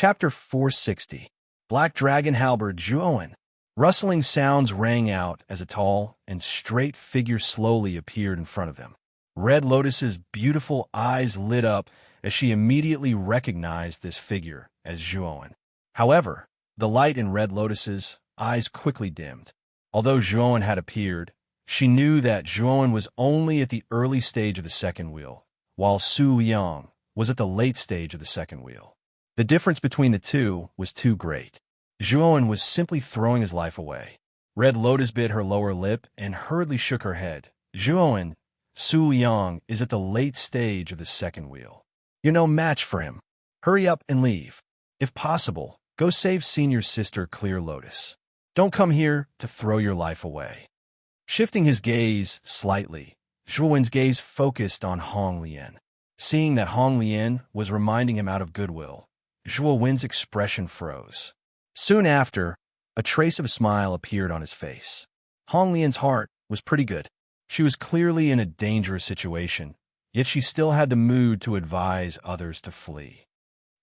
Chapter 460. Black Dragon Halberd Zhuowen. Rustling sounds rang out as a tall and straight figure slowly appeared in front of them. Red Lotus's beautiful eyes lit up as she immediately recognized this figure as Zhuowen. However, the light in Red Lotus's eyes quickly dimmed. Although Zhuowen had appeared, she knew that Zhuowen was only at the early stage of the second wheel, while Su Liang was at the late stage of the second wheel. The difference between the two was too great. Zhuowen was simply throwing his life away. Red Lotus bit her lower lip and hurriedly shook her head. Zhuowen, Su Liang is at the late stage of the second wheel. You're no match for him. Hurry up and leave. If possible, go save senior sister Clear Lotus. Don't come here to throw your life away. Shifting his gaze slightly, Zhuowen's gaze focused on Hong Lian. Seeing that Hong Lian was reminding him out of goodwill, Zhuowen's expression froze. Soon after, a trace of a smile appeared on his face. Hong Lian's heart was pretty good. She was clearly in a dangerous situation, yet she still had the mood to advise others to flee.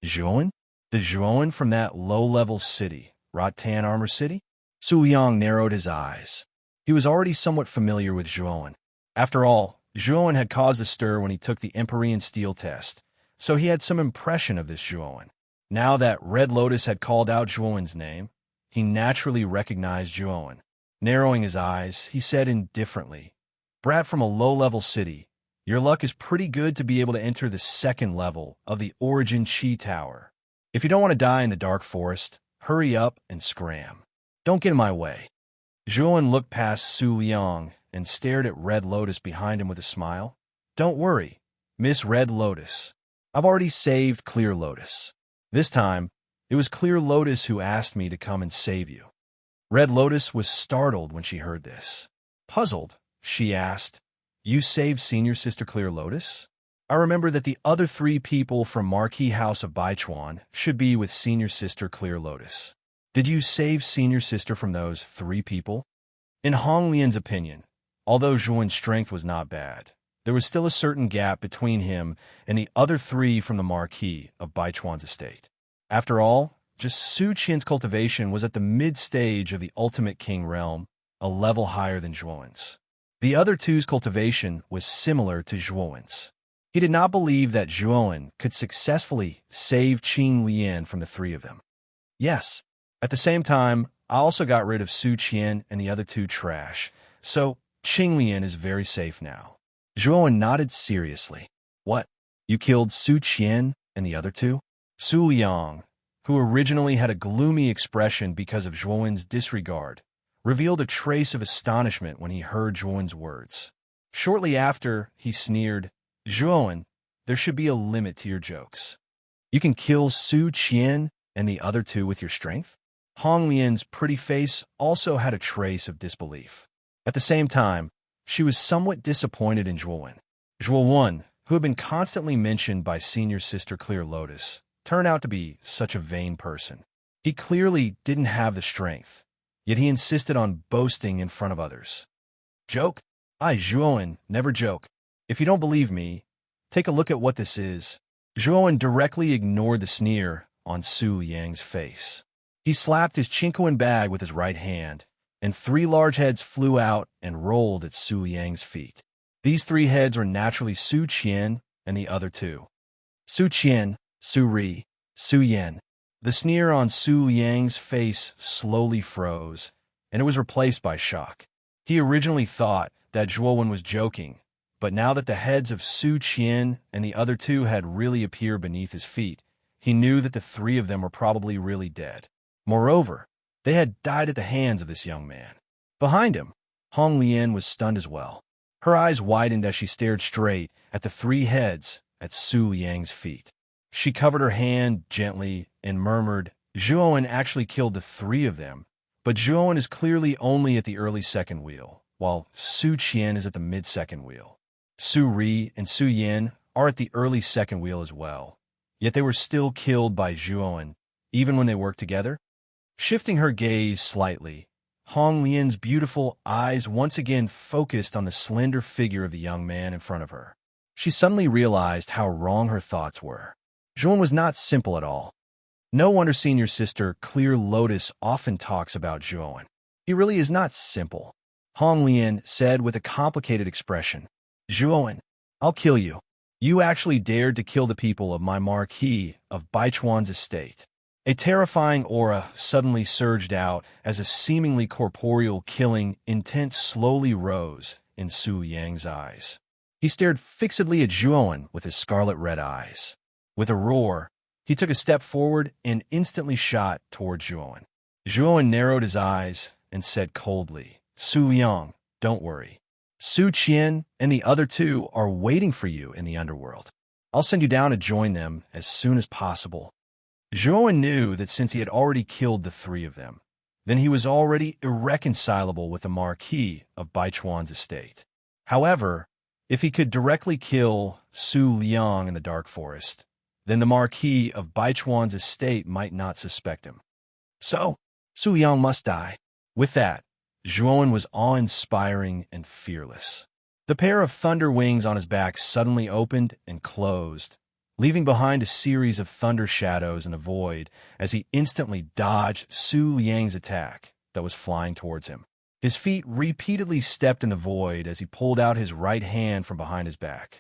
Zhuowen? The Zhuowen from that low-level city, Rattan Armor City? Su Liang narrowed his eyes. He was already somewhat familiar with Zhuowen. After all, Zhuowen had caused a stir when he took the Empyrean Steel test, so he had some impression of this Zhuowen. Now that Red Lotus had called out Zhuowen's name, he naturally recognized Zhuowen. Narrowing his eyes, he said indifferently, "Brat from a low-level city, your luck is pretty good to be able to enter the second level of the Origin Chi Tower. If you don't want to die in the dark forest, hurry up and scram. Don't get in my way." Zhuowen looked past Su Liang and stared at Red Lotus behind him with a smile. "Don't worry, Miss Red Lotus. I've already saved Clear Lotus. This time, it was Clear Lotus who asked me to come and save you." Red Lotus was startled when she heard this. Puzzled, she asked, "You saved senior sister Clear Lotus? I remember that the other 3 people from Marquis House of Baichuan should be with senior sister Clear Lotus. Did you save senior sister from those 3 people?" In Hong Lian's opinion, although Zhuowen's strength was not bad, there was still a certain gap between him and the other 3 from the Marquis of Baichuan's estate. After all, just Su Qian's cultivation was at the mid-stage of the Ultimate King realm, a level higher than Zhuowen's. The other 2's cultivation was similar to Zhuowen's. He did not believe that Zhuowen could successfully save Qing Lian from the 3 of them. Yes, at the same time, I also got rid of Su Qian and the other 2 trash, so Qing Lian is very safe now. Zhuowen nodded seriously. What? You killed Su Qian and the other 2? Su Liang, who originally had a gloomy expression because of Zhuowen's disregard, revealed a trace of astonishment when he heard Zhuowen's words. Shortly after, he sneered, "Zhuowen, there should be a limit to your jokes. You can kill Su Qian and the other 2 with your strength?" Hong Lian's pretty face also had a trace of disbelief. At the same time, she was somewhat disappointed in Zhuowen. Zhuowen, who had been constantly mentioned by senior sister Clear Lotus, turned out to be such a vain person. He clearly didn't have the strength, yet he insisted on boasting in front of others. "Joke? I, Zhuowen, never joke. If you don't believe me, take a look at what this is." Zhuowen directly ignored the sneer on Su Liang's face. He slapped his Chinquan bag with his right hand, and 3 large heads flew out and rolled at Su Liang's feet. These 3 heads were naturally Su Qian and the other 2. Su Qian, Su Ri, Su Yan. The sneer on Su Liang's face slowly froze, and it was replaced by shock. He originally thought that Zhuowen was joking, but now that the heads of Su Qian and the other 2 had really appeared beneath his feet, he knew that the 3 of them were probably really dead. Moreover, they had died at the hands of this young man. Behind him, Hong Lian was stunned as well. Her eyes widened as she stared straight at the 3 heads at Su Liang's feet. She covered her hand gently and murmured, "Zhuowen actually killed the 3 of them, but Zhuowen is clearly only at the early second wheel, while Su Qian is at the mid-second wheel. Su Ri and Su Yan are at the early second wheel as well, yet they were still killed by Zhuowen, even when they worked together." Shifting her gaze slightly, Hong Lian's beautiful eyes once again focused on the slender figure of the young man in front of her. She suddenly realized how wrong her thoughts were. Zhuowen was not simple at all. No wonder Senior Sister Clear Lotus often talks about Zhuowen. He really is not simple. Hong Lian said with a complicated expression. Zhuowen, I'll kill you. You actually dared to kill the people of my marquis of Baichuan's estate. A terrifying aura suddenly surged out as a seemingly corporeal killing intent slowly rose in Su Yang's eyes. He stared fixedly at Zhuowen with his scarlet-red eyes. With a roar, he took a step forward and instantly shot toward Zhuowen. Zhuowen narrowed his eyes and said coldly, Su Yang, don't worry. Su Qian and the other two are waiting for you in the underworld. I'll send you down to join them as soon as possible. Zhuowen knew that since he had already killed the three of them, then he was already irreconcilable with the Marquis of Baichuan's estate. However, if he could directly kill Su Liang in the Dark Forest, then the Marquis of Baichuan's estate might not suspect him. So, Su Liang must die. With that, Zhuowen was awe-inspiring and fearless. The pair of thunder wings on his back suddenly opened and closed, leaving behind a series of thunder shadows in the void as he instantly dodged Su Liang's attack that was flying towards him. His feet repeatedly stepped in the void as he pulled out his right hand from behind his back.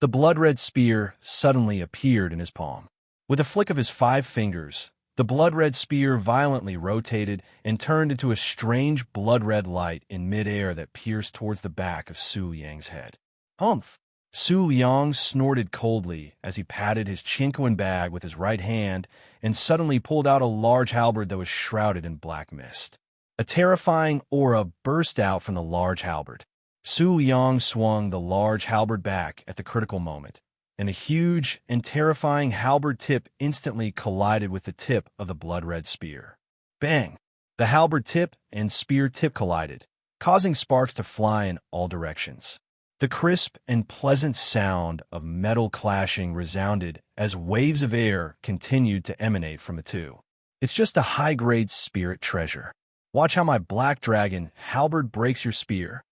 The blood-red spear suddenly appeared in his palm. With a flick of his 5 fingers, the blood-red spear violently rotated and turned into a strange blood-red light in midair that pierced towards the back of Su Liang's head. Humph! Su Liang snorted coldly as he patted his chinquin bag with his right hand and suddenly pulled out a large halberd that was shrouded in black mist. A terrifying aura burst out from the large halberd. Su Liang swung the large halberd back at the critical moment, and a huge and terrifying halberd tip instantly collided with the tip of the blood-red spear. Bang! The halberd tip and spear tip collided, causing sparks to fly in all directions. The crisp and pleasant sound of metal clashing resounded as waves of air continued to emanate from the two. It's just a high-grade spirit treasure. Watch how my black dragon halberd breaks your spear.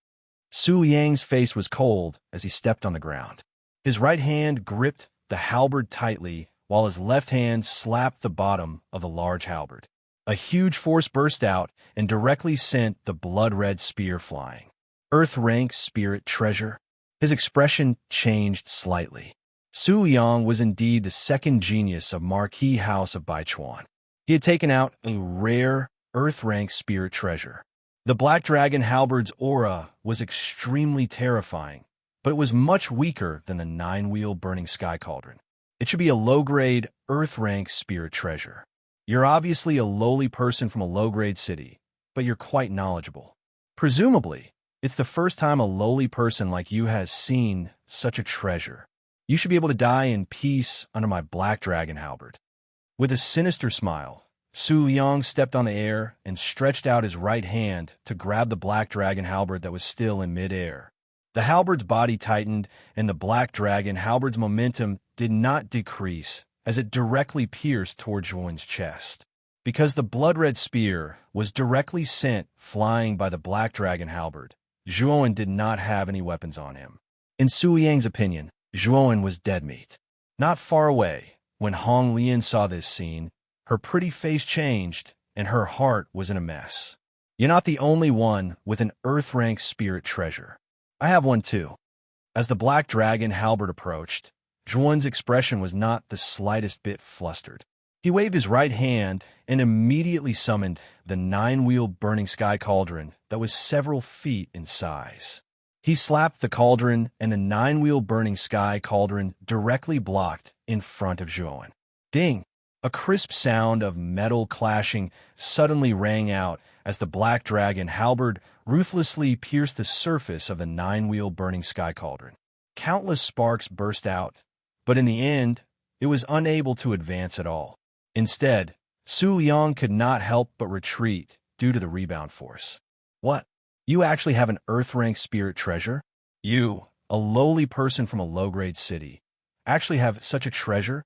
Su Yang's face was cold as he stepped on the ground. His right hand gripped the halberd tightly while his left hand slapped the bottom of the large halberd. A huge force burst out and directly sent the blood-red spear flying. Earth-rank spirit treasure. His expression changed slightly. Su Yang was indeed the second genius of Marquis House of Baichuan. He had taken out a rare Earth-rank spirit treasure. The Black Dragon halberd's aura was extremely terrifying, but it was much weaker than the 9-wheel burning sky cauldron. It should be a low-grade Earth-rank spirit treasure. You're obviously a lowly person from a low-grade city, but you're quite knowledgeable. Presumably, it's the first time a lowly person like you has seen such a treasure. You should be able to die in peace under my Black Dragon halberd. With a sinister smile, Su Liang stepped on the air and stretched out his right hand to grab the Black Dragon halberd that was still in midair. The halberd's body tightened, and the Black Dragon halberd's momentum did not decrease as it directly pierced toward Zhuowen's chest. Because the blood-red spear was directly sent flying by the Black Dragon halberd, Zhuowen did not have any weapons on him. In Su Yang's opinion, Zhuowen was dead meat. Not far away, when Hong Lian saw this scene, her pretty face changed, and her heart was in a mess. You're not the only one with an Earth-rank spirit treasure. I have one too. As the Black Dragon halberd approached, Zhuowen's expression was not the slightest bit flustered. He waved his right hand and immediately summoned the 9-wheel burning sky cauldron that was several feet in size. He slapped the cauldron, and the 9-wheel burning sky cauldron directly blocked in front of Zhuowen. Ding! A crisp sound of metal clashing suddenly rang out as the Black Dragon halberd ruthlessly pierced the surface of the 9-wheel burning sky cauldron. Countless sparks burst out, but in the end, it was unable to advance at all. Instead, Su Liang could not help but retreat due to the rebound force. What? You actually have an Earth-rank spirit treasure? You, a lowly person from a low-grade city, actually have such a treasure?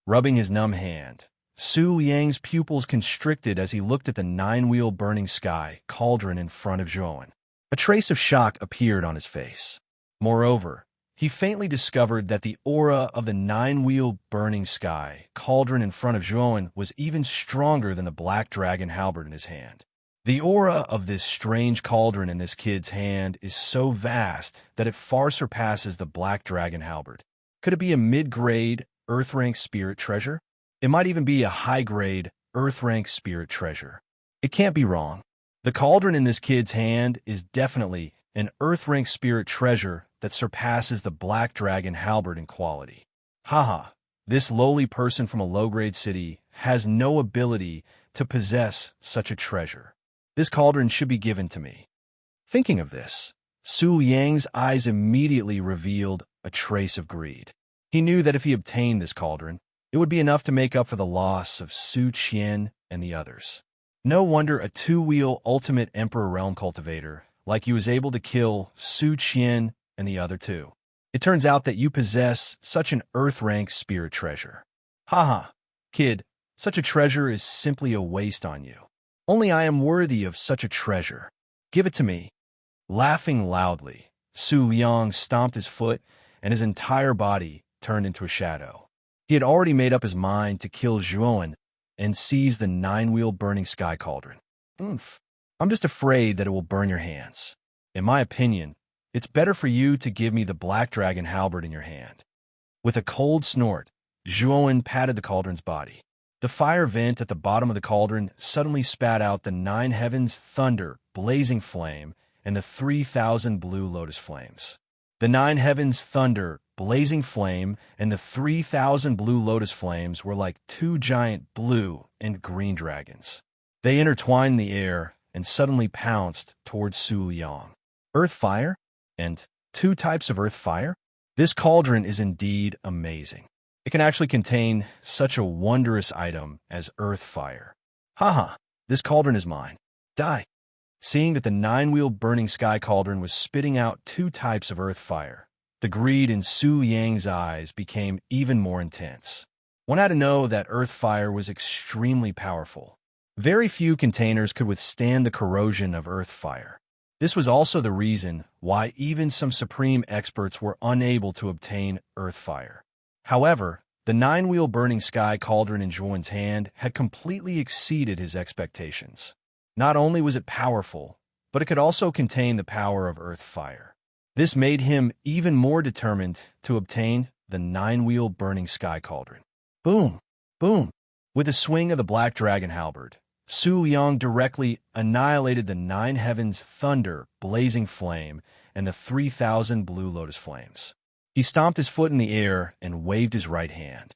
Rubbing his numb hand, Su Liang's pupils constricted as he looked at the 9-wheel burning sky cauldron in front of Zhuowen. A trace of shock appeared on his face. Moreover, he faintly discovered that the aura of the nine-wheel burning sky cauldron in front of Zhuan was even stronger than the black dragon halberd in his hand. The aura of this strange cauldron in this kid's hand is so vast that it far surpasses the black dragon halberd. Could it be a mid-grade, earth-rank spirit treasure? It might even be a high-grade, earth-rank spirit treasure. It can't be wrong. The cauldron in this kid's hand is definitely an earth-rank spirit treasure that surpasses the black dragon halberd in quality. Haha, this lowly person from a low-grade city has no ability to possess such a treasure. This cauldron should be given to me. Thinking of this, Su Yang's eyes immediately revealed a trace of greed. He knew that if he obtained this cauldron, it would be enough to make up for the loss of Su Qian and the others. No wonder a two-wheel ultimate Emperor Realm cultivator like you was able to kill Su Qian and the other two. It turns out that you possess such an earth-rank spirit treasure. Haha, kid, such a treasure is simply a waste on you. Only I am worthy of such a treasure. Give it to me. Laughing loudly, Su Liang stomped his foot, and his entire body turned into a shadow. He had already made up his mind to kill Zhuan and seize the nine-wheel burning sky cauldron. Oomph. I'm just afraid that it will burn your hands. In my opinion, it's better for you to give me the black dragon halberd in your hand. With a cold snort, Zhuan patted the cauldron's body. The fire vent at the bottom of the cauldron suddenly spat out the nine heavens thunder, blazing flame, and the 3,000 blue lotus flames. The nine heavens thunder, blazing flame, and the 3,000 blue lotus flames were like two giant blue and green dragons. They intertwined in the air and suddenly pounced towards Su Liang. Earth fire? And two types of earth fire? This cauldron is indeed amazing. It can actually contain such a wondrous item as earth fire. Haha, this cauldron is mine. Die. Seeing that the nine-wheel burning sky cauldron was spitting out two types of earth fire, the greed in Su Yang's eyes became even more intense. One had to know that earth fire was extremely powerful. Very few containers could withstand the corrosion of earth fire. This was also the reason why even some supreme experts were unable to obtain earth fire. However, the nine-wheel burning sky cauldron in Zhuan's hand had completely exceeded his expectations. Not only was it powerful, but it could also contain the power of earth fire. This made him even more determined to obtain the nine-wheel burning sky cauldron. Boom! Boom! With a swing of the black dragon halberd, Su Liang directly annihilated the nine heavens thunder, blazing flame, and the 3,000 blue lotus flames. He stomped his foot in the air and waved his right hand.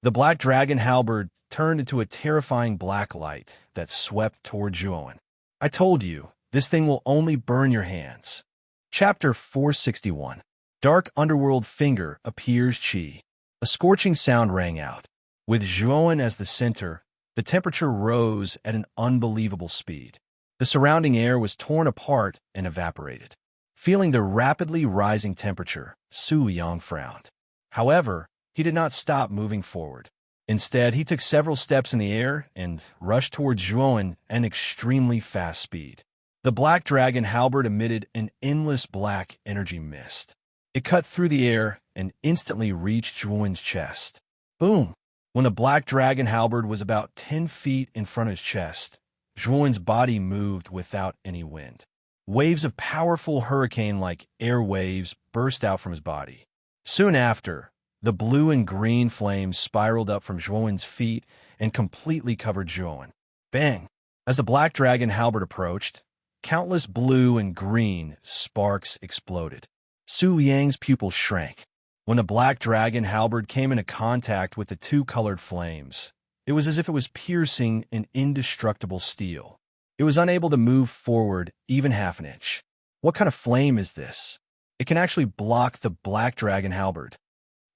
The black dragon halberd turned into a terrifying black light that swept toward Zhuan. I told you, this thing will only burn your hands. Chapter 461. Dark underworld finger appears chi. A scorching sound rang out. With Zhuan as the center, the temperature rose at an unbelievable speed. The surrounding air was torn apart and evaporated. Feeling the rapidly rising temperature, Su Liang frowned. However, he did not stop moving forward. Instead, he took several steps in the air and rushed towards Zhuan at an extremely fast speed. The black dragon halberd emitted an endless black energy mist. It cut through the air and instantly reached Zhuan's chest. Boom! When the black dragon halberd was about 10 feet in front of his chest, Zhuan's body moved without any wind. Waves of powerful hurricane-like air waves burst out from his body. Soon after, the blue and green flames spiraled up from Zhuan's feet and completely covered Zhuan. Bang! As the black dragon halberd approached, countless blue and green sparks exploded. Su Yang's pupils shrank. When the black dragon halberd came into contact with the two colored flames, it was as if it was piercing an indestructible steel. It was unable to move forward even half an inch. What kind of flame is this? It can actually block the black dragon halberd.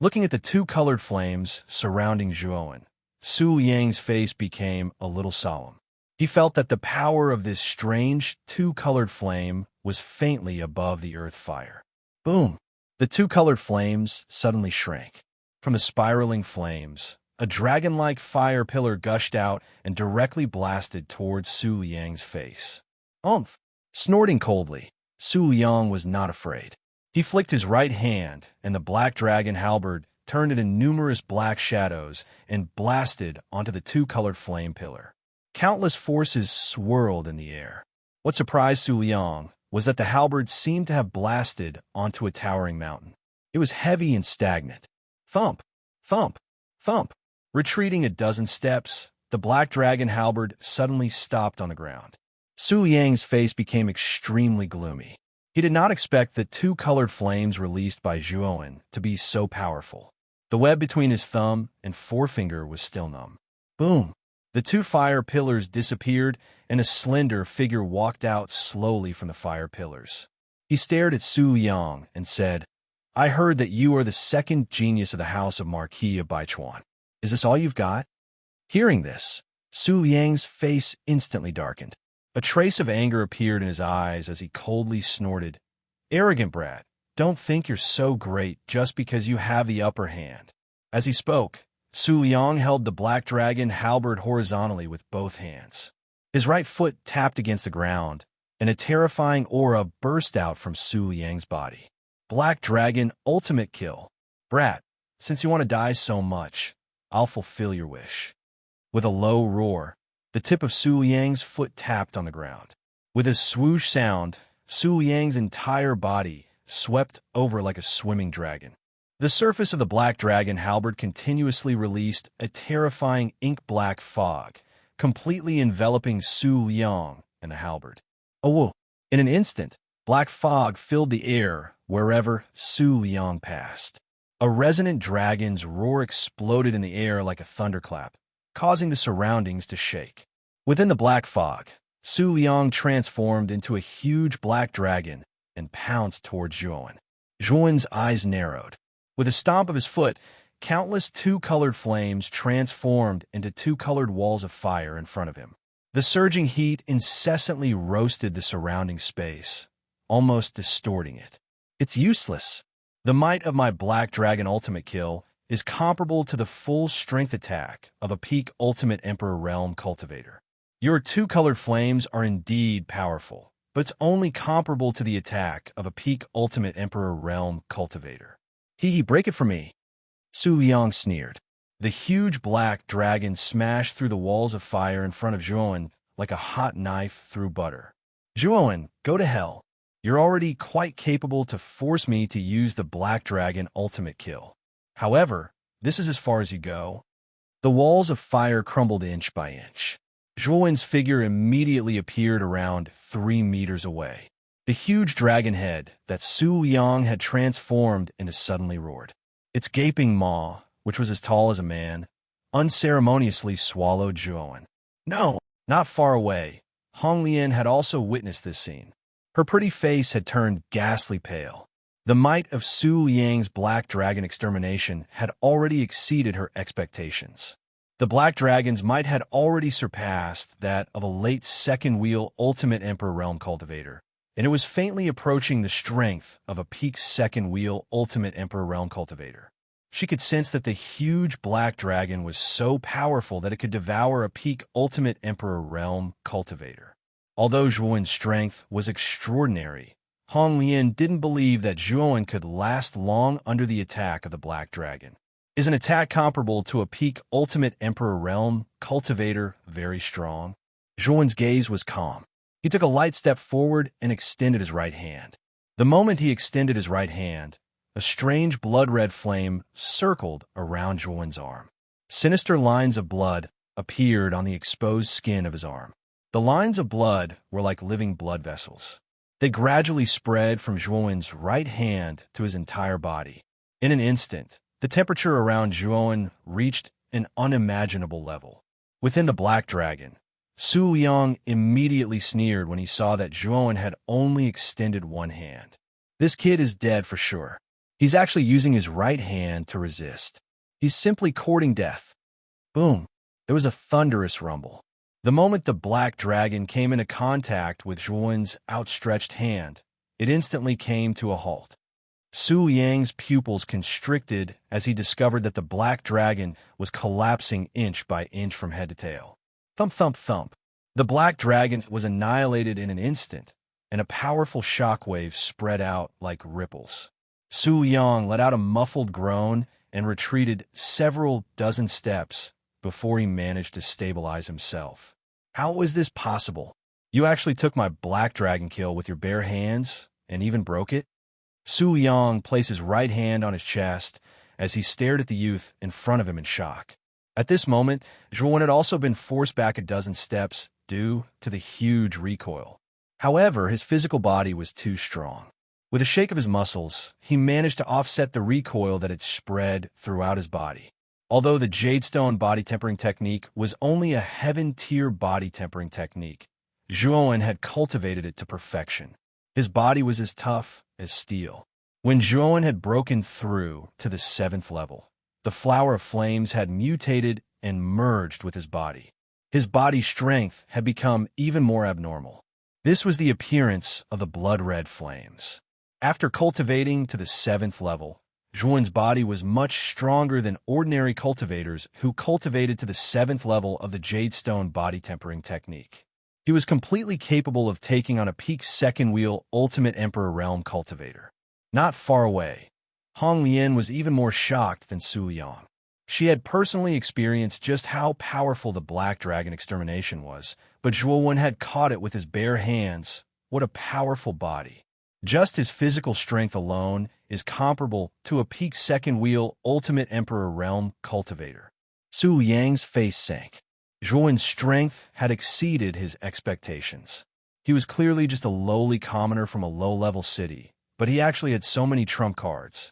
Looking at the two colored flames surrounding Zhuan, Su Yang's face became a little solemn. He felt that the power of this strange two-colored flame was faintly above the earth fire. Boom! The two colored flames suddenly shrank. From the spiraling flames, a dragon-like fire pillar gushed out and directly blasted towards Su Liang's face. Umph! Snorting coldly, Su Liang was not afraid. He flicked his right hand, and the black dragon halberd turned into numerous black shadows and blasted onto the two-colored flame pillar. Countless forces swirled in the air. What surprised Su Liang was that the halberd seemed to have blasted onto a towering mountain. It was heavy and stagnant. Thump, thump, thump. Retreating a dozen steps, the black dragon halberd suddenly stopped on the ground. Su Liang's face became extremely gloomy. He did not expect the two-colored flames released by Zhuowen to be so powerful. The web between his thumb and forefinger was still numb. Boom! The two fire pillars disappeared, and a slender figure walked out slowly from the fire pillars. He stared at Su Liang and said, "I heard that you are the second genius of the House of Marquis of Baichuan. Is this all you've got?" Hearing this, Su Liang's face instantly darkened. A trace of anger appeared in his eyes as he coldly snorted, "Arrogant brat, don't think you're so great just because you have the upper hand." As he spoke, Su Liang held the black dragon halberd horizontally with both hands. His right foot tapped against the ground, and a terrifying aura burst out from Su Liang's body. Black dragon ultimate kill. Brat, since you want to die so much, I'll fulfill your wish. With a low roar, the tip of Su Liang's foot tapped on the ground. With a swoosh sound, Su Liang's entire body swept over like a swimming dragon. The surface of the black dragon halberd continuously released a terrifying ink-black fog, completely enveloping Su Liang and the halberd. Oh, in an instant, black fog filled the air wherever Su Liang passed. A resonant dragon's roar exploded in the air like a thunderclap, causing the surroundings to shake. Within the black fog, Su Liang transformed into a huge black dragon and pounced towards Zhuowen. Zhuowen's eyes narrowed. With a stomp of his foot, countless two-colored flames transformed into two-colored walls of fire in front of him. The surging heat incessantly roasted the surrounding space, almost distorting it. It's useless. The might of my black dragon ultimate kill is comparable to the full strength attack of a peak ultimate Emperor Realm cultivator. Your two-colored flames are indeed powerful, but it's only comparable to the attack of a peak ultimate Emperor Realm cultivator. Break it for me. Su Liang sneered. The huge black dragon smashed through the walls of fire in front of Zhuowen like a hot knife through butter. Zhuowen, go to hell. You're already quite capable to force me to use the black dragon ultimate kill. However, this is as far as you go. The walls of fire crumbled inch by inch. Zhuowen's figure immediately appeared around 3 meters away. The huge dragon head that Su Liang had transformed into suddenly roared. Its gaping maw, which was as tall as a man, unceremoniously swallowed Zhuowen. No, not far away, Hong Lian had also witnessed this scene. Her pretty face had turned ghastly pale. The might of Su Liang's black dragon extermination had already exceeded her expectations. The black dragon's might had already surpassed that of a late second-wheel ultimate Emperor Realm cultivator, and it was faintly approaching the strength of a peak second-wheel ultimate Emperor Realm cultivator. She could sense that the huge black dragon was so powerful that it could devour a peak ultimate Emperor Realm cultivator. Although Zhuowen's strength was extraordinary, Hong Lian didn't believe that Zhuowen could last long under the attack of the black dragon. Is an attack comparable to a peak ultimate Emperor Realm cultivator very strong? Zhuowen's gaze was calm. He took a light step forward and extended his right hand. The moment he extended his right hand, a strange blood-red flame circled around Zhuowen's arm. Sinister lines of blood appeared on the exposed skin of his arm. The lines of blood were like living blood vessels. They gradually spread from Zhuowen's right hand to his entire body. In an instant, the temperature around Zhuowen reached an unimaginable level. Within the black dragon, Su Liang immediately sneered when he saw that Zhuowen had only extended one hand. This kid is dead for sure. He's actually using his right hand to resist. He's simply courting death. Boom! There was a thunderous rumble. The moment the black dragon came into contact with Zhuowen's outstretched hand, it instantly came to a halt. Su Liang's pupils constricted as he discovered that the black dragon was collapsing inch by inch from head to tail. Thump, thump, thump. The black dragon was annihilated in an instant, and a powerful shockwave spread out like ripples. Su Yang let out a muffled groan and retreated several dozen steps before he managed to stabilize himself. How was this possible? You actually took my black dragon kill with your bare hands and even broke it? Su Yang placed his right hand on his chest as he stared at the youth in front of him in shock. At this moment, Zhuan had also been forced back a dozen steps due to the huge recoil. However, his physical body was too strong. With a shake of his muscles, he managed to offset the recoil that had spread throughout his body. Although the Jadestone body tempering technique was only a heaven-tier body tempering technique, Zhuan had cultivated it to perfection. His body was as tough as steel. When Zhuan had broken through to the 7th level, the flower of flames had mutated and merged with his body. His body's strength had become even more abnormal. This was the appearance of the blood-red flames. After cultivating to the 7th level, Zhuan's body was much stronger than ordinary cultivators who cultivated to the 7th level of the Jadestone body tempering technique. He was completely capable of taking on a peak 2nd wheel Ultimate Emperor Realm cultivator. Not far away, Hong Lian was even more shocked than Su Yang. She had personally experienced just how powerful the Black Dragon extermination was, but Zhuan had caught it with his bare hands. What a powerful body. Just his physical strength alone is comparable to a peak 2nd wheel Ultimate Emperor Realm cultivator. Su Yang's face sank. Zhuan's strength had exceeded his expectations. He was clearly just a lowly commoner from a low-level city, but he actually had so many trump cards.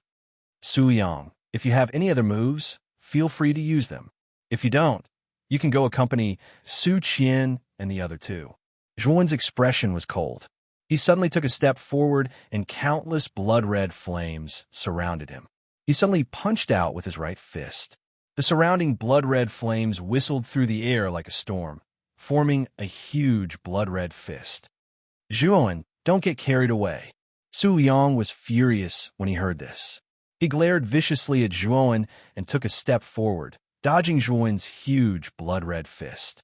Su Yang, if you have any other moves, feel free to use them. If you don't, you can go accompany Su Qian and the other two. Zhuan's expression was cold. He suddenly took a step forward and countless blood-red flames surrounded him. He suddenly punched out with his right fist. The surrounding blood-red flames whistled through the air like a storm, forming a huge blood-red fist. Zhuan, don't get carried away. Su Yang was furious when he heard this. He glared viciously at Zhuan and took a step forward, dodging Zhuan's huge blood-red fist.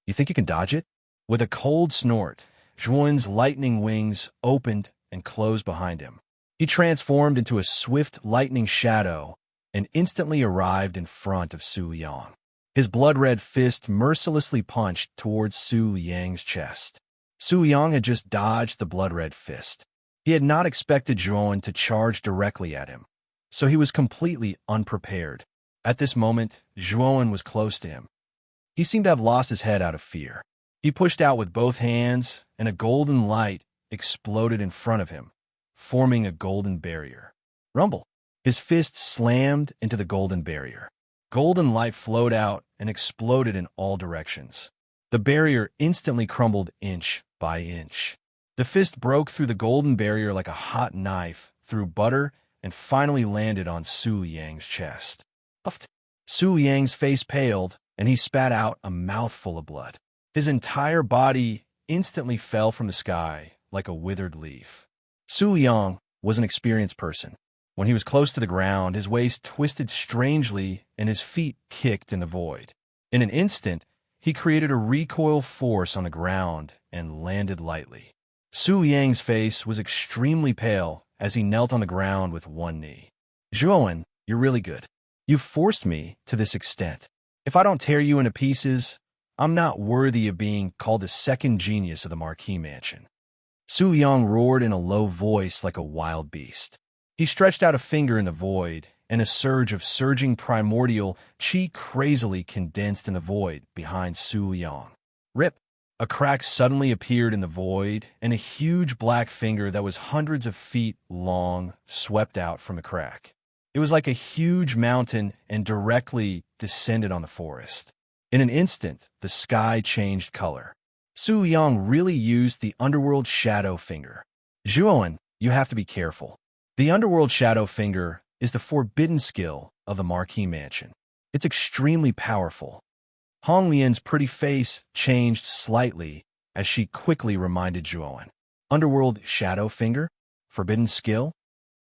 You think you can dodge it? With a cold snort, Zhuan's lightning wings opened and closed behind him. He transformed into a swift lightning shadow and instantly arrived in front of Su Yang. His blood-red fist mercilessly punched towards Su Yang's chest. Su Yang had just dodged the blood-red fist. He had not expected Zhuan to charge directly at him, so he was completely unprepared. At this moment, Zhuan was close to him. He seemed to have lost his head out of fear. He pushed out with both hands, and a golden light exploded in front of him, forming a golden barrier. Rumble! His fist slammed into the golden barrier. Golden light flowed out and exploded in all directions. The barrier instantly crumbled inch by inch. The fist broke through the golden barrier like a hot knife through butter and finally landed on Su Yang's chest. Su Yang's face paled, and he spat out a mouthful of blood. His entire body instantly fell from the sky like a withered leaf. Su Yang was an experienced person. When he was close to the ground, his waist twisted strangely and his feet kicked in the void. In an instant, he created a recoil force on the ground and landed lightly. Su Yang's face was extremely pale as he knelt on the ground with one knee. Zhuan, you're really good. You've forced me to this extent. If I don't tear you into pieces, I'm not worthy of being called the second genius of the Marquis Mansion. Su Yang roared in a low voice like a wild beast. He stretched out a finger in the void, and a surge of surging primordial chi crazily condensed in the void behind Su Yang. Rip! A crack suddenly appeared in the void, and a huge black finger that was hundreds of feet long swept out from the crack. It was like a huge mountain and directly descended on the forest. In an instant, the sky changed color. Su Yang really used the Underworld Shadow Finger. Zhuan, you have to be careful. The Underworld Shadow Finger is the forbidden skill of the Marquis Mansion. It's extremely powerful. Hong Lian's pretty face changed slightly as she quickly reminded Zhuan. Underworld Shadow Finger? Forbidden skill?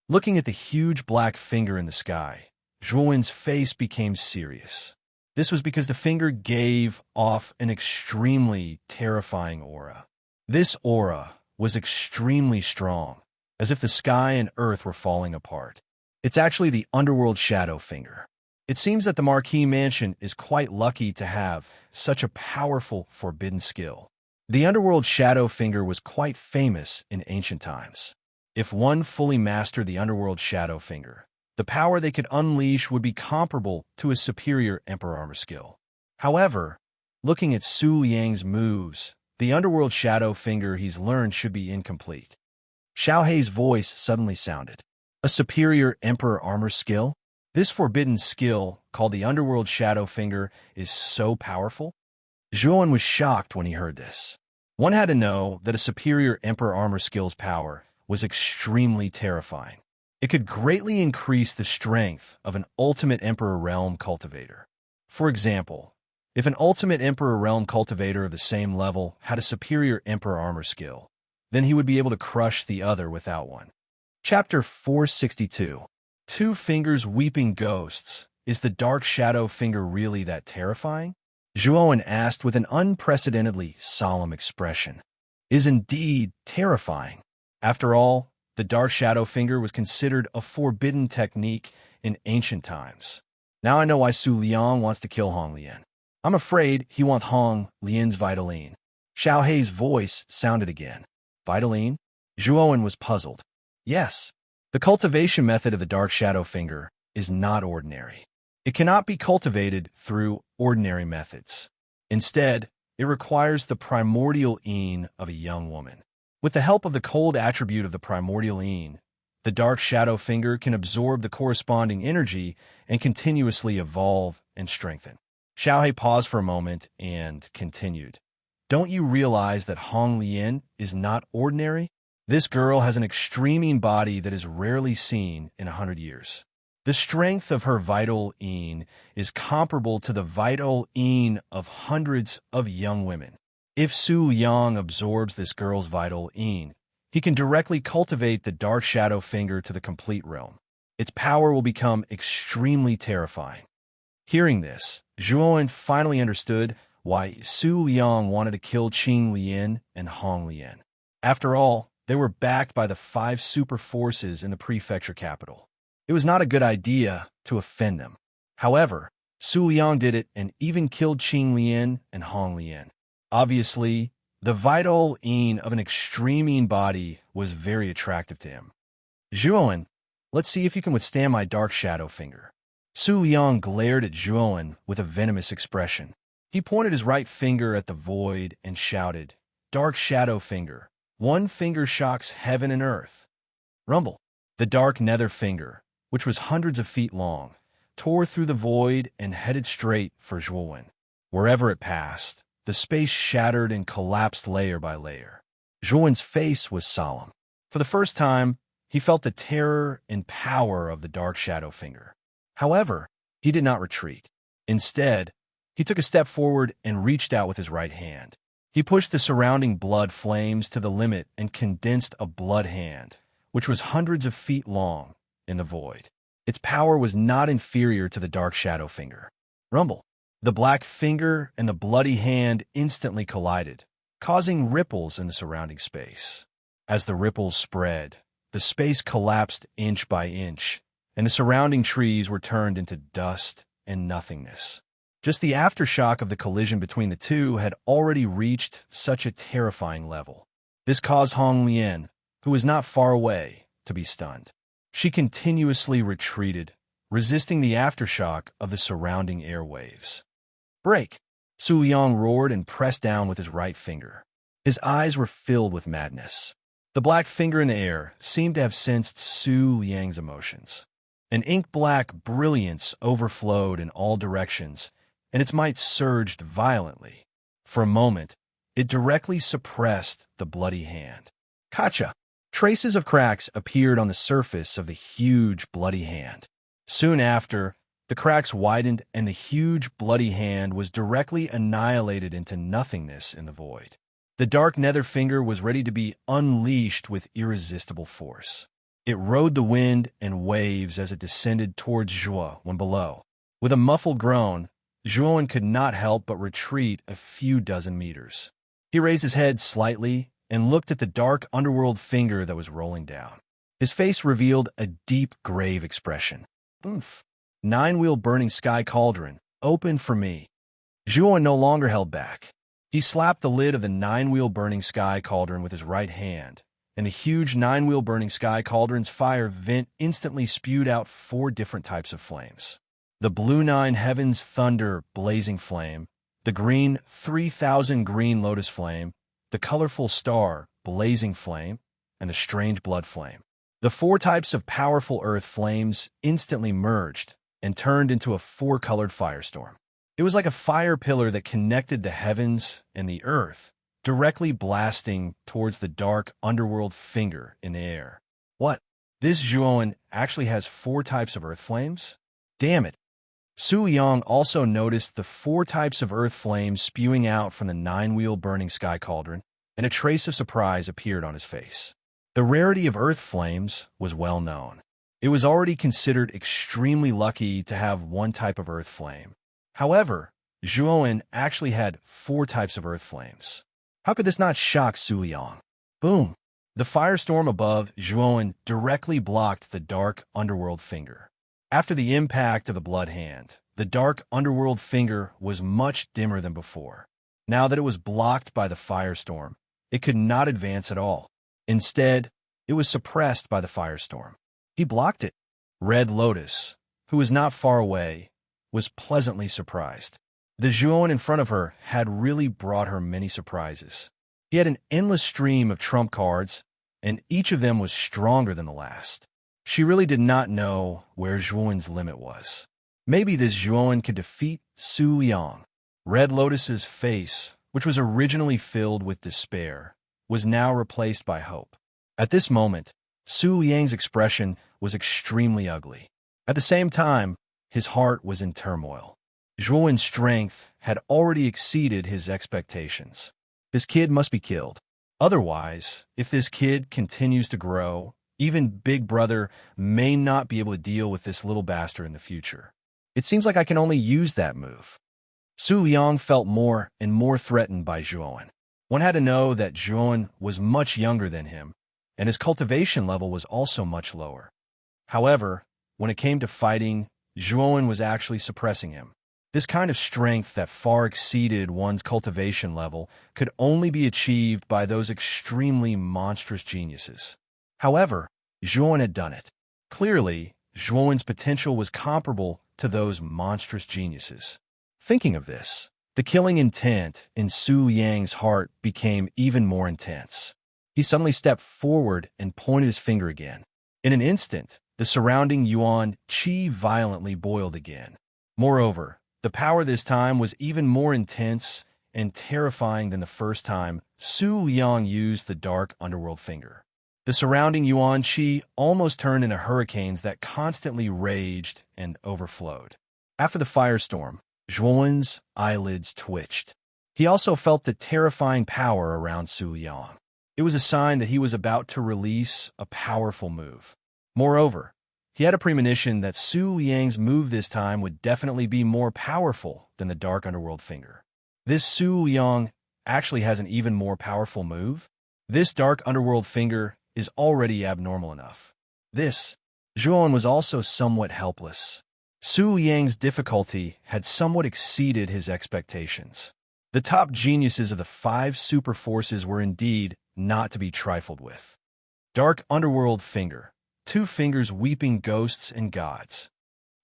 Looking at the huge black finger in the sky, Zhuan's face became serious. This was because the finger gave off an extremely terrifying aura. This aura was extremely strong, as if the sky and earth were falling apart. It's actually the underworld shadow finger. It seems that the Marquis Mansion is quite lucky to have such a powerful forbidden skill. The underworld shadow finger was quite famous in ancient times. If one fully mastered the underworld shadow finger, the power they could unleash would be comparable to a superior Emperor armor skill. However, looking at Su Liang's moves, the underworld shadow finger he's learned should be incomplete. Xiao Hei's voice suddenly sounded. A superior Emperor armor skill? This forbidden skill, called the underworld shadow finger, is so powerful? Zhuan was shocked when he heard this. One had to know that a superior Emperor armor skill's power was extremely terrifying. It could greatly increase the strength of an ultimate Emperor realm cultivator. For example, if an ultimate Emperor realm cultivator of the same level had a superior Emperor armor skill, then he would be able to crush the other without one. Chapter 462. Two Fingers Weeping Ghosts. Is the dark shadow finger really that terrifying? Zhuan asked with an unprecedentedly solemn expression. Is indeed terrifying. After all, the dark shadow finger was considered a forbidden technique in ancient times. Now I know why Su Liang wants to kill Hong Lian. I'm afraid he wants Hong Lian's Vitaline. Xiao Hei's voice sounded again. Vitaline? Zhuan was puzzled. Yes, the cultivation method of the dark shadow finger is not ordinary. It cannot be cultivated through ordinary methods. Instead, it requires the primordial yin of a young woman. With the help of the cold attribute of the primordial yin, the dark shadow finger can absorb the corresponding energy and continuously evolve and strengthen. Xiao Hei paused for a moment and continued. Don't you realize that Hong Lian is not ordinary? This girl has an extreme body that is rarely seen in 100 years. The strength of her vital yin is comparable to the vital yin of hundreds of young women. If Su Liang absorbs this girl's vital yin, he can directly cultivate the dark shadow finger to the complete realm. Its power will become extremely terrifying. Hearing this, Zhuan finally understood why Su Liang wanted to kill Qing Lian and Hong Lian. After all, they were backed by the 5 super forces in the prefecture capital. It was not a good idea to offend them. However, Su Liang did it and even killed Qing Lian and Hong Lian. Obviously, the vital yin of an extreme yin body was very attractive to him. Zhuan, let's see if you can withstand my dark shadow finger. Su Liang glared at Zhuan with a venomous expression. He pointed his right finger at the void and shouted, Dark shadow finger. One finger shocks heaven and earth. Rumble. The dark nether finger, which was hundreds of feet long, tore through the void and headed straight for Zhuan. Wherever it passed, the space shattered and collapsed layer by layer. Zhuan's face was solemn. For the first time, he felt the terror and power of the dark shadow finger. However, he did not retreat. Instead, he took a step forward and reached out with his right hand. He pushed the surrounding blood flames to the limit and condensed a blood hand, which was hundreds of feet long, in the void. Its power was not inferior to the dark shadow finger. Rumble. The black finger and the bloody hand instantly collided, causing ripples in the surrounding space. As the ripples spread, the space collapsed inch by inch, and the surrounding trees were turned into dust and nothingness. Just the aftershock of the collision between the two had already reached such a terrifying level. This caused Hong Lian, who was not far away, to be stunned. She continuously retreated, resisting the aftershock of the surrounding airwaves. Break! Su Liang roared and pressed down with his right finger. His eyes were filled with madness. The black finger in the air seemed to have sensed Su Liang's emotions. An ink-black brilliance overflowed in all directions, and its might surged violently. For a moment, it directly suppressed the bloody hand. Kacha! Traces of cracks appeared on the surface of the huge bloody hand. Soon after, the cracks widened and the huge bloody hand was directly annihilated into nothingness in the void. The dark nether finger was ready to be unleashed with irresistible force. It rode the wind and waves as it descended towards Zhuo when below. With a muffled groan, Zhuan could not help but retreat a few dozen meters. He raised his head slightly and looked at the dark underworld finger that was rolling down. His face revealed a deep, grave expression. Oomph. Nine-wheel burning sky cauldron, open for me. Zhuan no longer held back. He slapped the lid of the nine-wheel burning sky cauldron with his right hand, and the huge nine-wheel burning sky cauldron's fire vent instantly spewed out 4 different types of flames. The blue 9 heavens thunder blazing flame, the green 3000 green lotus flame, the colorful star blazing flame, and the strange blood flame. The 4 types of powerful earth flames instantly merged and turned into a 4-colored firestorm. It was like a fire pillar that connected the heavens and the earth, directly blasting towards the dark underworld finger in the air. What? This Zhuan actually has 4 types of earth flames? Damn it. Su Yang also noticed the 4 types of earth flames spewing out from the 9-wheel burning sky cauldron, and a trace of surprise appeared on his face. The rarity of earth flames was well known. It was already considered extremely lucky to have 1 type of earth flame. However, Zhuan actually had 4 types of earth flames. How could this not shock Su Yang? Boom! The firestorm above Zhuan directly blocked the dark underworld finger. After the impact of the blood hand, the dark underworld finger was much dimmer than before. Now that it was blocked by the firestorm, it could not advance at all. Instead, it was suppressed by the firestorm. He blocked it. Red Lotus, who was not far away, was pleasantly surprised. The Zhuan in front of her had really brought her many surprises. He had an endless stream of trump cards, and each of them was stronger than the last. She really did not know where Zhuan's limit was. Maybe this Zhuan could defeat Su Yang. Red Lotus's face, which was originally filled with despair, was now replaced by hope. At this moment, Su Yang's expression was extremely ugly. At the same time, his heart was in turmoil. Zhuan's strength had already exceeded his expectations. This kid must be killed. Otherwise, if this kid continues to grow, even Big Brother may not be able to deal with this little bastard in the future. It seems like I can only use that move. Su Yang felt more and more threatened by Zhuan. One had to know that Zhuan was much younger than him, and his cultivation level was also much lower. However, when it came to fighting, Zhuan was actually suppressing him. This kind of strength that far exceeded one's cultivation level could only be achieved by those extremely monstrous geniuses. However, Zhuan had done it. Clearly, Zhuan's potential was comparable to those monstrous geniuses. Thinking of this, the killing intent in Su Yang's heart became even more intense. He suddenly stepped forward and pointed his finger again. In an instant, the surrounding yuan qi violently boiled again. Moreover, the power this time was even more intense and terrifying than the first time Su Yang used the dark underworld finger. The surrounding yuan qi almost turned into hurricanes that constantly raged and overflowed. After the firestorm, Zhuan's eyelids twitched. He also felt the terrifying power around Su Yang. It was a sign that he was about to release a powerful move. Moreover, he had a premonition that Su Yang's move this time would definitely be more powerful than the dark underworld finger. This Su Yang actually has an even more powerful move. This dark underworld finger is already abnormal enough. Zhuan was also somewhat helpless. Su Yang's difficulty had somewhat exceeded his expectations. The top geniuses of the 5 super forces were indeed not to be trifled with. Dark underworld finger, 2 fingers weeping ghosts and gods.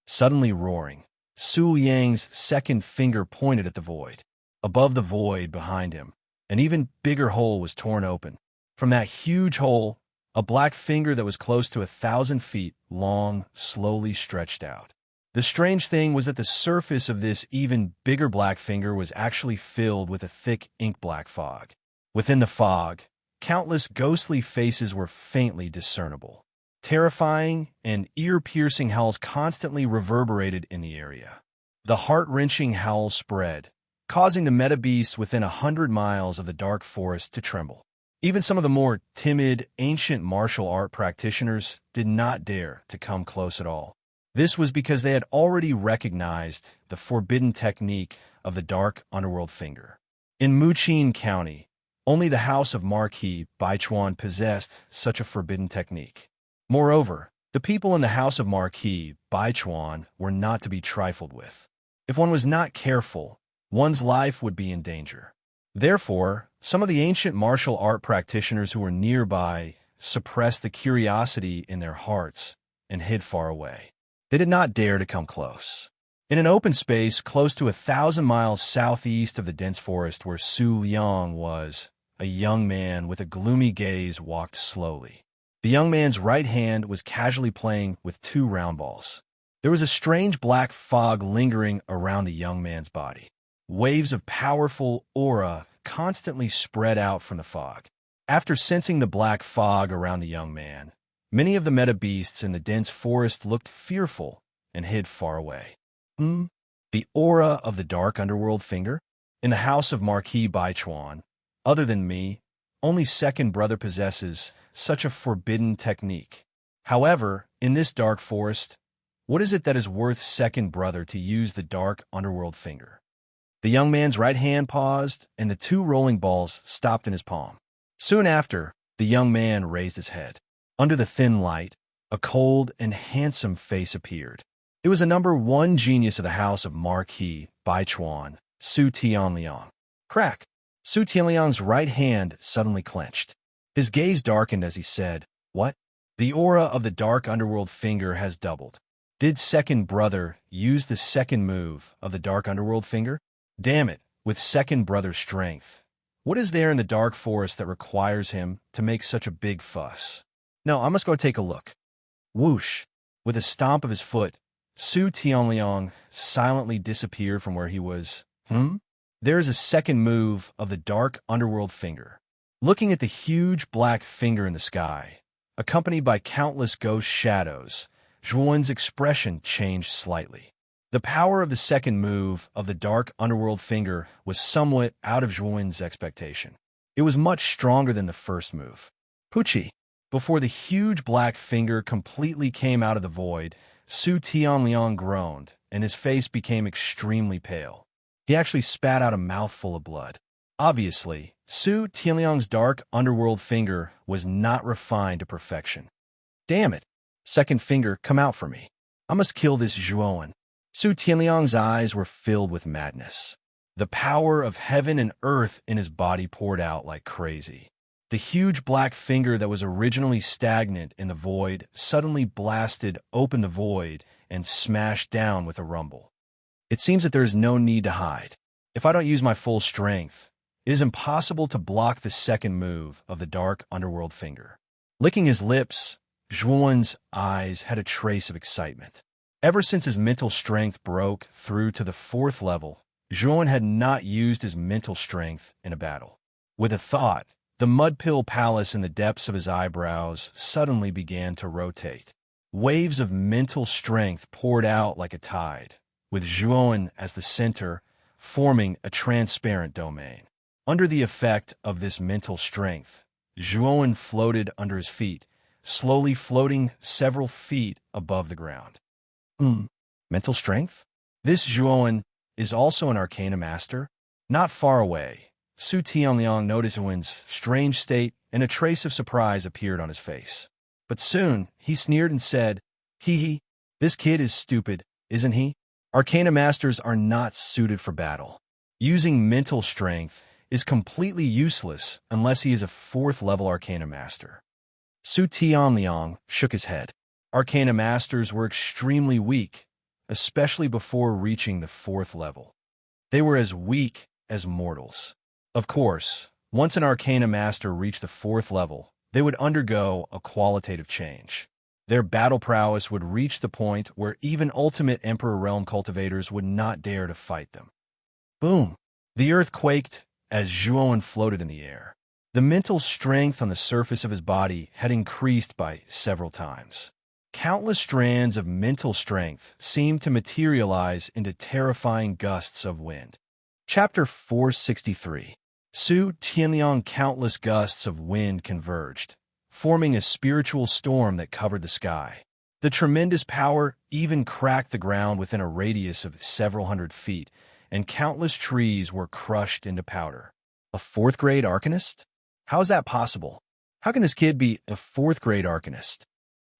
Suddenly roaring, Su Yang's second finger pointed at the void. Above the void behind him, an even bigger hole was torn open. From that huge hole, a black finger that was close to 1,000 feet long slowly stretched out. The strange thing was that the surface of this even bigger black finger was actually filled with a thick ink-black fog. Within the fog, countless ghostly faces were faintly discernible. Terrifying and ear-piercing howls constantly reverberated in the area. The heart-wrenching howl spread, causing the meta-beasts within 100 miles of the dark forest to tremble. Even some of the more timid, ancient martial art practitioners did not dare to come close at all. This was because they had already recognized the forbidden technique of the dark underworld finger. In Muqin County, Only the House of Marquis Baichuan possessed such a forbidden technique. Moreover, the people in the House of Marquis Baichuan were not to be trifled with. If one was not careful, one's life would be in danger. Therefore, some of the ancient martial art practitioners who were nearby suppressed the curiosity in their hearts and hid far away. They did not dare to come close. In an open space close to 1,000 miles southeast of the dense forest where Su Liang was, a young man with a gloomy gaze walked slowly. The young man's right hand was casually playing with 2 round balls. There was a strange black fog lingering around the young man's body. Waves of powerful aura constantly spread out from the fog. After sensing the black fog around the young man, many of the meta beasts in the dense forest looked fearful and hid far away. The aura of the dark underworld finger? In the House of Marquis Baichuan, other than me, only second brother possesses such a forbidden technique. However, in this dark forest, what is it that is worth second brother to use the dark underworld finger? The young man's right hand paused, and the 2 rolling balls stopped in his palm. Soon after, the young man raised his head. Under the thin light, a cold and handsome face appeared. It was a number 1 genius of the House of Marquis Baichuan, Su Tianliang. Crack! Su Tianliang's right hand suddenly clenched. His gaze darkened as he said, "What? The aura of the dark underworld finger has doubled. Did second brother use the second move of the dark underworld finger? Damn it, with second brother's strength. What is there in the dark forest that requires him to make such a big fuss? No, I must go take a look." Whoosh! With a stomp of his foot, Su Tianliang silently disappeared from where he was. There is a second move of the dark underworld finger. Looking at the huge black finger in the sky, accompanied by countless ghost shadows, Zhuan's expression changed slightly. The power of the second move of the dark underworld finger was somewhat out of Zhuan's expectation. It was much stronger than the first move. Puchi! Before the huge black finger completely came out of the void, Su Tianliang groaned, and his face became extremely pale. He actually spat out a mouthful of blood. Obviously, Su Tianliang's dark underworld finger was not refined to perfection. Damn it! Second finger, come out for me. I must kill this Zhuan. Su Tianliang's eyes were filled with madness. The power of heaven and earth in his body poured out like crazy. The huge black finger that was originally stagnant in the void suddenly blasted open the void and smashed down with a rumble. It seems that there is no need to hide. If I don't use my full strength, it is impossible to block the second move of the dark underworld finger. Licking his lips, Zhuan's eyes had a trace of excitement. Ever since his mental strength broke through to the 4th level, Zhuan had not used his mental strength in a battle. With a thought, the mud-pill palace in the depths of his eyebrows suddenly began to rotate. Waves of mental strength poured out like a tide, with Zhuan as the center, forming a transparent domain. Under the effect of this mental strength, Zhuan floated under his feet, slowly floating several feet above the ground. Mental strength? This Zhuan is also an Arcana Master? Not far away, Su Tianliang noticed Zhuan's strange state, and a trace of surprise appeared on his face. But soon, he sneered and said, "Hee, this kid is stupid, isn't he? Arcana Masters are not suited for battle. Using mental strength is completely useless unless he is a 4th level Arcana Master." Su Tianliang shook his head. Arcana Masters were extremely weak, especially before reaching the 4th level. They were as weak as mortals. Of course, once an Arcana Master reached the 4th level, they would undergo a qualitative change. Their battle prowess would reach the point where even ultimate Emperor Realm cultivators would not dare to fight them. Boom! The earth quaked as Zhuan floated in the air. The mental strength on the surface of his body had increased by several times. Countless strands of mental strength seemed to materialize into terrifying gusts of wind. Chapter 463. Su Tianliang. Countless gusts of wind converged, forming a spiritual storm that covered the sky. The tremendous power even cracked the ground within a radius of several hundred feet, and countless trees were crushed into powder. A fourth-grade arcanist? How is that possible? How can this kid be a fourth-grade arcanist?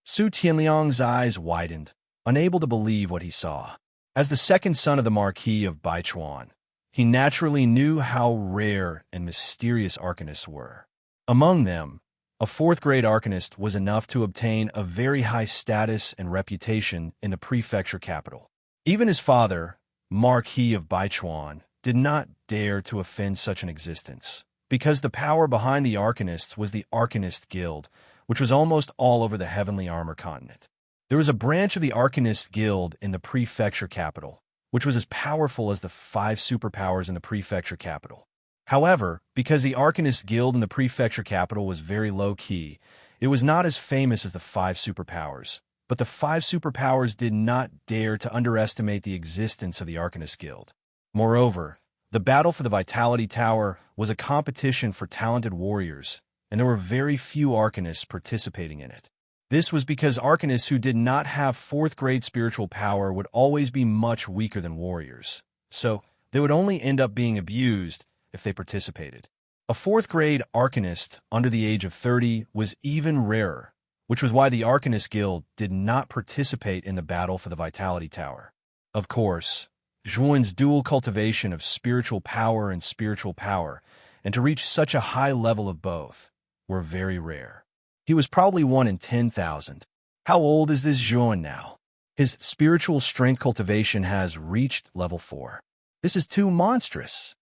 Su Tianliang's eyes widened, unable to believe what he saw. As the second son of the Marquis of Baichuan, he naturally knew how rare and mysterious arcanists were. Among them, a fourth-grade arcanist was enough to obtain a very high status and reputation in the prefecture capital. Even his father, Marquis of Baichuan, did not dare to offend such an existence, because the power behind the arcanists was the Arcanist Guild, which was almost all over the Heavenly Armor continent. There was a branch of the Arcanist Guild in the prefecture capital, which was as powerful as the 5 superpowers in the prefecture capital. However, because the Arcanist Guild in the prefecture capital was very low-key, it was not as famous as the 5 superpowers, but the 5 superpowers did not dare to underestimate the existence of the Arcanist Guild. Moreover, the battle for the Vitality Tower was a competition for talented warriors, and there were very few Arcanists participating in it. This was because Arcanists who did not have 4th-grade spiritual power would always be much weaker than warriors, so they would only end up being abused if they participated. A 4th-grade Arcanist under the age of 30 was even rarer, which was why the Arcanist Guild did not participate in the battle for the Vitality Tower. Of course, Zhuan's dual cultivation of spiritual power and to reach such a high level of both, were very rare. He was probably 1 in 10,000. How old is this Zhuan now? His spiritual strength cultivation has reached level 4. This is too monstrous.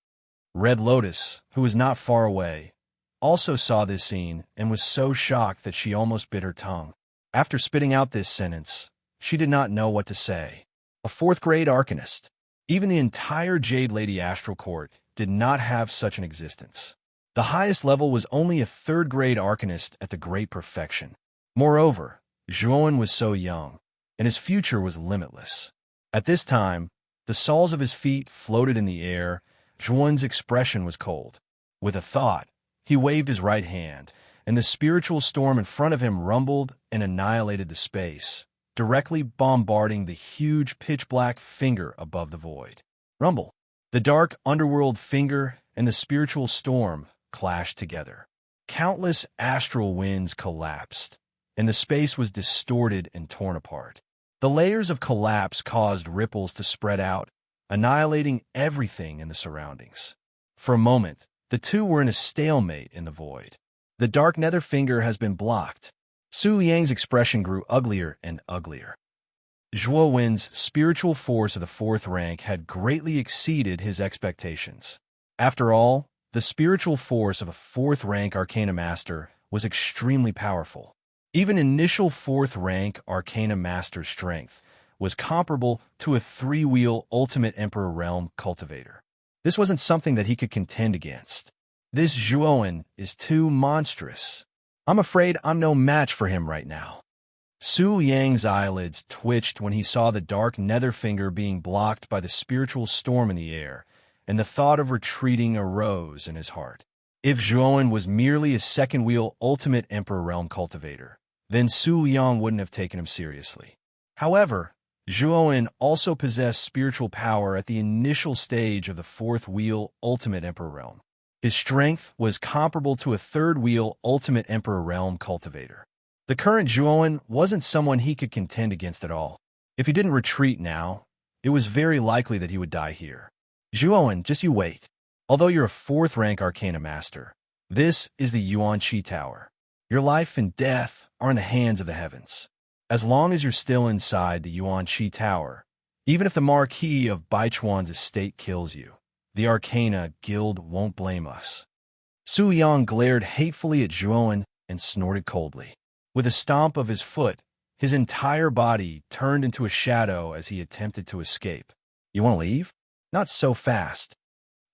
Red Lotus, who was not far away, also saw this scene and was so shocked that she almost bit her tongue. After spitting out this sentence, she did not know what to say. A 4th-grade Arcanist. Even the entire Jade Lady Astral Court did not have such an existence. The highest level was only a 3rd-grade Arcanist at the Great Perfection. Moreover, Zhuan was so young, and his future was limitless. At this time, the soles of his feet floated in the air. Zhuan's expression was cold. With a thought, he waved his right hand, and the spiritual storm in front of him rumbled and annihilated the space, directly bombarding the huge pitch-black finger above the void. Rumble. The dark underworld finger and the spiritual storm clashed together. Countless astral winds collapsed, and the space was distorted and torn apart. The layers of collapse caused ripples to spread out, annihilating everything in the surroundings. For a moment, the two were in a stalemate in the void. The dark nether finger has been blocked. Su Yang's expression grew uglier and uglier. Zhuo Wen's spiritual force of the 4th rank had greatly exceeded his expectations. After all, the spiritual force of a 4th rank Arcana Master was extremely powerful. Even initial 4th rank Arcana Master strength was comparable to a 3-wheel Ultimate Emperor Realm Cultivator. This wasn't something that he could contend against. This Zhuowen is too monstrous. I'm afraid I'm no match for him right now. Su Yang's eyelids twitched when he saw the dark nether finger being blocked by the spiritual storm in the air, and the thought of retreating arose in his heart. If Zhuowen was merely a 2nd-wheel Ultimate Emperor Realm Cultivator, then Su Yang wouldn't have taken him seriously. However, Zhuowen also possessed spiritual power at the initial stage of the 4th-wheel Ultimate Emperor Realm. His strength was comparable to a 3rd-wheel Ultimate Emperor Realm Cultivator. The current Zhuowen wasn't someone he could contend against at all. If he didn't retreat now, it was very likely that he would die here. Zhuowen, just you wait. Although you're a 4th-rank Arcana Master, this is the Yuan-Chi Tower. Your life and death are in the hands of the heavens. As long as you're still inside the Yuan-Chi Tower, even if the Marquis of Baichuan's estate kills you, the Arcana Guild won't blame us. Su Yang glared hatefully at Zhuowen and snorted coldly. With a stomp of his foot, his entire body turned into a shadow as he attempted to escape. You want to leave? Not so fast.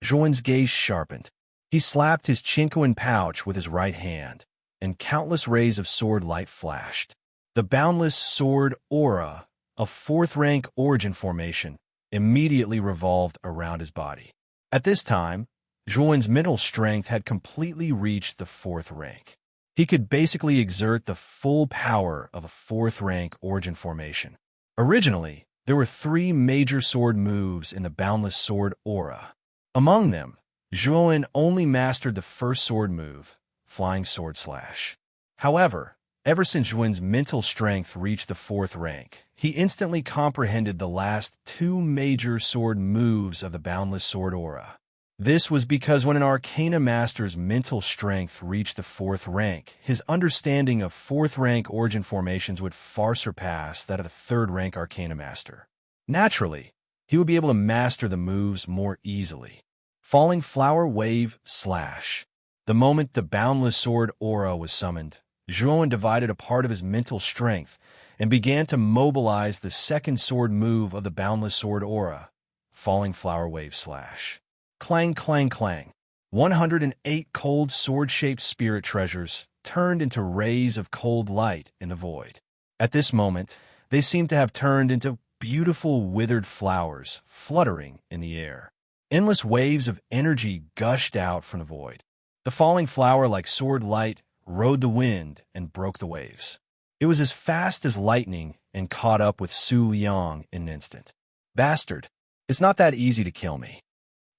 Zhuowen's gaze sharpened. He slapped his Chinquan pouch with his right hand, and countless rays of sword light flashed. The boundless sword aura of 4th-rank origin formation immediately revolved around his body. At this time, Zhuowen's mental strength had completely reached the 4th rank. He could basically exert the full power of a 4th-rank origin formation. Originally, there were 3 major sword moves in the boundless sword aura. Among them, Zhuowen only mastered the first sword move, Flying Sword Slash. However, ever since Zhuowen's mental strength reached the 4th rank, he instantly comprehended the last 2 major sword moves of the Boundless Sword Aura. This was because when an Arcana Master's mental strength reached the 4th rank, his understanding of 4th rank origin formations would far surpass that of the 3rd rank Arcana Master. Naturally, he would be able to master the moves more easily. Falling Flower Wave Slash. The moment the Boundless Sword Aura was summoned, Zhuowen divided a part of his mental strength and began to mobilize the 2nd sword move of the Boundless Sword Aura, Falling Flower Wave Slash. Clang, clang, clang. 108 cold sword-shaped spirit treasures turned into rays of cold light in the void. At this moment, they seemed to have turned into beautiful withered flowers fluttering in the air. Endless waves of energy gushed out from the void. The falling flower, like sword light, rode the wind and broke the waves. It was as fast as lightning and caught up with Su Liang in an instant. Bastard, it's not that easy to kill me.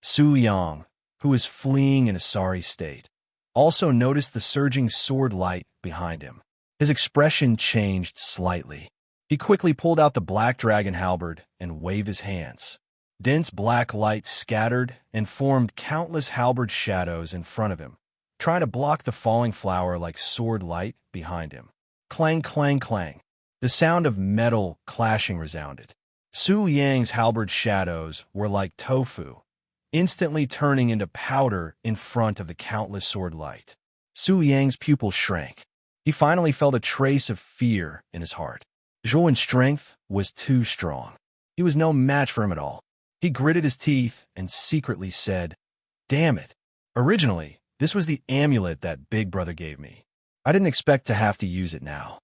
Su Liang, who was fleeing in a sorry state, also noticed the surging sword light behind him. His expression changed slightly. He quickly pulled out the black dragon halberd and waved his hands. Dense black light scattered and formed countless halberd shadows in front of him, trying to block the falling flower like sword light behind him. Clang, clang, clang. The sound of metal clashing resounded. Su Liang's halberd shadows were like tofu, instantly turning into powder in front of the countless sword light. Su Liang's pupils shrank. He finally felt a trace of fear in his heart. Zhuowen's strength was too strong. He was no match for him at all. He gritted his teeth and secretly said, "Damn it. Originally, this was the amulet that Big Brother gave me. I didn't expect to have to use it now."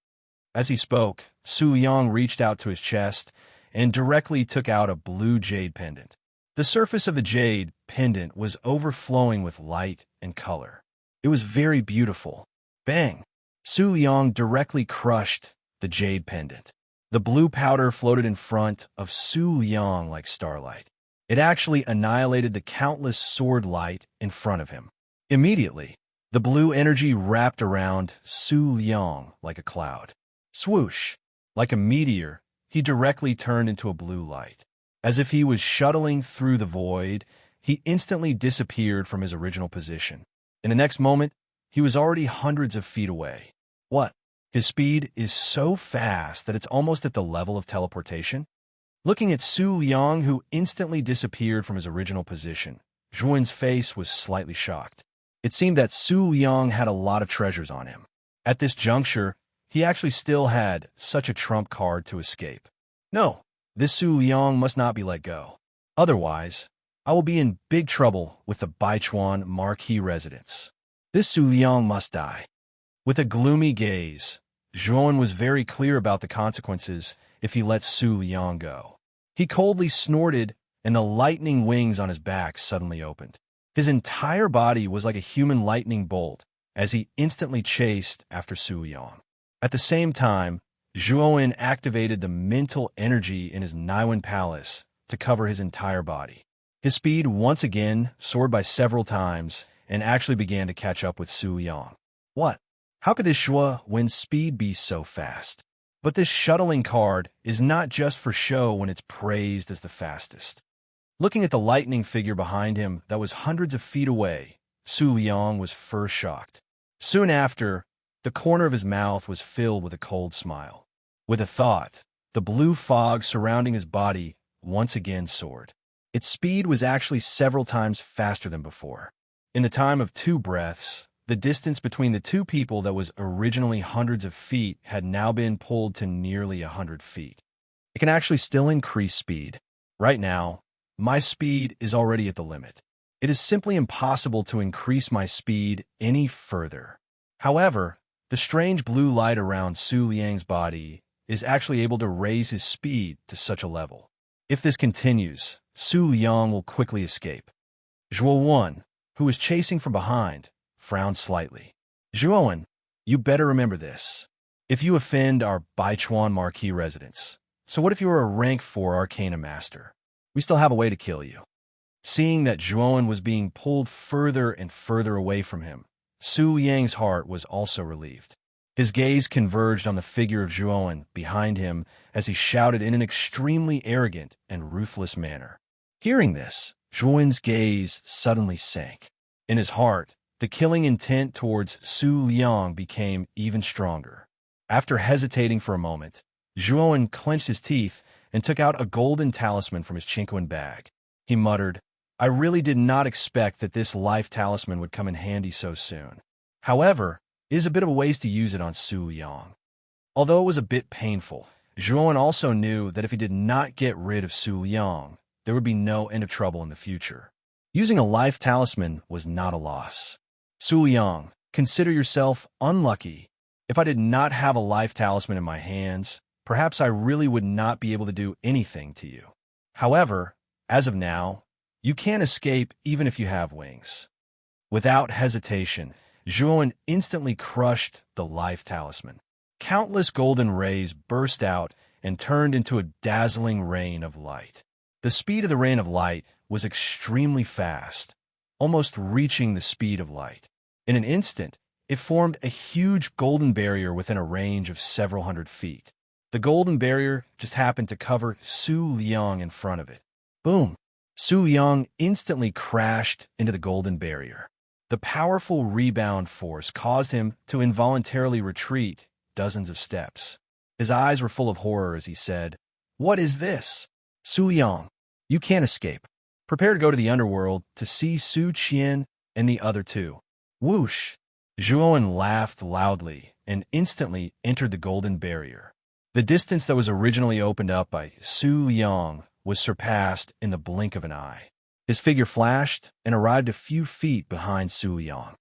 As he spoke, Su Liang reached out to his chest and directly took out a blue jade pendant. The surface of the jade pendant was overflowing with light and color. It was very beautiful. Bang! Su Liang directly crushed the jade pendant. The blue powder floated in front of Su Liang like starlight. It actually annihilated the countless sword light in front of him. Immediately, the blue energy wrapped around Su Liang like a cloud. Swoosh! Like a meteor, he directly turned into a blue light. As if he was shuttling through the void, he instantly disappeared from his original position. In the next moment, he was already hundreds of feet away. What? His speed is so fast that it's almost at the level of teleportation? Looking at Su Liang, who instantly disappeared from his original position, Zhuowen's face was slightly shocked. It seemed that Su Liang had a lot of treasures on him. At this juncture, he actually still had such a trump card to escape. No, this Su Liang must not be let go. Otherwise, I will be in big trouble with the Baichuan Marquis residence. This Su Liang must die. With a gloomy gaze, Zhuowen was very clear about the consequences if he let Su Liang go. He coldly snorted, and the lightning wings on his back suddenly opened. His entire body was like a human lightning bolt as he instantly chased after Su Liang. At the same time, Zhuowen activated the mental energy in his Naiwen Palace to cover his entire body. His speed once again soared by several times and actually began to catch up with Su Liang. What? How could this Zhuowen's speed be so fast? But this shuttling card is not just for show when it's praised as the fastest. Looking at the lightning figure behind him that was hundreds of feet away, Su Liang was first shocked. Soon after, the corner of his mouth was filled with a cold smile. With a thought, the blue fog surrounding his body once again soared. Its speed was actually several times faster than before. In the time of 2 breaths, the distance between the 2 people that was originally hundreds of feet had now been pulled to nearly 100 feet. It can actually still increase speed. Right now, my speed is already at the limit. It is simply impossible to increase my speed any further. However, the strange blue light around Su Liang's body is actually able to raise his speed to such a level. If this continues, Su Liang will quickly escape. Zhuowen, who was chasing from behind, frowned slightly. Zhuowen, you better remember this. If you offend our Baichuan Marquis residence, so what if you are a rank 4 Arcana Master? We still have a way to kill you. Seeing that Zhuowen was being pulled further and further away from him, Su Yang's heart was also relieved. His gaze converged on the figure of Zhuowen behind him as he shouted in an extremely arrogant and ruthless manner. Hearing this, Zhuowen's gaze suddenly sank. In his heart, the killing intent towards Su Liang became even stronger. After hesitating for a moment, Zhuowen clenched his teeth and took out a golden talisman from his Chinquan bag. He muttered, "I really did not expect that this life talisman would come in handy so soon. However, it is a bit of a waste to use it on Su Liang." Although it was a bit painful, Zhuowen also knew that if he did not get rid of Su Liang, there would be no end of trouble in the future. Using a life talisman was not a loss. Su Liang, consider yourself unlucky. If I did not have a life talisman in my hands, perhaps I really would not be able to do anything to you. However, as of now, you can't escape even if you have wings. Without hesitation, Zhuowen instantly crushed the life talisman. Countless golden rays burst out and turned into a dazzling rain of light. The speed of the rain of light was extremely fast, almost reaching the speed of light. In an instant, it formed a huge golden barrier within a range of several hundred feet. The golden barrier just happened to cover Su Liang in front of it. Boom! Su Liang instantly crashed into the golden barrier. The powerful rebound force caused him to involuntarily retreat dozens of steps. His eyes were full of horror as he said, "What is this? Su Liang, you can't escape. Prepare to go to the underworld to see Su Qian and the other two." Whoosh! Zhuowen laughed loudly and instantly entered the golden barrier. The distance that was originally opened up by Su Liang was surpassed in the blink of an eye. His figure flashed and arrived a few feet behind Su Liang.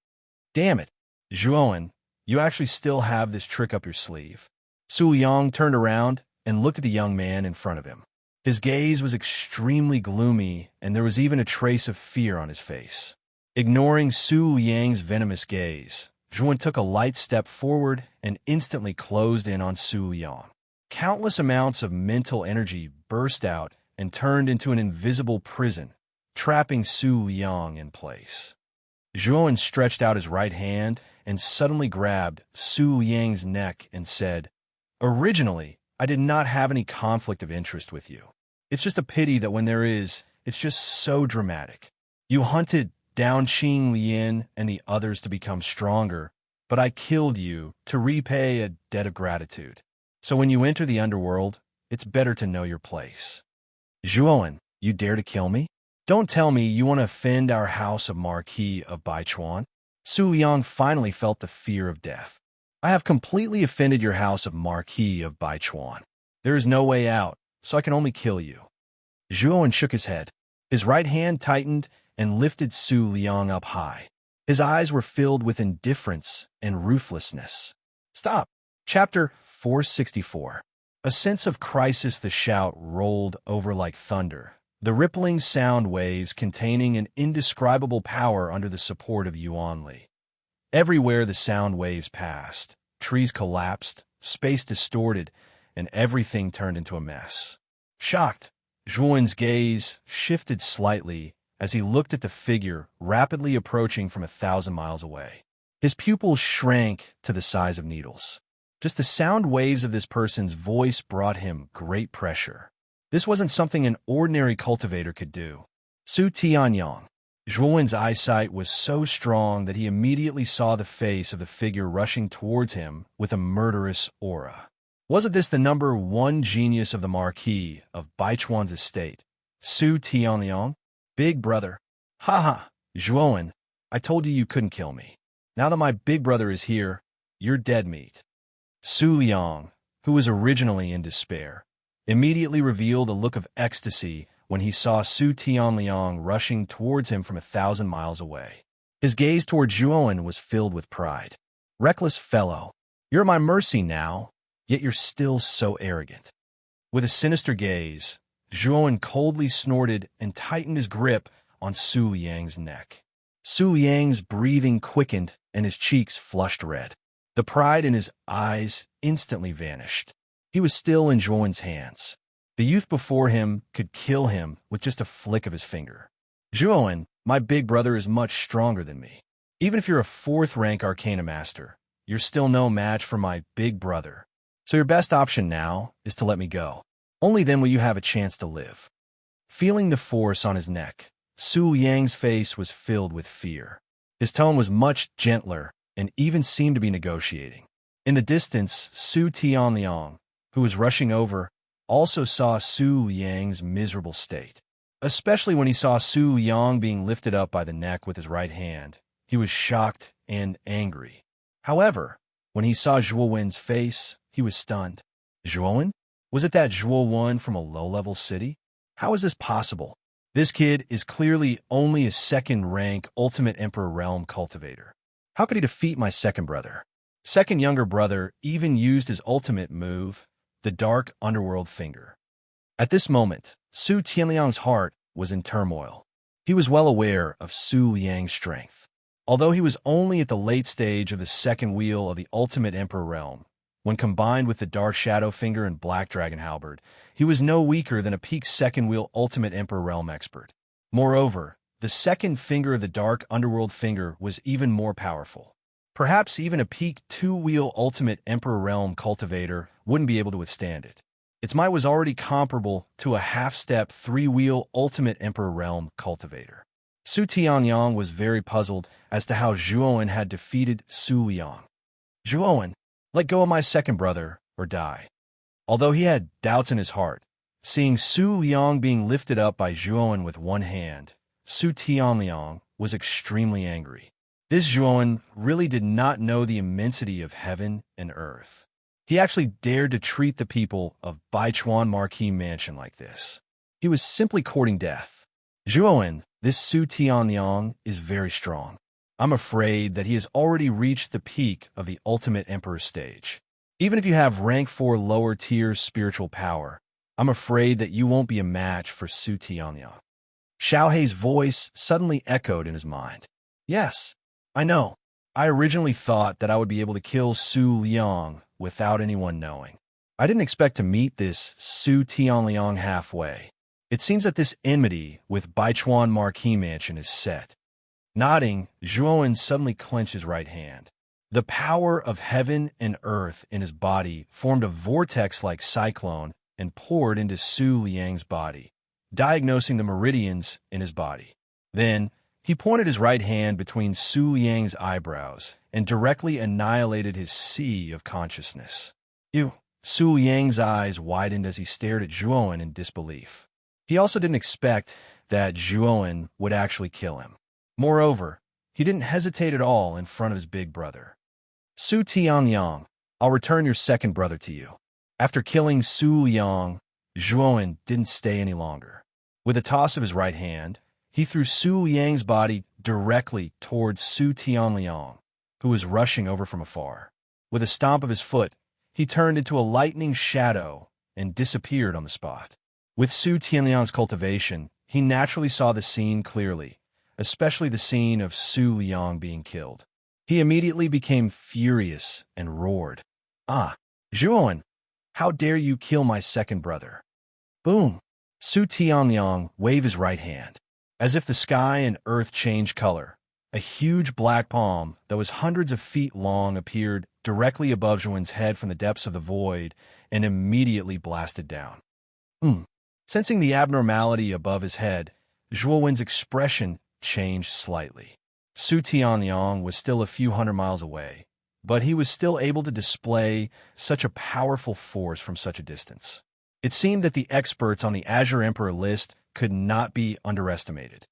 "Damn it, Zhuowen, you actually still have this trick up your sleeve." Su Liang turned around and looked at the young man in front of him. His gaze was extremely gloomy, and there was even a trace of fear on his face. Ignoring Su Liang's venomous gaze, Zhuowen took a light step forward and instantly closed in on Su Liang. Countless amounts of mental energy burst out and turned into an invisible prison, trapping Su Liang in place. Zhuowen stretched out his right hand and suddenly grabbed Su Liang's neck and said, "Originally, I did not have any conflict of interest with you. It's just a pity that when there is, it's just so dramatic. You hunted down Qing Lian and the others to become stronger, but I killed you to repay a debt of gratitude. So when you enter the underworld, it's better to know your place." "Zhuowen, you dare to kill me? Don't tell me you want to offend our house of Marquis of Baichuan." Su Liang finally felt the fear of death. "I have completely offended your house of Marquis of Baichuan. There is no way out, so I can only kill you." Zhuowen shook his head. His right hand tightened and lifted Su Liang up high. His eyes were filled with indifference and ruthlessness. Stop. Chapter 464. A sense of crisis. The shout rolled over like thunder, the rippling sound waves containing an indescribable power under the support of Yuan Li. Everywhere the sound waves passed, trees collapsed, space distorted, and everything turned into a mess. Shocked, Zhuowen's gaze shifted slightly as he looked at the figure rapidly approaching from 1,000 miles away. His pupils shrank to the size of needles. Just the sound waves of this person's voice brought him great pressure. This wasn't something an ordinary cultivator could do. Su Tianyang. Zhuowen's eyesight was so strong that he immediately saw the face of the figure rushing towards him with a murderous aura. Wasn't this the number one genius of the Marquis of Baichuan's estate, Su Tianyang? Big brother. Ha! Zhuowen, I told you couldn't kill me. Now that my big brother is here, you're dead meat. Su Liang, who was originally in despair, immediately revealed a look of ecstasy when he saw Su Tianyang rushing towards him from 1,000 miles away. His gaze toward Zhuowen was filled with pride. "Reckless fellow, you're at my mercy now, yet you're still so arrogant." With a sinister gaze, Zhuowen coldly snorted and tightened his grip on Su Liang's neck. Su Liang's breathing quickened and his cheeks flushed red. The pride in his eyes instantly vanished. He was still in Zhuowen's hands. The youth before him could kill him with just a flick of his finger. Zhuowen, my big brother is much stronger than me. Even if you're a fourth-rank Arcana Master, you're still no match for my big brother. So your best option now is to let me go. Only then will you have a chance to live." Feeling the force on his neck, Su Yang's face was filled with fear. His tone was much gentler and even seemed to be negotiating. In the distance, Su Tianliang, who was rushing over, also saw Su Yang's miserable state. Especially when he saw Su Yang being lifted up by the neck with his right hand, he was shocked and angry. However, when he saw Zhuowen's face, he was stunned. Zhuowen? Was it that Zhuowen from a low-level city? How is this possible? This kid is clearly only a second-rank Ultimate Emperor Realm cultivator. How could he defeat my second brother? Second younger brother even used his ultimate move, the Dark Underworld Finger. At this moment, Su Tianliang's heart was in turmoil. He was well aware of Su Liang's strength. Although he was only at the late stage of the second wheel of the Ultimate Emperor Realm, when combined with the Dark Shadow Finger and Black Dragon Halberd, he was no weaker than a peak second wheel Ultimate Emperor Realm expert. Moreover, the second finger of the Dark Underworld Finger was even more powerful. Perhaps even a peak two-wheel Ultimate Emperor Realm cultivator wouldn't be able to withstand it. Its might was already comparable to a half-step three-wheel Ultimate Emperor Realm cultivator. Su Tianyang was very puzzled as to how Zhuowen had defeated Su Liang. "Zhuowen, let go of my second brother, or die." Although he had doubts in his heart, seeing Su Liang being lifted up by Zhuowen with one hand, Su Tianliang was extremely angry. This Zhuowen really did not know the immensity of heaven and earth. He actually dared to treat the people of Baichuan Marquis Mansion like this. He was simply courting death. "Zhuowen, this Su Tianliang is very strong. I'm afraid that he has already reached the peak of the Ultimate Emperor stage. Even if you have rank 4 lower tier spiritual power, I'm afraid that you won't be a match for Su Tianliang." Xiao Hei's voice suddenly echoed in his mind. "Yes, I know. I originally thought that I would be able to kill Su Liang without anyone knowing. I didn't expect to meet this Su Tianliang halfway. It seems that this enmity with Baichuan Marquis Mansion is set." Nodding, Zhuowen suddenly clenched his right hand. The power of heaven and earth in his body formed a vortex-like cyclone and poured into Su Liang's body, diagnosing the meridians in his body. Then, he pointed his right hand between Su Liang's eyebrows and directly annihilated his sea of consciousness. Su Liang's eyes widened as he stared at Zhuowen in disbelief. He also didn't expect that Zhuowen would actually kill him. Moreover, he didn't hesitate at all in front of his big brother. "Su Tianyang, I'll return your second brother to you." After killing Su Liang, Zhuowen didn't stay any longer. With a toss of his right hand, he threw Su Liang's body directly towards Su Tianliang, who was rushing over from afar. With a stomp of his foot, he turned into a lightning shadow and disappeared on the spot. With Su Tianliang's cultivation, he naturally saw the scene clearly, especially the scene of Su Liang being killed. He immediately became furious and roared, "Ah, Zhuowen, how dare you kill my second brother?" Boom! Su Tianliang waved his right hand. As if the sky and earth changed color, a huge black palm that was hundreds of feet long appeared directly above Zhuowen's head from the depths of the void and immediately blasted down. Sensing the abnormality above his head, Zhuowen's expression changed slightly. Su Tianliang was still a few hundred miles away, but he was still able to display such a powerful force from such a distance. It seemed that the experts on the Azure Emperor list could not be underestimated.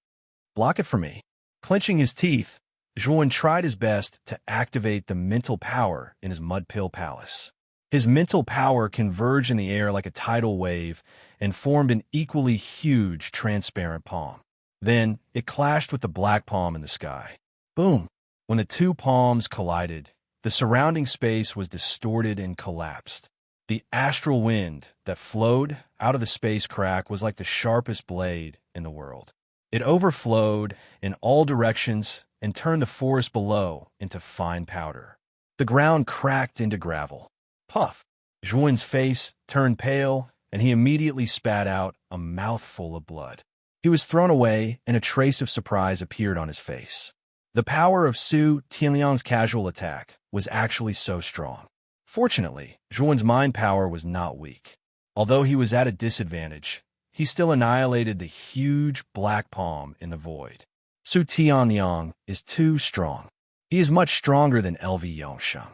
"Block it for me." Clenching his teeth, Zhuowen tried his best to activate the mental power in his Mud Pill Palace. His mental power converged in the air like a tidal wave and formed an equally huge transparent palm. Then it clashed with the black palm in the sky. Boom! When the two palms collided, the surrounding space was distorted and collapsed. The astral wind that flowed out of the space crack was like the sharpest blade in the world. It overflowed in all directions and turned the forest below into fine powder. The ground cracked into gravel. Puff! Zhuowen's face turned pale, and he immediately spat out a mouthful of blood. He was thrown away, and a trace of surprise appeared on his face. The power of Su Tianliang's casual attack was actually so strong. Fortunately, Zhuan's mind power was not weak. Although he was at a disadvantage, he still annihilated the huge black palm in the void. Su Tianliang is too strong. He is much stronger than LV Yongsheng.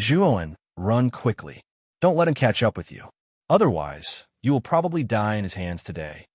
Zhuan, run quickly. Don't let him catch up with you. Otherwise, you will probably die in his hands today.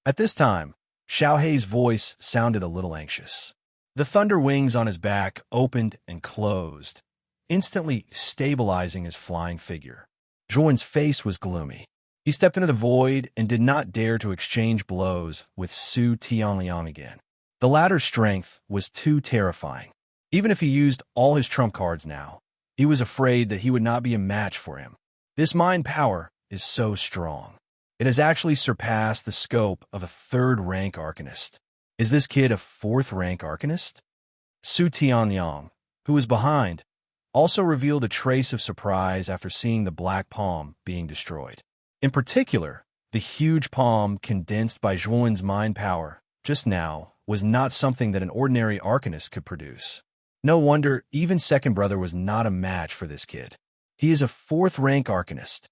At this time, Xiaohei's voice sounded a little anxious. The thunder wings on his back opened and closed, instantly stabilizing his flying figure. Zhuan's face was gloomy. He stepped into the void and did not dare to exchange blows with Su Tianliang again. The latter's strength was too terrifying. Even if he used all his trump cards now, he was afraid that he would not be a match for him. This mind power is so strong. It has actually surpassed the scope of a third-rank arcanist. Is this kid a fourth-rank arcanist? Su Tianliang, who was behind, also revealed a trace of surprise after seeing the black palm being destroyed. In particular, the huge palm condensed by Zhuan's mind power just now was not something that an ordinary arcanist could produce. No wonder even Second Brother was not a match for this kid. He is a fourth-rank arcanist.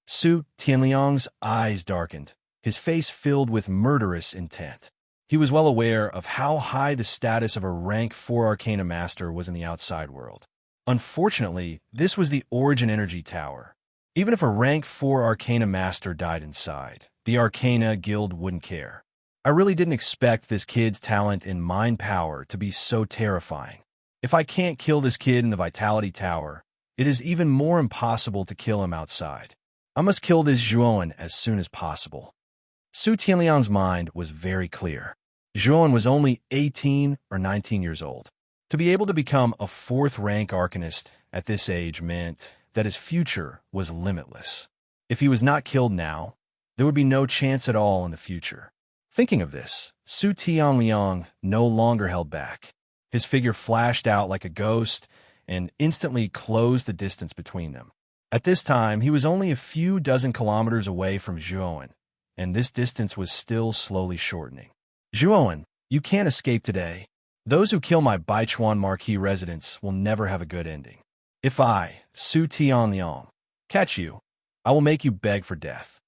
Su Tianliang's eyes darkened, his face filled with murderous intent. He was well aware of how high the status of a rank 4 Arcana Master was in the outside world. Unfortunately, this was the Origin Energy Tower. Even if a rank 4 Arcana Master died inside, the Arcana Guild wouldn't care. I really didn't expect this kid's talent in mind power to be so terrifying. If I can't kill this kid in the Vitality Tower, it is even more impossible to kill him outside. I must kill this Zhuan as soon as possible. Su Tianliang's mind was very clear. Zhuan was only 18 or 19 years old. To be able to become a fourth-rank arcanist at this age meant that his future was limitless. If he was not killed now, there would be no chance at all in the future. Thinking of this, Su Tianliang no longer held back. His figure flashed out like a ghost and instantly closed the distance between them. At this time, he was only a few dozen kilometers away from Zhuan, and this distance was still slowly shortening. Zhuan, you can't escape today. Those who kill my Baichuan Marquis residents will never have a good ending. If I, Su Tianliang, catch you, I will make you beg for death.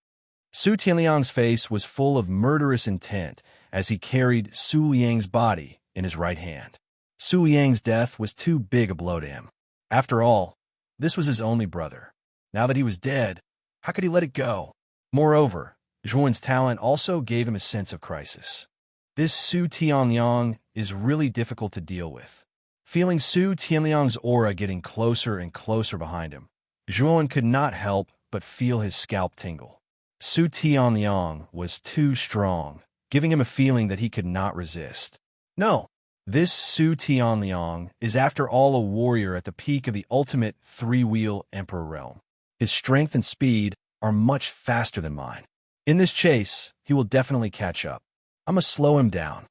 Su Tianliang's face was full of murderous intent as he carried Su Liang's body in his right hand. Su Liang's death was too big a blow to him. After all, this was his only brother. Now that he was dead, how could he let it go? Moreover, Zhuan's talent also gave him a sense of crisis. This Su Tianliang is really difficult to deal with. Feeling Su Tianliang's aura getting closer and closer behind him, Zhuan could not help but feel his scalp tingle. Su Tianliang was too strong, giving him a feeling that he could not resist. No, this Su Tianliang is after all a warrior at the peak of the ultimate three-wheel emperor realm. His strength and speed are much faster than mine. In this chase, he will definitely catch up. I must slow him down.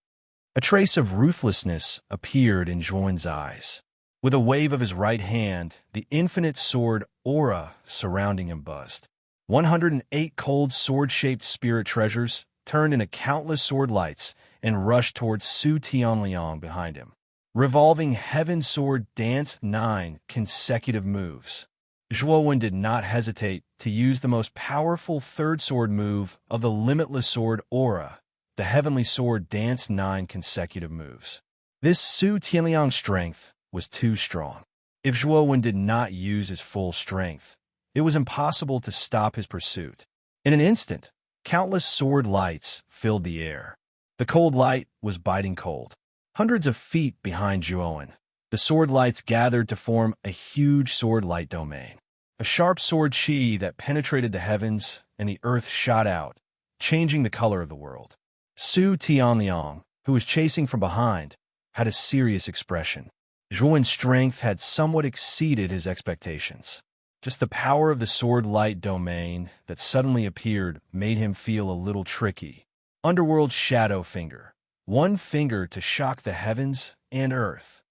A trace of ruthlessness appeared in Zhuan's eyes. With a wave of his right hand, the infinite sword aura surrounding him buzzed. 108 cold sword-shaped spirit treasures turned into countless sword lights and rushed towards Su Tianliang behind him. Revolving Heaven Sword danced 9 consecutive moves. Zhuan did not hesitate to use the most powerful third sword move of the limitless sword aura. The Heavenly Sword danced 9 consecutive moves. This Su Tianliang's strength was too strong. If Zhuan did not use his full strength, it was impossible to stop his pursuit. In an instant, countless sword lights filled the air. The cold light was biting cold. Hundreds of feet behind Zhuan, the sword lights gathered to form a huge sword light domain. A sharp sword chi that penetrated the heavens and the earth shot out, changing the color of the world. Su Tianliang, who was chasing from behind, had a serious expression. Zhuan's strength had somewhat exceeded his expectations. Just the power of the sword light domain that suddenly appeared made him feel a little tricky. Underworld Shadow Finger. One finger to shock the heavens and earth.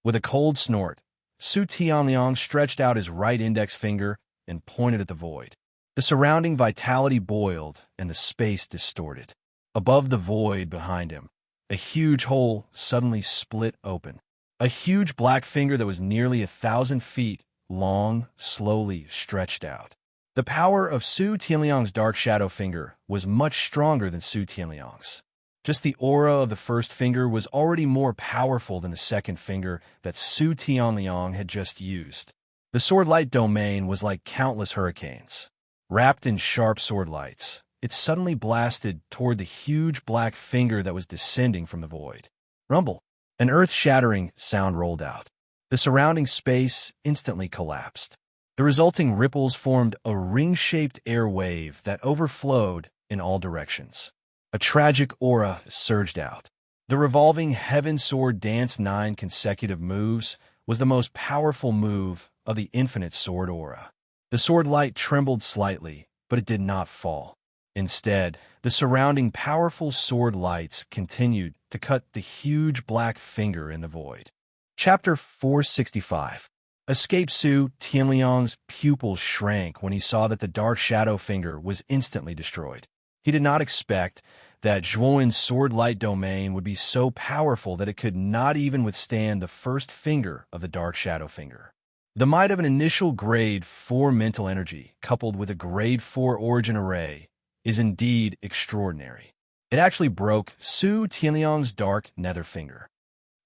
With a cold snort, Su Tianliang stretched out his right index finger and pointed at the void. The surrounding vitality boiled and the space distorted. Above the void behind him, a huge hole suddenly split open. A huge black finger that was nearly 1,000 feet long slowly stretched out. The power of Su Tianliang's dark shadow finger was much stronger than Su Tianliang's. Just the aura of the first finger was already more powerful than the second finger that Su Tianliang had just used. The sword light domain was like countless hurricanes. Wrapped in sharp sword lights, it suddenly blasted toward the huge black finger that was descending from the void. Rumble. An earth-shattering sound rolled out. The surrounding space instantly collapsed. The resulting ripples formed a ring-shaped air wave that overflowed in all directions. A tragic aura surged out. The revolving heaven sword dance 9 consecutive moves was the most powerful move of the infinite sword aura. The sword light trembled slightly, but it did not fall. Instead, the surrounding powerful sword lights continued to cut the huge black finger in the void. Chapter 465. Escape. Su Tianliang's pupils shrank when he saw that the dark shadow finger was instantly destroyed. He did not expect that Zhuowen's sword light domain would be so powerful that it could not even withstand the first finger of the dark shadow finger. The might of an initial grade 4 mental energy coupled with a grade 4 origin array is indeed extraordinary. It actually broke Su Tianliang's dark nether finger.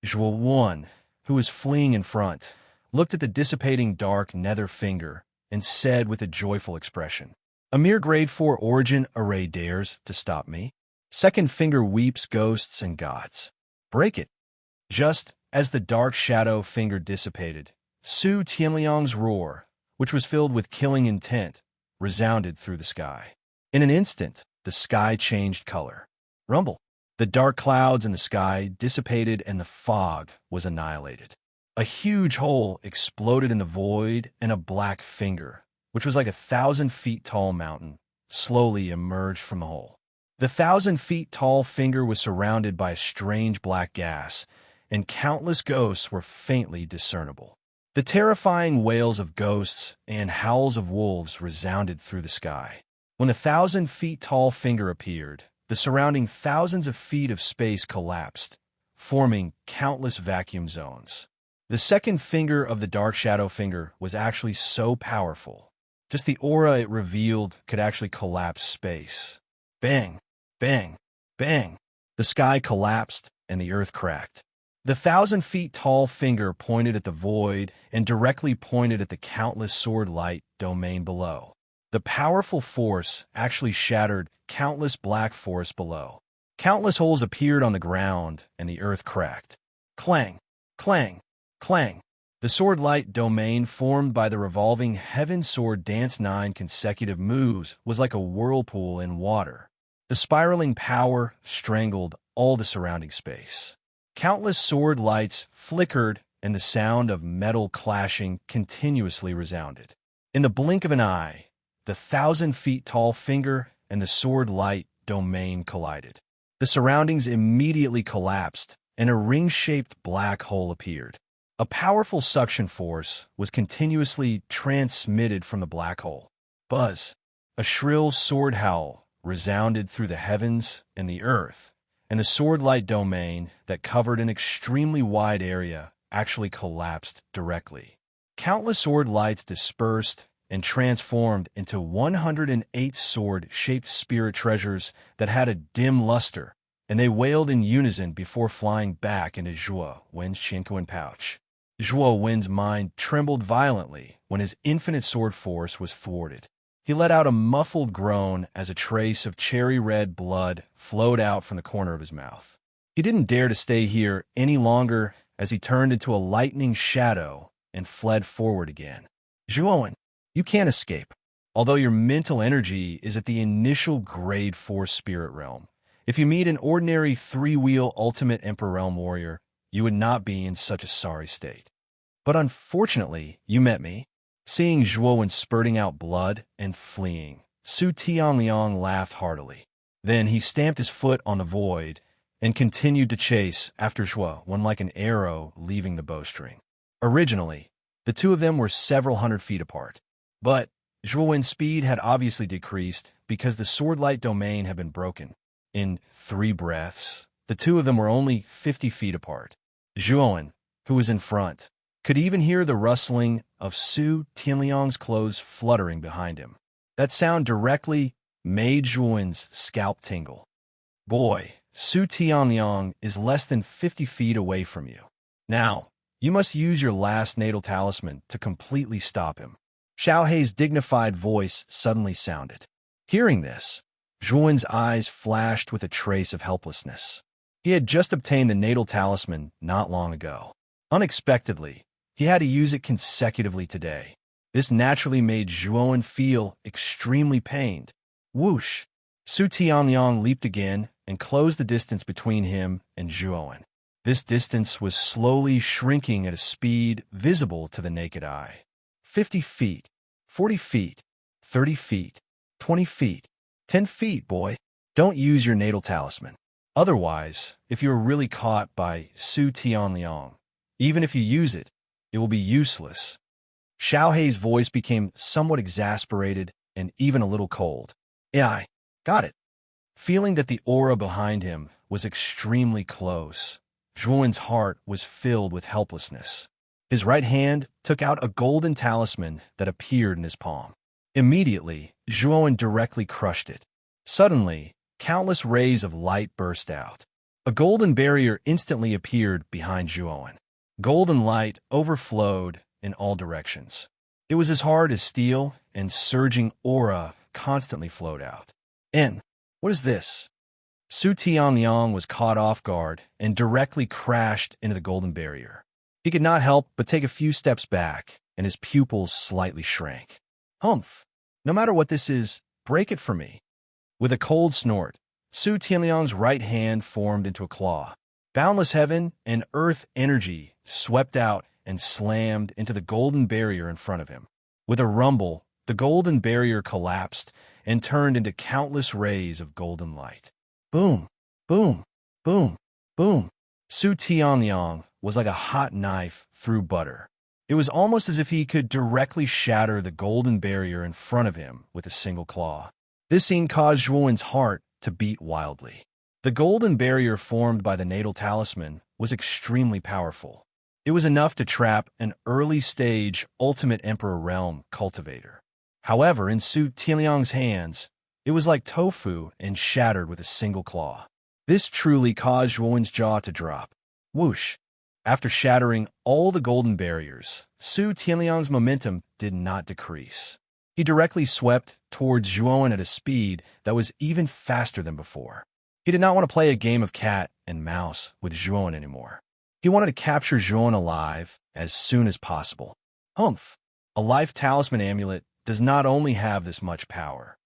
Zhuo, who was fleeing in front, looked at the dissipating dark nether finger and said with a joyful expression, "A mere grade 4 origin array dares to stop me? Second finger weeps ghosts and gods. Break it." Just as the dark shadow finger dissipated, Su Tianliang's roar, which was filled with killing intent, resounded through the sky. In an instant, the sky changed color. Rumble. The dark clouds in the sky dissipated and the fog was annihilated. A huge hole exploded in the void and a black finger, which was like 1,000 feet tall mountain, slowly emerged from the hole. The 1,000 feet tall finger was surrounded by a strange black gas, and countless ghosts were faintly discernible. The terrifying wails of ghosts and howls of wolves resounded through the sky. When the 1,000 feet tall finger appeared, the surrounding thousands of feet of space collapsed, forming countless vacuum zones. The second finger of the dark shadow finger was actually so powerful. Just the aura it revealed could actually collapse space. Bang, bang, bang. The sky collapsed and the earth cracked. The 1,000 feet tall finger pointed at the void and directly pointed at the countless sword light domain below. The powerful force actually shattered countless black forests below. Countless holes appeared on the ground and the earth cracked. Clang, clang, clang. The sword light domain formed by the revolving heaven sword dance 9 consecutive moves was like a whirlpool in water. The spiraling power strangled all the surrounding space. Countless sword lights flickered and the sound of metal clashing continuously resounded. In the blink of an eye, the 1,000 feet tall finger and the sword light domain collided. The surroundings immediately collapsed and a ring-shaped black hole appeared. A powerful suction force was continuously transmitted from the black hole. Buzz! A shrill sword howl resounded through the heavens and the earth, and the sword light domain that covered an extremely wide area actually collapsed directly. Countless sword lights dispersed and transformed into 108 sword-shaped spirit treasures that had a dim luster, and they wailed in unison before flying back into Zhuo Wen's Shinkuan pouch. Zhuo Wen's mind trembled violently when his infinite sword force was thwarted. He let out a muffled groan as a trace of cherry-red blood flowed out from the corner of his mouth. He didn't dare to stay here any longer as he turned into a lightning shadow and fled forward again. Zhuowen, you can't escape. Although your mental energy is at the initial grade 4 spirit realm, if you meet an ordinary 3-wheel ultimate Emperor Realm warrior, you would not be in such a sorry state. But unfortunately, you met me. Seeing Zhuowen spurting out blood and fleeing, Su Tianliang laughed heartily. Then he stamped his foot on the void and continued to chase after Zhuowen like an arrow leaving the bowstring. Originally, the two of them were several hundred feet apart. But Zhuowen's speed had obviously decreased because the sword light domain had been broken. in 3 breaths. The two of them were only 50 feet apart. Zhuowen, who was in front, could even hear the rustling of Su Tianliang's clothes fluttering behind him. That sound directly made Zhuowen's scalp tingle. Boy, Su Tianliang is less than 50 feet away from you. Now, you must use your last natal talisman to completely stop him. Xiao Hei's dignified voice suddenly sounded. Hearing this, Zhuowen's eyes flashed with a trace of helplessness. He had just obtained the natal talisman not long ago. Unexpectedly, he had to use it consecutively today. This naturally made Zhuowen feel extremely pained. Whoosh! Su Tianliang leaped again and closed the distance between him and Zhuowen. This distance was slowly shrinking at a speed visible to the naked eye. 50 feet, 40 feet, 30 feet, 20 feet, 10 feet, boy. Don't use your natal talisman. Otherwise, if you are really caught by Su Tianliang, even if you use it, it will be useless. Xiao Hei's voice became somewhat exasperated and even a little cold. Yeah, I got it. Feeling that the aura behind him was extremely close, Zhuowen's heart was filled with helplessness. His right hand took out a golden talisman that appeared in his palm. Immediately, Zhuowen directly crushed it. Suddenly, countless rays of light burst out. A golden barrier instantly appeared behind Zhuowen. Golden light overflowed in all directions. It was as hard as steel, and surging aura constantly flowed out. What is this? Su Tianliang was caught off guard and directly crashed into the golden barrier. He could not help but take a few steps back, and his pupils slightly shrank. Humph! No matter what this is, break it for me. With a cold snort, Su Tianliang's right hand formed into a claw. Boundless heaven and earth energy swept out and slammed into the golden barrier in front of him. With a rumble, the golden barrier collapsed and turned into countless rays of golden light. Boom, boom, boom, boom. Su Tianliang was like a hot knife through butter. It was almost as if he could directly shatter the golden barrier in front of him with a single claw. This scene caused Zhuowen's heart to beat wildly. The golden barrier formed by the natal talisman was extremely powerful. It was enough to trap an early-stage Ultimate Emperor Realm cultivator. However, in Su Tianliang's hands, it was like tofu and shattered with a single claw. This truly caused Zhuowen's jaw to drop. Whoosh! After shattering all the golden barriers, Su Tianliang's momentum did not decrease. He directly swept towards Zhuowen at a speed that was even faster than before. He did not want to play a game of cat and mouse with Zhuowen anymore. He wanted to capture Zhuowen alive as soon as possible. Humph! A life talisman amulet does not only have this much power.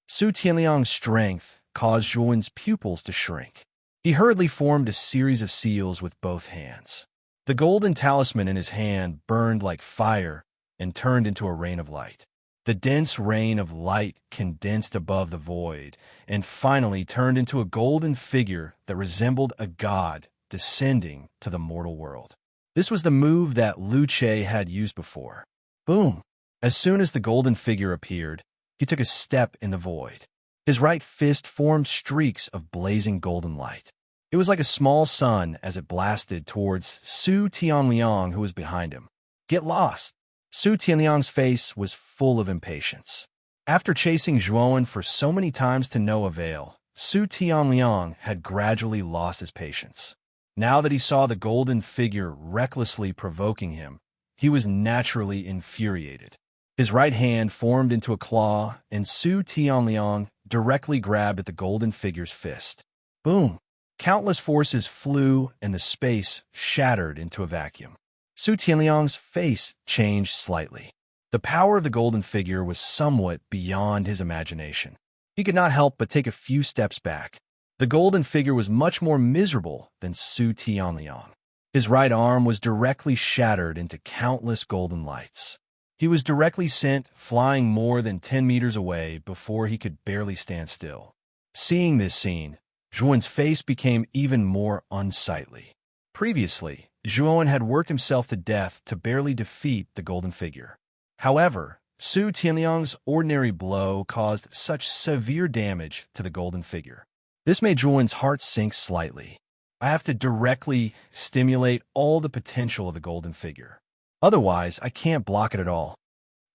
Su Tianliang's strength caused Zhuowen's pupils to shrink. He hurriedly formed a series of seals with both hands. The golden talisman in his hand burned like fire and turned into a rain of light. The dense rain of light condensed above the void and finally turned into a golden figure that resembled a god descending to the mortal world. This was the move that Lu Che had used before. Boom! As soon as the golden figure appeared, he took a step in the void. His right fist formed streaks of blazing golden light. It was like a small sun as it blasted towards Su Tianliang, who was behind him. Get lost! Su Tianliang's face was full of impatience. After chasing Zhuowen for so many times to no avail, Su Tianliang had gradually lost his patience. Now that he saw the golden figure recklessly provoking him, he was naturally infuriated. His right hand formed into a claw, and Su Tianliang directly grabbed at the golden figure's fist. Boom! Countless forces flew, and the space shattered into a vacuum. Su Tianliang's face changed slightly. The power of the golden figure was somewhat beyond his imagination. He could not help but take a few steps back. The golden figure was much more miserable than Su Tianliang. His right arm was directly shattered into countless golden lights. He was directly sent flying more than 10 meters away before he could barely stand still. Seeing this scene, Zhuowen's face became even more unsightly. Previously, Zhuowen had worked himself to death to barely defeat the golden figure. However, Su Tianliang's ordinary blow caused such severe damage to the golden figure. This made Juowen's heart sink slightly. I have to directly stimulate all the potential of the golden figure. Otherwise, I can't block it at all.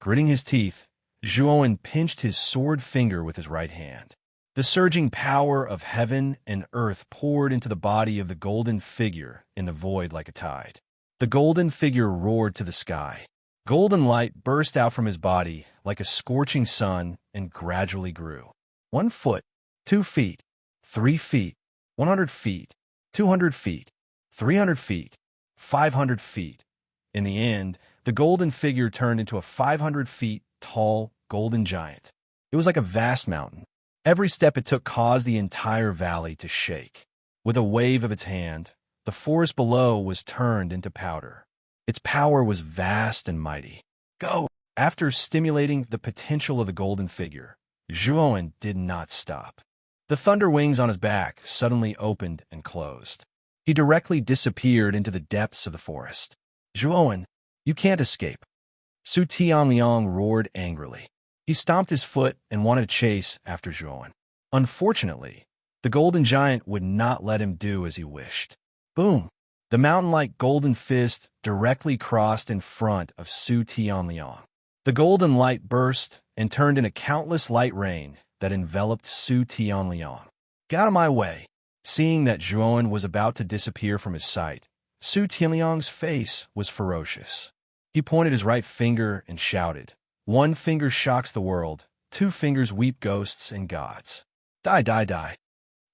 Gritting his teeth, Juowen pinched his sword finger with his right hand. The surging power of heaven and earth poured into the body of the golden figure in the void like a tide. The golden figure roared to the sky. Golden light burst out from his body like a scorching sun and gradually grew. 1 foot, 2 feet, 3 feet, 100 feet, 200 feet, 300 feet, 500 feet. In the end, the golden figure turned into a 500 feet tall golden giant. It was like a vast mountain. Every step it took caused the entire valley to shake. With a wave of its hand, the forest below was turned into powder. Its power was vast and mighty. Go! After stimulating the potential of the golden figure, Juowen did not stop. The thunder wings on his back suddenly opened and closed. He directly disappeared into the depths of the forest. Juowen, you can't escape. Su Tianliang roared angrily. He stomped his foot and wanted to chase after Juowen. Unfortunately, the golden giant would not let him do as he wished. Boom! The mountain-like golden fist directly crossed in front of Su Tianliang. The golden light burst and turned into countless light rain that enveloped Su Tianliang. Get out of my way! Seeing that Juowen was about to disappear from his sight, Su Tianliang's face was ferocious. He pointed his right finger and shouted, 1 finger shocks the world, 2 fingers weep ghosts and gods. Die, die, die.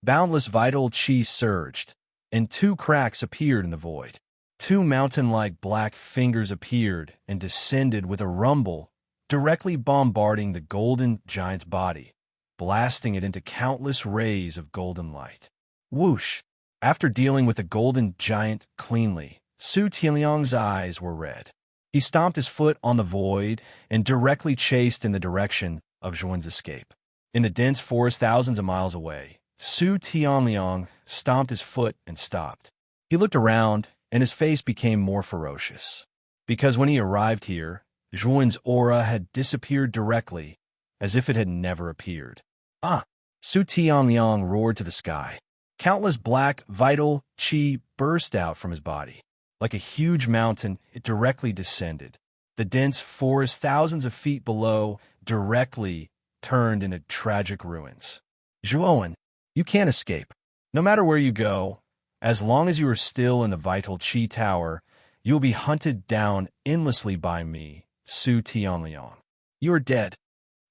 Boundless vital chi surged, and 2 cracks appeared in the void. 2 mountain-like black fingers appeared and descended with a rumble, directly bombarding the golden giant's body, blasting it into countless rays of golden light. Whoosh! After dealing with the golden giant cleanly, Su Tianliang's eyes were red. He stomped his foot on the void and directly chased in the direction of Juowen's escape. In the dense forest thousands of miles away, Su Tianliang stomped his foot and stopped. He looked around, and his face became more ferocious. Because when he arrived here, Juowen's aura had disappeared directly, as if it had never appeared. Ah! Su Tianliang roared to the sky. Countless black, vital chi burst out from his body. Like a huge mountain, it directly descended. The dense forest thousands of feet below directly turned into tragic ruins. Juowen, you can't escape. No matter where you go, as long as you are still in the vital chi tower, you will be hunted down endlessly by me, Su Tianliang. You are dead.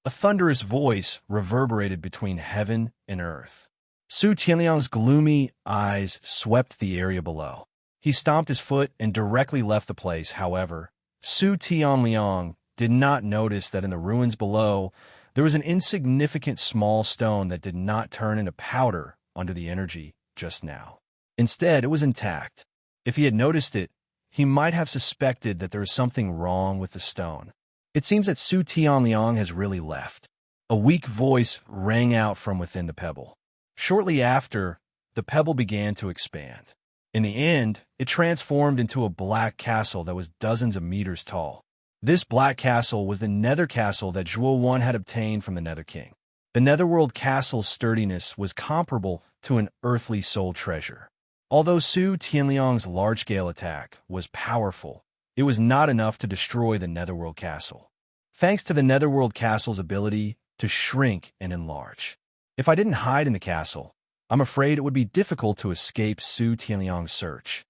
A thunderous voice reverberated between heaven and earth. Su Tianliang's gloomy eyes swept the area below. He stomped his foot and directly left the place. However, Su Tianliang did not notice that in the ruins below, there was an insignificant small stone that did not turn into powder under the energy just now. Instead, it was intact. If he had noticed it, he might have suspected that there was something wrong with the stone. It seems that Su Tianliang has really left. A weak voice rang out from within the pebble. Shortly after, the pebble began to expand. In the end, it transformed into a black castle that was dozens of meters tall. This black castle was the nether castle that Juowen had obtained from the Nether King. The netherworld castle's sturdiness was comparable to an earthly soul treasure. Although Su Tianliang's large-scale attack was powerful, it was not enough to destroy the netherworld castle. Thanks to the netherworld castle's ability to shrink and enlarge. If I didn't hide in the castle, I'm afraid it would be difficult to escape Su Tianliang's search.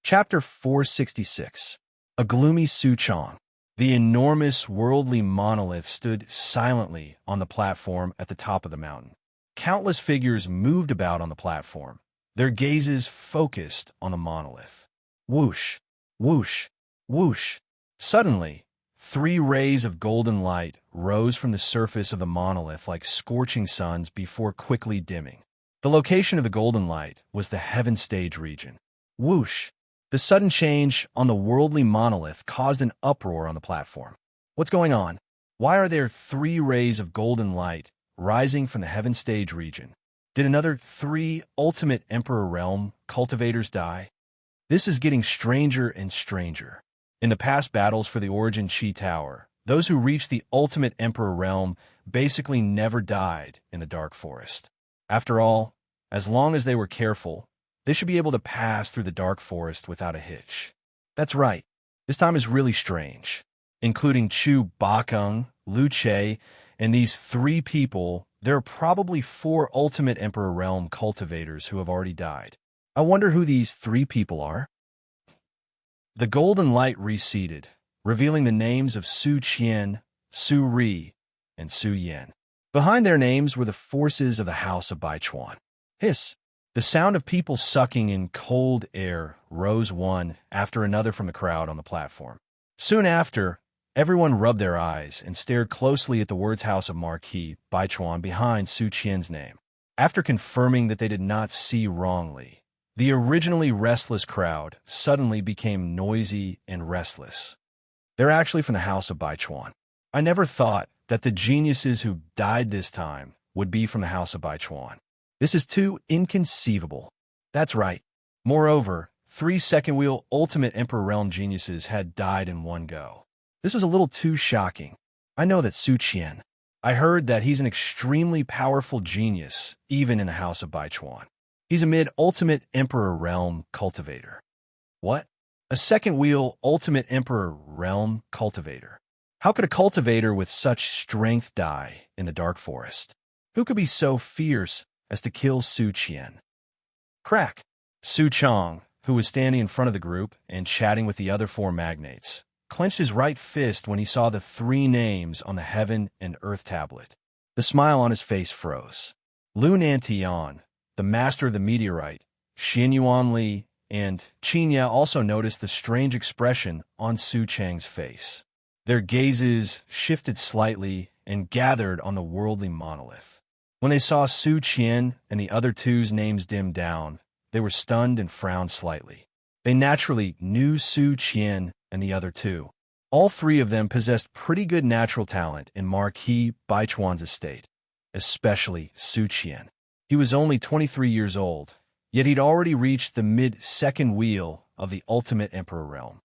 Chapter 466. A gloomy Suchong. The enormous worldly monolith stood silently on the platform at the top of the mountain. Countless figures moved about on the platform, their gazes focused on the monolith. Whoosh, whoosh, whoosh. Suddenly, 3 rays of golden light rose from the surface of the monolith like scorching suns before quickly dimming. The location of the golden light was the heaven stage region. Whoosh! The sudden change on the worldly monolith caused an uproar on the platform. What's going on? Why are there 3 rays of golden light rising from the heaven stage region? Did another 3 ultimate Emperor Realm cultivators die? This is getting stranger and stranger. In the past battles for the Origin Chi Tower, those who reached the ultimate Emperor Realm basically never died in the Dark Forest. After all, As long as they were careful, they should be able to pass through the dark forest without a hitch. That's right. This time is really strange. Including Chu Bakung, Lu Che, and these 3 people, there are probably 4 Ultimate Emperor Realm cultivators who have already died. I wonder who these 3 people are. The golden light receded, revealing the names of Su Qian, Su Ri, and Su Yen. Behind their names were the forces of the House of Baichuan. Hiss! The sound of people sucking in cold air rose one after another from the crowd on the platform. Soon after, everyone rubbed their eyes and stared closely at the words House of Marquis Baichuan behind Su Qian's name. After confirming that they did not see wrongly, the originally restless crowd suddenly became noisy and restless. They're actually from the House of Baichuan. I never thought that the geniuses who died this time would be from the House of Baichuan. This is too inconceivable. That's right. Moreover, 3 second-wheel Ultimate Emperor Realm geniuses had died in one go. This was a little too shocking. I know that Su Qian. I heard that he's an extremely powerful genius, even in the House of Baichuan. He's a mid-Ultimate Emperor Realm cultivator. What? A second-wheel Ultimate Emperor Realm cultivator? How could a cultivator with such strength die in the dark forest? Who could be so fierce as to kill Su Qian? Crack! Su Chong, who was standing in front of the group and chatting with the other 4 magnates, clenched his right fist when he saw the 3 names on the heaven and earth tablet. The smile on his face froze. Lu Nantian, the master of the meteorite, Xin Yuan Li, and Qinya also noticed the strange expression on Su Chang's face. Their gazes shifted slightly and gathered on the worldly monolith. When they saw Su Qian and the other 2's names dimmed down, they were stunned and frowned slightly. They naturally knew Su Qian and the other 2. All 3 of them possessed pretty good natural talent in Marquis Baichuan's estate, especially Su Qian. He was only 23 years old, yet he'd already reached the mid-second wheel of the Ultimate Emperor Realm.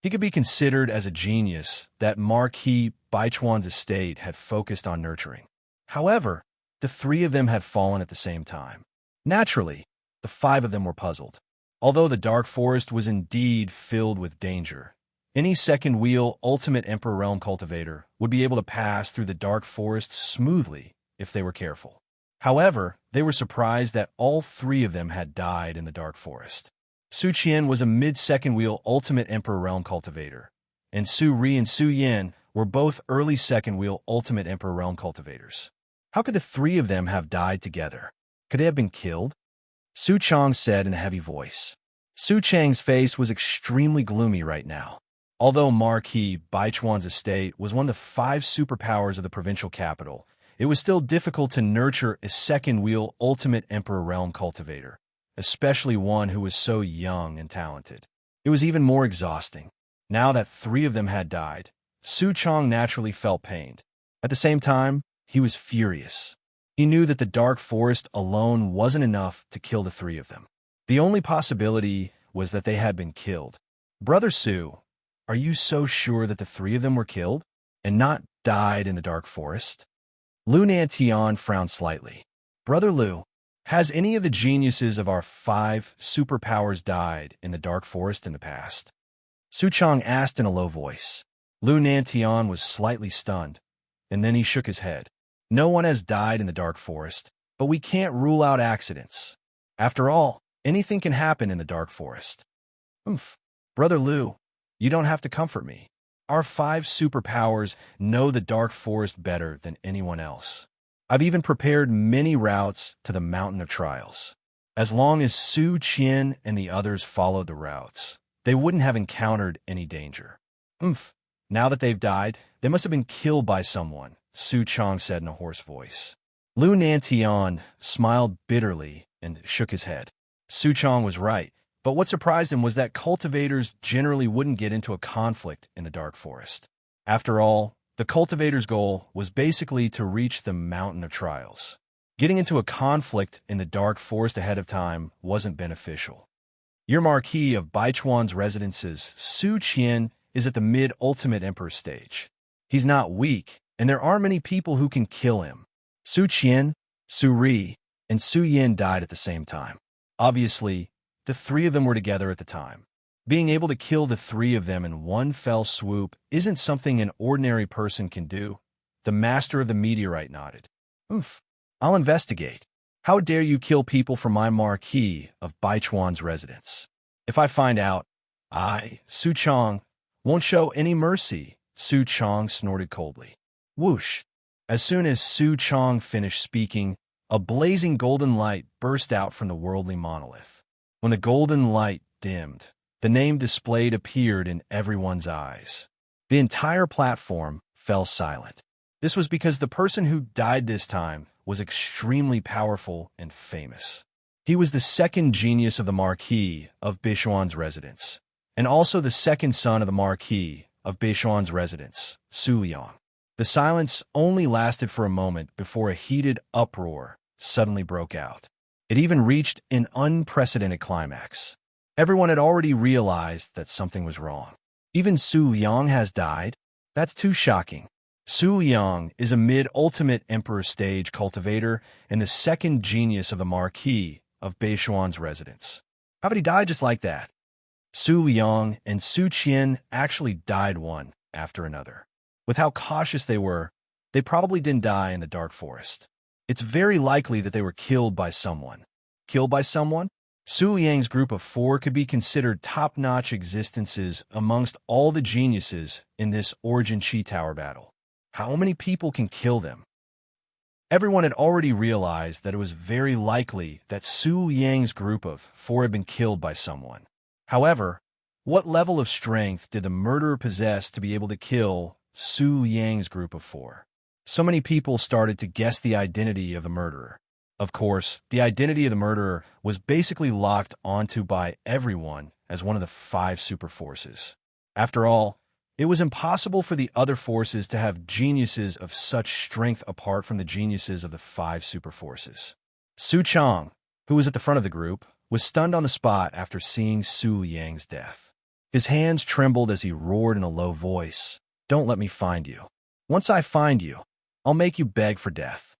He could be considered as a genius that Marquis Baichuan's estate had focused on nurturing. However, the 3 of them had fallen at the same time. Naturally, the 5 of them were puzzled. Although the dark forest was indeed filled with danger, any second-wheel Ultimate Emperor Realm cultivator would be able to pass through the dark forest smoothly if they were careful. However, they were surprised that all 3 of them had died in the dark forest. Su Qian was a mid-second-wheel Ultimate Emperor Realm cultivator, and Su Ri and Su Yen were both early second-wheel Ultimate Emperor Realm cultivators. How could the 3 of them have died together? Could they have been killed? Su Chang said in a heavy voice. Su Chang's face was extremely gloomy right now. Although Marquis Baichuan's estate was one of the 5 superpowers of the provincial capital, it was still difficult to nurture a second-wheel Ultimate Emperor Realm cultivator, especially one who was so young and talented. It was even more exhausting. Now that 3 of them had died, Su Chang naturally felt pained. At the same time, he was furious. He knew that the dark forest alone wasn't enough to kill the 3 of them. The only possibility was that they had been killed. Brother Su, are you so sure that the 3 of them were killed and not died in the dark forest? Lu Nantian frowned slightly. Brother Lu, has any of the geniuses of our 5 superpowers died in the dark forest in the past? Su Chang asked in a low voice. Lu Nantian was slightly stunned, and then he shook his head. No one has died in the dark forest, but we can't rule out accidents. After all, anything can happen in the dark forest. Brother Lu, you don't have to comfort me. Our 5 superpowers know the dark forest better than anyone else. I've even prepared many routes to the Mountain of Trials. As long as Su Qian and the others followed the routes, they wouldn't have encountered any danger. Now that they've died, they must have been killed by someone, Su Chang said in a hoarse voice. Lu Nantian smiled bitterly and shook his head. Su Chang was right, but what surprised him was that cultivators generally wouldn't get into a conflict in the dark forest. After all, the cultivator's goal was basically to reach the Mountain of Trials. Getting into a conflict in the dark forest ahead of time wasn't beneficial. Your Marquis of Baichuan's residences, Su Qian, is at the mid-Ultimate Emperor stage. He's not weak, and there aren't many people who can kill him. Su Qian, Su Ri, and Su Yin died at the same time. Obviously, the three of them were together at the time. Being able to kill the three of them in one fell swoop isn't something an ordinary person can do. The master of the meteorite nodded. Oof. I'll investigate. How dare you kill people from my marquee of Baichuan's residence? If I find out, Su Chong, won't show any mercy, Su Chong snorted coldly. Whoosh. As soon as Su Chong finished speaking, a blazing golden light burst out from the worldly monolith. When the golden light dimmed, the name displayed appeared in everyone's eyes. The entire platform fell silent. This was because the person who died this time was extremely powerful and famous. He was the second genius of the Marquis of Baichuan's residence, and also the second son of the Marquis of Baichuan's residence, Su Liang. The silence only lasted for a moment before a heated uproar suddenly broke out. It even reached an unprecedented climax. Everyone had already realized that something was wrong. Even Su Liang has died? That's too shocking. Su Liang is a mid-ultimate emperor stage cultivator and the second genius of the Marquis of Baichuan's residence. How did he die just like that? Su Liang and Su Qian actually died one after another. With how cautious they were, they probably didn't die in the dark forest. It's very likely that they were killed by someone. Killed by someone? Su Liang's group of 4 could be considered top-notch existences amongst all the geniuses in this Origin Chi Tower battle. How many people can kill them? Everyone had already realized that it was very likely that Su Liang's group of 4 had been killed by someone. However, what level of strength did the murderer possess to be able to kill Su Liang's group of 4? So many people started to guess the identity of the murderer. Of course, the identity of the murderer was basically locked onto by everyone as one of the 5 super forces. After all, it was impossible for the other forces to have geniuses of such strength apart from the geniuses of the 5 super forces. Su Chong, who was at the front of the group, was stunned on the spot after seeing Su Liang's death. His hands trembled as he roared in a low voice, "Don't let me find you. Once I find you, I'll make you beg for death."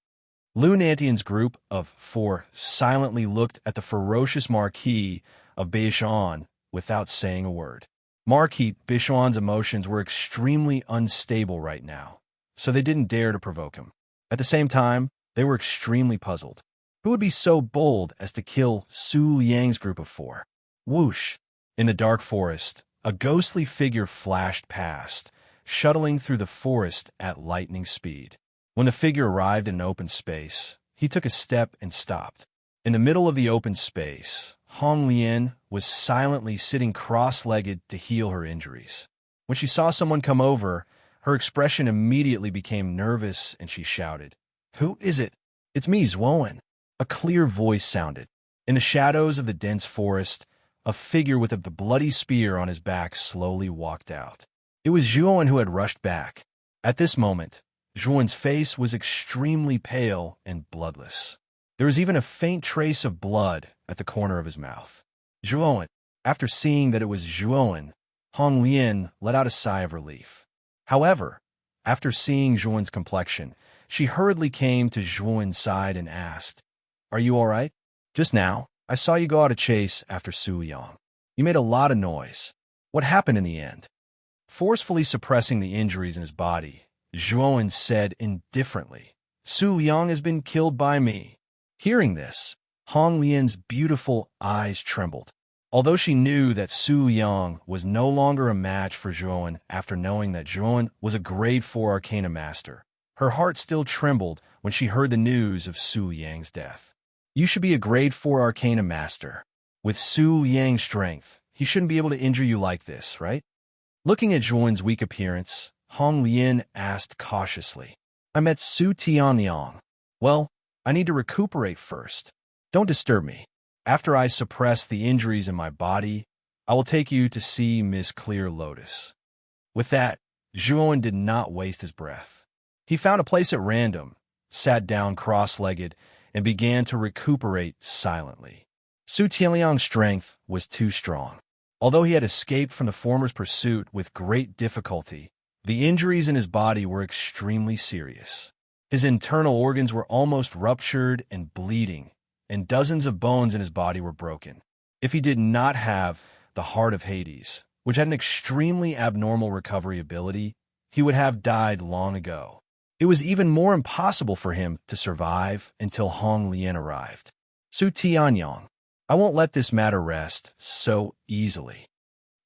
Lu Nantian's group of 4 silently looked at the ferocious Marquis of Baichuan without saying a word. Marquis Baichuan's emotions were extremely unstable right now, so they didn't dare to provoke him. At the same time, they were extremely puzzled. Who would be so bold as to kill Su Liang's group of 4? Whoosh! In the dark forest, a ghostly figure flashed past, shuttling through the forest at lightning speed. When the figure arrived in an open space, he took a step and stopped. In the middle of the open space, Hong Lian was silently sitting cross-legged to heal her injuries. When she saw someone come over, her expression immediately became nervous and she shouted, "Who is it?" "It's me, Zhuowen." A clear voice sounded. In the shadows of the dense forest, a figure with a bloody spear on his back slowly walked out. It was Zhuowen who had rushed back. At this moment, Zhuowen's face was extremely pale and bloodless. There was even a faint trace of blood at the corner of his mouth. Zhuowen. After seeing that it was Zhuowen, Hong Lian let out a sigh of relief. However, after seeing Zhuowen's complexion, she hurriedly came to Zhuowen's side and asked, "Are you all right? Just now, I saw you go out to chase after Su Liang. You made a lot of noise. What happened in the end?" Forcefully suppressing the injuries in his body, Zhuowen said indifferently, "Su Liang has been killed by me." Hearing this, Hong Lian's beautiful eyes trembled. Although she knew that Su Liang was no longer a match for Zhuowen after knowing that Zhuowen was a grade 4 Arcana Master, her heart still trembled when she heard the news of Su Liang's death. You should be a grade 4 Arcana Master. With Su Liang's strength, he shouldn't be able to injure you like this, right? Looking at Zhuowen's weak appearance, Hong Lian asked cautiously, "I met Su Tianliang. Well, I need to recuperate first. Don't disturb me. After I suppress the injuries in my body, I will take you to see Miss Clear Lotus." With that, Zhuowen did not waste his breath. He found a place at random, sat down cross-legged, and began to recuperate silently. Su Tianliang's strength was too strong. Although he had escaped from the former's pursuit with great difficulty, the injuries in his body were extremely serious. His internal organs were almost ruptured and bleeding, and dozens of bones in his body were broken. If he did not have the Heart of Hades, which had an extremely abnormal recovery ability, he would have died long ago. It was even more impossible for him to survive until Hong Lian arrived. Su Tianyang, I won't let this matter rest so easily.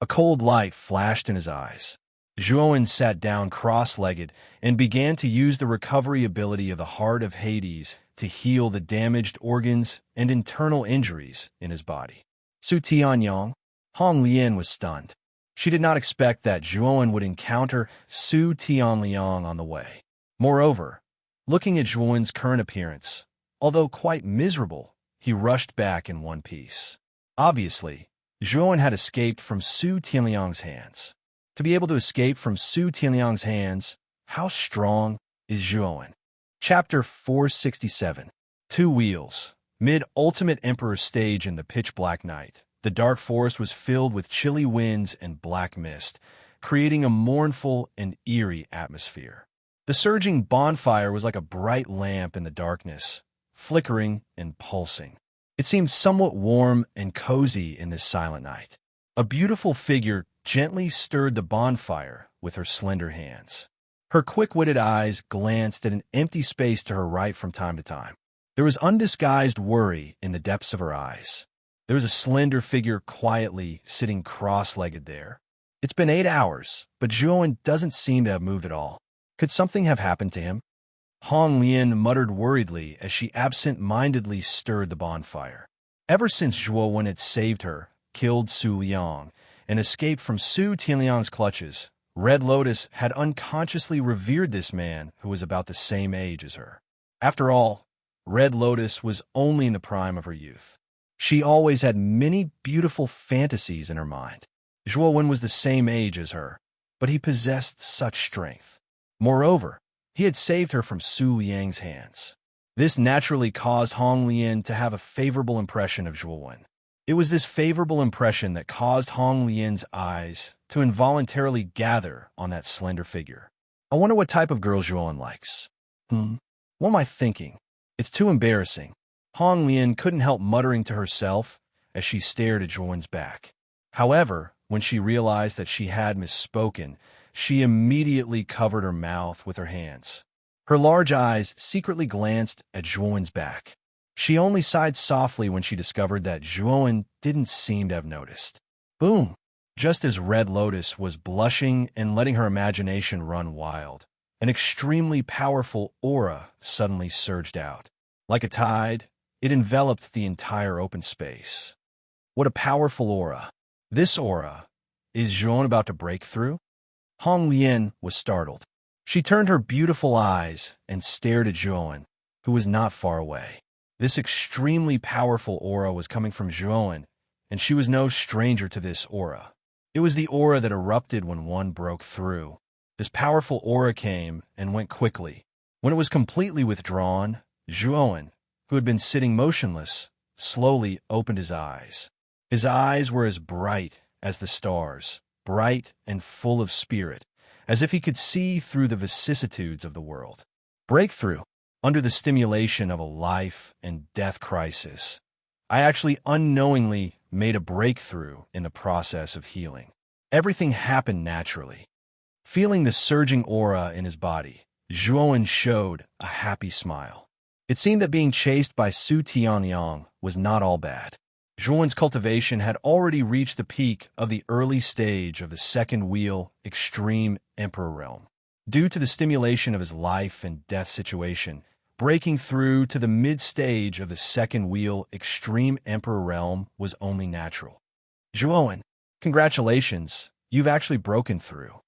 A cold light flashed in his eyes. Zhuowen sat down cross-legged and began to use the recovery ability of the Heart of Hades to heal the damaged organs and internal injuries in his body. Su Tianyang, Hong Lian was stunned. She did not expect that Zhuowen would encounter Su Tianliang on the way. Moreover, looking at Zhuowen's current appearance, although quite miserable, he rushed back in one piece. Obviously, Zhuowen had escaped from Su Tianliang's hands. To be able to escape from Su Tianliang's hands, how strong is Zhuowen? Chapter 467. Two Wheels. Mid-Ultimate Emperor stage in the pitch-black night, the dark forest was filled with chilly winds and black mist, creating a mournful and eerie atmosphere. The surging bonfire was like a bright lamp in the darkness, flickering and pulsing. It seemed somewhat warm and cozy in this silent night. A beautiful figure gently stirred the bonfire with her slender hands. Her quick-witted eyes glanced at an empty space to her right from time to time. There was undisguised worry in the depths of her eyes. There was a slender figure quietly sitting cross-legged there. It's been 8 hours, but Zhuowen doesn't seem to have moved at all. Could something have happened to him? Hong Lian muttered worriedly as she absent-mindedly stirred the bonfire. Ever since Zhuowen had saved her, killed Su Liang, and escaped from Su Tianliang's clutches, Red Lotus had unconsciously revered this man who was about the same age as her. After all, Red Lotus was only in the prime of her youth. She always had many beautiful fantasies in her mind. Zhuowen was the same age as her, but he possessed such strength. Moreover, he had saved her from Su Liang's hands. This naturally caused Hong Lian to have a favorable impression of Zhuowen. It was this favorable impression that caused Hong Lian's eyes to involuntarily gather on that slender figure. I wonder what type of girl Zhuowen likes. What am I thinking? It's too embarrassing. Hong Lian couldn't help muttering to herself as she stared at Zhuowen's back. However, when she realized that she had misspoken, she immediately covered her mouth with her hands. Her large eyes secretly glanced at Zhuowen's back. She only sighed softly when she discovered that Zhuowen didn't seem to have noticed. Boom! Just as Red Lotus was blushing and letting her imagination run wild, an extremely powerful aura suddenly surged out. Like a tide, it enveloped the entire open space. What a powerful aura! This aura, is Zhuowen about to break through? Hong Lian was startled. She turned her beautiful eyes and stared at Zhuowen, who was not far away. This extremely powerful aura was coming from Zhuowen, and she was no stranger to this aura. It was the aura that erupted when one broke through. This powerful aura came and went quickly. When it was completely withdrawn, Zhuowen, who had been sitting motionless, slowly opened his eyes. His eyes were as bright as the stars, bright and full of spirit, as if he could see through the vicissitudes of the world. Breakthrough. Under the stimulation of a life and death crisis, I actually unknowingly made a breakthrough in the process of healing. Everything happened naturally. Feeling the surging aura in his body, Zhuowen showed a happy smile. It seemed that being chased by Su Tianyang was not all bad. Zhuowen's cultivation had already reached the peak of the early stage of the second wheel extreme emperor realm. Due to the stimulation of his life and death situation, breaking through to the mid-stage of the second wheel extreme emperor realm was only natural. Zhuowen, congratulations, you've actually broken through.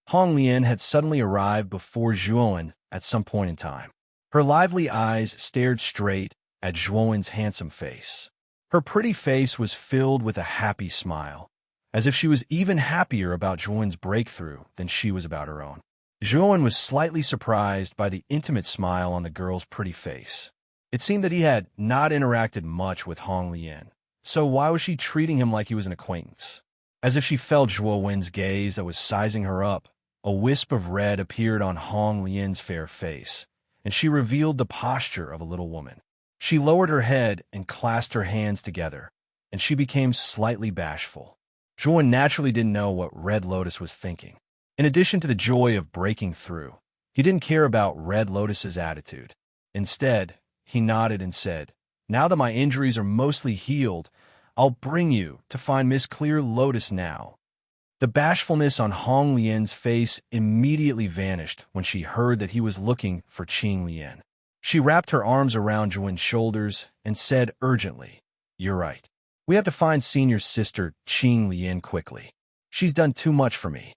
Hong Lian had suddenly arrived before Zhuowen at some point in time. Her lively eyes stared straight at Zhuowen's handsome face. Her pretty face was filled with a happy smile, as if she was even happier about Zhuowen's breakthrough than she was about her own. Zhuowen was slightly surprised by the intimate smile on the girl's pretty face. It seemed that he had not interacted much with Hong Lian, so why was she treating him like he was an acquaintance? As if she felt Zhuowen's gaze that was sizing her up, a wisp of red appeared on Hong Lian's fair face, and she revealed the posture of a little woman. She lowered her head and clasped her hands together, and she became slightly bashful. Zhuan naturally didn't know what Red Lotus was thinking. In addition to the joy of breaking through, he didn't care about Red Lotus's attitude. Instead, he nodded and said, "Now that my injuries are mostly healed, I'll bring you to find Miss Clear Lotus now." The bashfulness on Hong Lian's face immediately vanished when she heard that he was looking for Qing Lian. She wrapped her arms around Zhuan's shoulders and said urgently, "You're right. We have to find Senior Sister Qing Lian quickly. She's done too much for me."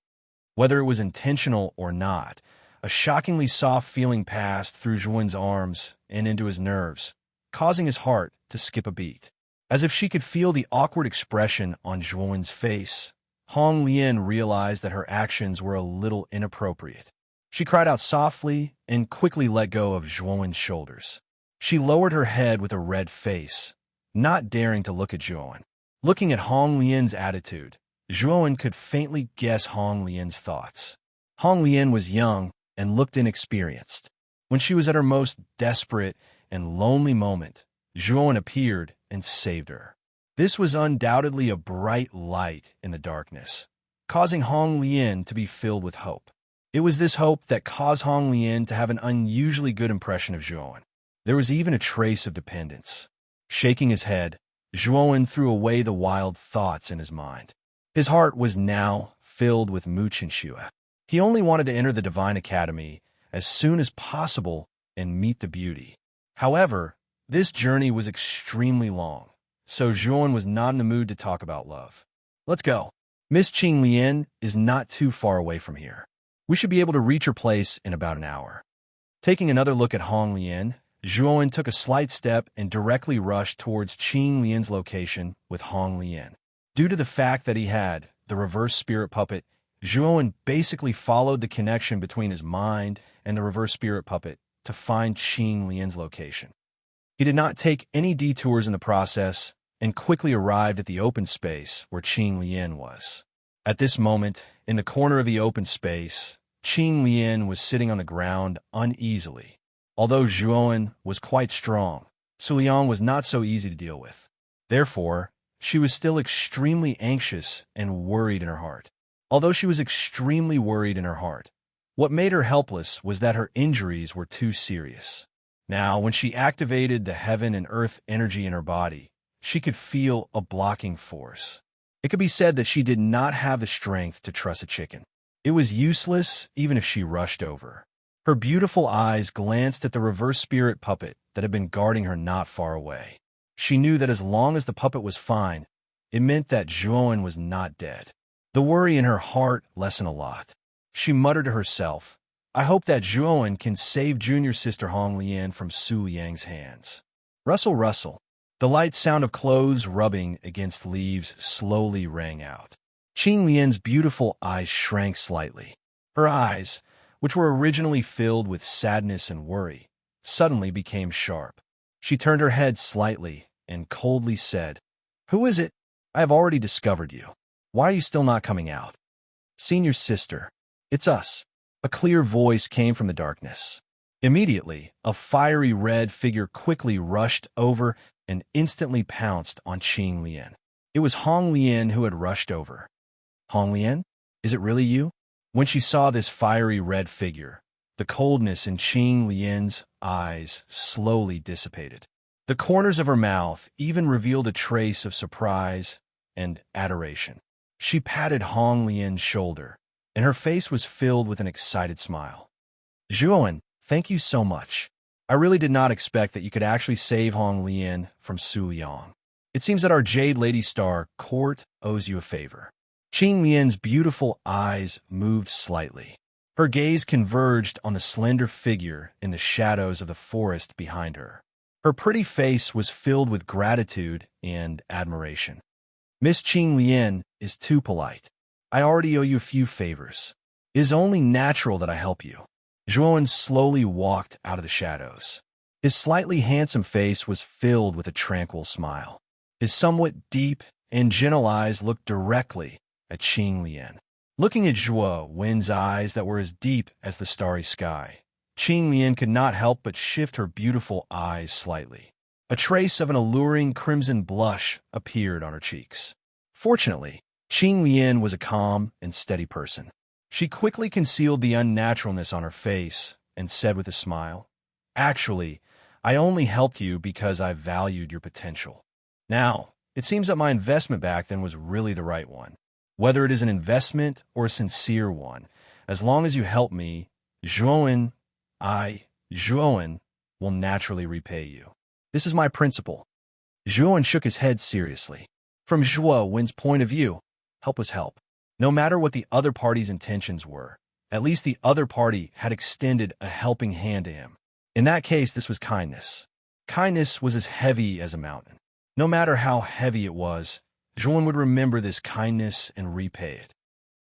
Whether it was intentional or not, a shockingly soft feeling passed through Zhuan's arms and into his nerves, causing his heart to skip a beat. As if she could feel the awkward expression on Zhuan's face, Hong Lian realized that her actions were a little inappropriate. She cried out softly and quickly let go of Zhuan's shoulders. She lowered her head with a red face, not daring to look at Zhuan. Looking at Hong Lian's attitude, Zhuan could faintly guess Hong Lian's thoughts. Hong Lian was young and looked inexperienced. When she was at her most desperate and lonely moment, Zhuan appeared and saved her. This was undoubtedly a bright light in the darkness, causing Hong Lian to be filled with hope. It was this hope that caused Hong Lian to have an unusually good impression of Zhuan. There was even a trace of dependence. Shaking his head, Zhuan threw away the wild thoughts in his mind. His heart was now filled with Mu Chinxue. He only wanted to enter the Divine Academy as soon as possible and meet the beauty. However, this journey was extremely long, so Zhuan was not in the mood to talk about love. "Let's go. Miss Qing Lian is not too far away from here. We should be able to reach her place in about an hour." Taking another look at Hong Lian, Zhuan took a slight step and directly rushed towards Qing Lian's location with Hong Lian. Due to the fact that he had the reverse spirit puppet, Zhuan basically followed the connection between his mind and the reverse spirit puppet to find Qing Lian's location. He did not take any detours in the process and quickly arrived at the open space where Qing Lian was. At this moment, in the corner of the open space, Qing Lian was sitting on the ground uneasily. Although Zhuan was quite strong, Su Liang was not so easy to deal with. Therefore, she was still extremely anxious and worried in her heart. Although she was extremely worried in her heart, what made her helpless was that her injuries were too serious. Now, when she activated the heaven and earth energy in her body, she could feel a blocking force. It could be said that she did not have the strength to truss a chicken. It was useless even if she rushed over. Her beautiful eyes glanced at the reverse spirit puppet that had been guarding her not far away. She knew that as long as the puppet was fine, it meant that Zhuan was not dead. The worry in her heart lessened a lot. She muttered to herself, "I hope that Zhuan can save junior sister Hong Lian from Su Liang's hands." Rustle, rustle. The light sound of clothes rubbing against leaves slowly rang out. Qing Lian's beautiful eyes shrank slightly. Her eyes, which were originally filled with sadness and worry, suddenly became sharp. She turned her head slightly and coldly said, "Who is it? I have already discovered you. Why are you still not coming out?" "Senior sister, it's us." A clear voice came from the darkness. Immediately, a fiery red figure quickly rushed over and instantly pounced on Qing Lian. It was Hong Lian who had rushed over. "Hong Lian, is it really you?" When she saw this fiery red figure, the coldness in Qing Lian's eyes slowly dissipated. The corners of her mouth even revealed a trace of surprise and adoration. She patted Hong Lian's shoulder, and her face was filled with an excited smile. "Zhuan, thank you so much. I really did not expect that you could actually save Hong Lian from Su Liang. It seems that our Jade Lady Star court owes you a favor." Qing Lian's beautiful eyes moved slightly. Her gaze converged on the slender figure in the shadows of the forest behind her. Her pretty face was filled with gratitude and admiration. "Miss Qing Lian is too polite. I already owe you a few favors. It is only natural that I help you." Zhuan slowly walked out of the shadows. His slightly handsome face was filled with a tranquil smile. His somewhat deep and gentle eyes looked directly at Qing Lian. Looking at Zhuan's eyes that were as deep as the starry sky, Qing Lian could not help but shift her beautiful eyes slightly. A trace of an alluring crimson blush appeared on her cheeks. Fortunately, Qing Lian was a calm and steady person. She quickly concealed the unnaturalness on her face and said with a smile, "Actually, I only helped you because I valued your potential. Now, it seems that my investment back then was really the right one. Whether it is an investment or a sincere one, as long as you help me, Zhuowen, Zhuowen, will naturally repay you. This is my principle." Zhuowen shook his head seriously. From Zhuowen's point of view, help was help. No matter what the other party's intentions were, at least the other party had extended a helping hand to him. In that case, this was kindness. Kindness was as heavy as a mountain. No matter how heavy it was, Zhuowen would remember this kindness and repay it.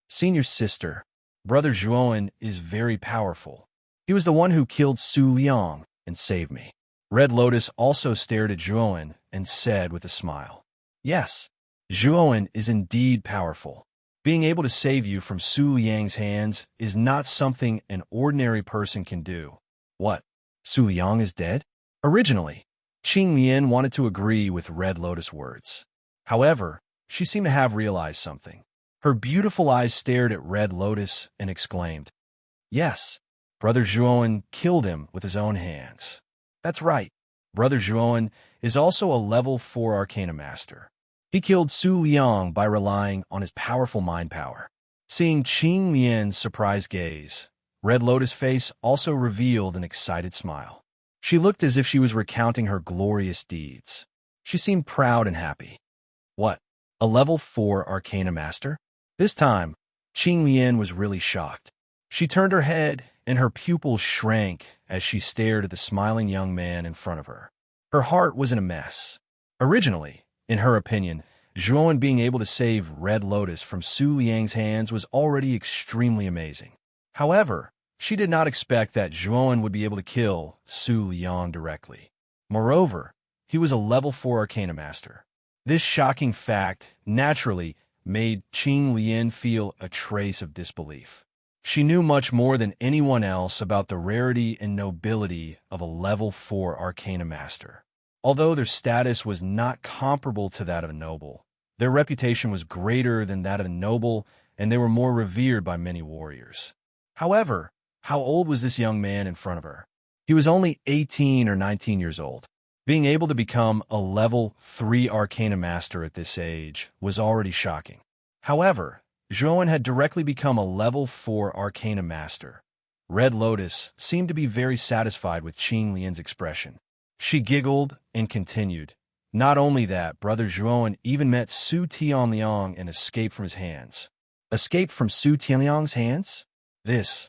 Senior sister, Brother Zhuowen is very powerful. He was the one who killed Su Liang and saved me. Red Lotus also stared at Zhuowen and said with a smile, "Yes, Zhuowen is indeed powerful. Being able to save you from Su Liang's hands is not something an ordinary person can do." What? Su Liang is dead? Originally, Qing Lian wanted to agree with Red Lotus' words. However, she seemed to have realized something. Her beautiful eyes stared at Red Lotus and exclaimed, "Yes, Brother Zhuowen killed him with his own hands. That's right. Brother Zhuowen is also a level 4 Arcana Master. He killed Su Liang by relying on his powerful mind power." Seeing Qing Lian's surprised gaze, Red Lotus' face also revealed an excited smile. She looked as if she was recounting her glorious deeds. She seemed proud and happy. What? A level 4 Arcana Master? This time, Qing Lian was really shocked. She turned her head, and her pupils shrank as she stared at the smiling young man in front of her. Her heart was in a mess. Originally, in her opinion, Zhuowen being able to save Red Lotus from Su Liang's hands was already extremely amazing. However, she did not expect that Zhuowen would be able to kill Su Liang directly. Moreover, he was a level 4 Arcana Master. This shocking fact naturally made Qing Lian feel a trace of disbelief. She knew much more than anyone else about the rarity and nobility of a level 4 Arcana Master. Although their status was not comparable to that of a noble, their reputation was greater than that of a noble, and they were more revered by many warriors. However, how old was this young man in front of her? He was only 18 or 19 years old. Being able to become a level 3 Arcana Master at this age was already shocking. However, Zhuowen had directly become a level 4 Arcana Master. Red Lotus seemed to be very satisfied with Qing Lian's expression. She giggled and continued, "Not only that, Brother Zhuowen even met Su Tianliang and escaped from his hands." Escaped from Su Tianliang's hands? This.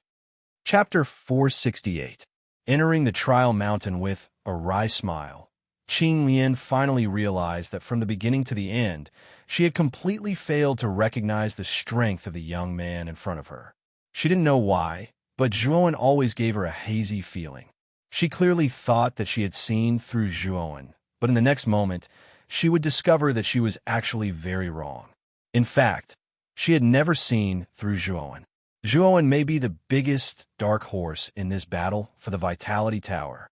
Chapter 468. Entering the trial mountain with a wry smile, Qing Lian finally realized that from the beginning to the end, she had completely failed to recognize the strength of the young man in front of her. She didn't know why, but Zhuowen always gave her a hazy feeling. She clearly thought that she had seen through Zhuowen, but in the next moment, she would discover that she was actually very wrong. In fact, she had never seen through Zhuowen. Zhuowen may be the biggest dark horse in this battle for the Vitality Tower.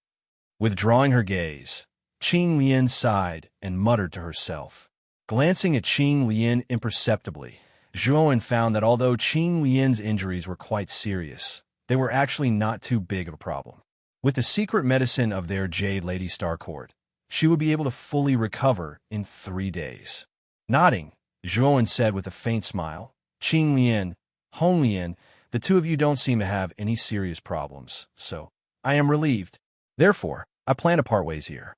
Withdrawing her gaze, Qing Lian sighed and muttered to herself. Glancing at Qing Lian imperceptibly, Zhuowen found that although Qing Lian's injuries were quite serious, they were actually not too big of a problem. With the secret medicine of their Jade Lady Star Court, she would be able to fully recover in 3 days. Nodding, Zhuowen said with a faint smile, "Qing Lian, Hong Lian, the two of you don't seem to have any serious problems, so I am relieved. Therefore, I plan to part ways here."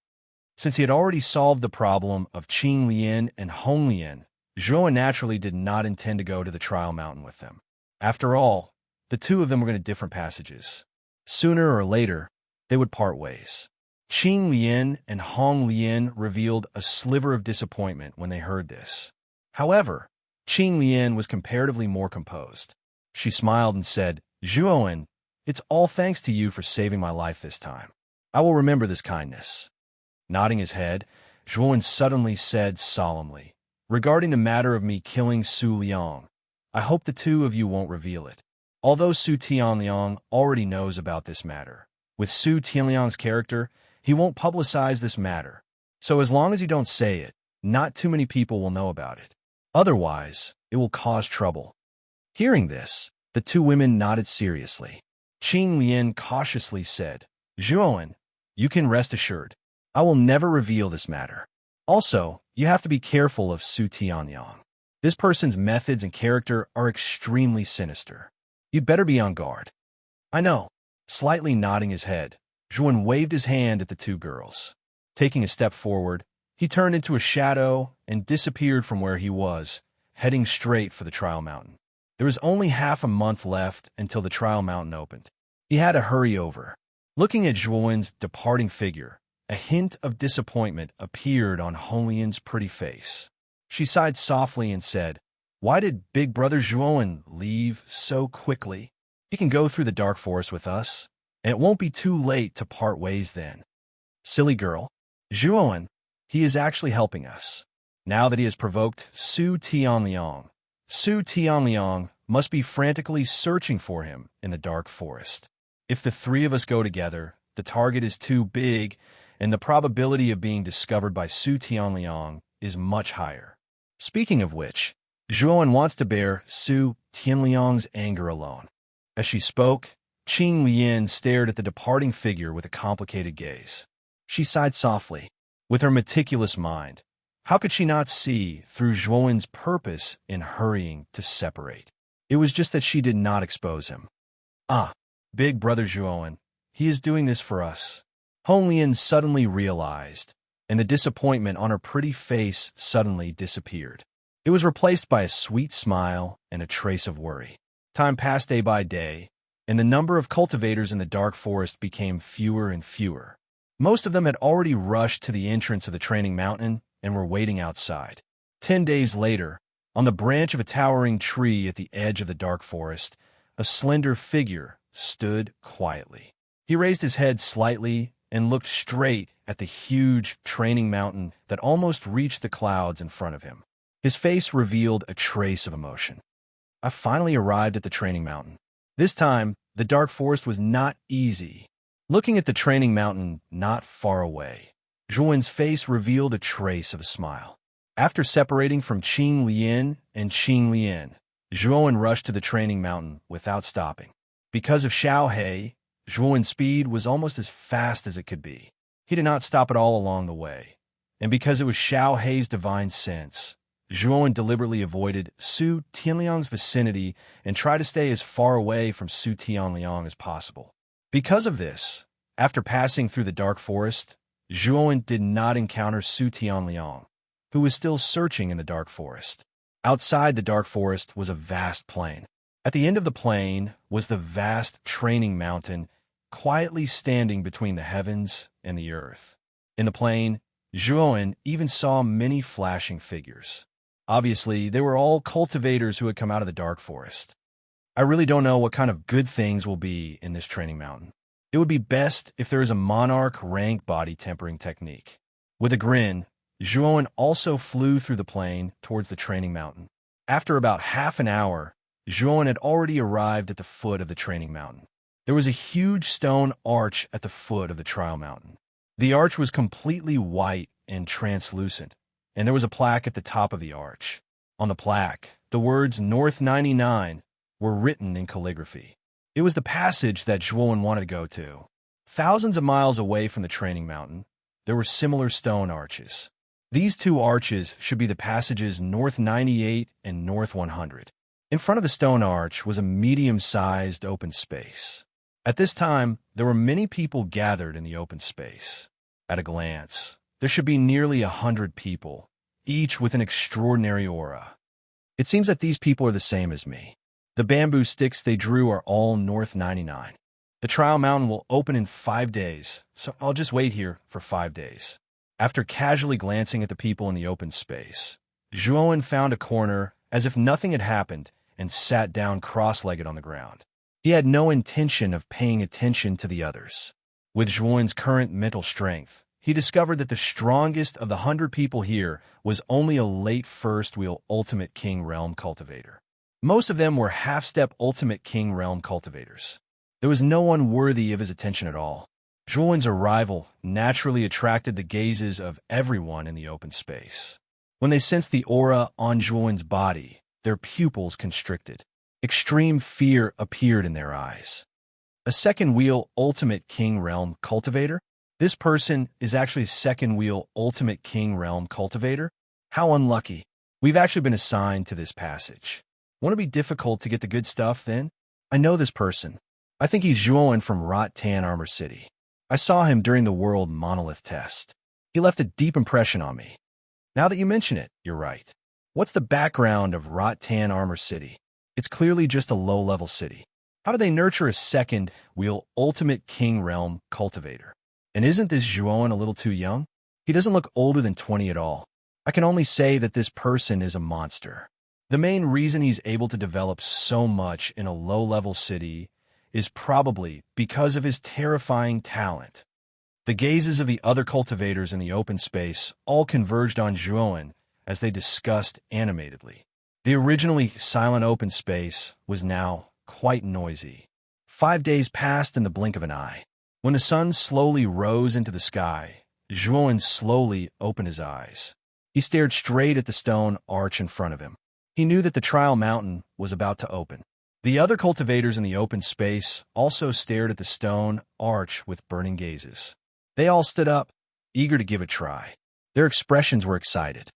Since he had already solved the problem of Qing Lian and Hong Lian, Zhuowen naturally did not intend to go to the trial mountain with them. After all, the two of them were going to different passages. Sooner or later, they would part ways. Qing Lian and Hong Lian revealed a sliver of disappointment when they heard this. However, Qing Lian was comparatively more composed. She smiled and said, "Zhuowen, it's all thanks to you for saving my life this time. I will remember this kindness." Nodding his head, Zhuowen suddenly said solemnly, "Regarding the matter of me killing Su Liang, I hope the two of you won't reveal it. Although Su Tianliang already knows about this matter, with Su Tianliang's character, he won't publicize this matter, So as long as you don't say it, not too many people will know about it. Otherwise, it will cause trouble. Hearing this, the two women nodded seriously. Qing Lian cautiously said, Zhuowen, you can rest assured. I will never reveal this matter. Also, you have to be careful of Su Tianyang. This person's methods and character are extremely sinister. You'd better be on guard. I know. Slightly nodding his head, Zhuowen waved his hand at the two girls. Taking a step forward, he turned into a shadow and disappeared from where he was, heading straight for the trial mountain. There was only half a month left until the trial mountain opened. He had to hurry over. Looking at Zhuowen's departing figure, a hint of disappointment appeared on Honglian's pretty face. She sighed softly and said, Why did big brother Zhuowen leave so quickly? He can go through the dark forest with us, and it won't be too late to part ways then. Silly girl. Zhuowen, he is actually helping us. Now that he has provoked Su Tianliang, Su Tianliang must be frantically searching for him in the dark forest. If the three of us go together, the target is too big, and the probability of being discovered by Su Tianliang is much higher. Speaking of which, Zhuowen wants to bear Su Tianliang's anger alone. As she spoke, Qing Lian stared at the departing figure with a complicated gaze. She sighed softly. With her meticulous mind, how could she not see through Zhuowen's purpose in hurrying to separate? It was just that she did not expose him. Ah, big brother Zhuowen, he is doing this for us. Honglian suddenly realized, and the disappointment on her pretty face suddenly disappeared. It was replaced by a sweet smile and a trace of worry. Time passed day by day, and the number of cultivators in the dark forest became fewer and fewer. Most of them had already rushed to the entrance of the training mountain and were waiting outside. 10 days later, on the branch of a towering tree at the edge of the dark forest, a slender figure stood quietly. He raised his head slightly and looked straight at the huge training mountain that almost reached the clouds in front of him. His face revealed a trace of emotion. I finally arrived at the training mountain. This time, the dark forest was not easy. Looking at the training mountain not far away, Zhuowen's face revealed a trace of a smile. After separating from Qing Lian and Qing Lian, Zhuowen rushed to the training mountain without stopping. Because of Xiao He, Zhuowen's speed was almost as fast as it could be. He did not stop at all along the way. And because it was Xiao He's divine sense, Zhuowen deliberately avoided Su Tianliang's vicinity and tried to stay as far away from Su Tianliang as possible. Because of this, after passing through the dark forest, Zhuowen did not encounter Su Tianliang, who was still searching in the dark forest. Outside the dark forest was a vast plain. At the end of the plain was the vast training mountain, quietly standing between the heavens and the earth. In the plain, Zhuowen even saw many flashing figures. Obviously, they were all cultivators who had come out of the dark forest. I really don't know what kind of good things will be in this training mountain. It would be best if there is a monarch rank body tempering technique. With a grin, Zhuowen also flew through the plain towards the training mountain. After about half an hour, Zhuowen had already arrived at the foot of the training mountain. There was a huge stone arch at the foot of the trial mountain. The arch was completely white and translucent, and there was a plaque at the top of the arch. On the plaque, the words North 99 were written in calligraphy. It was the passage that Zhuowen wanted to go to. Thousands of miles away from the training mountain, there were similar stone arches. These two arches should be the passages North 98 and North 100. In front of the stone arch was a medium-sized open space. At this time, there were many people gathered in the open space. At a glance, there should be nearly 100 people, each with an extraordinary aura. It seems that these people are the same as me. The bamboo sticks they drew are all North 99. The trial mountain will open in 5 days, so I'll just wait here for 5 days. After casually glancing at the people in the open space, Zhuowen found a corner as if nothing had happened and sat down cross-legged on the ground. He had no intention of paying attention to the others. With Zhuowen's current mental strength, he discovered that the strongest of the 100 people here was only a late first-wheel Ultimate King Realm cultivator. Most of them were half-step Ultimate King Realm cultivators. There was no one worthy of his attention at all. Julian's arrival naturally attracted the gazes of everyone in the open space. When they sensed the aura on Julian's body, their pupils constricted. Extreme fear appeared in their eyes. A second wheel Ultimate King Realm Cultivator? This person is actually a second wheel Ultimate King Realm Cultivator? How unlucky. We've actually been assigned to this passage. Won't it be difficult to get the good stuff then? I know this person. I think he's Julian from Rot-Tan Armor City. I saw him during the World Monolith test. He left a deep impression on me. Now that you mention it, you're right. What's the background of Rot-Tan Armor City? It's clearly just a low-level city. How do they nurture a second wheel Ultimate King Realm Cultivator? And isn't this Julian a little too young? He doesn't look older than 20 at all. I can only say that this person is a monster. The main reason he's able to develop so much in a low-level city is probably because of his terrifying talent. The gazes of the other cultivators in the open space all converged on Julian as they discussed animatedly. The originally silent open space was now quite noisy. 5 days passed in the blink of an eye. When the sun slowly rose into the sky, Julian slowly opened his eyes. He stared straight at the stone arch in front of him. He knew that the trial mountain was about to open. The other cultivators in the open space also stared at the stone arch with burning gazes. They all stood up, eager to give it a try. Their expressions were excited.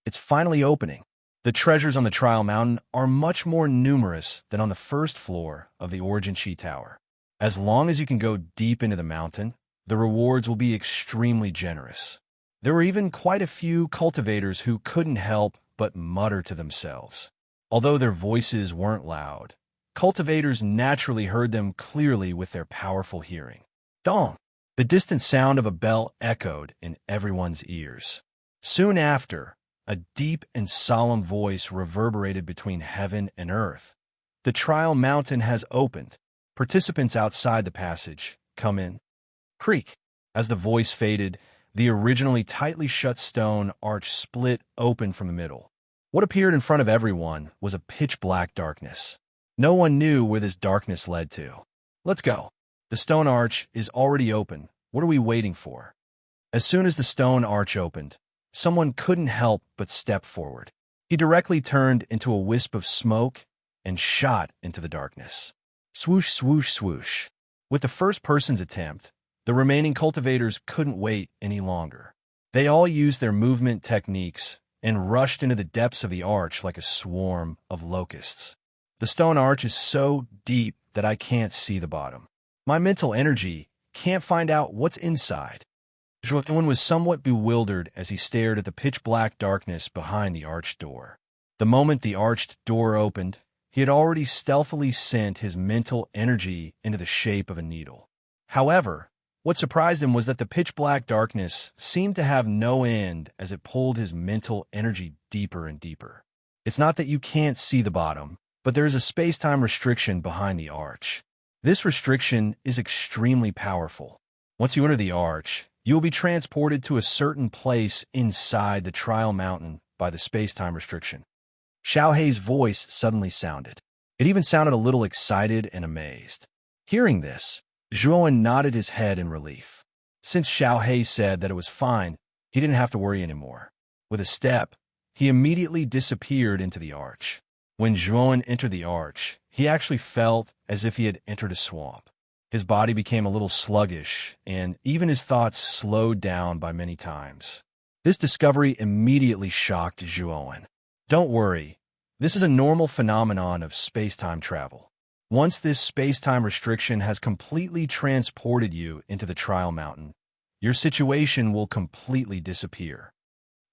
It's finally opening. The treasures on the trial mountain are much more numerous than on the first floor of the Origin Chi Tower. As long as you can go deep into the mountain, the rewards will be extremely generous. There were even quite a few cultivators who couldn't help but mutter to themselves. Although their voices weren't loud, cultivators naturally heard them clearly with their powerful hearing. Dong! The distant sound of a bell echoed in everyone's ears. Soon after, a deep and solemn voice reverberated between heaven and earth. The trial mountain has opened. Participants outside the passage, come in. Creak! As the voice faded, the originally tightly shut stone arch split open from the middle. What appeared in front of everyone was a pitch-black darkness. No one knew where this darkness led to. Let's go. The stone arch is already open. What are we waiting for? As soon as the stone arch opened, someone couldn't help but step forward. He directly turned into a wisp of smoke and shot into the darkness. Swoosh, swoosh, swoosh. With the first person's attempt, the remaining cultivators couldn't wait any longer. They all used their movement techniques and rushed into the depths of the arch like a swarm of locusts. The stone arch is so deep that I can't see the bottom. My mental energy can't find out what's inside. Julian was somewhat bewildered as he stared at the pitch-black darkness behind the arched door. The moment the arched door opened, he had already stealthily sent his mental energy into the shape of a needle. However, what surprised him was that the pitch-black darkness seemed to have no end as it pulled his mental energy deeper and deeper. It's not that you can't see the bottom, but there is a space-time restriction behind the arch. This restriction is extremely powerful. Once you enter the arch, you will be transported to a certain place inside the trial mountain by the space-time restriction. Xiao Hei's voice suddenly sounded. It even sounded a little excited and amazed. Hearing this, Julian nodded his head in relief. Since Xiao Hei said that it was fine, he didn't have to worry anymore. With a step, he immediately disappeared into the arch. When Julian entered the arch, he actually felt as if he had entered a swamp. His body became a little sluggish, and even his thoughts slowed down by many times. This discovery immediately shocked Julian. Don't worry, this is a normal phenomenon of space-time travel. Once this space-time restriction has completely transported you into the trial mountain, your situation will completely disappear.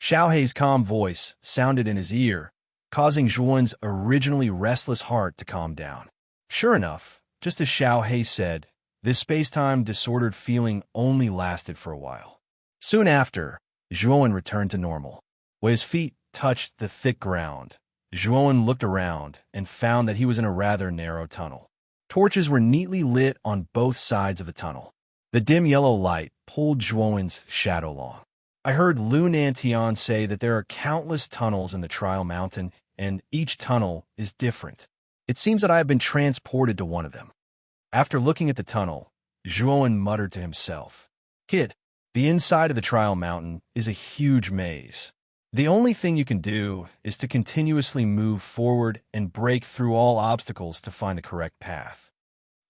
Xiao Hei's calm voice sounded in his ear, causing Julian's originally restless heart to calm down. Sure enough, just as Xiao Hei said, this space-time disordered feeling only lasted for a while. Soon after, Julian returned to normal. When his feet touched the thick ground, Julian looked around and found that he was in a rather narrow tunnel. Torches were neatly lit on both sides of the tunnel. The dim yellow light pulled Julian's shadow along. I heard Lu Nantian say that there are countless tunnels in the Trial Mountain, and each tunnel is different. It seems that I have been transported to one of them. After looking at the tunnel, Zhuowen muttered to himself. Kid, the inside of the trial mountain is a huge maze. The only thing you can do is to continuously move forward and break through all obstacles to find the correct path.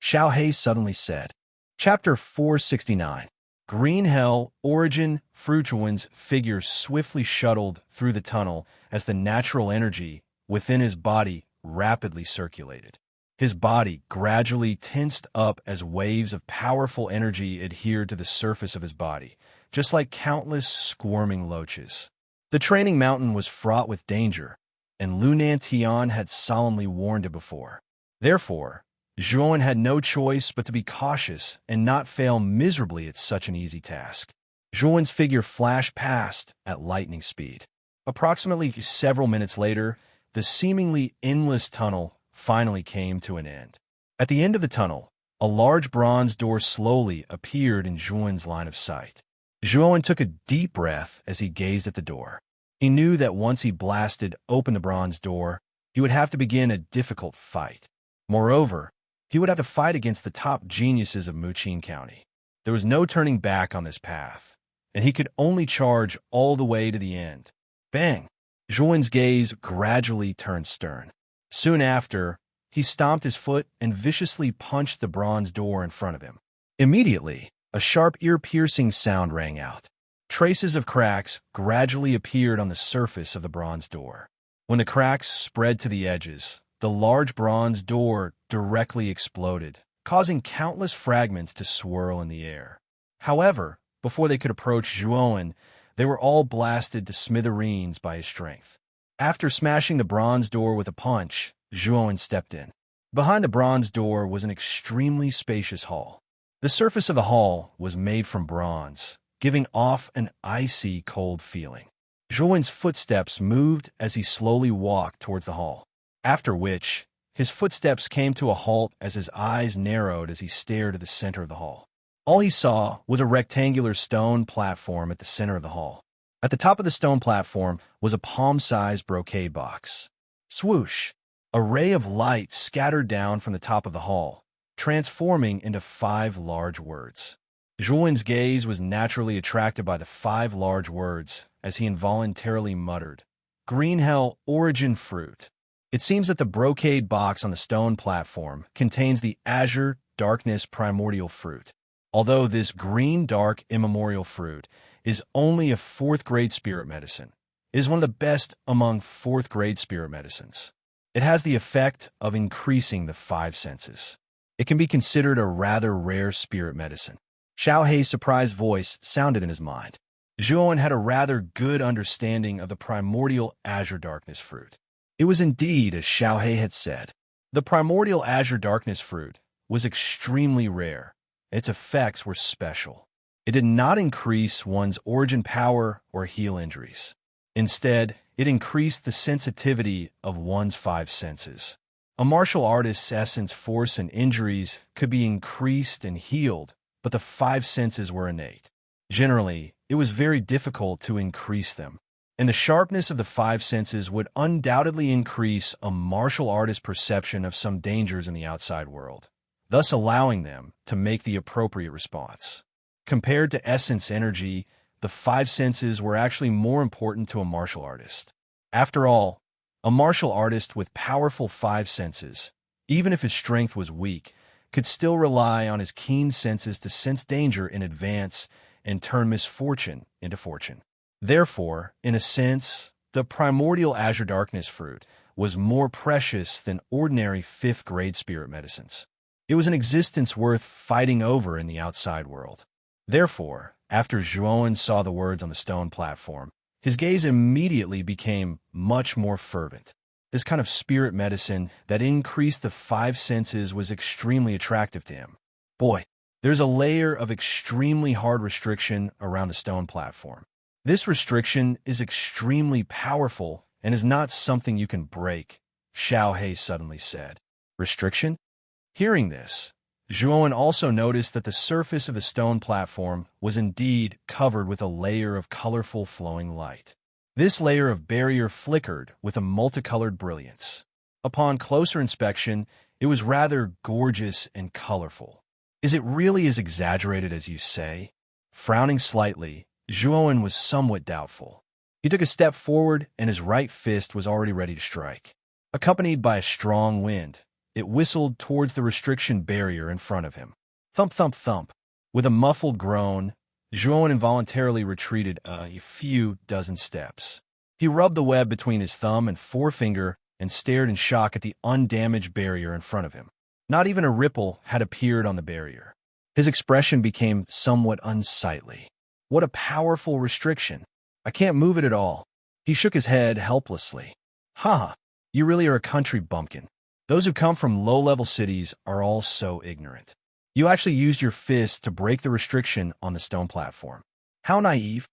Xiao He suddenly said. Chapter 469. Green Hell, Origin, Fruituan's figure swiftly shuttled through the tunnel as the natural energy within his body rapidly circulated. His body gradually tensed up as waves of powerful energy adhered to the surface of his body, just like countless squirming loaches. The training mountain was fraught with danger, and Lunan Tian had solemnly warned it before. Therefore, Zhuowen had no choice but to be cautious and not fail miserably at such an easy task. Zhuowen's figure flashed past at lightning speed. Approximately several minutes later, the seemingly endless tunnel finally came to an end. At the end of the tunnel, a large bronze door slowly appeared in Zhuowen's line of sight. Zhuowen took a deep breath as he gazed at the door. He knew that once he blasted open the bronze door, he would have to begin a difficult fight. Moreover, he would have to fight against the top geniuses of Muqin County. There was no turning back on this path, and he could only charge all the way to the end. Bang! Zhuowen's gaze gradually turned stern. Soon after, he stomped his foot and viciously punched the bronze door in front of him. Immediately, a sharp ear-piercing sound rang out. Traces of cracks gradually appeared on the surface of the bronze door. When the cracks spread to the edges, the large bronze door directly exploded, causing countless fragments to swirl in the air. However, before they could approach Zhuowen, they were all blasted to smithereens by his strength. After smashing the bronze door with a punch, Zhuowen stepped in. Behind the bronze door was an extremely spacious hall. The surface of the hall was made from bronze, giving off an icy cold feeling. Zhuowen's footsteps moved as he slowly walked towards the hall, after which his footsteps came to a halt as his eyes narrowed as he stared at the center of the hall. All he saw was a rectangular stone platform at the center of the hall. At the top of the stone platform was a palm-sized brocade box. Swoosh! A ray of light scattered down from the top of the hall, transforming into 5 large words. Zhuowen's gaze was naturally attracted by the 5 large words as he involuntarily muttered, Green Hell Origin Fruit. It seems that the brocade box on the stone platform contains the azure darkness primordial fruit. Although this green dark immemorial fruit is only a 4th grade spirit medicine, it is one of the best among 4th grade spirit medicines. It has the effect of increasing the 5 senses. It can be considered a rather rare spirit medicine. Xiao Hei's surprised voice sounded in his mind. Zhuowen had a rather good understanding of the primordial azure darkness fruit. It was indeed as Xiao Hei had said. The primordial azure darkness fruit was extremely rare. Its effects were special. It did not increase one's origin power or heal injuries. Instead, it increased the sensitivity of one's 5 senses. A martial artist's essence, force, and injuries could be increased and healed, but the 5 senses were innate. Generally, it was very difficult to increase them, and the sharpness of the 5 senses would undoubtedly increase a martial artist's perception of some dangers in the outside world, thus allowing them to make the appropriate response. Compared to essence energy, the 5 senses were actually more important to a martial artist. After all, a martial artist with powerful 5 senses, even if his strength was weak, could still rely on his keen senses to sense danger in advance and turn misfortune into fortune. Therefore, in a sense, the primordial azure darkness fruit was more precious than ordinary 5th grade spirit medicines. It was an existence worth fighting over in the outside world. Therefore, after Zhuowen saw the words on the stone platform, his gaze immediately became much more fervent. This kind of spirit medicine that increased the 5 senses was extremely attractive to him. Boy, there's a layer of extremely hard restriction around the stone platform. This restriction is extremely powerful and is not something you can break, Xiao Hei suddenly said. Restriction? Hearing this, Zhuowen also noticed that the surface of the stone platform was indeed covered with a layer of colorful flowing light. This layer of barrier flickered with a multicolored brilliance. Upon closer inspection, it was rather gorgeous and colorful. Is it really as exaggerated as you say? Frowning slightly, Zhuowen was somewhat doubtful. He took a step forward, and his right fist was already ready to strike. Accompanied by a strong wind, it whistled towards the restriction barrier in front of him. Thump, thump, thump. With a muffled groan, Zhuowen involuntarily retreated a few dozen steps. He rubbed the web between his thumb and forefinger and stared in shock at the undamaged barrier in front of him. Not even a ripple had appeared on the barrier. His expression became somewhat unsightly. What a powerful restriction. I can't move it at all. He shook his head helplessly. Ha! You really are a country bumpkin. Those who come from low-level cities are all so ignorant. You actually used your fist to break the restriction on the stone platform. How naive.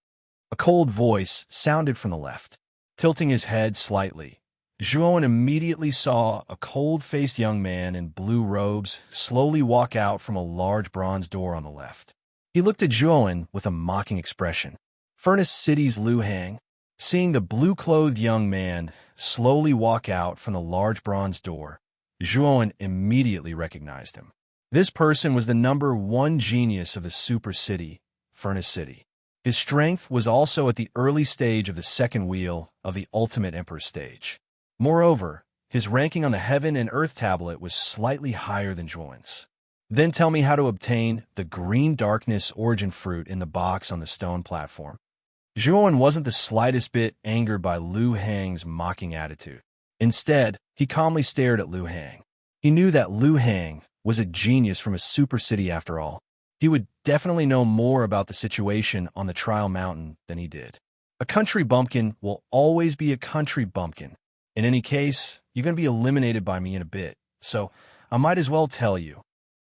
A cold voice sounded from the left. Tilting his head slightly, Zhuowen immediately saw a cold-faced young man in blue robes slowly walk out from a large bronze door on the left. He looked at Zhuowen with a mocking expression. Furnace City's Lu Hang. Seeing the blue-clothed young man slowly walk out from the large bronze door, Zhuowen immediately recognized him. This person was the #1 genius of the super city, Furnace City. His strength was also at the early stage of the second wheel of the Ultimate Emperor stage. Moreover, his ranking on the Heaven and Earth tablet was slightly higher than Zhuowen's. Then tell me how to obtain the green darkness origin fruit in the box on the stone platform. Zhuowen wasn't the slightest bit angered by Lu Hang's mocking attitude. Instead, he calmly stared at Lu Hang. He knew that Lu Hang was a genius from a super city after all. He would definitely know more about the situation on the trial mountain than he did. A country bumpkin will always be a country bumpkin. In any case, you're going to be eliminated by me in a bit, so I might as well tell you.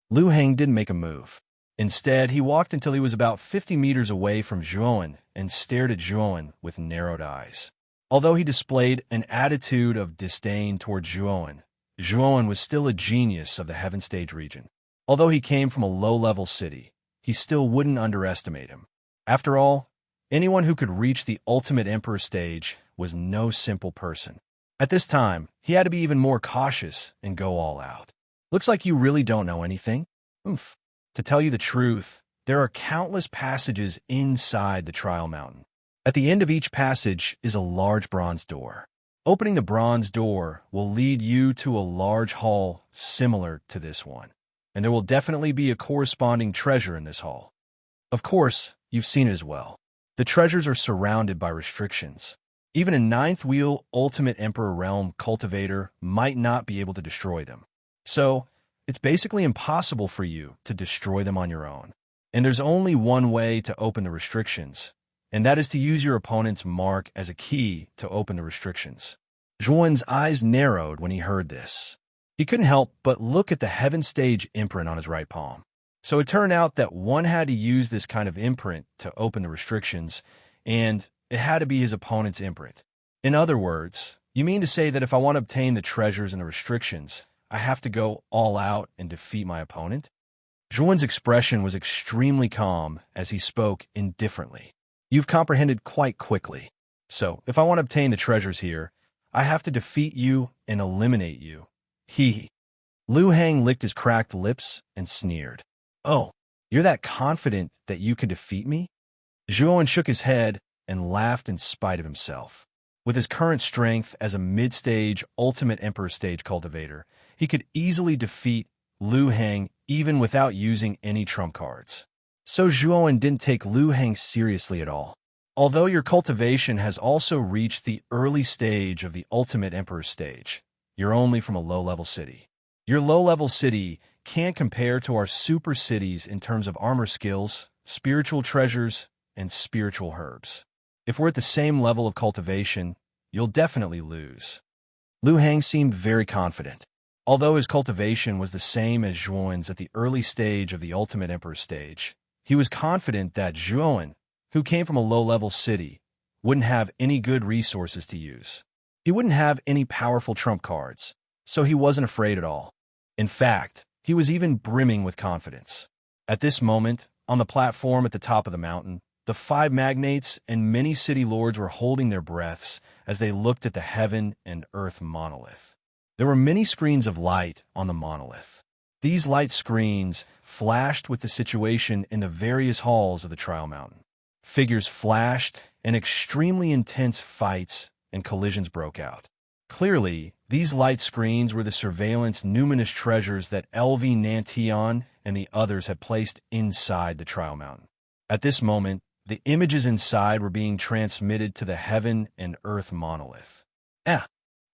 Lu Hang didn't make a move. Instead, he walked until he was about 50 meters away from Zhuowen and stared at Zhuowen with narrowed eyes. Although he displayed an attitude of disdain toward Zhuowen, Zhuowen was still a genius of the Heaven Stage region. Although he came from a low-level city, he still wouldn't underestimate him. After all, anyone who could reach the Ultimate Emperor stage was no simple person. At this time, he had to be even more cautious and go all out. Looks like you really don't know anything. Oomph. To tell you the truth, there are countless passages inside the trial mountain. At the end of each passage is a large bronze door. Opening the bronze door will lead you to a large hall similar to this one, and there will definitely be a corresponding treasure in this hall. Of course, you've seen it as well. The treasures are surrounded by restrictions. Even a 9th wheel Ultimate Emperor Realm cultivator might not be able to destroy them. So, it's basically impossible for you to destroy them on your own. And there's only one way to open the restrictions, and that is to use your opponent's mark as a key to open the restrictions. Zhuowen's eyes narrowed when he heard this. He couldn't help but look at the Heaven Stage imprint on his right palm. So it turned out that one had to use this kind of imprint to open the restrictions, and it had to be his opponent's imprint. In other words, you mean to say that if I want to obtain the treasures and the restrictions, I have to go all out and defeat my opponent? Zhuowen's expression was extremely calm as he spoke indifferently. You've comprehended quite quickly. So, if I want to obtain the treasures here, I have to defeat you and eliminate you. He. Lu Hang licked his cracked lips and sneered. Oh, you're that confident that you can defeat me? Zhuowen shook his head and laughed in spite of himself. With his current strength as a mid-stage Ultimate Emperor stage cultivator, he could easily defeat Lu Hang even without using any trump cards. So Zhuowen didn't take Lu Hang seriously at all. Although your cultivation has also reached the early stage of the Ultimate Emperor stage, you're only from a low-level city. Your low-level city can't compare to our super cities in terms of armor skills, spiritual treasures, and spiritual herbs. If we're at the same level of cultivation, you'll definitely lose. Lu Hang seemed very confident. Although his cultivation was the same as Zhuowen's at the early stage of the Ultimate Emperor stage, he was confident that Zhuowen, who came from a low-level city, wouldn't have any good resources to use. He wouldn't have any powerful trump cards, so he wasn't afraid at all. In fact, he was even brimming with confidence. At this moment, on the platform at the top of the mountain, the 5 magnates and many city lords were holding their breaths as they looked at the Heaven and Earth monolith. There were many screens of light on the monolith. These light screens flashed with the situation in the various halls of the trial mountain. Figures flashed, and extremely intense fights and collisions broke out. Clearly, these light screens were the surveillance numinous treasures that LV Nantion and the others had placed inside the trial mountain. At this moment, the images inside were being transmitted to the heaven and earth monolith.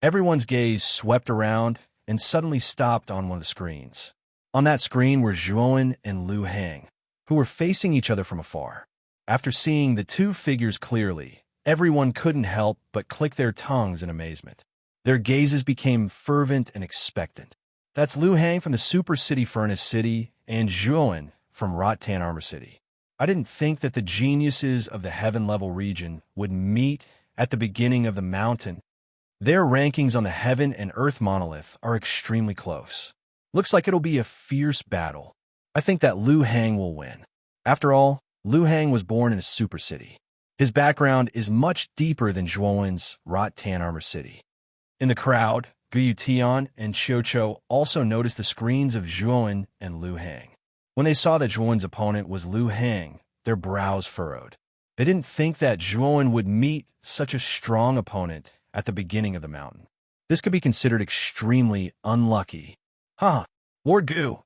Everyone's gaze swept around and suddenly stopped on one of the screens. On that screen were Zhuowen and Lu Hang, who were facing each other from afar. After seeing the two figures clearly, everyone couldn't help but click their tongues in amazement. Their gazes became fervent and expectant. That's Lu Hang from the Super City Furnace City and Zhuowen from Rattan Armor City. I didn't think that the geniuses of the heaven-level region would meet at the beginning of the mountain. Their rankings on the heaven and earth monolith are extremely close. Looks like it'll be a fierce battle. I think that Lu Hang will win. After all, Lu Hang was born in a super city. His background is much deeper than Zhuowen's Rattan Armor City. In the crowd, Guyu Tian and Qiuqiu also noticed the screens of Zhuowen and Lu Hang. When they saw that Zhuowen's opponent was Lu Hang, their brows furrowed. They didn't think that Zhuowen would meet such a strong opponent at the beginning of the mountain. This could be considered extremely unlucky. Lord Gu,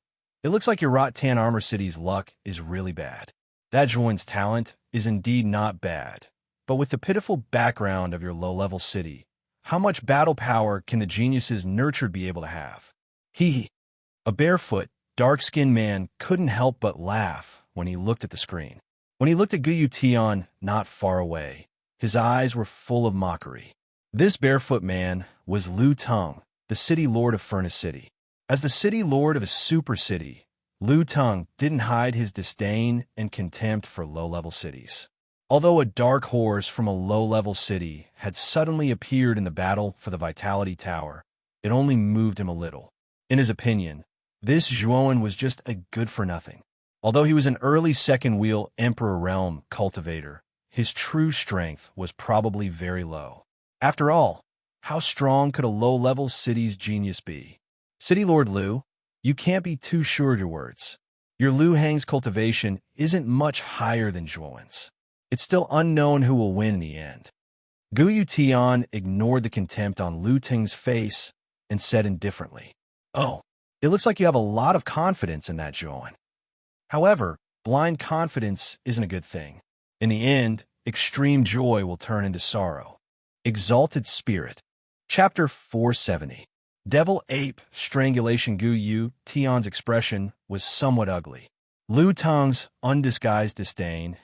it looks like your Rattan Armor City's luck is really bad. That Zhuowen's talent is indeed not bad, but with the pitiful background of your low-level city, how much battle power can the geniuses nurtured be able to have? A barefoot, dark-skinned man couldn't help but laugh when he looked at the screen. When he looked at Guyu Tian not far away, his eyes were full of mockery. This barefoot man was Lu Tung, the city lord of Furnace City. As the city lord of a super city, Lu Tung didn't hide his disdain and contempt for low-level cities. Although a dark horse from a low-level city had suddenly appeared in the battle for the Vitality Tower, it only moved him a little. In his opinion, this Zhuowen was just a good-for-nothing. Although he was an early second-wheel Emperor Realm cultivator, his true strength was probably very low. After all, how strong could a low-level city's genius be? City Lord Lu, you can't be too sure of your words. Your Lu Hang's cultivation isn't much higher than Zhuowen's. It's still unknown who will win in the end. Guyu Tian ignored the contempt on Lu Ting's face and said indifferently, it looks like you have a lot of confidence in that Zhuowen. However, blind confidence isn't a good thing. In the end, extreme joy will turn into sorrow. Exalted Spirit. Chapter 470. Devil Ape Strangulation. Guyu Tian's expression was somewhat ugly. Lu Tung's undisguised disdain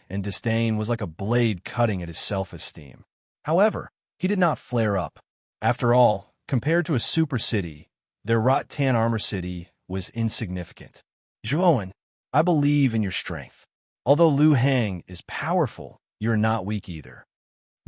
was like a blade cutting at his self-esteem. However, he did not flare up. After all, compared to a super city, their Rattan Armor City was insignificant. Zhuowen, I believe in your strength. Although Lu Hang is powerful, you're not weak either.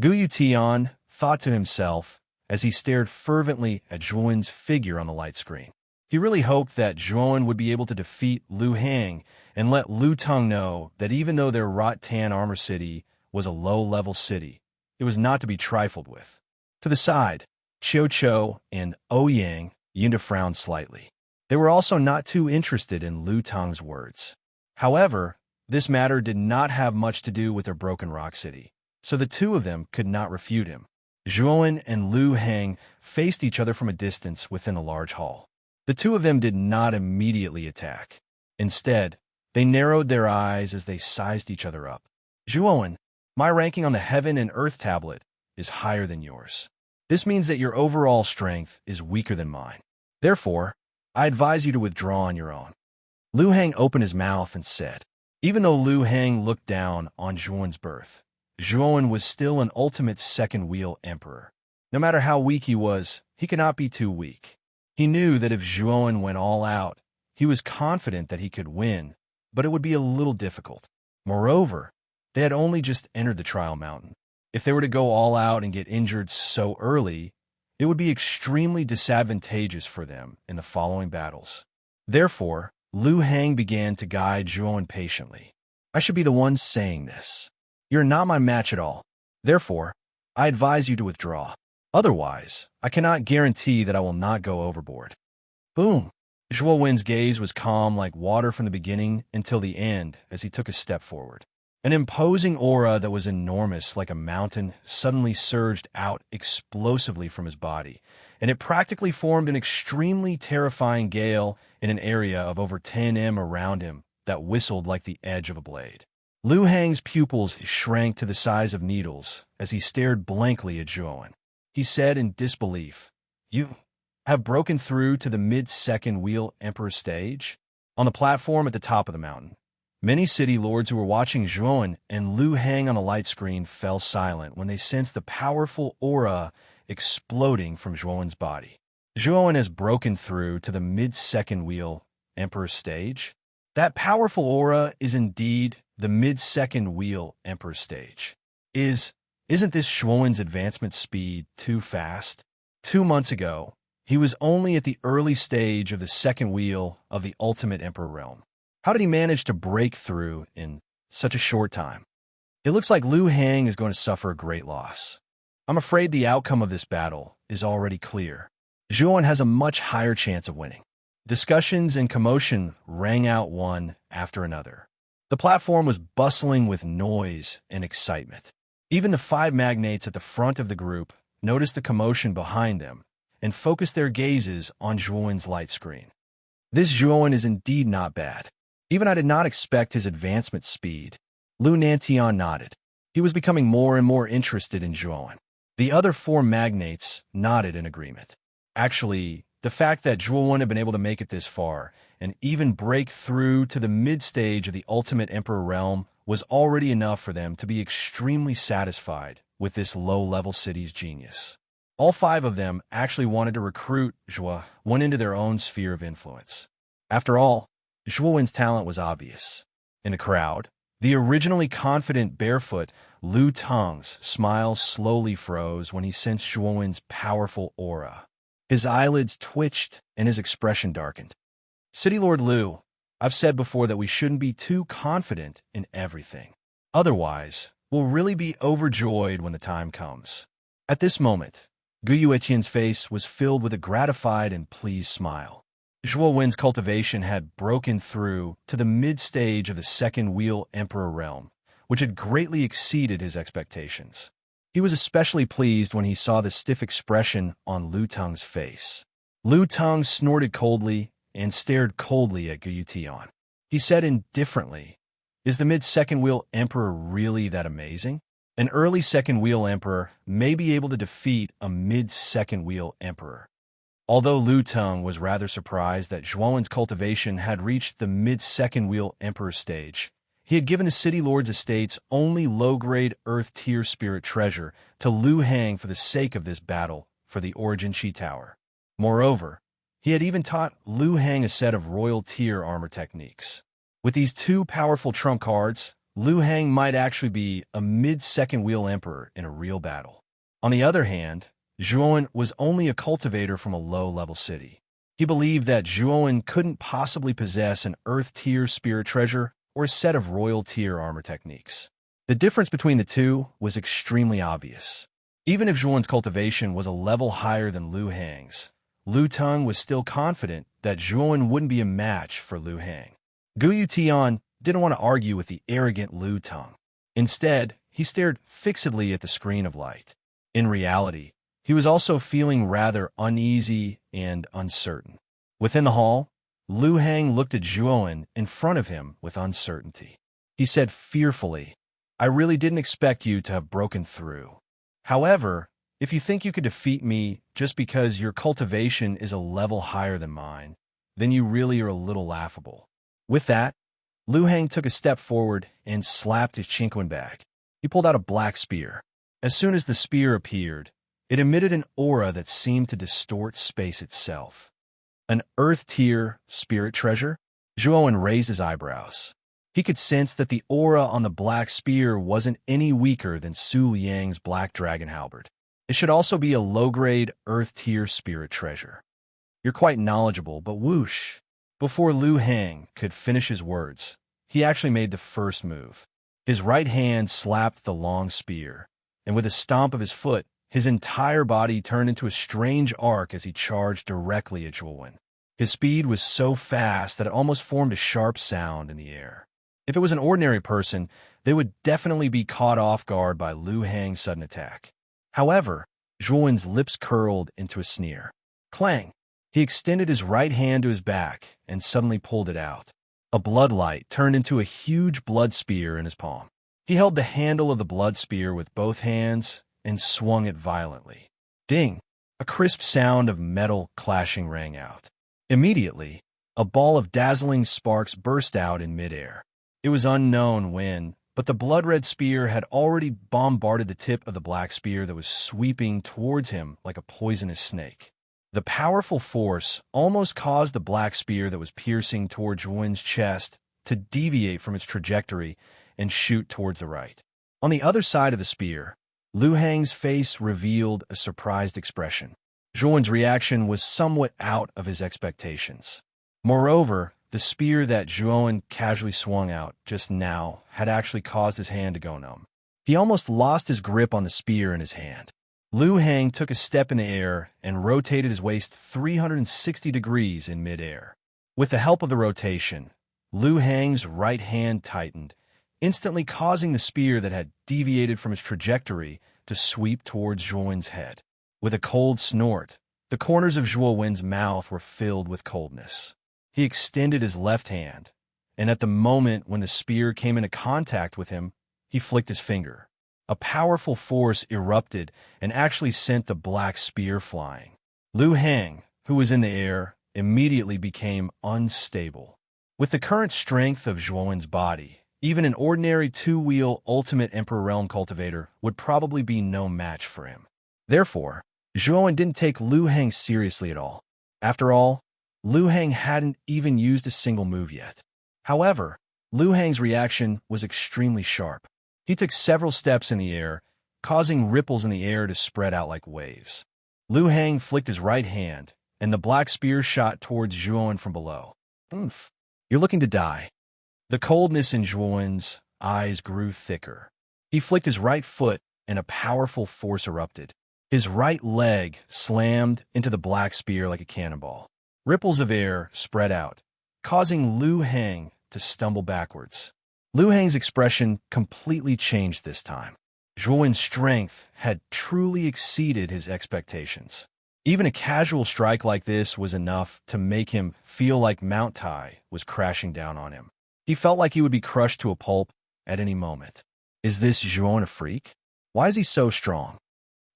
Guyu Tian thought to himself as he stared fervently at Zhuowen's figure on the light screen. He really hoped that Zhuowen would be able to defeat Lu Hang and let Lu Tung know that even though their Rattan Armor City was a low-level city, it was not to be trifled with. To the side, Qiuqiu and Ouyang Yunda frowned slightly. They were also not too interested in Lu Tung's words. However, this matter did not have much to do with their Broken Rock City, so the two of them could not refute him. Zhuowen and Lu Hang faced each other from a distance within a large hall. The two of them did not immediately attack. Instead, they narrowed their eyes as they sized each other up. Zhuowen, my ranking on the Heaven and Earth tablet is higher than yours. This means that your overall strength is weaker than mine. Therefore, I advise you to withdraw on your own. Lu Hang opened his mouth and said. Even though Lu Hang looked down on Zhuowen's birth, Zhuowen was still an ultimate second-wheel emperor. No matter how weak he was, he could not be too weak. He knew that if Zhuowen went all out, he was confident that he could win, but it would be a little difficult. Moreover, they had only just entered the trial mountain. If they were to go all out and get injured so early, it would be extremely disadvantageous for them in the following battles. Therefore, Lu Hang began to guide Zhuowen patiently. I should be the one saying this. You're not my match at all. Therefore, I advise you to withdraw. Otherwise, I cannot guarantee that I will not go overboard. Boom! Zhuo Wen's gaze was calm like water from the beginning until the end as he took a step forward. An imposing aura that was enormous like a mountain suddenly surged out explosively from his body, and it practically formed an extremely terrifying gale in an area of over 10 m around him that whistled like the edge of a blade. Lu Hang's pupils shrank to the size of needles as he stared blankly at Zhuo. He said in disbelief, "You have broken through to the mid-second wheel Emperor stage?" On the platform at the top of the mountain, many city lords who were watching Zhuo and Lu Hang on a light screen fell silent when they sensed the powerful aura exploding from Zhuo's body. Zhuo has broken through to the mid-second wheel Emperor stage? That powerful aura is indeed the mid-second wheel Emperor stage. Isn't this Zhuo's advancement speed too fast? 2 months ago, he was only at the early stage of the second wheel of the ultimate Emperor realm. How did he manage to break through in such a short time? It looks like Lu Hang is going to suffer a great loss. I'm afraid the outcome of this battle is already clear. Zhuo has a much higher chance of winning. Discussions and commotion rang out one after another. The platform was bustling with noise and excitement. Even the 5 magnates at the front of the group noticed the commotion behind them and focused their gazes on Zhuo's light screen. This Zhuo is indeed not bad. Even I did not expect his advancement speed. Lu Nantian nodded. He was becoming more and more interested in Zhuo. The other 4 magnates nodded in agreement. Actually, the fact that Zhuo had been able to make it this far and even break through to the mid-stage of the ultimate Emperor realm was already enough for them to be extremely satisfied with this low-level city's genius. All 5 of them actually wanted to recruit Zhuo into their own sphere of influence. After all, Zhuo's talent was obvious. In the crowd, the originally confident barefoot Lu Teng's smile slowly froze when he sensed Zhuo's powerful aura. His eyelids twitched and his expression darkened. City Lord Lu, I've said before that we shouldn't be too confident in everything. Otherwise, we'll really be overjoyed when the time comes. At this moment, Guyu Etienne's face was filled with a gratified and pleased smile. Zhuo Wen's cultivation had broken through to the mid-stage of the second wheel Emperor realm, which had greatly exceeded his expectations. He was especially pleased when he saw the stiff expression on Lu Teng's face. Lu Teng snorted coldly and stared coldly at Guyu Tian. He said indifferently, "Is the mid-second wheel Emperor really that amazing? An early second wheel Emperor may be able to defeat a mid-second wheel Emperor." Although Lu Teng was rather surprised that Zhuo's cultivation had reached the mid-second wheel Emperor stage, he had given the City Lord's estate's only low-grade Earth-tier spirit treasure to Lu Hang for the sake of this battle for the Origin Chi Tower. Moreover, he had even taught Lu Hang a set of royal-tier armor techniques. With these 2 powerful trump cards, Lu Hang might actually be a mid-second wheel Emperor in a real battle. On the other hand, Zhuo was only a cultivator from a low-level city. He believed that Zhuo couldn't possibly possess an Earth-tier spirit treasure or a set of royal-tier armor techniques. The difference between the 2 was extremely obvious. Even if Zhuo's cultivation was a level higher than Lu Hang's, Lu Teng was still confident that Zhuo wouldn't be a match for Lu Hang. Guyu Tian didn't want to argue with the arrogant Lu Teng. Instead, he stared fixedly at the screen of light. In reality, he was also feeling rather uneasy and uncertain. Within the hall, Lu Hang looked at Zhuo in front of him with uncertainty. He said fearfully, "I really didn't expect you to have broken through. However, if you think you could defeat me just because your cultivation is a level higher than mine, then you really are a little laughable." With that, Lu Hang took a step forward and slapped his chinquin bag. He pulled out a black spear. As soon as the spear appeared, it emitted an aura that seemed to distort space itself. An Earth-tier spirit treasure? Zhuo raised his eyebrows. He could sense that the aura on the black spear wasn't any weaker than Su Liang's black dragon halberd. It should also be a low-grade Earth-tier spirit treasure. You're quite knowledgeable, but whoosh. Before Lu Hang could finish his words, he actually made the first move. His right hand slapped the long spear, and with a stomp of his foot, his entire body turned into a strange arc as he charged directly at Zhuo. His speed was so fast that it almost formed a sharp sound in the air. If it was an ordinary person, they would definitely be caught off guard by Lu Hang's sudden attack. However, Zhuowen's lips curled into a sneer. Clang! He extended his right hand to his back and suddenly pulled it out. A bloodlight turned into a huge blood spear in his palm. He held the handle of the blood spear with both hands and swung it violently. Ding! A crisp sound of metal clashing rang out. Immediately, a ball of dazzling sparks burst out in midair. It was unknown when, but the blood-red spear had already bombarded the tip of the black spear that was sweeping towards him like a poisonous snake. The powerful force almost caused the black spear that was piercing toward Zhuowen's chest to deviate from its trajectory and shoot towards the right. On the other side of the spear, Lu Hang's face revealed a surprised expression. Zhuowen's reaction was somewhat out of his expectations. Moreover, the spear that Zhuowen casually swung out just now had actually caused his hand to go numb. He almost lost his grip on the spear in his hand. Lu Hang took a step in the air and rotated his waist 360 degrees in midair. With the help of the rotation, Lu Hang's right hand tightened, instantly causing the spear that had deviated from its trajectory to sweep towards Zhuowen's head. With a cold snort, the corners of Zhuowen's mouth were filled with coldness. He extended his left hand, and at the moment when the spear came into contact with him, he flicked his finger. A powerful force erupted and actually sent the black spear flying. Lu Hang, who was in the air, immediately became unstable. With the current strength of Zhuowen's body, even an ordinary two-wheel Ultimate Emperor Realm cultivator would probably be no match for him. Therefore, Zhuowen didn't take Lu Hang seriously at all. After all, Lu Hang hadn't even used a single move yet. However, Lu Hang's reaction was extremely sharp. He took several steps in the air, causing ripples in the air to spread out like waves. Lu Hang flicked his right hand, and the black spear shot towards Zhuowen from below. Oomph! You're looking to die. The coldness in Zhuowen's eyes grew thicker. He flicked his right foot, and a powerful force erupted. His right leg slammed into the black spear like a cannonball. Ripples of air spread out, causing Lu Hang to stumble backwards. Lu Hang's expression completely changed this time. Zhuowen's strength had truly exceeded his expectations. Even a casual strike like this was enough to make him feel like Mount Tai was crashing down on him. He felt like he would be crushed to a pulp at any moment. Is this Zhuowen a freak? Why is he so strong?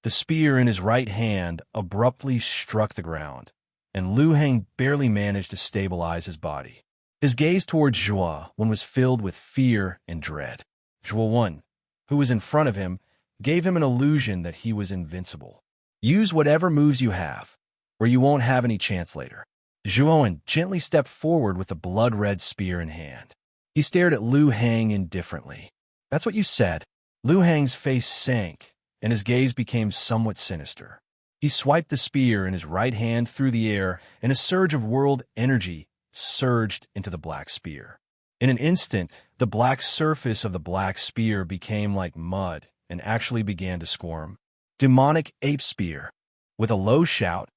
The spear in his right hand abruptly struck the ground, and Lu Hang barely managed to stabilize his body. His gaze towards Zhuowen was filled with fear and dread. Zhuowen, who was in front of him, gave him an illusion that he was invincible. Use whatever moves you have, or you won't have any chance later. Zhuowen gently stepped forward with the blood-red spear in hand. He stared at Lu Hang indifferently. That's what you said. Lu Hang's face sank, and his gaze became somewhat sinister. He swiped the spear in his right hand through the air, and a surge of world energy surged into the black spear. In an instant, the black surface of the black spear became like mud and actually began to squirm. Demonic ape spear. With a low shout,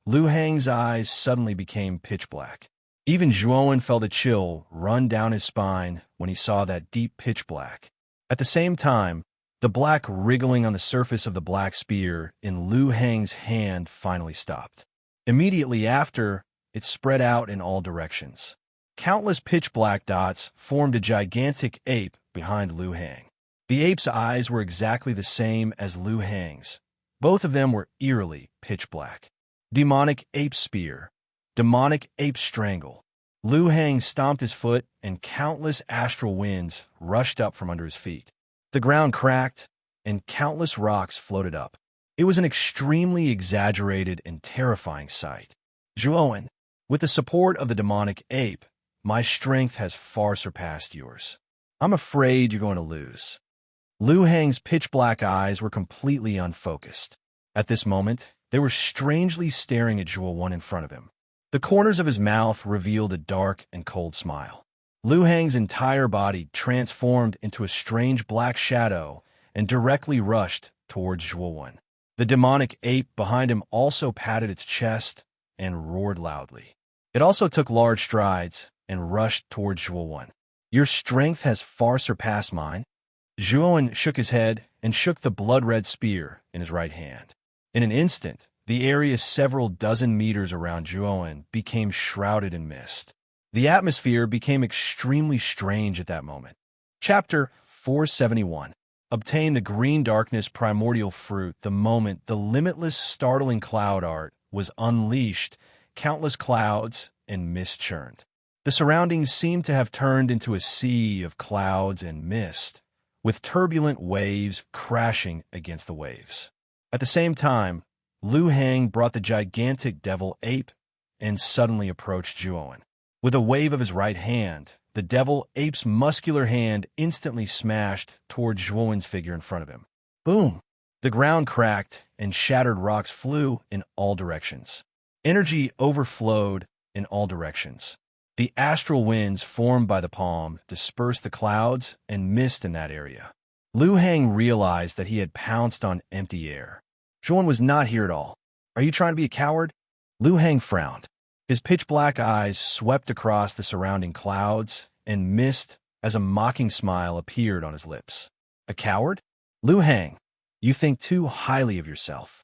Lu Hang's eyes suddenly became pitch black. Even Zhuowen felt a chill run down his spine when he saw that deep pitch black. At the same time, the black wriggling on the surface of the black spear in Lu Hang's hand finally stopped. Immediately after, it spread out in all directions. Countless pitch-black dots formed a gigantic ape behind Lu Hang. The ape's eyes were exactly the same as Lu Hang's. Both of them were eerily pitch-black. Demonic ape spear. Demonic ape strangle. Lu Hang stomped his foot, and countless astral winds rushed up from under his feet. The ground cracked, and countless rocks floated up. It was an extremely exaggerated and terrifying sight. Zhuowen, with the support of the demonic ape, my strength has far surpassed yours. I'm afraid you're going to lose. Lu Hang's pitch-black eyes were completely unfocused. At this moment, they were strangely staring at Zhuowen in front of him. The corners of his mouth revealed a dark and cold smile. Lu Hang's entire body transformed into a strange black shadow and directly rushed towards Zhuowen. The demonic ape behind him also patted its chest and roared loudly. It also took large strides and rushed towards Zhuowen. Your strength has far surpassed mine. Zhuowen shook his head and shook the blood-red spear in his right hand. In an instant, the area several dozen meters around Zhuowen became shrouded in mist. The atmosphere became extremely strange at that moment. Chapter 471. Obtain the green darkness primordial fruit. The moment the limitless startling cloud art was unleashed, countless clouds and mist churned. The surroundings seemed to have turned into a sea of clouds and mist, with turbulent waves crashing against the waves. At the same time, Lu Hang brought the gigantic devil ape and suddenly approached Zhuowen. With a wave of his right hand, the devil ape's muscular hand instantly smashed toward Zhuowen's figure in front of him. Boom! The ground cracked and shattered rocks flew in all directions. Energy overflowed in all directions. The astral winds formed by the palm dispersed the clouds and mist in that area. Lu Hang realized that he had pounced on empty air. Zhuowen was not here at all. Are you trying to be a coward? Lu Hang frowned. His pitch-black eyes swept across the surrounding clouds and mist as a mocking smile appeared on his lips. A coward? Lu Hang, you think too highly of yourself.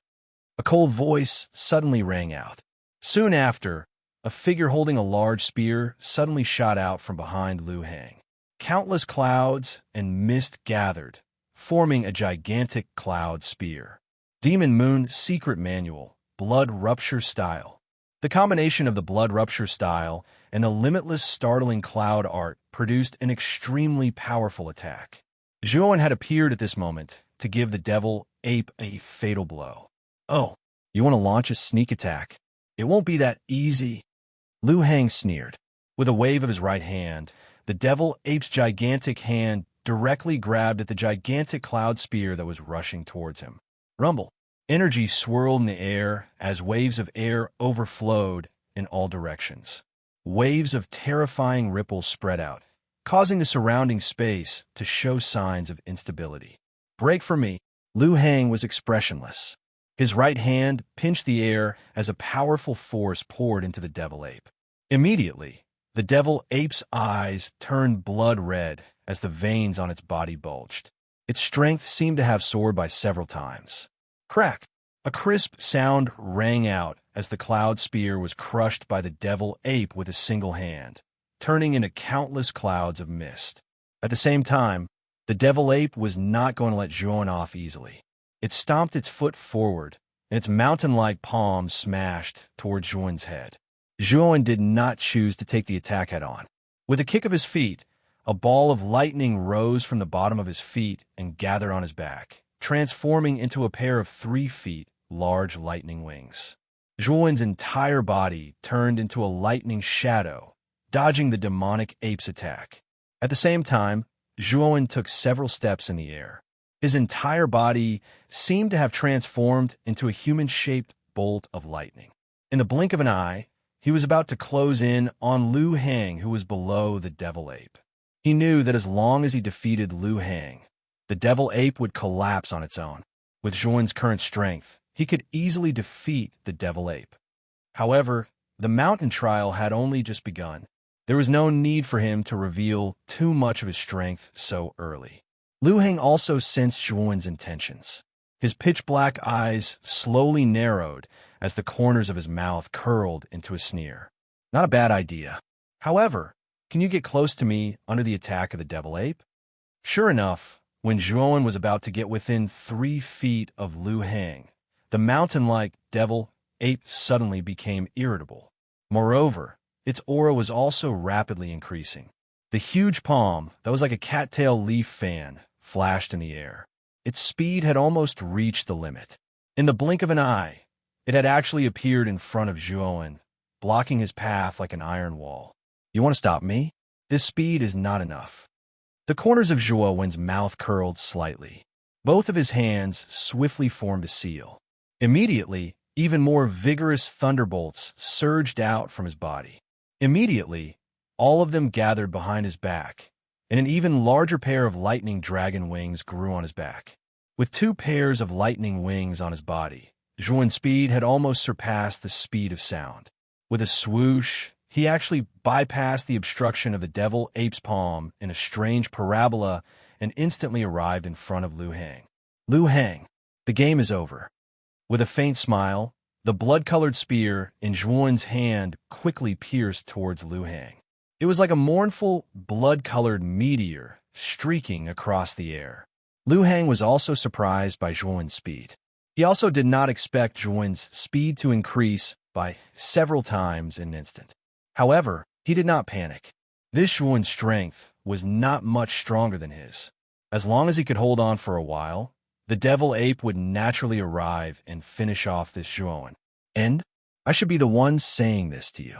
A cold voice suddenly rang out. Soon after, a figure holding a large spear suddenly shot out from behind Lu Hang. Countless clouds and mist gathered, forming a gigantic cloud spear. Demon Moon Secret Manual, Blood Rupture Style. The combination of the blood rupture style and the limitless startling cloud art produced an extremely powerful attack. Zhuowen had appeared at this moment to give the devil ape a fatal blow. Oh, you want to launch a sneak attack? It won't be that easy. Lu Hang sneered. With a wave of his right hand, the devil ape's gigantic hand directly grabbed at the gigantic cloud spear that was rushing towards him. Rumble. Energy swirled in the air as waves of air overflowed in all directions. Waves of terrifying ripples spread out, causing the surrounding space to show signs of instability. Break for me. Lu Hang was expressionless. His right hand pinched the air as a powerful force poured into the devil ape. Immediately, the devil ape's eyes turned blood red as the veins on its body bulged. Its strength seemed to have soared by several times. Crack! A crisp sound rang out as the cloud spear was crushed by the devil ape with a single hand, turning into countless clouds of mist. At the same time, the devil ape was not going to let Zhuowen off easily. It stomped its foot forward, and its mountain-like palm smashed toward Zhuowen's head. Zhuowen did not choose to take the attack head-on. With a kick of his feet, a ball of lightning rose from the bottom of his feet and gathered on his back, transforming into a pair of 3 feet large lightning wings. Zhuowen's entire body turned into a lightning shadow, dodging the demonic ape's attack. At the same time, Zhuowen took several steps in the air. His entire body seemed to have transformed into a human-shaped bolt of lightning. In the blink of an eye, he was about to close in on Lu Hang, who was below the devil ape. He knew that as long as he defeated Lu Hang, the devil ape would collapse on its own. With Zhuowen's current strength, he could easily defeat the devil ape. However, the mountain trial had only just begun. There was no need for him to reveal too much of his strength so early. Lu Hang also sensed Zhuowen's intentions. His pitch-black eyes slowly narrowed as the corners of his mouth curled into a sneer. Not a bad idea. However, can you get close to me under the attack of the devil ape? Sure enough, when Zhuowen was about to get within 3 feet of Lu Hang, the mountain-like devil ape suddenly became irritable. Moreover, its aura was also rapidly increasing. The huge palm, that was like a cattail leaf fan, flashed in the air. Its speed had almost reached the limit. In the blink of an eye, it had actually appeared in front of Zhuowen, blocking his path like an iron wall. You want to stop me? This speed is not enough. The corners of Zhuowen's mouth curled slightly. Both of his hands swiftly formed a seal. Immediately, even more vigorous thunderbolts surged out from his body. Immediately, all of them gathered behind his back, and an even larger pair of lightning dragon wings grew on his back. With 2 pairs of lightning wings on his body, Zhuowen's speed had almost surpassed the speed of sound. With a swoosh, he actually bypassed the obstruction of the devil ape's palm in a strange parabola and instantly arrived in front of Liu Hang. Liu Hang, the game is over. With a faint smile, the blood-colored spear in Zhuan's hand quickly pierced towards Liu Hang. It was like a mournful, blood-colored meteor streaking across the air. Liu Hang was also surprised by Zhuan's speed. He also did not expect Zhuan's speed to increase by several times in an instant. However, he did not panic. This Zhuan's strength was not much stronger than his. As long as he could hold on for a while, the devil ape would naturally arrive and finish off this Zhuan. And I should be the one saying this to you.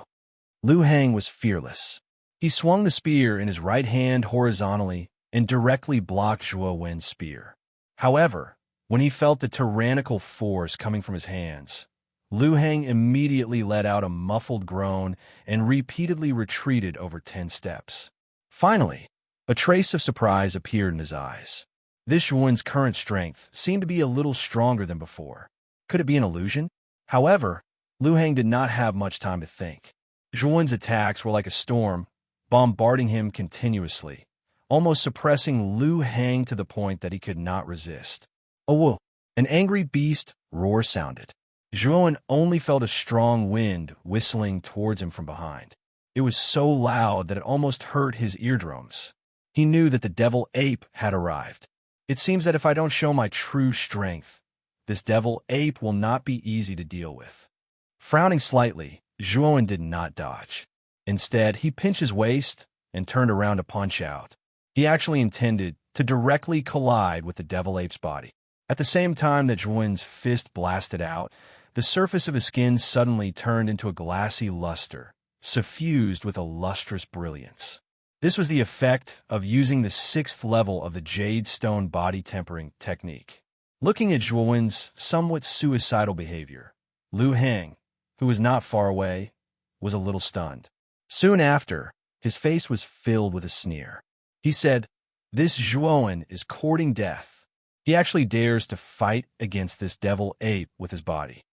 Liu Hang was fearless. He swung the spear in his right hand horizontally and directly blocked Zhuo Wen's spear. However, when he felt the tyrannical force coming from his hands, Liu Hang immediately let out a muffled groan and repeatedly retreated over 10 steps. Finally, a trace of surprise appeared in his eyes. This Zhuan's current strength seemed to be a little stronger than before. Could it be an illusion? However, Liu Hang did not have much time to think. Zhuan's attacks were like a storm, bombarding him continuously, almost suppressing Liu Hang to the point that he could not resist. Oh, whoa! An angry beast roar sounded. Zhuan only felt a strong wind whistling towards him from behind. It was so loud that it almost hurt his eardrums. He knew that the devil ape had arrived. It seems that if I don't show my true strength, this devil ape will not be easy to deal with. Frowning slightly, Zhuan did not dodge. Instead, he pinched his waist and turned around to punch out. He actually intended to directly collide with the devil ape's body. At the same time that Zhuan's fist blasted out, the surface of his skin suddenly turned into a glassy luster, suffused with a lustrous brilliance. This was the effect of using the 6th level of the Jade Stone body tempering technique. Looking at Zhuan's somewhat suicidal behavior, Liu Hang, who was not far away, was a little stunned. Soon after, his face was filled with a sneer. He said, "This Zhuan is courting death. He actually dares to fight against this devil ape with his body."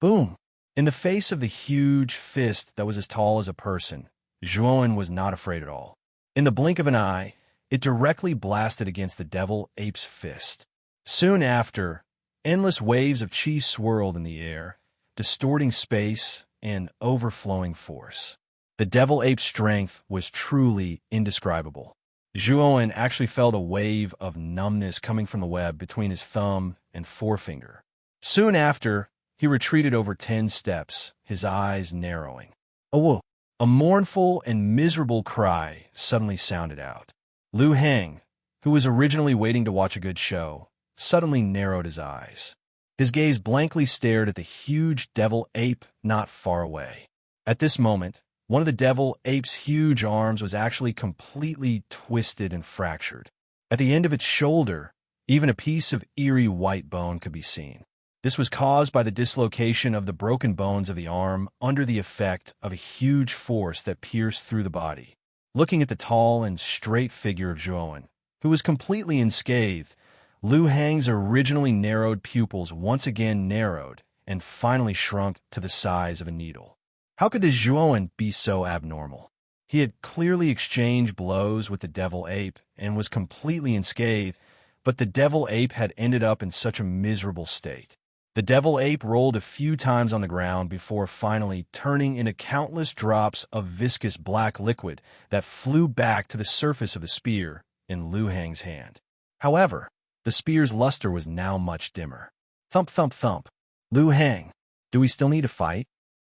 Boom! In the face of the huge fist that was as tall as a person, Zhuan was not afraid at all. In the blink of an eye, it directly blasted against the devil ape's fist. Soon after, endless waves of chi swirled in the air, distorting space and overflowing force. The devil ape's strength was truly indescribable. Zhuan actually felt a wave of numbness coming from the web between his thumb and forefinger. Soon after, he retreated over 10 steps, his eyes narrowing. Oh, whoa! A mournful and miserable cry suddenly sounded out. Liu Hang, who was originally waiting to watch a good show, suddenly narrowed his eyes. His gaze blankly stared at the huge devil ape not far away. At this moment, one of the devil ape's huge arms was actually completely twisted and fractured. At the end of its shoulder, even a piece of eerie white bone could be seen. This was caused by the dislocation of the broken bones of the arm under the effect of a huge force that pierced through the body. Looking at the tall and straight figure of Zhuan, who was completely unscathed, Liu Hang's originally narrowed pupils once again narrowed and finally shrunk to the size of a needle. How could this Zhuan be so abnormal? He had clearly exchanged blows with the devil ape and was completely unscathed, but the devil ape had ended up in such a miserable state. The devil ape rolled a few times on the ground before finally turning into countless drops of viscous black liquid that flew back to the surface of the spear in Liu Hang's hand. However, the spear's luster was now much dimmer. Thump, thump, thump. Liu Hang, do we still need to fight?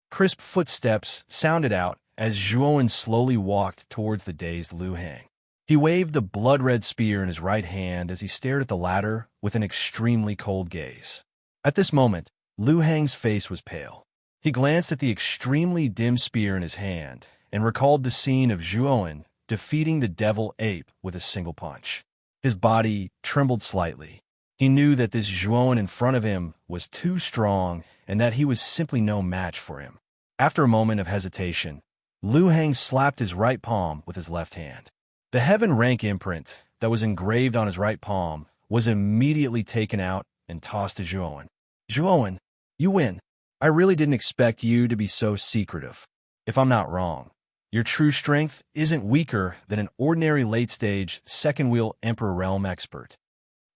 Crisp footsteps sounded out as Zhuan slowly walked towards the dazed Liu Hang. He waved the blood-red spear in his right hand as he stared at the latter with an extremely cold gaze. At this moment, Liu Hang's face was pale. He glanced at the extremely dim spear in his hand and recalled the scene of Zhuan defeating the devil ape with a single punch. His body trembled slightly. He knew that this Zhuan in front of him was too strong and that he was simply no match for him. After a moment of hesitation, Liu Hang slapped his right palm with his left hand. The heaven rank imprint that was engraved on his right palm was immediately taken out and tossed to Zhuan. "Zhuan, you win. I really didn't expect you to be so secretive." If I'm not wrong, your true strength isn't weaker than an ordinary late-stage, second-wheel Emperor Realm expert.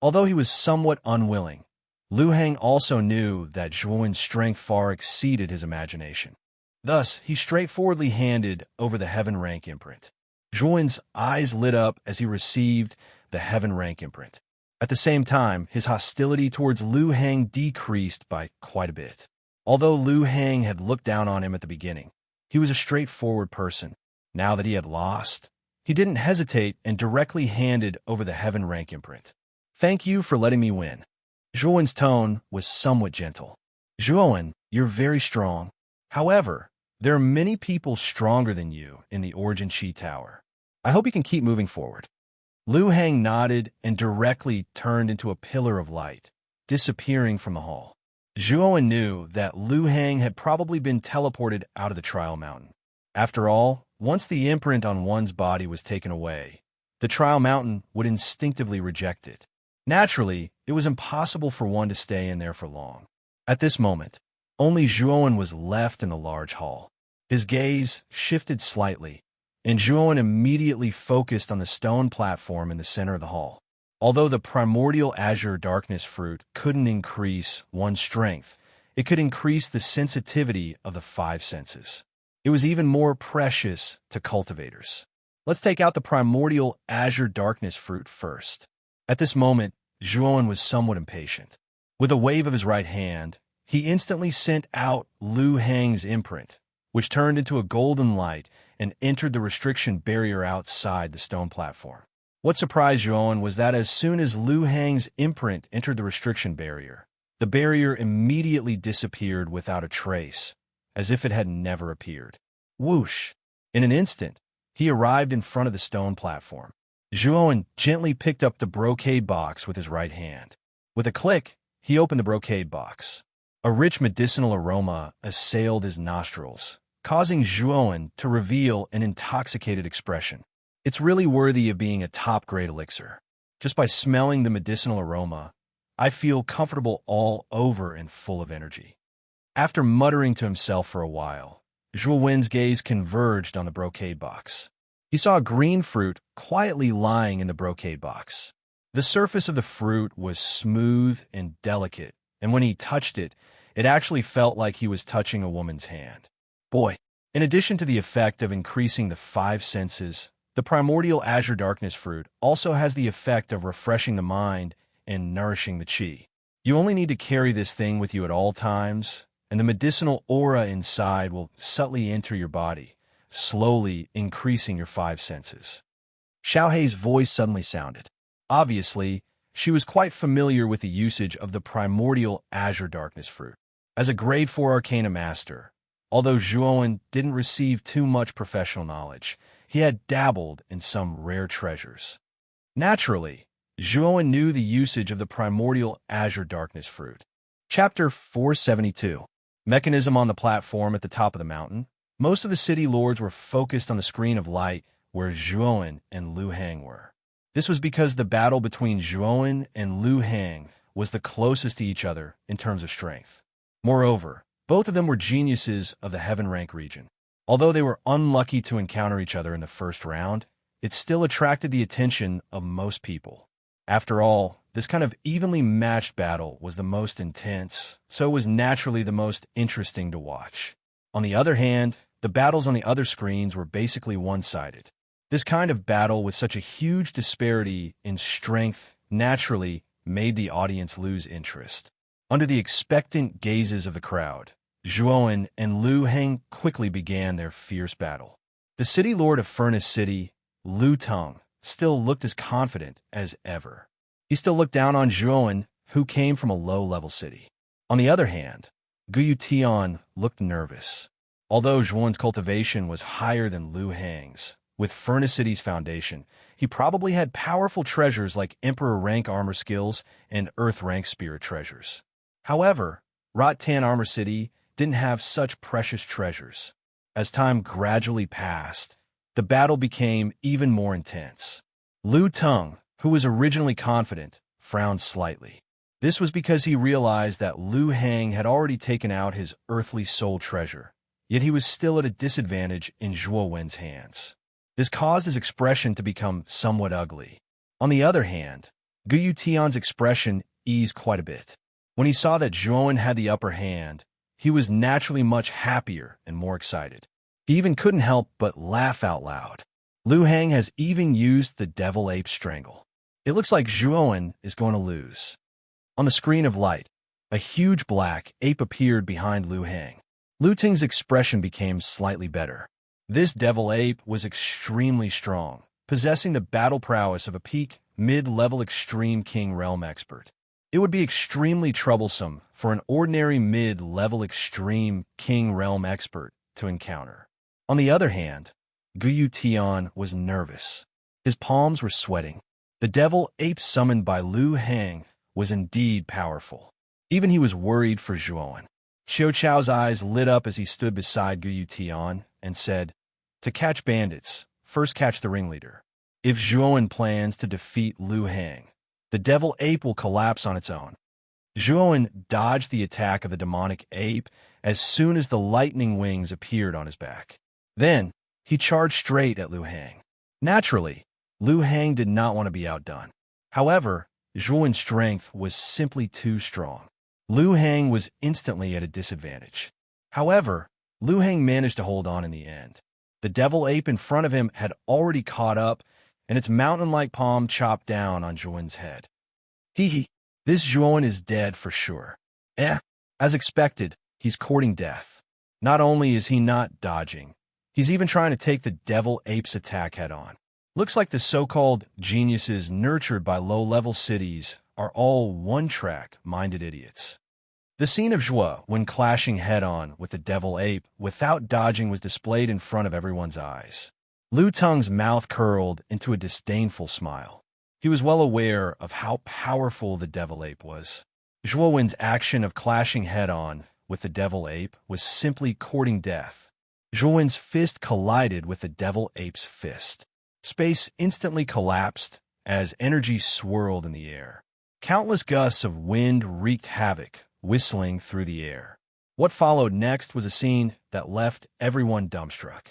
Although he was somewhat unwilling, Lu Heng also knew that Zhuowen's strength far exceeded his imagination. Thus, he straightforwardly handed over the Heaven Rank imprint. Zhuowen's eyes lit up as he received the Heaven Rank imprint. At the same time, his hostility towards Lu Heng decreased by quite a bit. Although Lu Heng had looked down on him at the beginning, he was a straightforward person. Now that he had lost, he didn't hesitate and directly handed over the Heaven Rank imprint. "Thank you for letting me win." Zhuowen's tone was somewhat gentle. "Zhuowen, you're very strong. However, there are many people stronger than you in the Origin Chi Tower. I hope you can keep moving forward." Lu Heng nodded and directly turned into a pillar of light, disappearing from the hall. Zhuowen knew that Lu Heng had probably been teleported out of the trial mountain. After all, once the imprint on one's body was taken away, the trial mountain would instinctively reject it. Naturally, it was impossible for one to stay in there for long. At this moment, only Zhuowen was left in the large hall. His gaze shifted slightly, and Zhuowen immediately focused on the stone platform in the center of the hall. Although the primordial azure darkness fruit couldn't increase one's strength, it could increase the sensitivity of the five senses. It was even more precious to cultivators. Let's take out the primordial azure darkness fruit first. At this moment, Zhuowen was somewhat impatient. With a wave of his right hand, he instantly sent out Lu Heng's imprint, which turned into a golden light and entered the restriction barrier outside the stone platform. What surprised Zhuowen was that as soon as Lu Heng's imprint entered the restriction barrier, the barrier immediately disappeared without a trace, as if it had never appeared. Whoosh! In an instant, he arrived in front of the stone platform. Zhuowen gently picked up the brocade box with his right hand. With a click, he opened the brocade box. A rich medicinal aroma assailed his nostrils, causing Zhuowen to reveal an intoxicated expression. It's really worthy of being a top-grade elixir. Just by smelling the medicinal aroma, I feel comfortable all over and full of energy. After muttering to himself for a while, Zhuowen's gaze converged on the brocade box. He saw a green fruit quietly lying in the brocade box. The surface of the fruit was smooth and delicate, and when he touched it, it actually felt like he was touching a woman's hand. Boy, in addition to the effect of increasing the five senses, the primordial azure darkness fruit also has the effect of refreshing the mind and nourishing the qi. You only need to carry this thing with you at all times, and the medicinal aura inside will subtly enter your body, slowly increasing your five senses. Xiaohei's voice suddenly sounded. Obviously, she was quite familiar with the usage of the primordial azure darkness fruit. As a grade 4 arcana master, although Zhuowen didn't receive too much professional knowledge, he had dabbled in some rare treasures. Naturally, Zhuowen knew the usage of the primordial azure darkness fruit. Chapter 472. Mechanism on the platform at the top of the mountain. Most of the city lords were focused on the screen of light where Zhuowen and Lu Heng were. This was because the battle between Zhuowen and Lu Heng was the closest to each other in terms of strength. Moreover, both of them were geniuses of the Heaven Rank region. Although they were unlucky to encounter each other in the first round, it still attracted the attention of most people. After all, this kind of evenly matched battle was the most intense, so it was naturally the most interesting to watch. On the other hand, the battles on the other screens were basically one-sided. This kind of battle with such a huge disparity in strength naturally made the audience lose interest. Under the expectant gazes of the crowd, Zhuowen and Lu Heng quickly began their fierce battle. The city lord of Furnace City, Lu Teng, still looked as confident as ever. He still looked down on Zhuowen, who came from a low-level city. On the other hand, Guyu Tian looked nervous. Although Zhuowen's cultivation was higher than Lu Heng's, with Furnace City's foundation, he probably had powerful treasures like Emperor rank armor skills and Earth rank spirit treasures. However, Rot-Tan Armor City didn't have such precious treasures. As time gradually passed, the battle became even more intense. Lu Teng, who was originally confident, frowned slightly. This was because he realized that Lu Heng had already taken out his earthly soul treasure, yet he was still at a disadvantage in Zhuo Wen's hands. This caused his expression to become somewhat ugly. On the other hand, Guyu Tian's expression eased quite a bit. When he saw that Zhuo Wen had the upper hand, he was naturally much happier and more excited. He even couldn't help but laugh out loud. Liu Hang has even used the Devil Ape Strangle. It looks like Zhuo Wen is going to lose. On the screen of light, a huge black ape appeared behind Liu Hang. Liu Ting's expression became slightly better. This devil ape was extremely strong, possessing the battle prowess of a peak, mid-level extreme king realm expert. It would be extremely troublesome for an ordinary mid-level extreme king realm expert to encounter. On the other hand, Guyu Tian was nervous. His palms were sweating. The devil ape summoned by Liu Hang was indeed powerful. Even he was worried for Zhuo Wen. Xiao Chao's eyes lit up as he stood beside Guyu Tian and said, "To catch bandits, first catch the ringleader. If Zhuo Wen plans to defeat Liu Hang, the devil ape will collapse on its own." Zhuo Wen dodged the attack of the demonic ape as soon as the lightning wings appeared on his back. Then, he charged straight at Liu Hang. Naturally, Liu Hang did not want to be outdone. However, Zhuo Wen's strength was simply too strong. Liu Hang was instantly at a disadvantage. However, Liu Hang managed to hold on in the end. The devil ape in front of him had already caught up, and its mountain-like palm chopped down on Zhuo Wen's head. Hee, this Zhuo Wen is dead for sure. As expected, he's courting death. Not only is he not dodging, he's even trying to take the devil ape's attack head-on. Looks like the so-called geniuses nurtured by low-level cities are all one-track minded idiots. The scene of Zhuo when clashing head-on with the devil ape without dodging was displayed in front of everyone's eyes. Liu Teng's mouth curled into a disdainful smile. He was well aware of how powerful the devil ape was. Zhuo Wen's action of clashing head-on with the devil ape was simply courting death. Zhuo Wen's fist collided with the devil ape's fist. Space instantly collapsed as energy swirled in the air. Countless gusts of wind wreaked havoc, whistling through the air. What followed next was a scene that left everyone dumbstruck.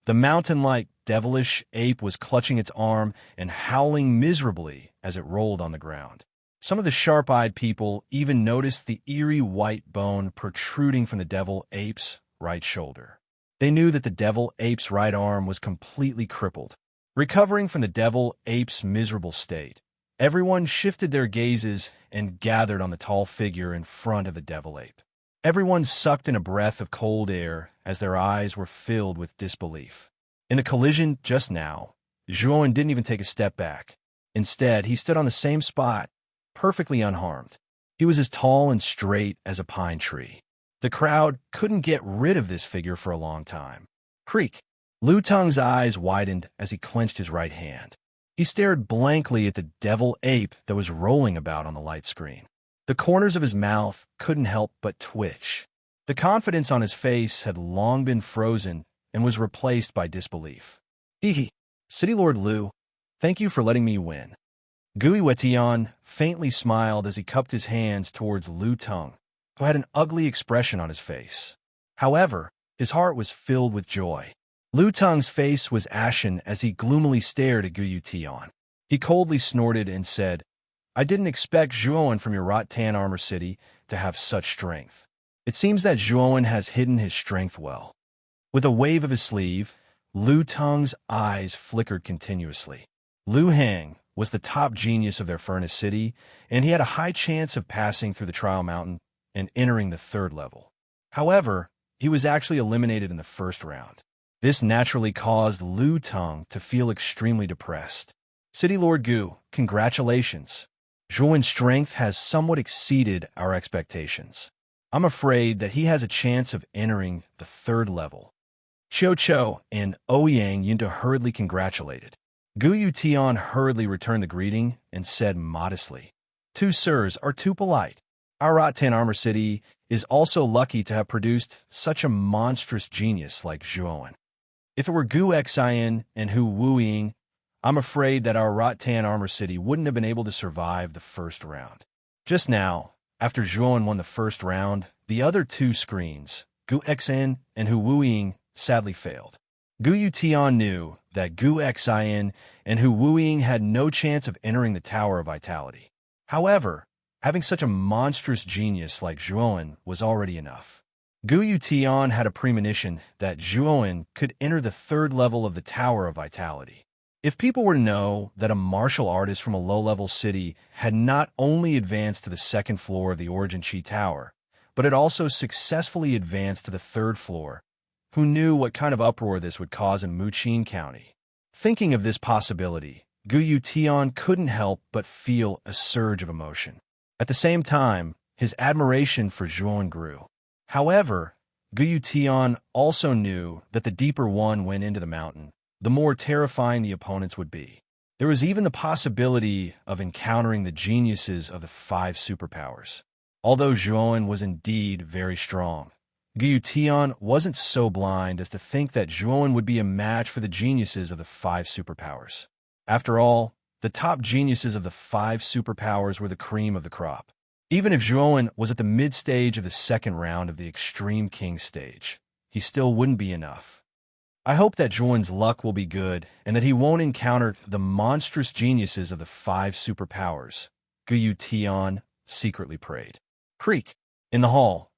The mountain-like devilish ape was clutching its arm and howling miserably as it rolled on the ground. Some of the sharp-eyed people even noticed the eerie white bone protruding from the devil ape's right shoulder. They knew that the devil ape's right arm was completely crippled. Recovering from the devil ape's miserable state, everyone shifted their gazes and gathered on the tall figure in front of the devil ape. Everyone sucked in a breath of cold air as their eyes were filled with disbelief. In the collision just now, Zhuo Wen didn't even take a step back. Instead, he stood on the same spot, perfectly unharmed. He was as tall and straight as a pine tree. The crowd couldn't get rid of this figure for a long time. Creak! Liu Teng's eyes widened as he clenched his right hand. He stared blankly at the devil ape that was rolling about on the light screen. The corners of his mouth couldn't help but twitch. The confidence on his face had long been frozen and was replaced by disbelief. Hee, City Lord Liu, thank you for letting me win. Guyu Tian faintly smiled as he cupped his hands towards Liu Teng, who had an ugly expression on his face. However, his heart was filled with joy. Liu Teng's face was ashen as he gloomily stared at Guyu Tian. He coldly snorted and said, I didn't expect Zhuo Wen from your Rattan Armor City to have such strength. It seems that Zhuo Wen has hidden his strength well. With a wave of his sleeve, Liu Teng's eyes flickered continuously. Liu Hang was the top genius of their furnace city, and he had a high chance of passing through the trial mountain and entering the 3rd level. However, he was actually eliminated in the 1st round. This naturally caused Liu Teng to feel extremely depressed. City Lord Gu, congratulations. Zhuo Wen's strength has somewhat exceeded our expectations. I'm afraid that he has a chance of entering the 3rd level. Qiu Qiu and Ouyang Yunta hurriedly congratulated. Guyu Tian hurriedly returned the greeting and said modestly, Two sirs are too polite. Our Rattan Armor City is also lucky to have produced such a monstrous genius like Zhuo Wen. If it were Gu Xian and Hu Wuying, I'm afraid that our Rattan Armor City wouldn't have been able to survive the 1st round. Just now, after Zhuo Wen won the 1st round, the other 2 screens, Gu Xin and Hu Wuying sadly failed. Gu Yutian knew that Gu Xin and Hu Wuying had no chance of entering the Tower of Vitality. However, having such a monstrous genius like Zhuowen was already enough. Gu Yutian had a premonition that Zhuowen could enter the third level of the Tower of Vitality. If people were to know that a martial artist from a low-level city had not only advanced to the second floor of the Origin Chi Tower, but had also successfully advanced to the third floor, who knew what kind of uproar this would cause in Muqin County? Thinking of this possibility, Gu Yutian couldn't help but feel a surge of emotion. At the same time, his admiration for Zhuowen grew. However, Gu Yutian also knew that the deeper one went into the mountain, the more terrifying the opponents would be. There was even the possibility of encountering the geniuses of the 5 superpowers. Although Zhuowen was indeed very strong, Gu Yutian wasn't so blind as to think that Zhuowen would be a match for the geniuses of the 5 superpowers. After all, the top geniuses of the 5 superpowers were the cream of the crop. Even if Zhuowen was at the mid-stage of the second round of the Extreme King stage, he still wouldn't be enough. I hope that Zhuowen's luck will be good and that he won't encounter the monstrous geniuses of the 5 superpowers, Gu Yutian secretly prayed. Creak. In the hall,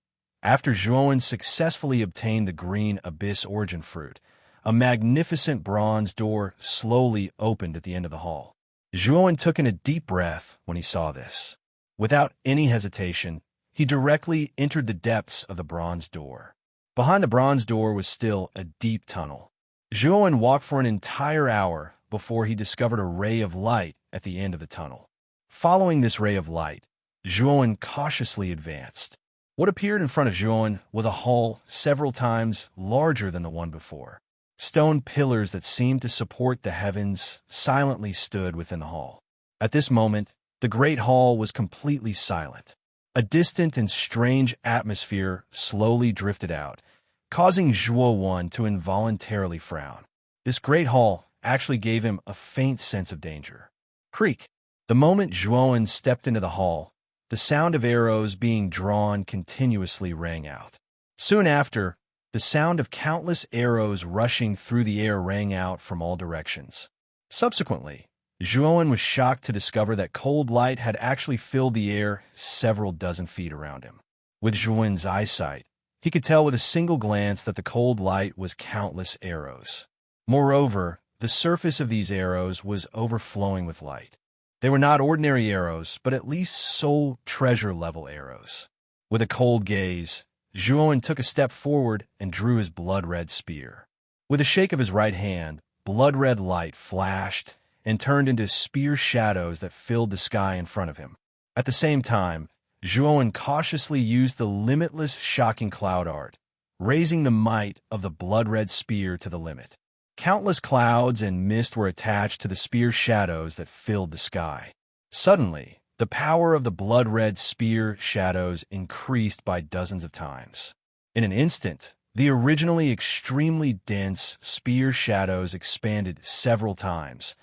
after Zhuowen successfully obtained the green abyss origin fruit, a magnificent bronze door slowly opened at the end of the hall. Zhuowen took in a deep breath when he saw this. Without any hesitation, he directly entered the depths of the bronze door. Behind the bronze door was still a deep tunnel. Zhuowen walked for an entire hour before he discovered a ray of light at the end of the tunnel. Following this ray of light, Zhuowen cautiously advanced. What appeared in front of Zhuowen was a hall several times larger than the one before. Stone pillars that seemed to support the heavens silently stood within the hall. At this moment, the great hall was completely silent. A distant and strange atmosphere slowly drifted out, causing Zhuowen to involuntarily frown. This great hall actually gave him a faint sense of danger. Creak. The moment Zhuowen stepped into the hall, the sound of arrows being drawn continuously rang out. Soon after, the sound of countless arrows rushing through the air rang out from all directions. Subsequently, Zhuowen was shocked to discover that cold light had actually filled the air several dozen feet around him. With Zhuowen's eyesight, he could tell with a single glance that the cold light was countless arrows. Moreover, the surface of these arrows was overflowing with light. They were not ordinary arrows, but at least soul treasure-level arrows. With a cold gaze, Zhuowen took a step forward and drew his blood-red spear. With a shake of his right hand, blood-red light flashed and turned into spear shadows that filled the sky in front of him. At the same time, Zhuowen cautiously used the limitless shocking cloud art, raising the might of the blood-red spear to the limit. Countless clouds and mist were attached to the spear shadows that filled the sky. Suddenly, the power of the blood-red spear shadows increased by dozens of times. In an instant, the originally extremely dense spear shadows expanded several times,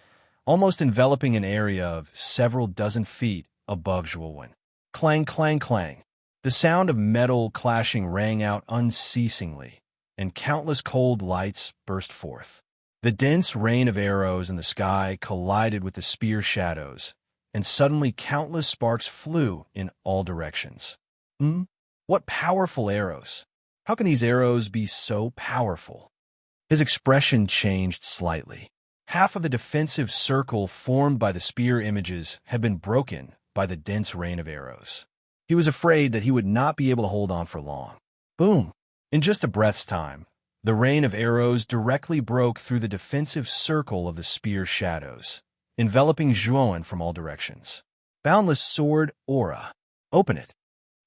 almost enveloping an area of several dozen feet above Zhuowen. Clang, clang, clang. The sound of metal clashing rang out unceasingly, and countless cold lights burst forth. The dense rain of arrows in the sky collided with the spear shadows, and suddenly countless sparks flew in all directions. What powerful arrows! How can these arrows be so powerful? His expression changed slightly. Half of the defensive circle formed by the spear images had been broken by the dense rain of arrows. He was afraid that he would not be able to hold on for long. Boom! In just a breath's time, the rain of arrows directly broke through the defensive circle of the spear shadows, enveloping Zhuowen from all directions. Boundless sword aura. Open it.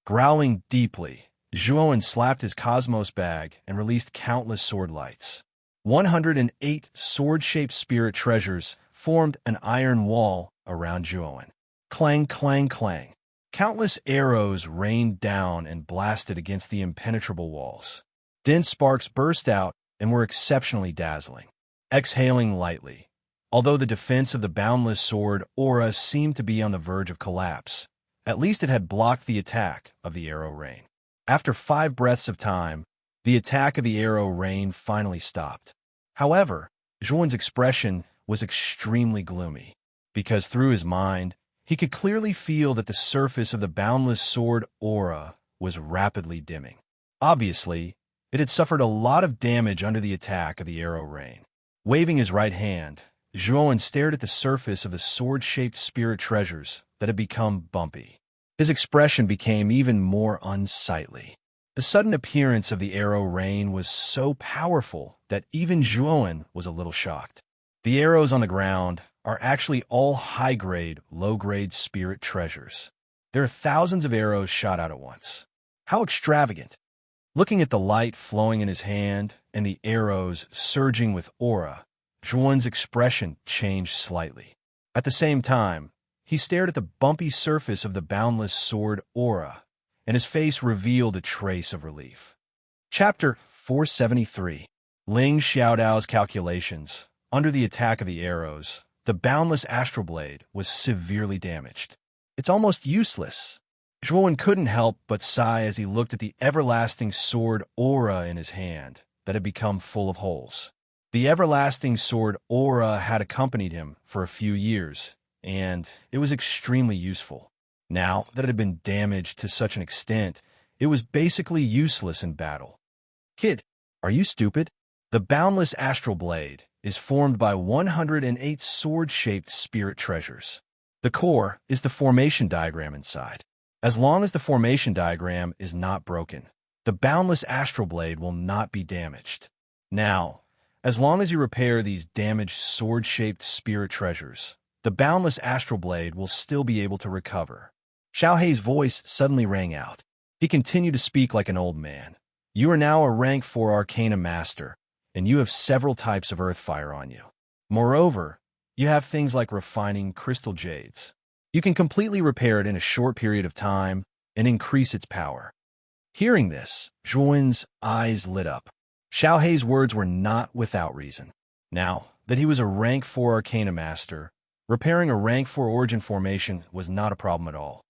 Growling deeply, Zhuowen slapped his cosmos bag and released countless sword lights. 108 sword-shaped spirit treasures formed an iron wall around Zhuowen. Clang, clang, clang. Countless arrows rained down and blasted against the impenetrable walls. Dense sparks burst out and were exceptionally dazzling. Exhaling lightly, although the defense of the boundless sword aura seemed to be on the verge of collapse, at least it had blocked the attack of the arrow rain. After 5 breaths of time, The attack of the arrow rain finally stopped. However, Zhuan's expression was extremely gloomy, because through his mind, he could clearly feel that the surface of the boundless sword aura was rapidly dimming. Obviously, it had suffered a lot of damage under the attack of the arrow rain. Waving his right hand, Zhuan stared at the surface of the sword-shaped spirit treasures that had become bumpy. His expression became even more unsightly. The sudden appearance of the arrow rain was so powerful that even Zhuan was a little shocked. The arrows on the ground are actually all high-grade, low-grade spirit treasures. There are thousands of arrows shot out at once. How extravagant! Looking at the light flowing in his hand and the arrows surging with aura, Zhuan's expression changed slightly. At the same time, he stared at the bumpy surface of the boundless sword aura, and his face revealed a trace of relief. Chapter 473. Ling Xiaodao's calculations. Under the attack of the arrows, the boundless astral blade was severely damaged. It's almost useless. Zhuan couldn't help but sigh as he looked at the everlasting sword aura in his hand that had become full of holes. The everlasting sword aura had accompanied him for a few years, and it was extremely useful. Now that it had been damaged to such an extent, it was basically useless in battle. Kid, are you stupid? The boundless astral blade is formed by 108 sword-shaped spirit treasures. The core is the formation diagram inside. As long as the formation diagram is not broken, the boundless astral blade will not be damaged. Now, as long as you repair these damaged sword-shaped spirit treasures, the boundless astral blade will still be able to recover. Xiaohei's voice suddenly rang out. He continued to speak like an old man. You are now a rank 4 Arcana Master, and you have several types of earth fire on you. Moreover, you have things like refining crystal jades. You can completely repair it in a short period of time and increase its power. Hearing this, Zhuan's eyes lit up. Xiaohei's words were not without reason. Now that he was a rank 4 Arcana Master, repairing a rank 4 origin formation was not a problem at all.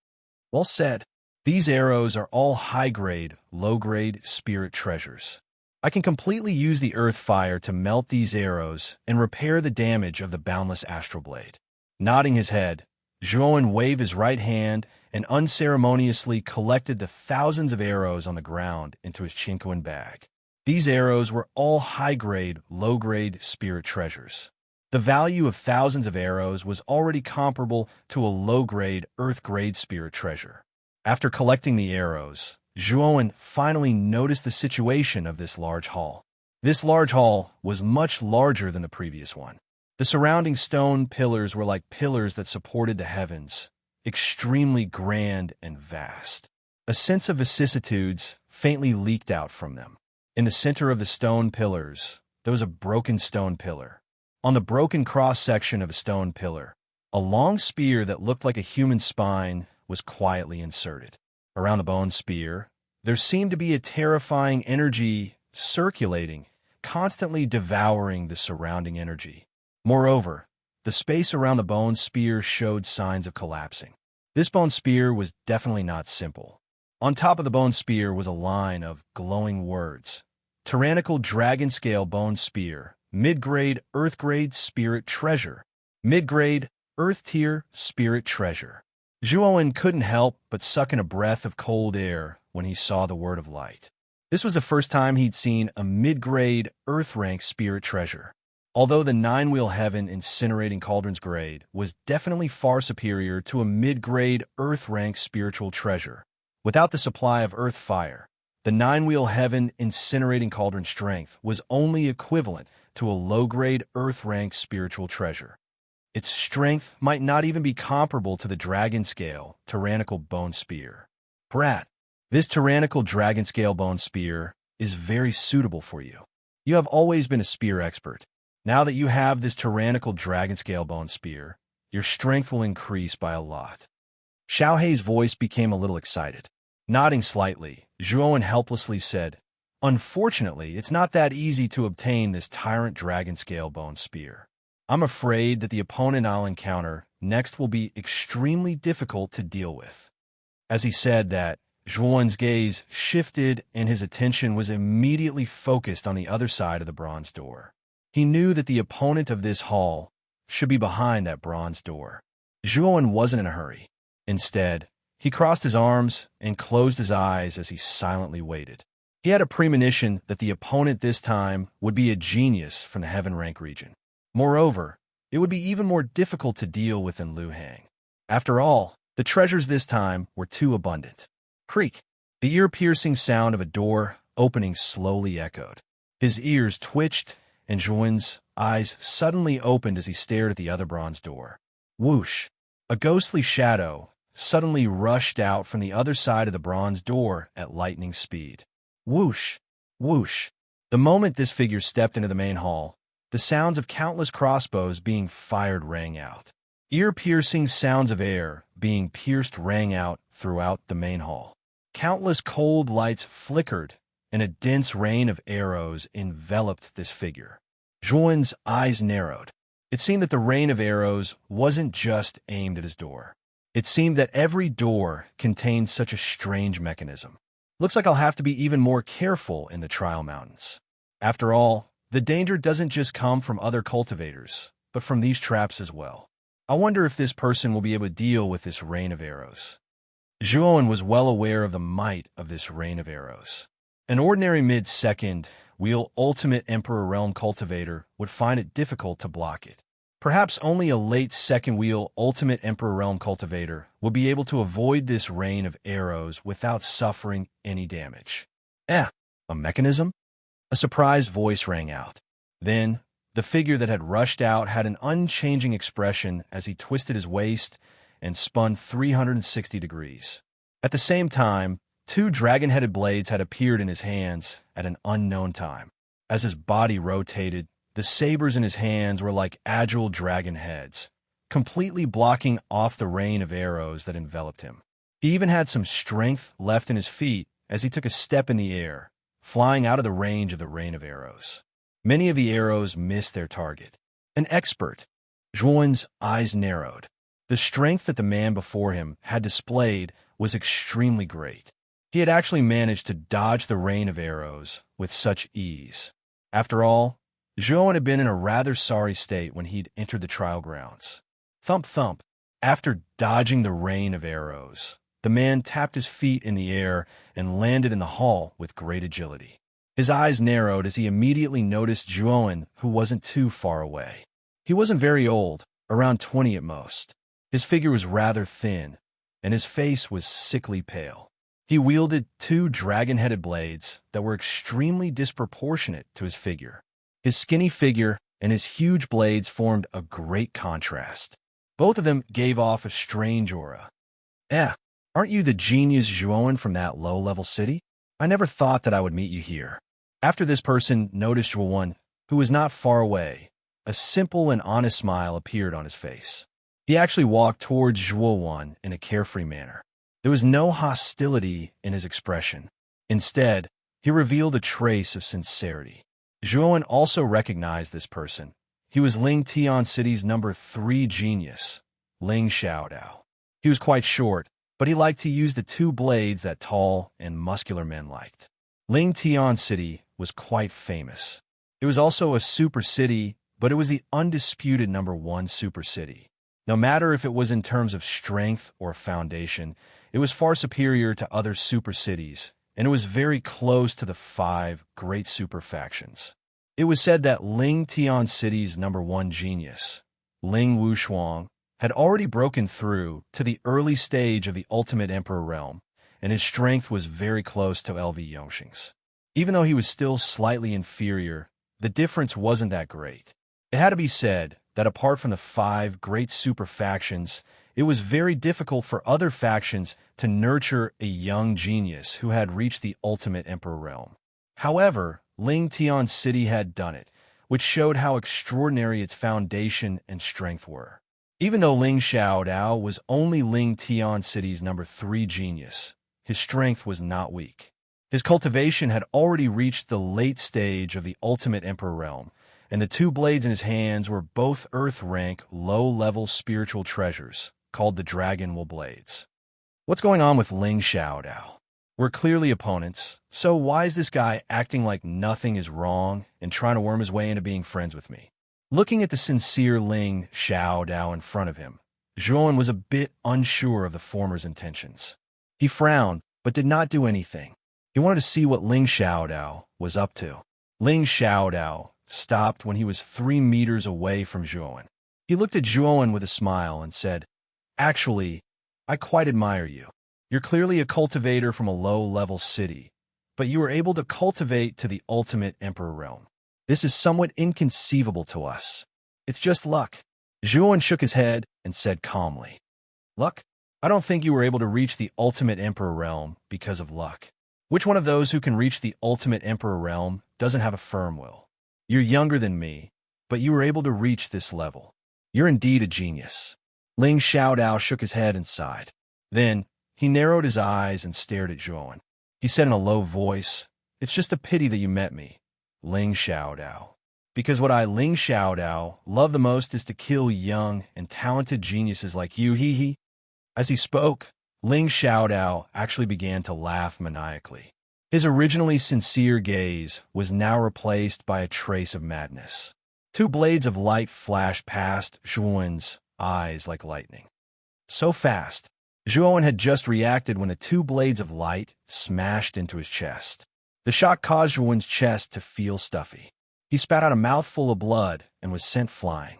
Well said. These arrows are all high-grade, low-grade spirit treasures. I can completely use the earth fire to melt these arrows and repair the damage of the boundless astral blade. Nodding his head, Zhuan waved his right hand and unceremoniously collected the thousands of arrows on the ground into his chinquan bag. These arrows were all high-grade, low-grade spirit treasures. The value of thousands of arrows was already comparable to a low-grade, earth-grade spirit treasure. After collecting the arrows, Zhuan finally noticed the situation of this large hall. This large hall was much larger than the previous one. The surrounding stone pillars were like pillars that supported the heavens, extremely grand and vast. A sense of vicissitudes faintly leaked out from them. In the center of the stone pillars, there was a broken stone pillar. On the broken cross-section of a stone pillar, a long spear that looked like a human spine was quietly inserted. Around the bone spear, there seemed to be a terrifying energy circulating, constantly devouring the surrounding energy. Moreover, the space around the bone spear showed signs of collapsing. This bone spear was definitely not simple. On top of the bone spear was a line of glowing words. Tyrannical dragon scale bone spear. Mid-grade, earth-grade spirit treasure. Mid-grade, earth-tier spirit treasure. Zhuan couldn't help but suck in a breath of cold air when he saw the word of light. This was the first time he'd seen a mid-grade, earth-rank spirit treasure. Although the 9-wheel heaven incinerating cauldron's grade was definitely far superior to a mid-grade, earth-rank spiritual treasure. Without the supply of earth fire, the 9-wheel heaven incinerating cauldron strength was only equivalent to a low-grade earth-rank spiritual treasure. Its strength might not even be comparable to the dragon scale tyrannical bone spear. Brat, this tyrannical dragon scale bone spear is very suitable for you. You have always been a spear expert. Now that you have this tyrannical dragon scale bone spear, your strength will increase by a lot. Xiaohei's voice became a little excited. Nodding slightly, Zhuan helplessly said, Unfortunately, it's not that easy to obtain this tyrant dragon scale bone spear. I'm afraid that the opponent I'll encounter next will be extremely difficult to deal with. As he said that, Zhuan's gaze shifted and his attention was immediately focused on the other side of the bronze door. He knew that the opponent of this hall should be behind that bronze door. Zhuan wasn't in a hurry. Instead, he crossed his arms and closed his eyes as he silently waited. He had a premonition that the opponent this time would be a genius from the Heaven Rank region. Moreover, it would be even more difficult to deal with in Luhang. After all, the treasures this time were too abundant. Creak! The ear-piercing sound of a door opening slowly echoed. His ears twitched, and Zhuan's eyes suddenly opened as he stared at the other bronze door. Whoosh! A ghostly shadow suddenly rushed out from the other side of the bronze door at lightning speed. Whoosh! Whoosh! The moment this figure stepped into the main hall, the sounds of countless crossbows being fired rang out. Ear-piercing sounds of air being pierced rang out throughout the main hall. Countless cold lights flickered, and a dense rain of arrows enveloped this figure. Zhuan's eyes narrowed. It seemed that the rain of arrows wasn't just aimed at his door. It seemed that every door contained such a strange mechanism. Looks like I'll have to be even more careful in the Trial Mountains. After all, the danger doesn't just come from other cultivators, but from these traps as well. I wonder if this person will be able to deal with this rain of arrows. Zhuan was well aware of the might of this rain of arrows. An ordinary mid-second wheel Ultimate Emperor Realm cultivator would find it difficult to block it. Perhaps only a late second wheel Ultimate Emperor Realm cultivator would be able to avoid this rain of arrows without suffering any damage. A mechanism? A surprised voice rang out. Then, the figure that had rushed out had an unchanging expression as he twisted his waist and spun 360 degrees. At the same time, two dragon-headed blades had appeared in his hands at an unknown time. As his body rotated, the sabers in his hands were like agile dragon heads, completely blocking off the rain of arrows that enveloped him. He even had some strength left in his feet as he took a step in the air, flying out of the range of the rain of arrows. Many of the arrows missed their target. An expert. Zhuan's eyes narrowed. The strength that the man before him had displayed was extremely great. He had actually managed to dodge the rain of arrows with such ease. After all, Zhuan had been in a rather sorry state when he'd entered the trial grounds. Thump thump. After dodging the rain of arrows, the man tapped his feet in the air and landed in the hall with great agility. His eyes narrowed as he immediately noticed Zhuan, who wasn't too far away. He wasn't very old, around 20 at most. His figure was rather thin, and his face was sickly pale. He wielded two dragon-headed blades that were extremely disproportionate to his figure. His skinny figure and his huge blades formed a great contrast. Both of them gave off a strange aura. Aren't you the genius Zhuan from that low-level city? I never thought that I would meet you here. After this person noticed Zhuan, who was not far away, a simple and honest smile appeared on his face. He actually walked towards Zhuan in a carefree manner. There was no hostility in his expression. Instead, he revealed a trace of sincerity. Zhuan also recognized this person. He was Ling Tian City's number 3 genius, Ling Xiaodao. He was quite short, but he liked to use the two blades that tall and muscular men liked. Ling Tian City was quite famous. It was also a super city, but it was the undisputed number 1 super city. No matter if it was in terms of strength or foundation, it was far superior to other super cities, and it was very close to the 5 great super factions. It was said that Ling Tian City's number 1 genius, Ling Wushuang, had already broken through to the early stage of the Ultimate Emperor Realm, and his strength was very close to LV Yongxing's. Even though he was still slightly inferior, the difference wasn't that great. It had to be said that apart from the 5 great super factions, it was very difficult for other factions to nurture a young genius who had reached the Ultimate Emperor Realm. However, Ling Tian City had done it, which showed how extraordinary its foundation and strength were. Even though Ling Xiaodao was only Ling Tian City's number 3 genius, his strength was not weak. His cultivation had already reached the late stage of the Ultimate Emperor Realm, and the two blades in his hands were both Earth-rank, low-level spiritual treasures, called the Dragon Will Blades. What's going on with Ling Xiaodao? We're clearly opponents, so why is this guy acting like nothing is wrong and trying to worm his way into being friends with me? Looking at the sincere Ling Xiaodao in front of him, Zhuan was a bit unsure of the former's intentions. He frowned, but did not do anything. He wanted to see what Ling Xiaodao was up to. Ling Xiaodao stopped when he was 3 meters away from Zhuan. He looked at Zhuan with a smile and said, "Actually, I quite admire you. You're clearly a cultivator from a low-level city, but you were able to cultivate to the ultimate emperor realm. This is somewhat inconceivable to us. It's just luck." Zhuan shook his head and said calmly, "Luck? I don't think you were able to reach the ultimate emperor realm because of luck. Which one of those who can reach the ultimate emperor realm doesn't have a firm will? You're younger than me, but you were able to reach this level. You're indeed a genius." Ling Xiaodao shook his head and sighed. Then, he narrowed his eyes and stared at Zhuan. He said in a low voice, "It's just a pity that you met me, Ling Xiaodao. Because what I, Ling Xiaodao, love the most is to kill young and talented geniuses like you, hee." As he spoke, Ling Xiaodao actually began to laugh maniacally. His originally sincere gaze was now replaced by a trace of madness. 2 blades of light flashed past Zhuan's eyes like lightning. So fast, Zhuan had just reacted when the 2 blades of light smashed into his chest. The shock caused Zhuan's chest to feel stuffy. He spat out a mouthful of blood and was sent flying.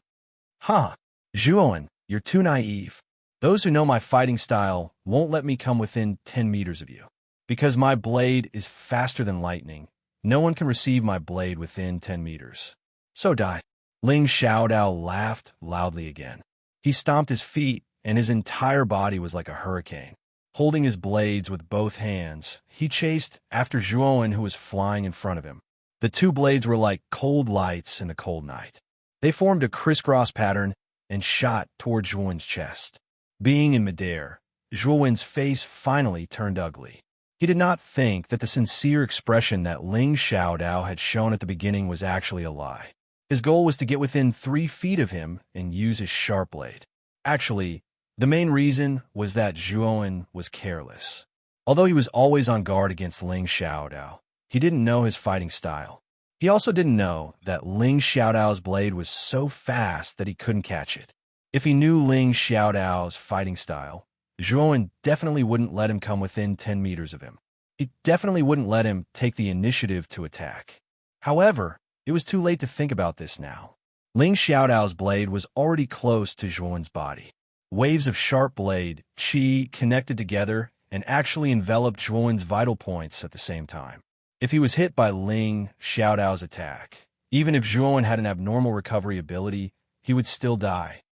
"Huh, Zhuan, you're too naive. Those who know my fighting style won't let me come within 10 meters of you. Because my blade is faster than lightning, no one can receive my blade within 10 meters. So die." Ling Xiaodao laughed loudly again. He stomped his feet, and his entire body was like a hurricane. Holding his blades with both hands, he chased after Zhuan, who was flying in front of him. The 2 blades were like cold lights in the cold night. They formed a crisscross pattern and shot toward Zhuan's chest. Being in midair, Zhuan's face finally turned ugly. He did not think that the sincere expression that Ling Xiaodao had shown at the beginning was actually a lie. His goal was to get within 3 feet of him and use his sharp blade. Actually, the main reason was that Zhuan was careless. Although he was always on guard against Ling Xiaodao, he didn't know his fighting style. He also didn't know that Ling Xiaodao's blade was so fast that he couldn't catch it. If he knew Ling Xiaodao's fighting style, Zhuan definitely wouldn't let him come within 10 meters of him. He definitely wouldn't let him take the initiative to attack. However, it was too late to think about this now. Ling Xiaodao's blade was already close to Zhuan's body. Waves of sharp blade, qi, connected together and actually enveloped Zhuan's vital points at the same time. If he was hit by Ling Xiaodao's attack, even if Zhuan had an abnormal recovery ability, he would still die.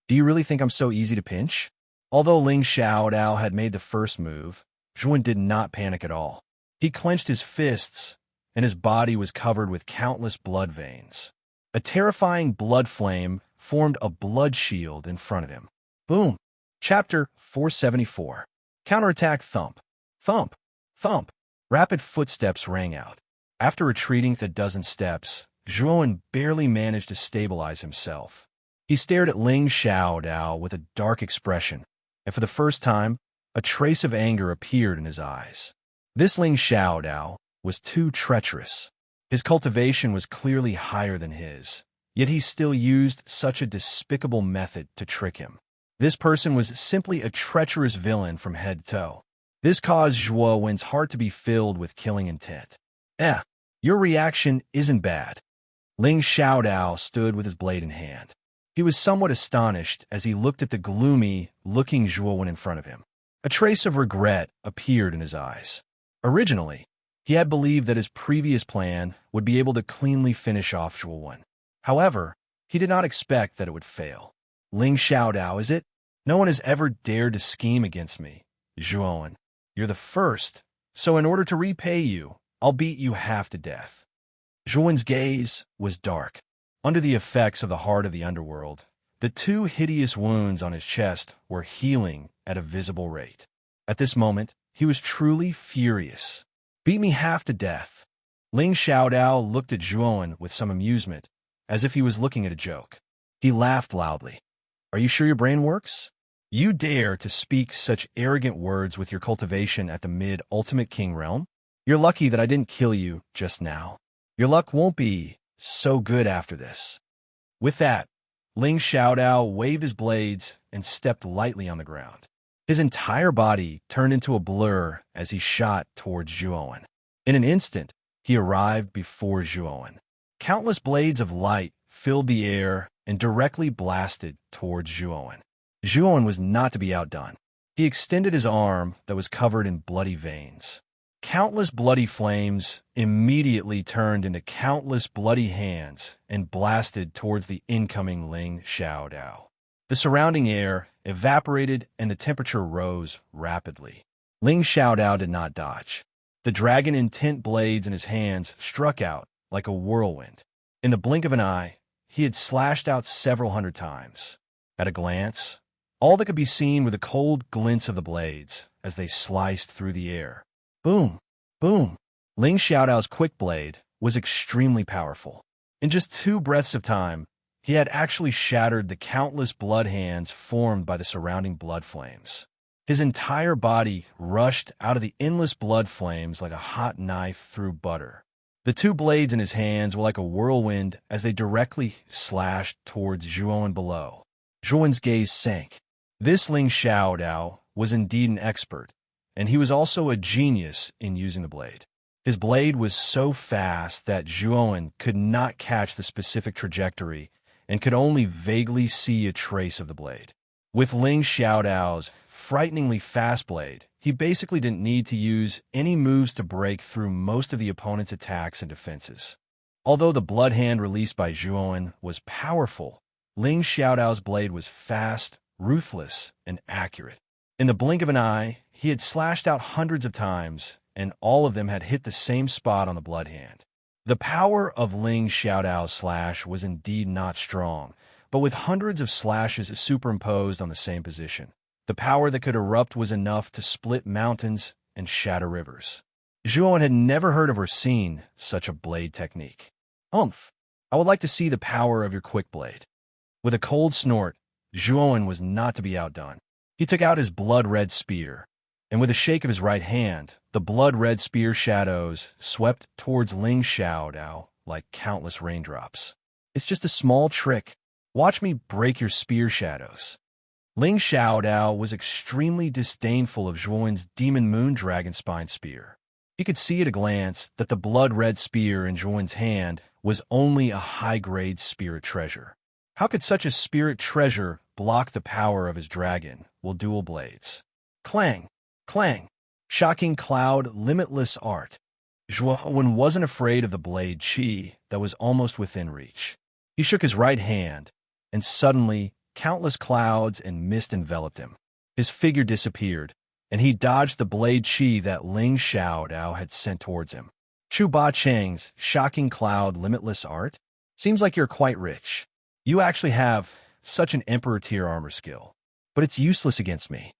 "Do you really think I'm so easy to pinch?" Although Ling Xiaodao had made the first move, Zhuan did not panic at all. He clenched his fists, and his body was covered with countless blood veins. A terrifying blood flame formed a blood shield in front of him. Boom! Chapter 474. Counterattack thump. Thump. Thump. Rapid footsteps rang out. After retreating a dozen steps, Zhuan barely managed to stabilize himself. He stared at Ling Xiaodao with a dark expression, and for the first time, a trace of anger appeared in his eyes. This Ling Xiaodao was too treacherous. His cultivation was clearly higher than his, yet he still used such a despicable method to trick him. This person was simply a treacherous villain from head to toe. This caused Zhuan's heart to be filled with killing intent. Your reaction isn't bad." Ling Xiaodao stood with his blade in hand. He was somewhat astonished as he looked at the gloomy-looking Zhuan in front of him. A trace of regret appeared in his eyes. Originally, he had believed that his previous plan would be able to cleanly finish off Zhuan. However, he did not expect that it would fail. "Ling Xiaodao, is it? No one has ever dared to scheme against me. Zhuan, you're the first, so in order to repay you, I'll beat you half to death." Zhuan's gaze was dark. Under the effects of the heart of the underworld, the 2 hideous wounds on his chest were healing at a visible rate. At this moment, he was truly furious. "Beat me half to death." Ling Xiaodao looked at Zhuan with some amusement, as if he was looking at a joke. He laughed loudly. "Are you sure your brain works? You dare to speak such arrogant words with your cultivation at the mid-ultimate king realm? You're lucky that I didn't kill you just now. Your luck won't be so good after this. With that, Ling Xiaodao waved his blades and stepped lightly on the ground. His entire body turned into a blur as he shot towards Zhuowen. In an instant, he arrived before Zhuowen. Countless blades of light filled the air and directly blasted towards Zhuowen. Zhuowen was not to be outdone. He extended his arm that was covered in bloody veins. Countless bloody flames immediately turned into countless bloody hands and blasted towards the incoming Ling Xiaodao. The surrounding air evaporated and the temperature rose rapidly. Ling Xiaodao did not dodge. The dragon intent blades in his hands struck out like a whirlwind. In the blink of an eye, he had slashed out several hundred times. At a glance, all that could be seen were the cold glints of the blades as they sliced through the air. Boom! Boom! Ling Xiaodao's quick blade was extremely powerful. In just 2 breaths of time, he had actually shattered the countless blood hands formed by the surrounding blood flames. His entire body rushed out of the endless blood flames like a hot knife through butter. The 2 blades in his hands were like a whirlwind as they directly slashed towards Zhuowen below. Zhuowen's gaze sank. This Ling Xiaodao was indeed an expert, and he was also a genius in using the blade. His blade was so fast that Zhuowen could not catch the specific trajectory and could only vaguely see a trace of the blade. With Ling Xiaodao's frighteningly fast blade, he basically didn't need to use any moves to break through most of the opponent's attacks and defenses. Although the blood hand released by Zhuowen was powerful, Ling Xiaodao's blade was fast, ruthless, and accurate. In the blink of an eye, he had slashed out hundreds of times, and all of them had hit the same spot on the blood hand. The power of Ling Xiaodao's slash was indeed not strong, but with hundreds of slashes superimposed on the same position, the power that could erupt was enough to split mountains and shatter rivers. Zhuowen had never heard of or seen such a blade technique. Umph! I would like to see the power of your quick blade. With a cold snort, Zhuowen was not to be outdone. He took out his blood-red spear, and with a shake of his right hand, the blood-red spear shadows swept towards Ling Xiaodao like countless raindrops. It's just a small trick. Watch me break your spear shadows. Ling Xiaodao was extremely disdainful of Zhuowen's Demon Moon Dragon Spine spear. He could see at a glance that the blood-red spear in Zhuowen's hand was only a high-grade spirit treasure. How could such a spirit treasure block the power of his dragon while dual blades? Clang! Clang! Shocking cloud, limitless art. Zhuowen wasn't afraid of the blade chi that was almost within reach. He shook his right hand, and suddenly, countless clouds and mist enveloped him. His figure disappeared, and he dodged the blade chi that Ling Xiaodao had sent towards him. Chu Ba Cheng's shocking cloud, limitless art? Seems like you're quite rich. You actually have such an Emperor-tier armor skill, but it's useless against me.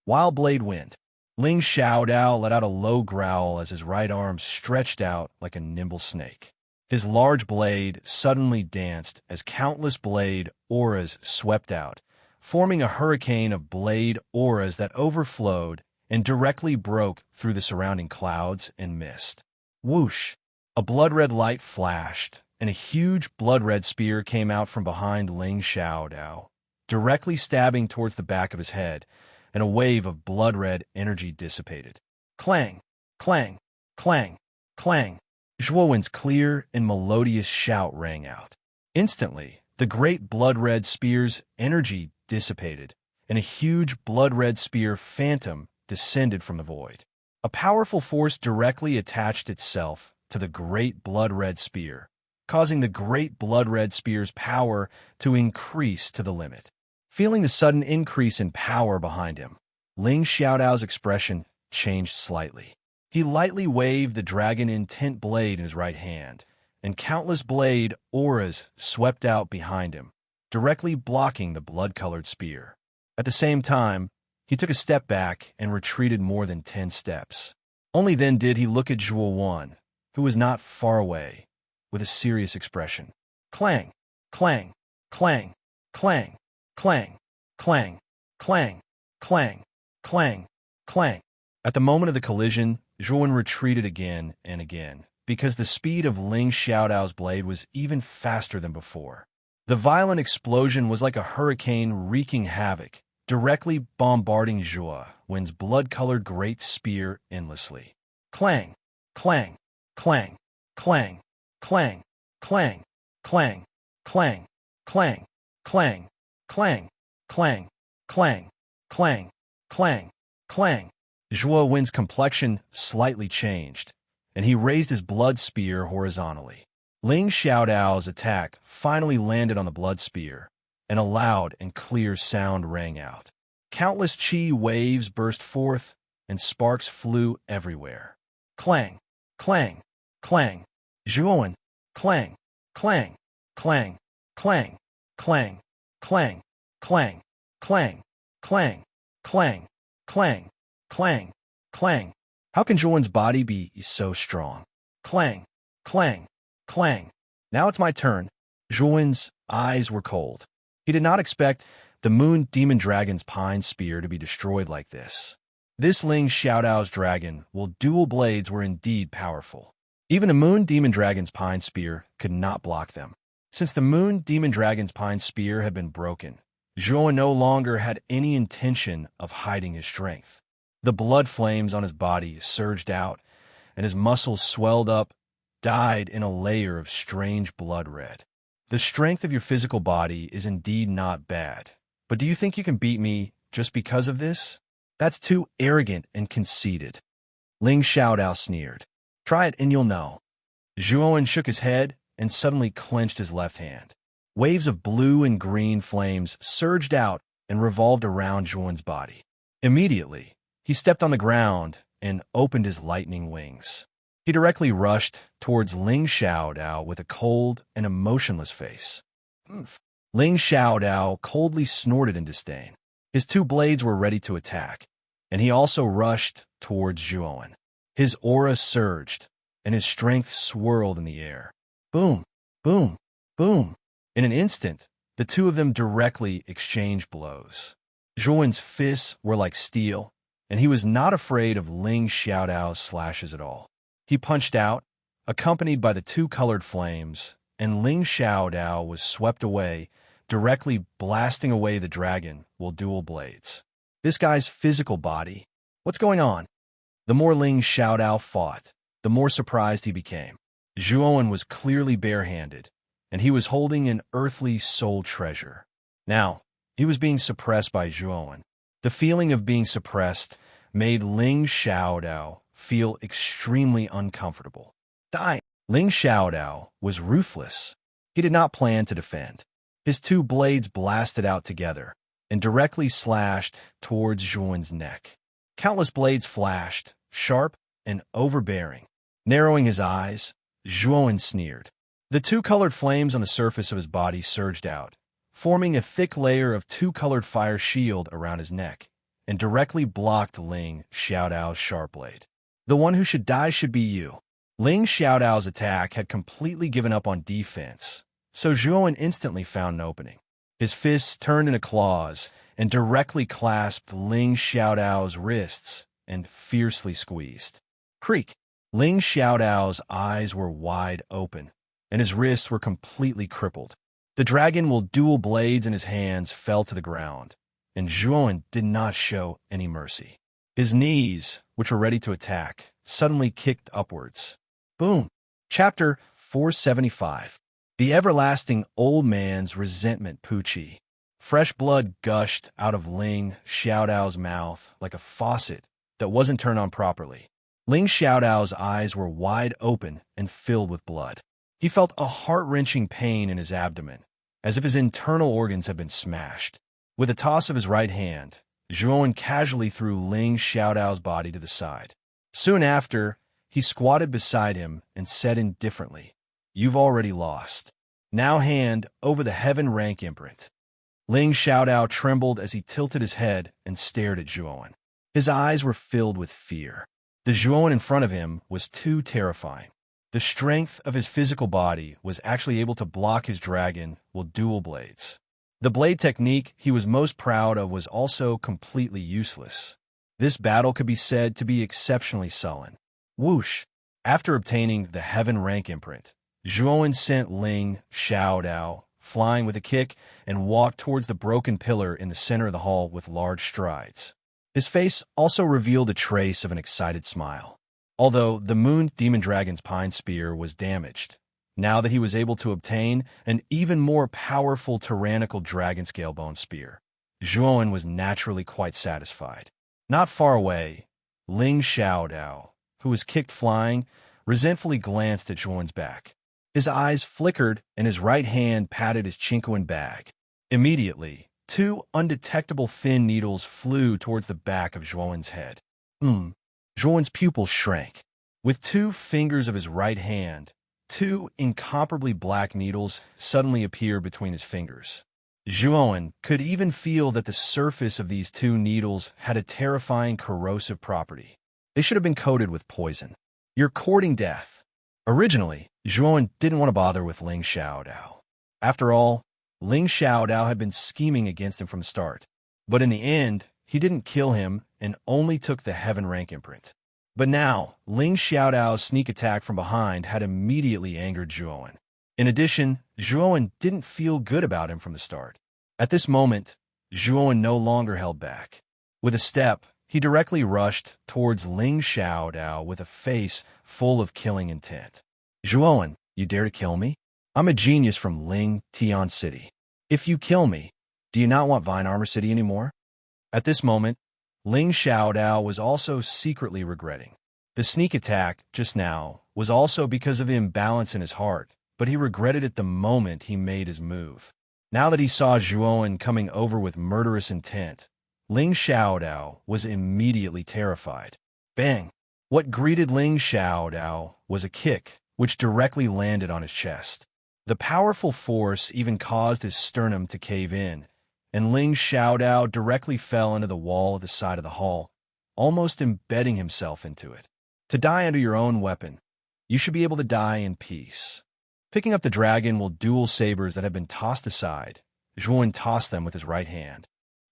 Wild Blade Wind. Ling Xiaodao let out a low growl as his right arm stretched out like a nimble snake. His large blade suddenly danced as countless blade auras swept out, forming a hurricane of blade auras that overflowed and directly broke through the surrounding clouds and mist. Whoosh! A blood-red light flashed, and a huge blood-red spear came out from behind Ling Xiaodao, directly stabbing towards the back of his head, and a wave of blood-red energy dissipated. Clang! Clang! Clang! Clang! Zhuowen's clear and melodious shout rang out. Instantly, the great blood-red spear's energy dissipated, and a huge blood-red spear phantom descended from the void. A powerful force directly attached itself to the great blood-red spear, causing the great blood-red spear's power to increase to the limit. Feeling the sudden increase in power behind him, Ling Xiaodao's expression changed slightly. He lightly waved the dragon intent blade in his right hand, and countless blade auras swept out behind him, directly blocking the blood-colored spear. At the same time, he took a step back and retreated more than 10 steps. Only then did he look at Zhuowen, who was not far away, with a serious expression. Clang! Clang! Clang! Clang! Clang! Clang! Clang, clang, clang, clang. At the moment of the collision, Zhuan retreated again and again, because the speed of Ling Xiaodao's blade was even faster than before. The violent explosion was like a hurricane wreaking havoc, directly bombarding Zhuan's blood-colored great spear endlessly. Clang, clang, clang, clang, clang, clang, clang, clang, clang, clang, clang, clang, clang, clang, clang, clang. Zhuan's complexion slightly changed, and he raised his blood spear horizontally. Ling Xiaodao's attack finally landed on the blood spear, and a loud and clear sound rang out. Countless qi waves burst forth, and sparks flew everywhere. Clang, clang, clang. Zhuan, clang, clang, clang, clang, clang, clang, clang, clang, clang, clang, clang, clang, clang. How can Zhuan's body be so strong? Clang, clang, clang. Now it's my turn. Zhuan's eyes were cold. He did not expect the Moon Demon Dragon's pine spear to be destroyed like this. This Ling Xiaodao's dragon, while dual blades were indeed powerful. Even the Moon Demon Dragon's pine spear could not block them. Since the Moon Demon Dragon's pine spear had been broken, Zhuan no longer had any intention of hiding his strength. The blood flames on his body surged out, and his muscles swelled up, dyed in a layer of strange blood red. The strength of your physical body is indeed not bad, but do you think you can beat me just because of this? That's too arrogant and conceited. Ling Xiaodao sneered. Try it and you'll know. Zhuan shook his head and suddenly clenched his left hand. Waves of blue and green flames surged out and revolved around Zhuan's body. Immediately, he stepped on the ground and opened his lightning wings. He directly rushed towards Ling Xiaodao with a cold and emotionless face. Ling Xiaodao coldly snorted in disdain. His two blades were ready to attack, and he also rushed towards Zhuan. His aura surged, and his strength swirled in the air. Boom, boom, boom. In an instant, the two of them directly exchanged blows. Zhuan's fists were like steel, and he was not afraid of Ling Xiaodao's slashes at all. He punched out, accompanied by the two colored flames, and Ling Xiaodao was swept away, directly blasting away the dragon with dual blades. This guy's physical body. What's going on? The more Ling Xiaodao fought, the more surprised he became. Zhuan was clearly barehanded, and he was holding an earthly soul treasure. Now, he was being suppressed by Zhuan. The feeling of being suppressed made Ling Xiaodao feel extremely uncomfortable. Die! Ling Xiaodao was ruthless. He did not plan to defend. His two blades blasted out together and directly slashed towards Zhuan's neck. Countless blades flashed, sharp and overbearing. Narrowing his eyes, Zhuan sneered. The two colored flames on the surface of his body surged out, forming a thick layer of two-colored fire shield around his neck, and directly blocked Ling Xiaodao's sharp blade. The one who should die should be you. Ling Xiaodao's attack had completely given up on defense, so Zhuan instantly found an opening. His fists turned into claws and directly clasped Ling Xiaodao's wrists and fiercely squeezed. Creak! Ling Xiaodao's eyes were wide open, and his wrists were completely crippled. The dragon with dual blades in his hands fell to the ground, and Zhuan did not show any mercy. His knees, which were ready to attack, suddenly kicked upwards. Boom! Chapter 475. The Everlasting Old Man's Resentment Pucci. Fresh blood gushed out of Ling Xiaodao's mouth like a faucet that wasn't turned on properly. Ling Xiaodao's eyes were wide open and filled with blood. He felt a heart-wrenching pain in his abdomen, as if his internal organs had been smashed. With a toss of his right hand, Zhuan casually threw Ling Xiaodao's body to the side. Soon after, he squatted beside him and said indifferently, "You've already lost. Now hand over the heaven rank imprint." Ling Xiaodao trembled as he tilted his head and stared at Zhuan. His eyes were filled with fear. The Zhuan in front of him was too terrifying. The strength of his physical body was actually able to block his dragon with dual blades. The blade technique he was most proud of was also completely useless. This battle could be said to be exceptionally sullen. Whoosh! After obtaining the Heaven rank imprint, Zhuowen sent Ling Xiaodao flying with a kick and walked towards the broken pillar in the center of the hall with large strides. His face also revealed a trace of an excited smile. Although the Moon Demon Dragon's Pine Spear was damaged, now that he was able to obtain an even more powerful tyrannical dragon scale bone spear, Zhuowen was naturally quite satisfied. Not far away, Ling Xiaodao, who was kicked flying, resentfully glanced at Zhuowen's back. His eyes flickered and his right hand patted his chinquin bag. Immediately, two undetectable thin needles flew towards the back of Zhuowen's head. Zhuowen's pupils shrank. With 2 fingers of his right hand, 2 incomparably black needles suddenly appeared between his fingers. Zhuowen could even feel that the surface of these 2 needles had a terrifying corrosive property. They should have been coated with poison. You're courting death. Originally, Zhuowen didn't want to bother with Ling Xiaodao. After all, Ling Xiaodao had been scheming against him from the start. But in the end, he didn't kill him and only took the Heaven rank imprint. But now, Ling Xiaodao's sneak attack from behind had immediately angered Zhuowen. In addition, Zhuowen didn't feel good about him from the start. At this moment, Zhuowen no longer held back. With a step, he directly rushed towards Ling Xiaodao with a face full of killing intent. Zhuowen, you dare to kill me? I'm a genius from Ling Tian City. If you kill me, do you not want Vine Armor City anymore? At this moment, Ling Xiaodao was also secretly regretting. The sneak attack just now was also because of the imbalance in his heart, but he regretted it the moment he made his move. Now that he saw Zhuowen coming over with murderous intent, Ling Xiaodao was immediately terrified. Bang! What greeted Ling Xiaodao was a kick, which directly landed on his chest. The powerful force even caused his sternum to cave in, and Ling Xiaodao directly fell into the wall at the side of the hall, almost embedding himself into it. To die under your own weapon, you should be able to die in peace. Picking up the dragon will dual sabers that had been tossed aside, Zhuowen tossed them with his right hand.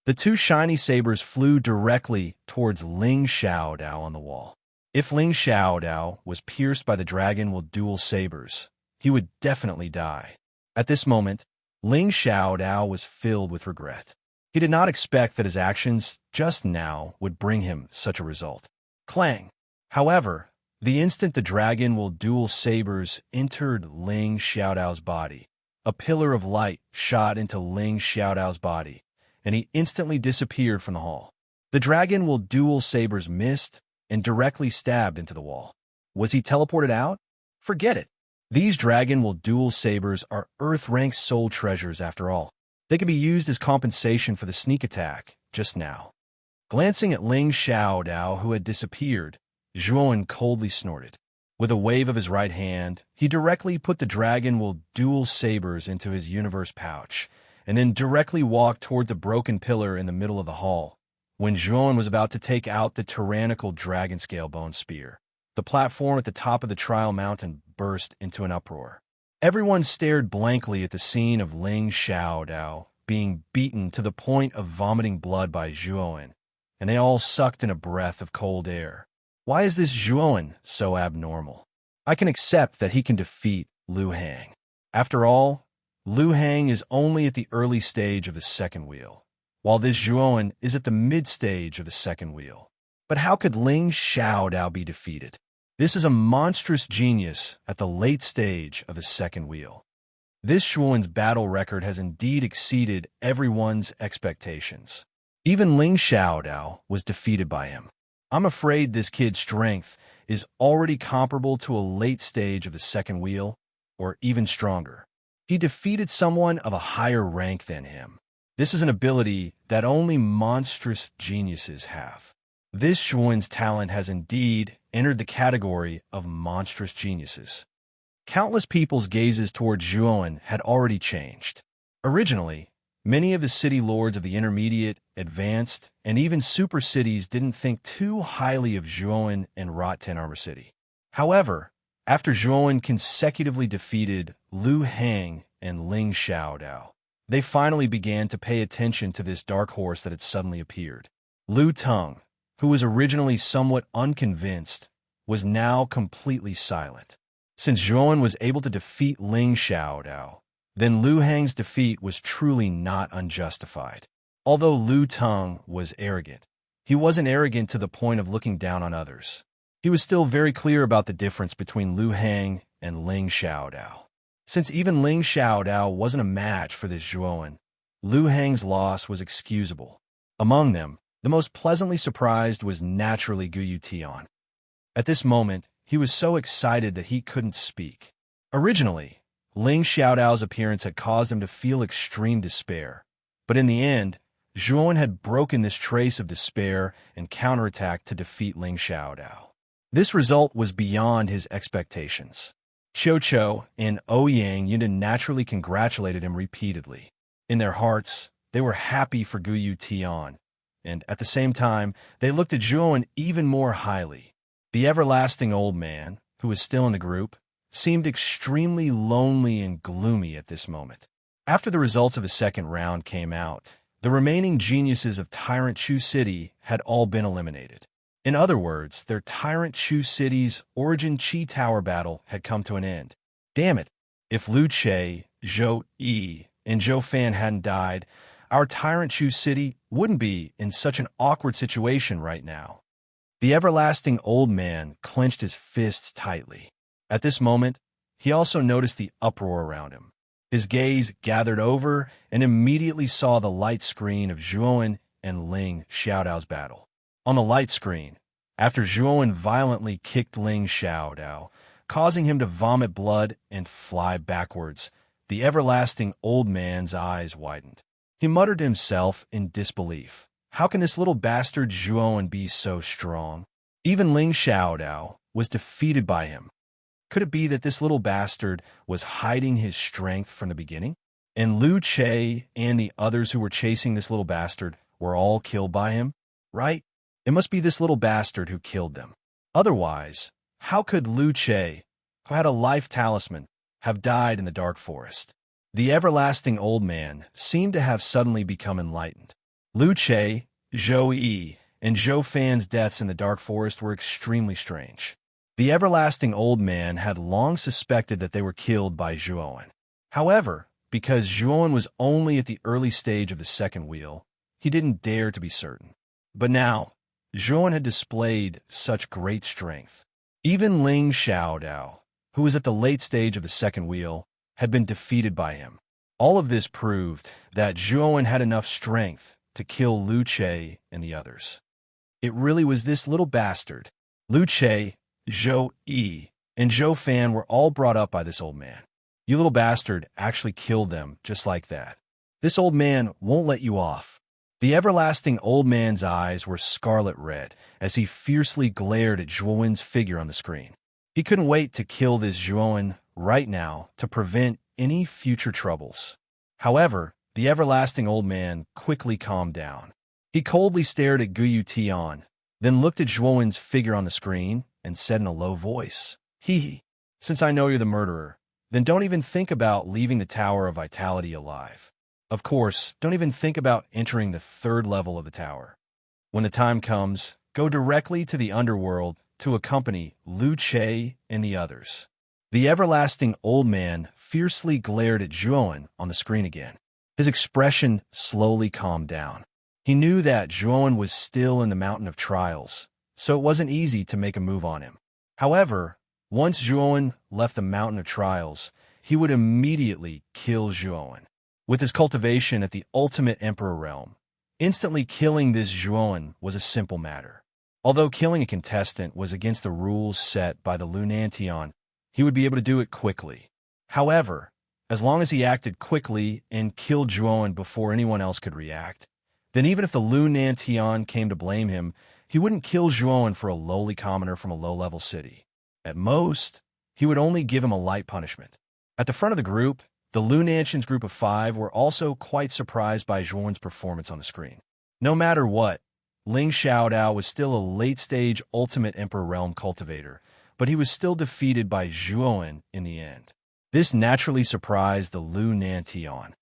The 2 shiny sabers flew directly towards Ling Xiaodao on the wall. If Ling Xiaodao was pierced by the dragon will dual sabers, he would definitely die. At this moment, Ling Xiaodao was filled with regret. He did not expect that his actions just now would bring him such a result. Clang! However, the instant the dragon will dual sabers entered Ling Xiaodao's body, a pillar of light shot into Ling Xiaodao's body, and he instantly disappeared from the hall. The dragon will dual sabers missed and directly stabbed into the wall. Was he teleported out? Forget it. These dragon will dual sabers are Earth-rank soul treasures after all. They can be used as compensation for the sneak attack just now. Glancing at Ling Xiaodao, who had disappeared, Zhuowen coldly snorted. With a wave of his right hand, he directly put the dragon will dual sabers into his universe pouch, and then directly walked toward the broken pillar in the middle of the hall. When Zhuowen was about to take out the tyrannical dragon scale bone spear, the platform at the top of the trial mountain burst into an uproar. Everyone stared blankly at the scene of Ling Xiaodao being beaten to the point of vomiting blood by Zhuowen, and they all sucked in a breath of cold air. Why is this Zhuowen so abnormal? I can accept that he can defeat Liu Hang. After all, Liu Hang is only at the early stage of the second wheel, while this Zhuowen is at the mid-stage of the second wheel. But how could Ling Xiaodao be defeated? This is a monstrous genius at the late stage of the second wheel. This Zhuowen's battle record has indeed exceeded everyone's expectations. Even Ling Xiaodao was defeated by him. I'm afraid this kid's strength is already comparable to a late stage of the second wheel, or even stronger. He defeated someone of a higher rank than him. This is an ability that only monstrous geniuses have. This Zhuowen's talent has indeed entered the category of monstrous geniuses. Countless people's gazes toward Zhuowen had already changed. Originally, many of the city lords of the intermediate, advanced, and even super cities didn't think too highly of Zhuowen and Rotten Armor City. However, after Zhuowen consecutively defeated Liu Hang and Ling Xiaodao, They finally began to pay attention to this dark horse that had suddenly appeared. Lu Tung, who was originally somewhat unconvinced, was now completely silent. Since Zhuan was able to defeat Ling Xiaodao, then Lu Hang's defeat was truly not unjustified. Although Lu Tung was arrogant, he wasn't arrogant to the point of looking down on others. He was still very clear about the difference between Lu Hang and Ling Xiaodao. Since even Ling Xiaodao wasn't a match for this Zhuan, Lu Hang's loss was excusable. Among them, the most pleasantly surprised was naturally Guyu Tian. At this moment, he was so excited that he couldn't speak. Originally, Ling Xiaodao's appearance had caused him to feel extreme despair, but in the end, Zhuan had broken this trace of despair and counterattacked to defeat Ling Xiaodao. This result was beyond his expectations. Qiu Qiu and Ouyang Yundan naturally congratulated him repeatedly. In their hearts, they were happy for Guyu Tian, and at the same time, they looked at Zhuan even more highly. The everlasting old man, who was still in the group, seemed extremely lonely and gloomy at this moment. After the results of the second round came out, the remaining geniuses of Tyrant Chu City had all been eliminated. In other words, their Tyrant Chu City's Origin Chi Tower battle had come to an end. Damn it, if Lu Che, Zhou Yi, and Zhou Fan hadn't died, our Tyrant Chu City wouldn't be in such an awkward situation right now. The everlasting old man clenched his fists tightly. At this moment, he also noticed the uproar around him. His gaze gathered over and immediately saw the light screen of Zhuan and Ling Xiaodao's battle. On the light screen, after Zhuan violently kicked Ling Xiaodao, causing him to vomit blood and fly backwards, the everlasting old man's eyes widened. He muttered to himself in disbelief. How can this little bastard Zhuan be so strong? Even Ling Xiaodao was defeated by him. Could it be that this little bastard was hiding his strength from the beginning? And Lu Che and the others who were chasing this little bastard were all killed by him, right? It must be this little bastard who killed them. Otherwise, how could Lu Che, who had a life talisman, have died in the dark forest? The everlasting old man seemed to have suddenly become enlightened. Lu Che, Zhou Yi, and Zhou Fan's deaths in the dark forest were extremely strange. The everlasting old man had long suspected that they were killed by Zhuan. However, because Zhuan was only at the early stage of the second wheel, he didn't dare to be certain. But now, Zhuan had displayed such great strength. Even Ling Xiaodao, who was at the late stage of the second wheel, had been defeated by him. All of this proved that Zhuan had enough strength to kill Lu Che and the others. It really was this little bastard. Lu Che, Zhou Yi, and Zhou Fan were all brought up by this old man. You little bastard actually killed them just like that. This old man won't let you off. The everlasting old man's eyes were scarlet red as he fiercely glared at Zhuan's figure on the screen. He couldn't wait to kill this Zhuan right now to prevent any future troubles. However, the everlasting old man quickly calmed down. He coldly stared at Guyu Tian, then looked at Zhuan's figure on the screen and said in a low voice, "Hee, since I know you're the murderer, then don't even think about leaving the Tower of Vitality alive. Of course, don't even think about entering the third level of the tower. When the time comes, go directly to the underworld to accompany Lu Che and the others." The everlasting old man fiercely glared at Zhuan on the screen again. His expression slowly calmed down. He knew that Zhuan was still in the Mountain of Trials, so it wasn't easy to make a move on him. However, once Zhuan left the Mountain of Trials, he would immediately kill Zhuan. With his cultivation at the ultimate Emperor realm, instantly killing this Zhuan was a simple matter. Although killing a contestant was against the rules set by the Lu Nantian, he would be able to do it quickly. However, as long as he acted quickly and killed Zhuan before anyone else could react, then even if the Lu Nantian came to blame him, he wouldn't kill Zhuan for a lowly commoner from a low-level city. At most, he would only give him a light punishment. At the front of the group, the Lu Nantian's group of 5 were also quite surprised by Zhuan's performance on the screen. No matter what, Ling Xiaodao was still a late-stage Ultimate Emperor Realm cultivator, but he was still defeated by Zhuan in the end. This naturally surprised the Lu Nantian.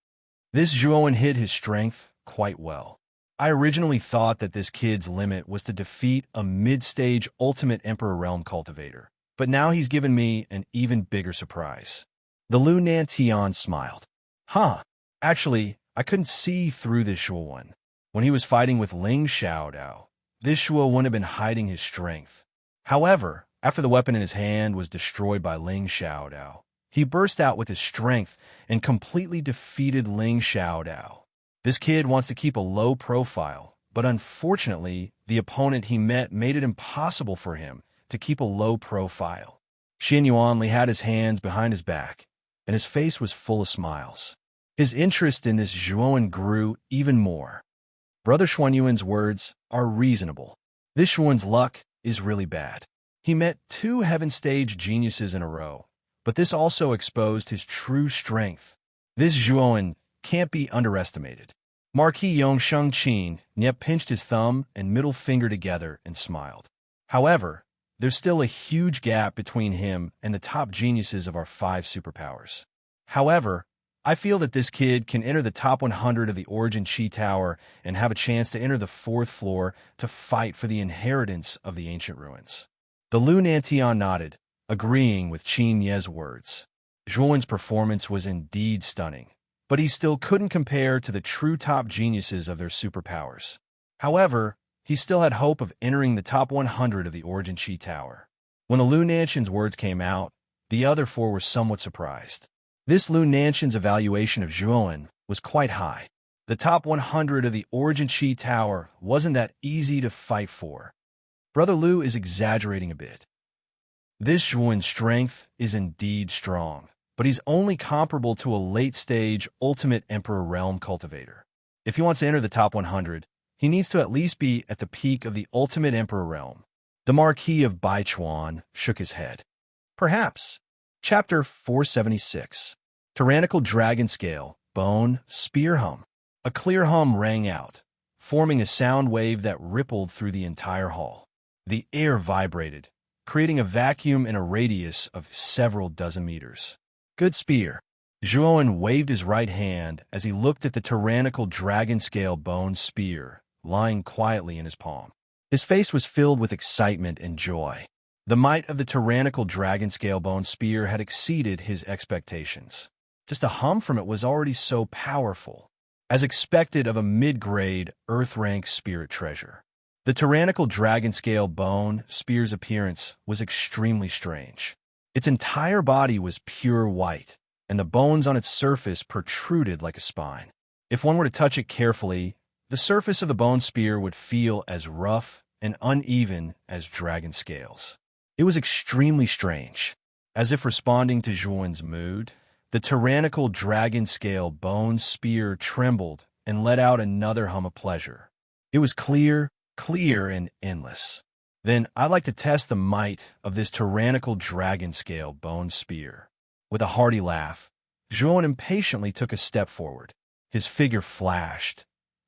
This Zhuowen hid his strength quite well. I originally thought that this kid's limit was to defeat a mid-stage Ultimate Emperor Realm cultivator, but now he's given me an even bigger surprise. The Lu Nantian smiled. Huh, actually, I couldn't see through this Zhuowen. When he was fighting with Ling Xiaodao, this Zhuo wouldn't have been hiding his strength. However, after the weapon in his hand was destroyed by Ling Xiaodao, he burst out with his strength and completely defeated Ling Xiaodao. This kid wants to keep a low profile, but unfortunately, the opponent he met made it impossible for him to keep a low profile. Xin Yuanli had his hands behind his back, and his face was full of smiles. His interest in this Zhuowen grew even more. Brother Xuanyuan's words are reasonable. This Zhuowen's luck is really bad. He met 2 heaven-stage geniuses in a row, but this also exposed his true strength. This Zhuowen can't be underestimated. Marquis Yongsheng Qin Niep pinched his thumb and middle finger together and smiled. However, there's still a huge gap between him and the top geniuses of our 5 superpowers. However, I feel that this kid can enter the top 100 of the Origin Chi Tower and have a chance to enter the 4th floor to fight for the inheritance of the ancient ruins. The Lu Nantian nodded, agreeing with Qin Ye's words. Zhuowen's performance was indeed stunning, but he still couldn't compare to the true top geniuses of their superpowers. However, he still had hope of entering the top 100 of the Origin Chi Tower. When the Lu Nantian's words came out, the other 4 were somewhat surprised. This Lu Nantian's evaluation of Zhuowen was quite high. The top 100 of the Origin Chi Tower wasn't that easy to fight for. Brother Lu is exaggerating a bit. This Zhuowen's strength is indeed strong, but he's only comparable to a late-stage Ultimate Emperor Realm cultivator. If he wants to enter the top 100, he needs to at least be at the peak of the Ultimate Emperor Realm. The Marquis of Baichuan shook his head. Perhaps. Chapter 476. Tyrannical Dragon Scale, Bone, Spear Hum. A clear hum rang out, forming a sound wave that rippled through the entire hall. The air vibrated, creating a vacuum in a radius of several dozen meters. Good spear. Zhuowen waved his right hand as he looked at the tyrannical dragon scale bone spear lying quietly in his palm. His face was filled with excitement and joy. The might of the tyrannical dragon scale bone spear had exceeded his expectations. Just a hum from it was already so powerful, as expected of a mid-grade, earth-rank spirit treasure. The tyrannical dragon scale bone spear's appearance was extremely strange. Its entire body was pure white, and the bones on its surface protruded like a spine. If one were to touch it carefully, the surface of the bone spear would feel as rough and uneven as dragon scales. It was extremely strange. As if responding to Zhuowen's mood, the tyrannical dragon scale bone spear trembled and let out another hum of pleasure. It was clear, and endless. Then I'd like to test the might of this tyrannical dragon scale bone spear. With a hearty laugh, Zhuowen impatiently took a step forward. His figure flashed,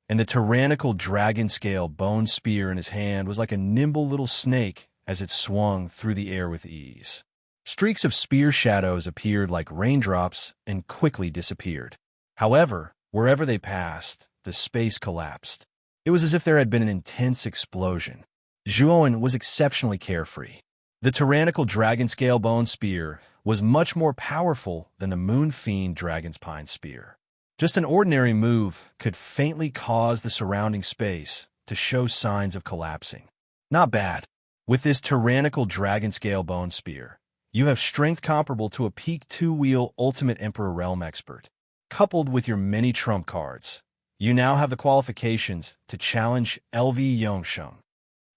and the tyrannical dragon scale bone spear in his hand was like a nimble little snake as it swung through the air with ease. Streaks of spear shadows appeared like raindrops and quickly disappeared. However, wherever they passed, the space collapsed. It was as if there had been an intense explosion. Zhuowen was exceptionally carefree. The tyrannical dragon scale bone spear was much more powerful than the Moon Fiend Dragon's Pine Spear. Just an ordinary move could faintly cause the surrounding space to show signs of collapsing. Not bad. With this tyrannical dragon scale bone spear, you have strength comparable to a peak 2-wheel Ultimate Emperor Realm expert. Coupled with your many trump cards, you now have the qualifications to challenge LV Yongsheng.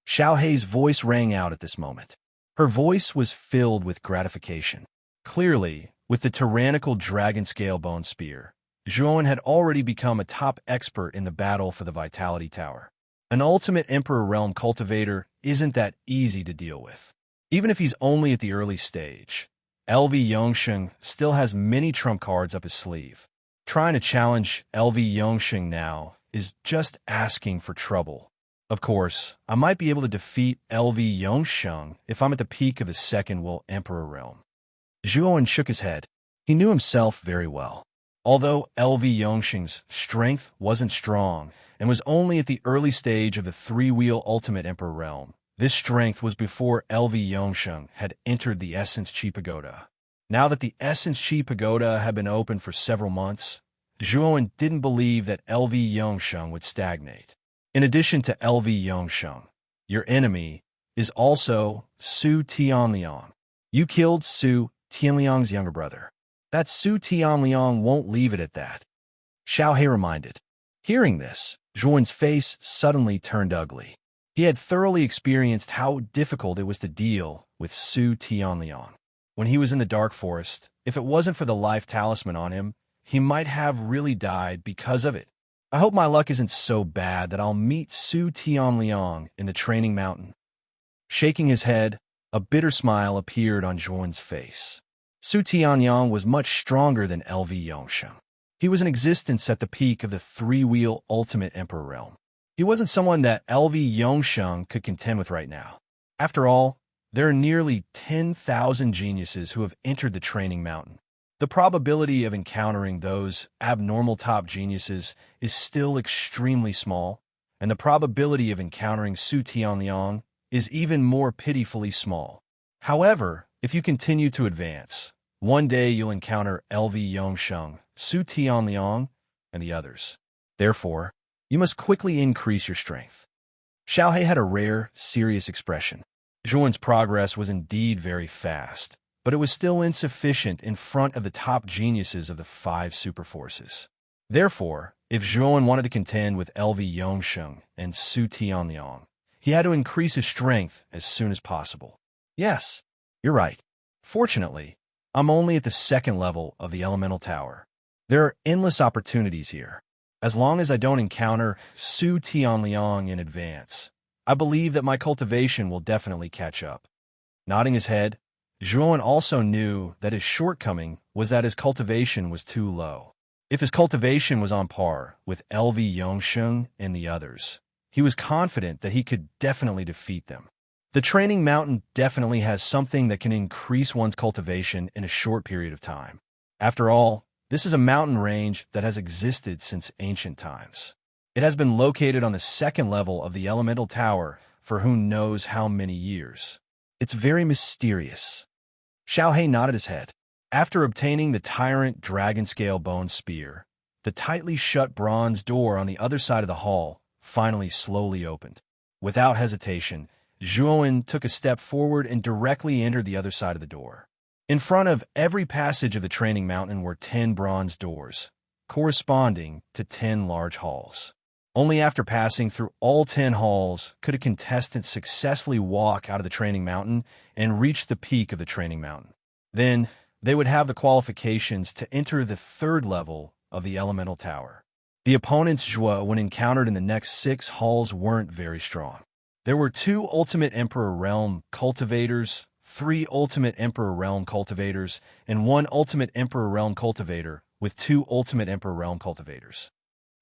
Xiao Hei's voice rang out at this moment. Her voice was filled with gratification. Clearly, with the tyrannical dragon scale bone spear, Zhuowen had already become a top expert in the battle for the Vitality Tower. An Ultimate Emperor Realm cultivator isn't that easy to deal with. Even if he's only at the early stage, LV Yongsheng still has many trump cards up his sleeve. Trying to challenge LV Yongsheng now is just asking for trouble. Of course, I might be able to defeat LV Yongsheng if I'm at the peak of the second Will Emperor Realm. Zhuowen shook his head. He knew himself very well. Although LV Yongsheng's strength wasn't strong and was only at the early stage of the three-wheel Ultimate Emperor realm, this strength was before LV Yongsheng had entered the Essence Chi Pagoda. Now that the Essence Chi Pagoda had been open for several months, Zhuowen didn't believe that LV Yongsheng would stagnate. In addition to LV Yongsheng, your enemy is also Su Tianliang. You killed Su Tianliang's younger brother. That Su Tianliang won't leave it at that, Xiao He reminded. Hearing this, Zhuowen's face suddenly turned ugly. He had thoroughly experienced how difficult it was to deal with Su Tianliang. When he was in the Dark Forest, if it wasn't for the life talisman on him, he might have really died because of it. I hope my luck isn't so bad that I'll meet Su Tianliang in the training mountain. Shaking his head, a bitter smile appeared on Zhuowen's face. Su Tianliang was much stronger than LV Yongsheng. He was in existence at the peak of the three-wheel Ultimate Emperor realm. He wasn't someone that LV Yongsheng could contend with right now. After all, there are nearly 10,000 geniuses who have entered the training mountain. The probability of encountering those abnormal top geniuses is still extremely small, and the probability of encountering Su Tianliang is even more pitifully small. However, if you continue to advance, one day you'll encounter LV Yongsheng, Su Tianliang, and the others. Therefore, you must quickly increase your strength. Xiao He had a rare, serious expression. Zhuowen's progress was indeed very fast, but it was still insufficient in front of the top geniuses of the 5 superforces. Therefore, if Zhuowen wanted to contend with LV Yongsheng and Su Tianliang, he had to increase his strength as soon as possible. Yes, you're right. Fortunately, I'm only at the 2nd level of the Elemental Tower. There are endless opportunities here. As long as I don't encounter Su Tianliang in advance, I believe that my cultivation will definitely catch up. Nodding his head, Zhuowen also knew that his shortcoming was that his cultivation was too low. If his cultivation was on par with LV Yongsheng and the others, he was confident that he could definitely defeat them. The training mountain definitely has something that can increase one's cultivation in a short period of time. After all, this is a mountain range that has existed since ancient times. It has been located on the 2nd level of the Elemental Tower for who knows how many years. It's very mysterious. Xiao He nodded his head. After obtaining the Tyrant Dragon Scale Bone Spear, the tightly shut bronze door on the other side of the hall finally slowly opened. Without hesitation, Zhuowen took a step forward and directly entered the other side of the door. In front of every passage of the training mountain were 10 bronze doors, corresponding to 10 large halls. Only after passing through all 10 halls could a contestant successfully walk out of the training mountain and reach the peak of the training mountain. Then, they would have the qualifications to enter the 3rd level of the Elemental Tower. The opponents Zhuo, when encountered in the next 6 halls, weren't very strong. There were 2 Ultimate Emperor Realm cultivators, 3 Ultimate Emperor Realm cultivators, and 1 Ultimate Emperor Realm cultivator with 2 Ultimate Emperor Realm cultivators.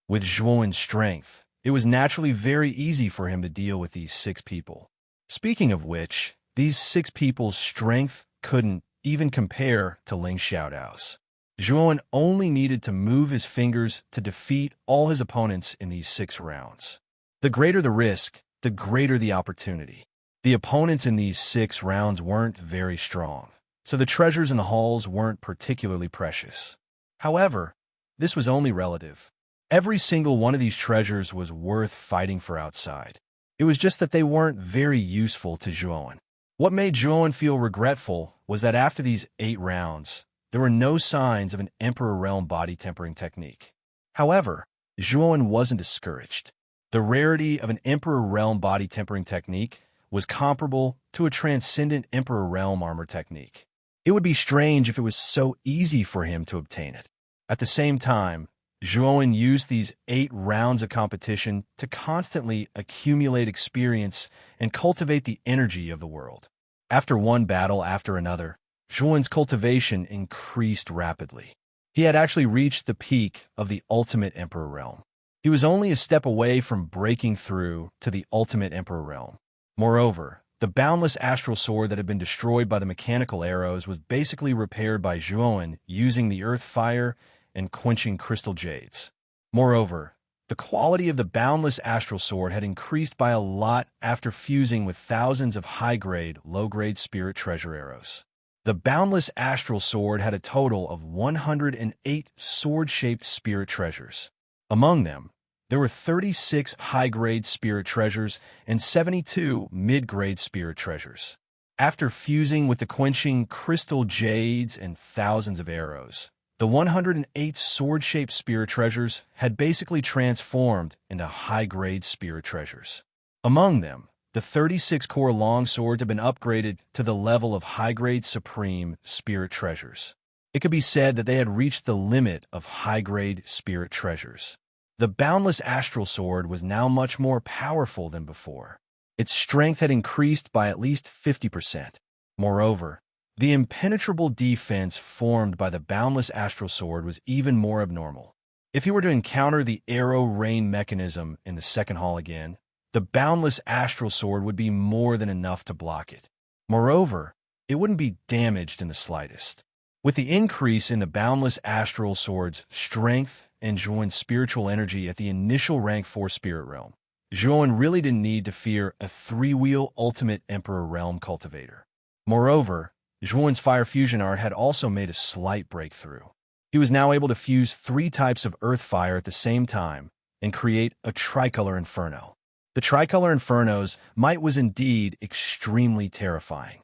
With Zhuowen's strength, it was naturally very easy for him to deal with these 6 people. Speaking of which, these 6 people's strength couldn't even compare to Ling Xiaodao's. Zhuowen only needed to move his fingers to defeat all his opponents in these 6 rounds. The greater the risk, the greater the opportunity. The opponents in these 6 rounds weren't very strong, so the treasures in the halls weren't particularly precious. However, this was only relative. Every single one of these treasures was worth fighting for outside. It was just that they weren't very useful to Zhuowen. What made Zhuowen feel regretful was that after these 8 rounds, there were no signs of an Emperor Realm body tempering technique. However, Zhuowen wasn't discouraged. The rarity of an Emperor Realm body tempering technique was comparable to a transcendent Emperor Realm armor technique. It would be strange if it was so easy for him to obtain it. At the same time, Zhuowen used these 8 rounds of competition to constantly accumulate experience and cultivate the energy of the world. After one battle after another, Zhuowen's cultivation increased rapidly. He had actually reached the peak of the Ultimate Emperor Realm. He was only a step away from breaking through to the Ultimate Emperor Realm. Moreover, the boundless astral sword that had been destroyed by the mechanical arrows was basically repaired by Zhuowen using the earth fire and quenching crystal jades. Moreover, the quality of the boundless astral sword had increased by a lot after fusing with thousands of high-grade, low-grade spirit treasure arrows. The boundless astral sword had a total of 108 sword-shaped spirit treasures. Among them, there were 36 high-grade spirit treasures and 72 mid-grade spirit treasures. After fusing with the quenching crystal jades and thousands of arrows, the 108 sword-shaped spirit treasures had basically transformed into high-grade spirit treasures. Among them, the 36 core longswords have been upgraded to the level of high-grade supreme spirit treasures. It could be said that they had reached the limit of high-grade spirit treasures. The boundless astral sword was now much more powerful than before. Its strength had increased by at least 50%. Moreover, the impenetrable defense formed by the boundless astral sword was even more abnormal. If he were to encounter the arrow rain mechanism in the second hall again, the boundless astral sword would be more than enough to block it. Moreover, it wouldn't be damaged in the slightest. With the increase in the boundless astral sword's strength and Zhuan's spiritual energy at the initial rank 4 spirit realm, Zhuan really didn't need to fear a 3-wheel ultimate Emperor Realm cultivator. Moreover, Zhuan's fire fusion art had also made a slight breakthrough. He was now able to fuse 3 types of earth fire at the same time and create a tricolor inferno. The tricolor inferno's might was indeed extremely terrifying.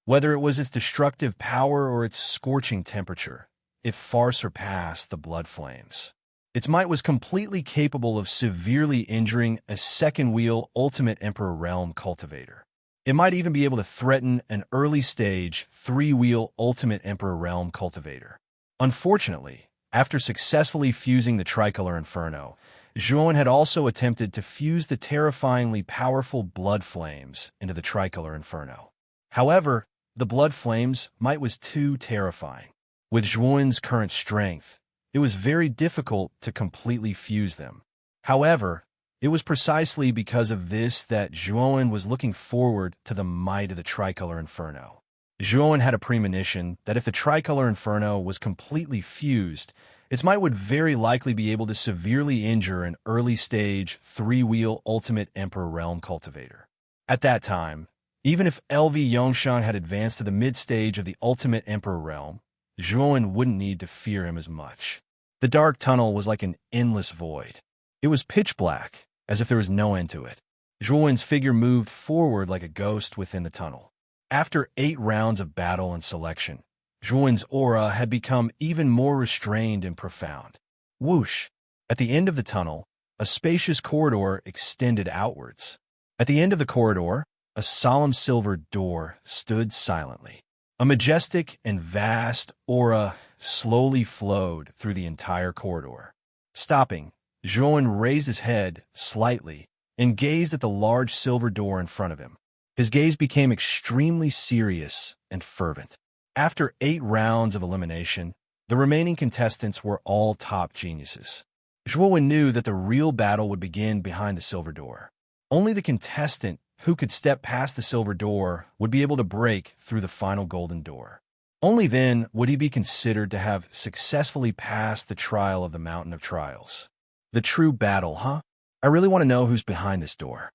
Whether it was its destructive power or its scorching temperature, it far surpassed the blood flames. Its might was completely capable of severely injuring a second-wheel Ultimate Emperor Realm cultivator. It might even be able to threaten an early-stage 3-wheel Ultimate Emperor Realm cultivator. Unfortunately, after successfully fusing the Tricolor Inferno, Zhuan had also attempted to fuse the terrifyingly powerful Blood Flames into the Tricolor Inferno. However, the Blood Flames might was too terrifying. With Zhuan's current strength, it was very difficult to completely fuse them. However, it was precisely because of this that Zhuan was looking forward to the might of the Tricolor Inferno. Zhuan had a premonition that if the Tricolor Inferno was completely fused, its might would very likely be able to severely injure an early-stage 3-wheel Ultimate Emperor Realm cultivator. At that time, even if LV Yongshan had advanced to the mid-stage of the Ultimate Emperor Realm, Zhuan wouldn't need to fear him as much. The dark tunnel was like an endless void. It was pitch black, as if there was no end to it. Zhuan's figure moved forward like a ghost within the tunnel. After 8 rounds of battle and selection, Zhuan's aura had become even more restrained and profound. Whoosh! At the end of the tunnel, a spacious corridor extended outwards. At the end of the corridor, a solemn silver door stood silently. A majestic and vast aura slowly flowed through the entire corridor. Stopping, Zhuan raised his head slightly and gazed at the large silver door in front of him. His gaze became extremely serious and fervent. After 8 rounds of elimination, the remaining contestants were all top geniuses. Zhuan knew that the real battle would begin behind the silver door. Only the contestant who could step past the silver door would be able to break through the final golden door. Only then would he be considered to have successfully passed the trial of the Mountain of Trials. The true battle, huh? I really want to know who's behind this door.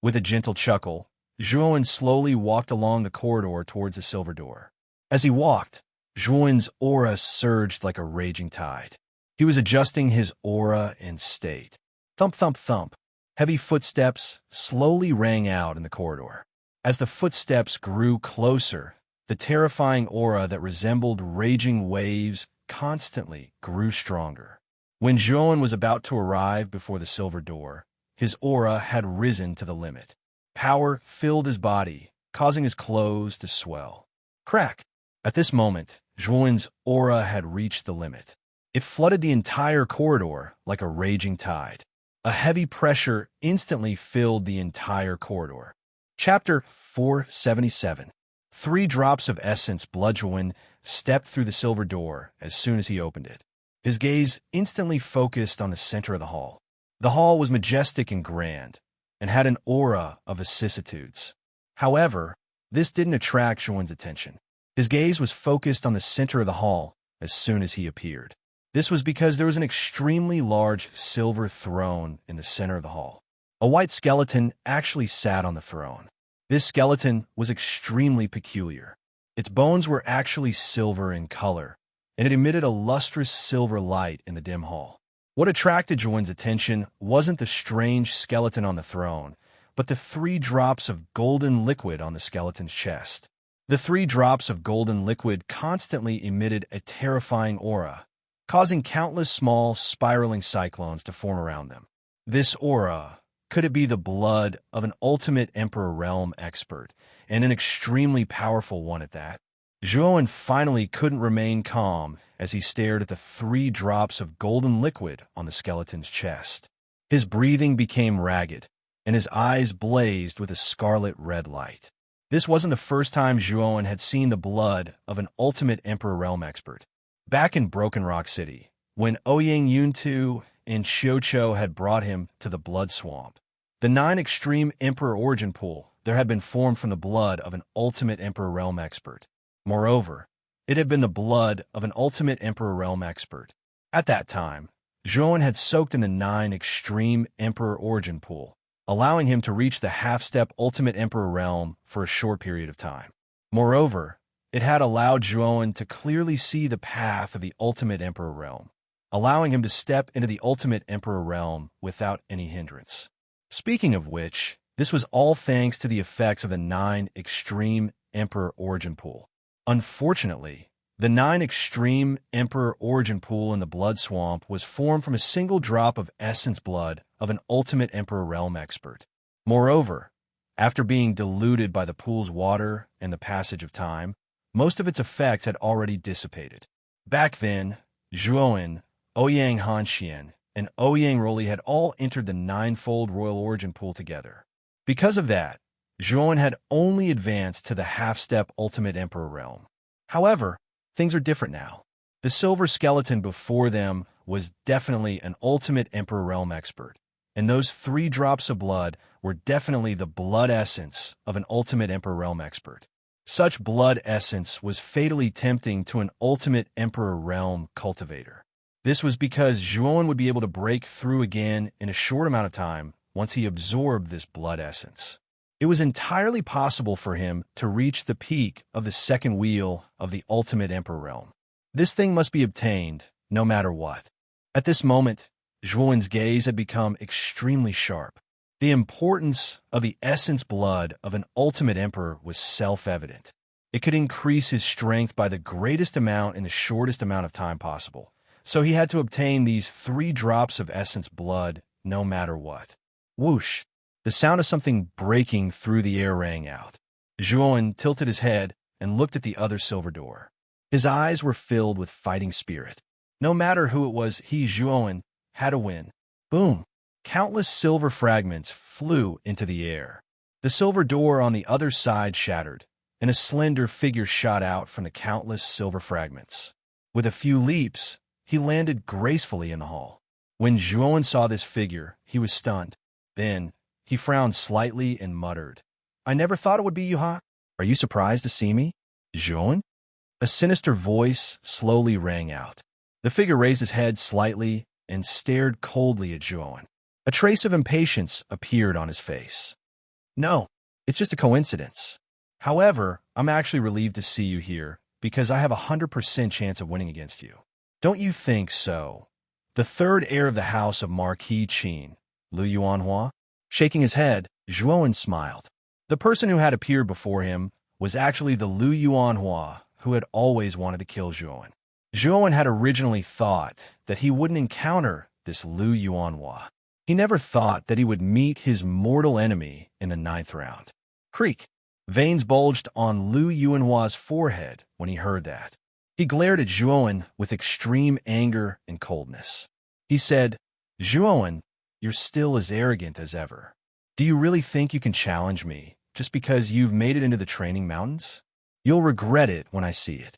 With a gentle chuckle, Zhuan slowly walked along the corridor towards the silver door. As he walked, Zhuan's aura surged like a raging tide. He was adjusting his aura and state. Thump, thump, thump. Heavy footsteps slowly rang out in the corridor. As the footsteps grew closer, the terrifying aura that resembled raging waves constantly grew stronger. When Zhuan was about to arrive before the silver door, his aura had risen to the limit. Power filled his body, causing his clothes to swell. Crack! At this moment, Zhuan's aura had reached the limit. It flooded the entire corridor like a raging tide. A heavy pressure instantly filled the entire corridor. Chapter 477. 3 drops of essence. Zhuan stepped through the silver door as soon as he opened it. His gaze instantly focused on the center of the hall. The hall was majestic and grand, and had an aura of vicissitudes. However, this didn't attract Zhuan's attention. His gaze was focused on the center of the hall as soon as he appeared. This was because there was an extremely large silver throne in the center of the hall. A white skeleton actually sat on the throne. This skeleton was extremely peculiar. Its bones were actually silver in color, and it emitted a lustrous silver light in the dim hall. What attracted Joanne's attention wasn't the strange skeleton on the throne, but the 3 drops of golden liquid on the skeleton's chest. The 3 drops of golden liquid constantly emitted a terrifying aura, causing countless small, spiraling cyclones to form around them. This aura, could it be the blood of an ultimate Emperor Realm expert, and an extremely powerful one at that? Joanne finally couldn't remain calm as he stared at the 3 drops of golden liquid on the skeleton's chest. His breathing became ragged, and his eyes blazed with a scarlet red light. This wasn't the first time Joanne had seen the blood of an ultimate Emperor Realm expert. Back in Broken Rock City, when Ouyang Yuntu and Xiuqiu had brought him to the Blood Swamp, the 9 extreme Emperor origin pool there had been formed from the blood of an ultimate Emperor Realm expert. Moreover, it had been the blood of an ultimate Emperor Realm expert. At that time, Joanne had soaked in the 9 extreme Emperor origin pool, allowing him to reach the half-step ultimate Emperor Realm for a short period of time. Moreover, it had allowed Joanne to clearly see the path of the ultimate Emperor Realm, allowing him to step into the ultimate Emperor Realm without any hindrance. Speaking of which, this was all thanks to the effects of the 9 extreme Emperor origin pool. Unfortunately, the 9 extreme Emperor origin pool in the Blood Swamp was formed from a single drop of essence blood of an ultimate Emperor Realm expert. Moreover, after being diluted by the pool's water and the passage of time, most of its effects had already dissipated. Back then, Joanne, Ouyang Hanxian, and Ouyang Roli had all entered the 9-fold royal origin pool together. Because of that, Joanne had only advanced to the half-step ultimate Emperor Realm. However, things are different now. The silver skeleton before them was definitely an ultimate Emperor Realm expert, and those 3 drops of blood were definitely the blood essence of an ultimate Emperor Realm expert. Such blood essence was fatally tempting to an ultimate Emperor Realm cultivator. This was because Joanne would be able to break through again in a short amount of time once he absorbed this blood essence. It was entirely possible for him to reach the peak of the second wheel of the ultimate Emperor Realm. This thing must be obtained no matter what. At this moment, Joanne's gaze had become extremely sharp. The importance of the essence blood of an ultimate emperor was self-evident. It could increase his strength by the greatest amount in the shortest amount of time possible. So he had to obtain these 3 drops of essence blood no matter what. Whoosh! The sound of something breaking through the air rang out. Joanne tilted his head and looked at the other silver door. His eyes were filled with fighting spirit. No matter who it was, he, Joanne, had to win. Boom! Countless silver fragments flew into the air. The silver door on the other side shattered, and a slender figure shot out from the countless silver fragments. With a few leaps, he landed gracefully in the hall. When Joanne saw this figure, he was stunned. Then, he frowned slightly and muttered, "I never thought it would be you, huh? Are you surprised to see me, Joanne?" A sinister voice slowly rang out. The figure raised his head slightly and stared coldly at Joanne. A trace of impatience appeared on his face. "No, it's just a coincidence. However, I'm actually relieved to see you here because I have a 100% chance of winning against you. Don't you think so?" The 3rd heir of the house of Marquis Qin, Lu Yuanhua. Shaking his head, Joanne smiled. The person who had appeared before him was actually the Lu Yuanhua who had always wanted to kill Joanne. Joanne had originally thought that he wouldn't encounter this Lu Yuanhua. He never thought that he would meet his mortal enemy in the 9th round. Creak! Veins bulged on Lu Yuanhua's forehead when he heard that. He glared at Joanne with extreme anger and coldness. He said, "Joanne, you're still as arrogant as ever. Do you really think you can challenge me just because you've made it into the training mountains? You'll regret it when I see it."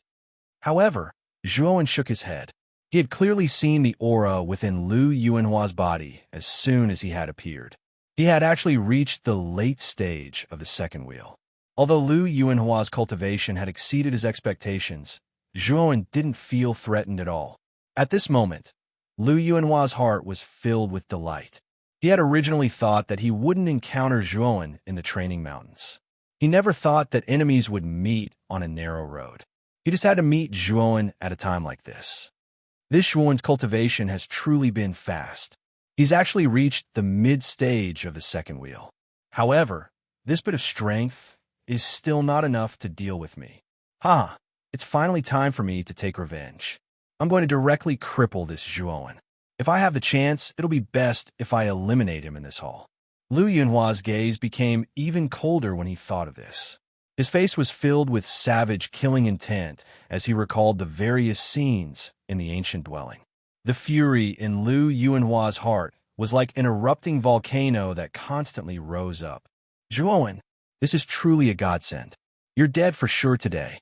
However, Joanne shook his head. He had clearly seen the aura within Lu Yuanhua's body as soon as he had appeared. He had actually reached the late stage of the second wheel. Although Lu Yuanhua's cultivation had exceeded his expectations, Joanne didn't feel threatened at all. At this moment, Lu Yuanhua's heart was filled with delight. He had originally thought that he wouldn't encounter Zhuowen in the training mountains. He never thought that enemies would meet on a narrow road. He just had to meet Zhuowen at a time like this. This Zhuowen's cultivation has truly been fast. He's actually reached the mid-stage of the second wheel. However, this bit of strength is still not enough to deal with me. It's finally time for me to take revenge. I'm going to directly cripple this Zhuowen. If I have the chance, it'll be best if I eliminate him in this hall. Lu Yunhua's gaze became even colder when he thought of this. His face was filled with savage, killing intent as he recalled the various scenes in the ancient dwelling. The fury in Lu Yunhua's heart was like an erupting volcano that constantly rose up. Zhuowen, this is truly a godsend. You're dead for sure today.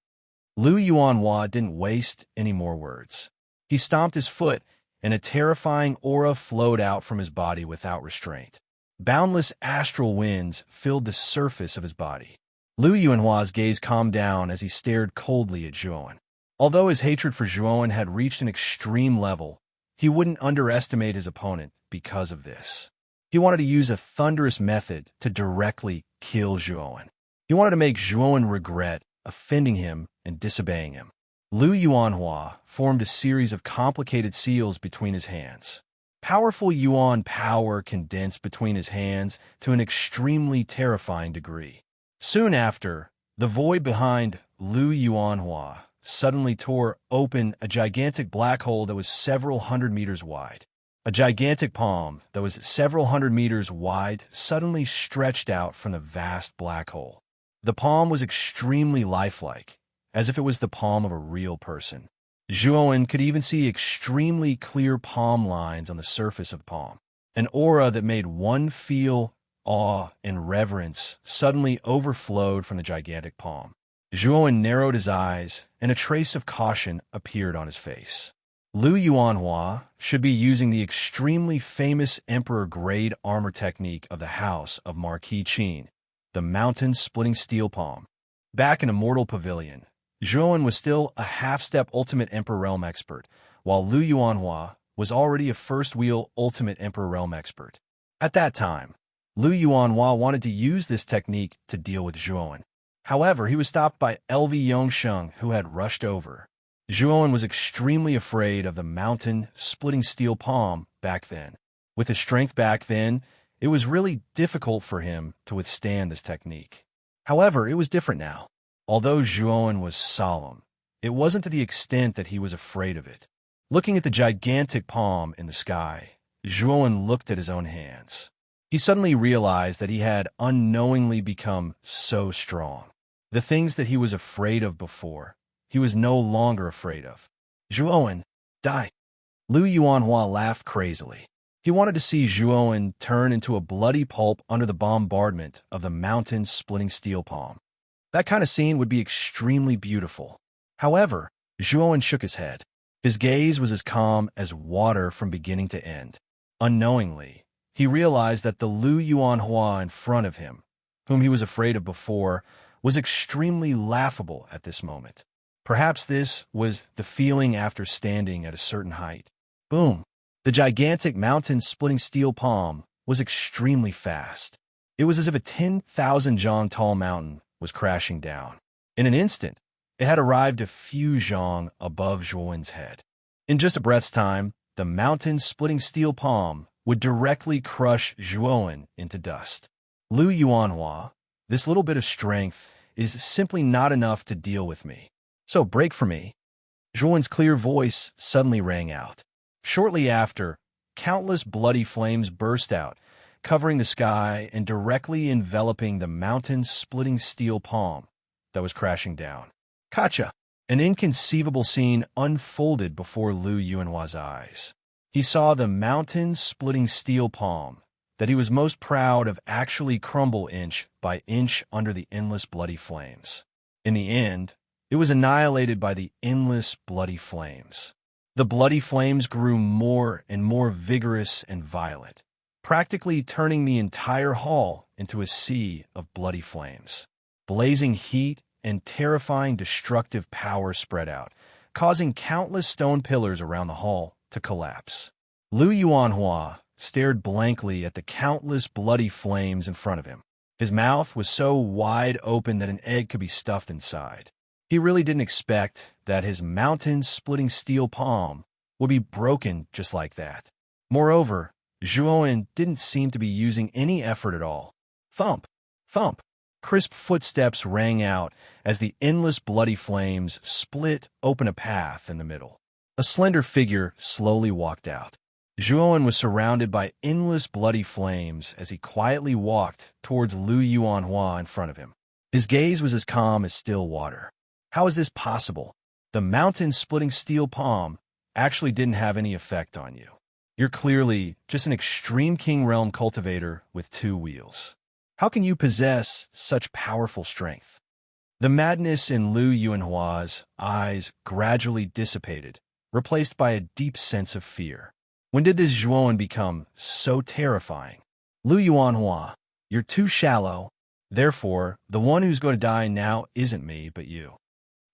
Lu Yuanhua didn't waste any more words. He stomped his foot, and a terrifying aura flowed out from his body without restraint. Boundless astral winds filled the surface of his body. Lu Yuanhua's gaze calmed down as he stared coldly at Zhuowen. Although his hatred for Zhuowen had reached an extreme level, he wouldn't underestimate his opponent because of this. He wanted to use a thunderous method to directly kill Zhuowen. He wanted to make Zhuowen regret offending him and disobeying him. Lu Yuanhua formed a series of complicated seals between his hands. Powerful Yuan power condensed between his hands to an extremely terrifying degree. Soon after, the void behind Lu Yuanhua suddenly tore open a gigantic black hole that was several hundred meters wide. A gigantic palm that was several hundred meters wide suddenly stretched out from the vast black hole. The palm was extremely lifelike, as if it was the palm of a real person. Zhuowen could even see extremely clear palm lines on the surface of the palm. An aura that made one feel awe and reverence suddenly overflowed from the gigantic palm. Zhuowen narrowed his eyes, and a trace of caution appeared on his face. Lu Yuanhua should be using the extremely famous Emperor-grade armor technique of the House of Marquis Qin, the mountain-splitting steel palm. Back in Immortal Pavilion, Zhuowen was still a half-step Ultimate Emperor Realm expert, while Lu Yuanhua was already a first-wheel Ultimate Emperor Realm expert. At that time, Lu Yuanhua wanted to use this technique to deal with Zhuowen. However, he was stopped by LV Yongsheng, who had rushed over. Zhuowen was extremely afraid of the mountain-splitting steel palm back then. With his strength back then, it was really difficult for him to withstand this technique. However, it was different now. Although Zhuowen was solemn, it wasn't to the extent that he was afraid of it. Looking at the gigantic palm in the sky, Zhuowen looked at his own hands. He suddenly realized that he had unknowingly become so strong. The things that he was afraid of before, he was no longer afraid of. Zhuowen, die. Lu Yuanhua laughed crazily. He wanted to see Zhuowen turn into a bloody pulp under the bombardment of the mountain-splitting steel palm. That kind of scene would be extremely beautiful. However, Zhuowen shook his head. His gaze was as calm as water from beginning to end. Unknowingly, he realized that the Lu Yuanhua in front of him, whom he was afraid of before, was extremely laughable at this moment. Perhaps this was the feeling after standing at a certain height. Boom! The gigantic mountain-splitting steel palm was extremely fast. It was as if a 10,000 zhang tall mountain was crashing down. In an instant, it had arrived a few zhang above Zhuowen's head. In just a breath's time, the mountain-splitting steel palm would directly crush Zhuowen into dust. Lu Yuanhua, this little bit of strength is simply not enough to deal with me. So break for me. Zhuowen's clear voice suddenly rang out. Shortly after, countless bloody flames burst out, covering the sky and directly enveloping the mountain-splitting steel palm that was crashing down. Kacha! An inconceivable scene unfolded before Lu Yuanhua's eyes. He saw the mountain-splitting steel palm that he was most proud of actually crumble inch by inch under the endless bloody flames. In the end, it was annihilated by the endless bloody flames. The bloody flames grew more and more vigorous and violent, practically turning the entire hall into a sea of bloody flames. Blazing heat and terrifying destructive power spread out, causing countless stone pillars around the hall to collapse. Lu Yuanhua stared blankly at the countless bloody flames in front of him. His mouth was so wide open that an egg could be stuffed inside. He really didn't expect that his mountain-splitting steel palm would be broken just like that. Moreover, Zhuowen didn't seem to be using any effort at all. Thump! Thump! Crisp footsteps rang out as the endless bloody flames split open a path in the middle. A slender figure slowly walked out. Zhuowen was surrounded by endless bloody flames as he quietly walked towards Lu Yuanhua in front of him. His gaze was as calm as still water. How is this possible? The mountain-splitting steel palm actually didn't have any effect on you. You're clearly just an extreme King Realm cultivator with 2 wheels. How can you possess such powerful strength? The madness in Lu Yuanhua's eyes gradually dissipated, replaced by a deep sense of fear. When did this Zhuowen become so terrifying? Lu Yuanhua, you're too shallow. Therefore, the one who's going to die now isn't me, but you.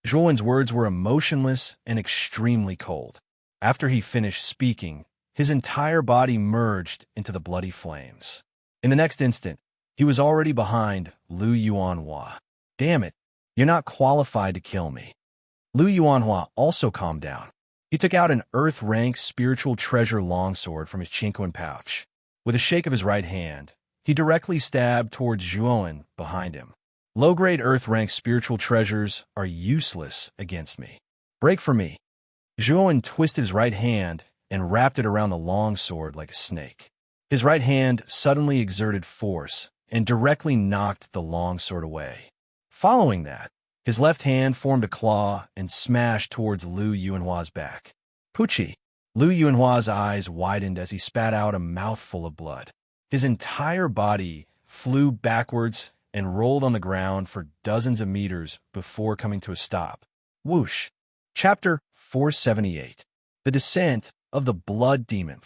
Zhuowen's words were emotionless and extremely cold. After he finished speaking, his entire body merged into the bloody flames. In the next instant, he was already behind Lu Yuanhua. Damn it, you're not qualified to kill me. Lu Yuanhua also calmed down. He took out an Earth-rank spiritual treasure longsword from his Qingquan pouch. With a shake of his right hand, he directly stabbed towards Zhuowen behind him. Low-grade Earth-rank spiritual treasures are useless against me. Break for me. Zhuowen twisted his right hand and wrapped it around the longsword like a snake. His right hand suddenly exerted force and directly knocked the longsword away. Following that, his left hand formed a claw and smashed towards Lu Yuanhua's back. Pucci! Lu Yuanhua's eyes widened as he spat out a mouthful of blood. His entire body flew backwards and rolled on the ground for dozens of meters before coming to a stop. Whoosh! Chapter 478. The Descent of the Blood Demon.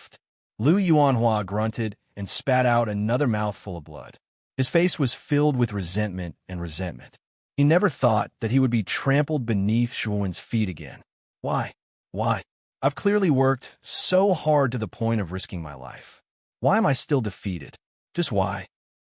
Lu Yuanhua grunted and spat out another mouthful of blood. His face was filled with resentment and resentment. He never thought that he would be trampled beneath Zhuowen's feet again. Why? Why? I've clearly worked so hard to the point of risking my life. Why am I still defeated? Just why?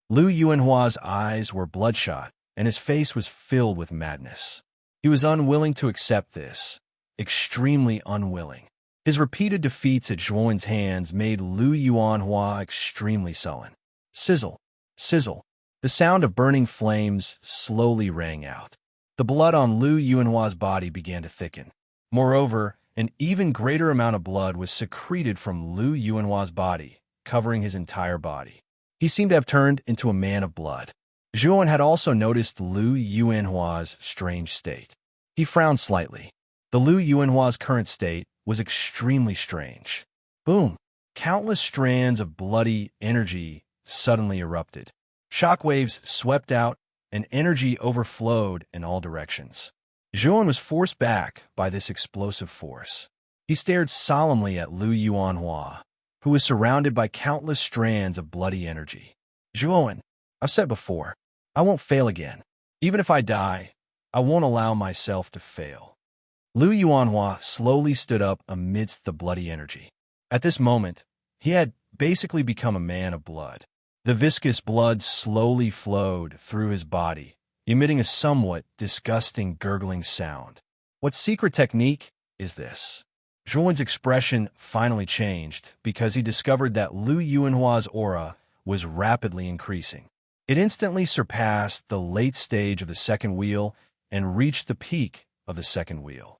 Lu Yuanhua's eyes were bloodshot, and his face was filled with madness. He was unwilling to accept this, extremely unwilling. His repeated defeats at Zhuowen's hands made Lu Yuanhua extremely sullen. Sizzle, sizzle. The sound of burning flames slowly rang out. The blood on Lu Yuanhua's body began to thicken. Moreover, an even greater amount of blood was secreted from Lu Yuanhua's body, covering his entire body. He seemed to have turned into a man of blood. Zhuowen had also noticed Lu Yuanhua's strange state. He frowned slightly. The Lu Yuanhua's current state was extremely strange. Boom! Countless strands of bloody energy suddenly erupted. Shockwaves swept out, and energy overflowed in all directions. Zhuowen was forced back by this explosive force. He stared solemnly at Lu Yuanhua, who was surrounded by countless strands of bloody energy. Zhuowen, I've said before, I won't fail again. Even if I die, I won't allow myself to fail. Lu Yuanhua slowly stood up amidst the bloody energy. At this moment, he had basically become a man of blood. The viscous blood slowly flowed through his body, emitting a somewhat disgusting gurgling sound. What secret technique is this? Zhuowen's expression finally changed because he discovered that Lu Yuanhua's aura was rapidly increasing. It instantly surpassed the late stage of the second wheel and reached the peak of the second wheel.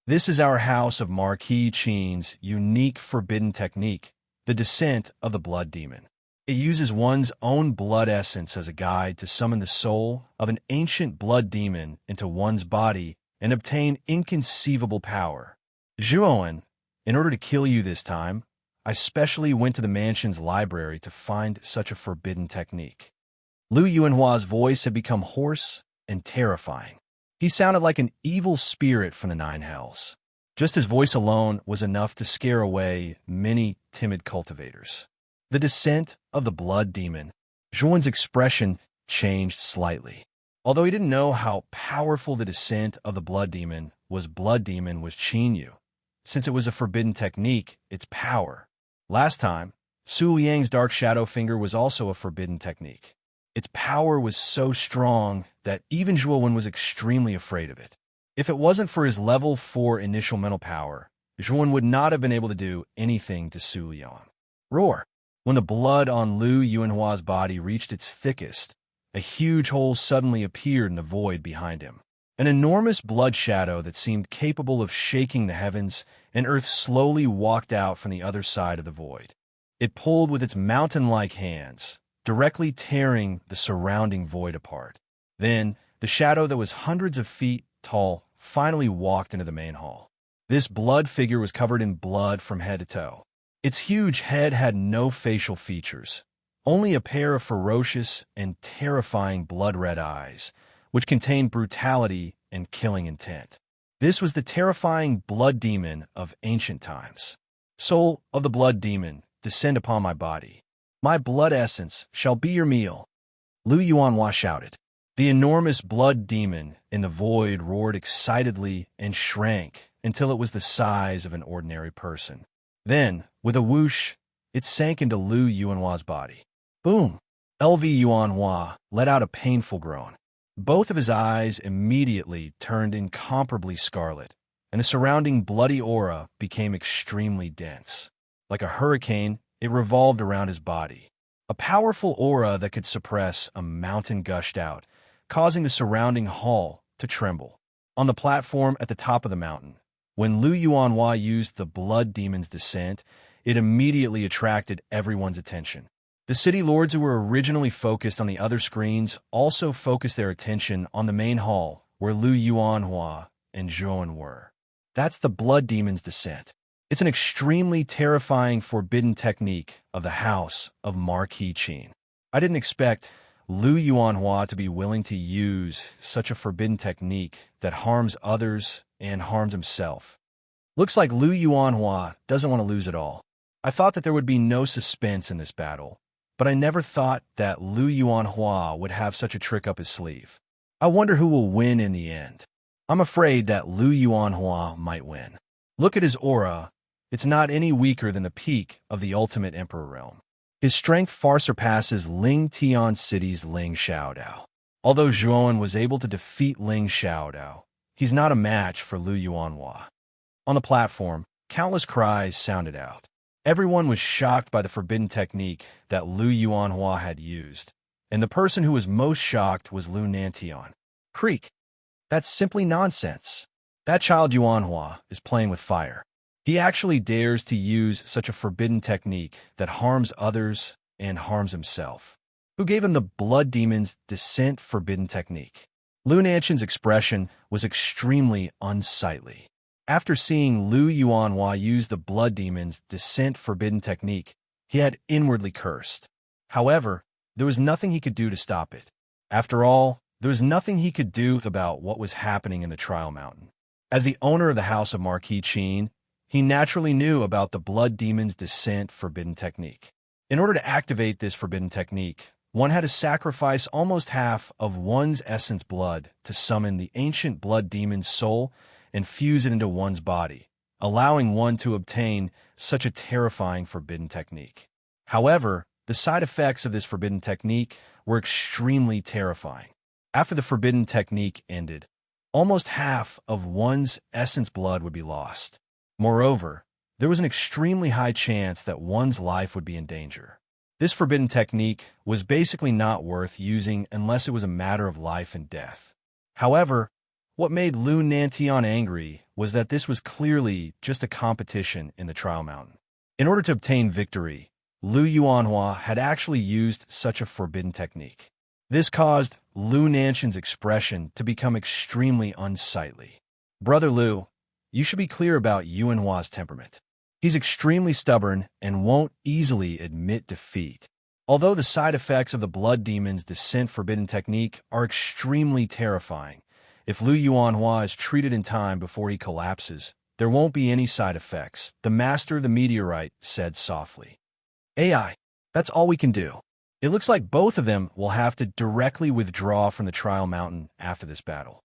This is our House of Marquis Qin's unique forbidden technique, the Descent of the Blood Demon. It uses one's own blood essence as a guide to summon the soul of an ancient blood demon into one's body and obtain inconceivable power. Zhuowen, in order to kill you this time, I specially went to the mansion's library to find such a forbidden technique. Lu Yuanhua's voice had become hoarse and terrifying. He sounded like an evil spirit from the Nine Hells. Just his voice alone was enough to scare away many timid cultivators. The Descent of the Blood Demon. Zhuowen's expression changed slightly. Although he didn't know how powerful the descent of the blood demon was Qin Yu. Since it was a forbidden technique, its power. Last time, Su Liang's dark shadow finger was also a forbidden technique. Its power was so strong that even Zhuo Wen was extremely afraid of it. If it wasn't for his level 4 initial mental power, Zhuo Wen would not have been able to do anything to Su Liang. Roar! When the blood on Lu Yuanhua's body reached its thickest, a huge hole suddenly appeared in the void behind him. An enormous blood shadow that seemed capable of shaking the heavens and earth slowly walked out from the other side of the void. It pulled with its mountain-like hands, directly tearing the surrounding void apart. Then, the shadow that was hundreds of feet tall finally walked into the main hall. This blood figure was covered in blood from head to toe. Its huge head had no facial features, only a pair of ferocious and terrifying blood-red eyes, which contained brutality and killing intent. This was the terrifying blood demon of ancient times. Soul of the blood demon, descend upon my body. My blood essence shall be your meal. Lu Yuanhua shouted. The enormous blood demon in the void roared excitedly and shrank until it was the size of an ordinary person. Then, with a whoosh, it sank into Lu Yuanhua's body. Boom! LV Yuanhua let out a painful groan. Both of his eyes immediately turned incomparably scarlet, and the surrounding bloody aura became extremely dense. Like a hurricane, it revolved around his body. A powerful aura that could suppress a mountain gushed out, causing the surrounding hall to tremble. On the platform at the top of the mountain, when Lu Yuanhua used the blood demon's descent, it immediately attracted everyone's attention. The city lords who were originally focused on the other screens also focused their attention on the main hall, where Lu Yuanhua and Zhuo were. That's the blood demon's descent. It's an extremely terrifying forbidden technique of the house of Marquis Qin. I didn't expect Lu Yuanhua to be willing to use such a forbidden technique that harms others and harms himself. Looks like Lu Yuanhua doesn't want to lose at all. I thought that there would be no suspense in this battle, but I never thought that Lu Yuanhua would have such a trick up his sleeve. I wonder who will win in the end. I'm afraid that Lu Yuanhua might win. Look at his aura. It's not any weaker than the peak of the ultimate emperor realm. His strength far surpasses Ling Tian City's Ling Xiaodao. Although Zhuo was able to defeat Ling Xiaodao, he's not a match for Lu Yuanhua. On the platform, countless cries sounded out. Everyone was shocked by the forbidden technique that Lu Yuanhua had used, and the person who was most shocked was Lu Nantian. Creak! That's simply nonsense. That child Yuanhua is playing with fire. He actually dares to use such a forbidden technique that harms others and harms himself. Who gave him the blood demon's descent forbidden technique? Lu Nantian's expression was extremely unsightly. After seeing Lu Yuanhua use the blood demon's descent forbidden technique, he had inwardly cursed. However, there was nothing he could do to stop it. After all, there was nothing he could do about what was happening in the trial mountain. As the owner of the house of Marquis Qin, he naturally knew about the blood demon's descent forbidden technique. In order to activate this forbidden technique, one had to sacrifice almost half of one's essence blood to summon the ancient blood demon's soul and fuse it into one's body, allowing one to obtain such a terrifying forbidden technique. However, the side effects of this forbidden technique were extremely terrifying. After the forbidden technique ended, almost half of one's essence blood would be lost. Moreover, there was an extremely high chance that one's life would be in danger. This forbidden technique was basically not worth using unless it was a matter of life and death. However, what made Lu Nantian angry was that this was clearly just a competition in the trial mountain. In order to obtain victory, Lu Yuanhua had actually used such a forbidden technique. This caused Lu Nantian's expression to become extremely unsightly. Brother Lu, you should be clear about Yuanhua's temperament. He's extremely stubborn and won't easily admit defeat. Although the side effects of the blood demon's descent forbidden technique are extremely terrifying, if Lu Yuanhua is treated in time before he collapses, there won't be any side effects, the master of the meteorite said softly. AI, that's all we can do. It looks like both of them will have to directly withdraw from the trial mountain after this battle.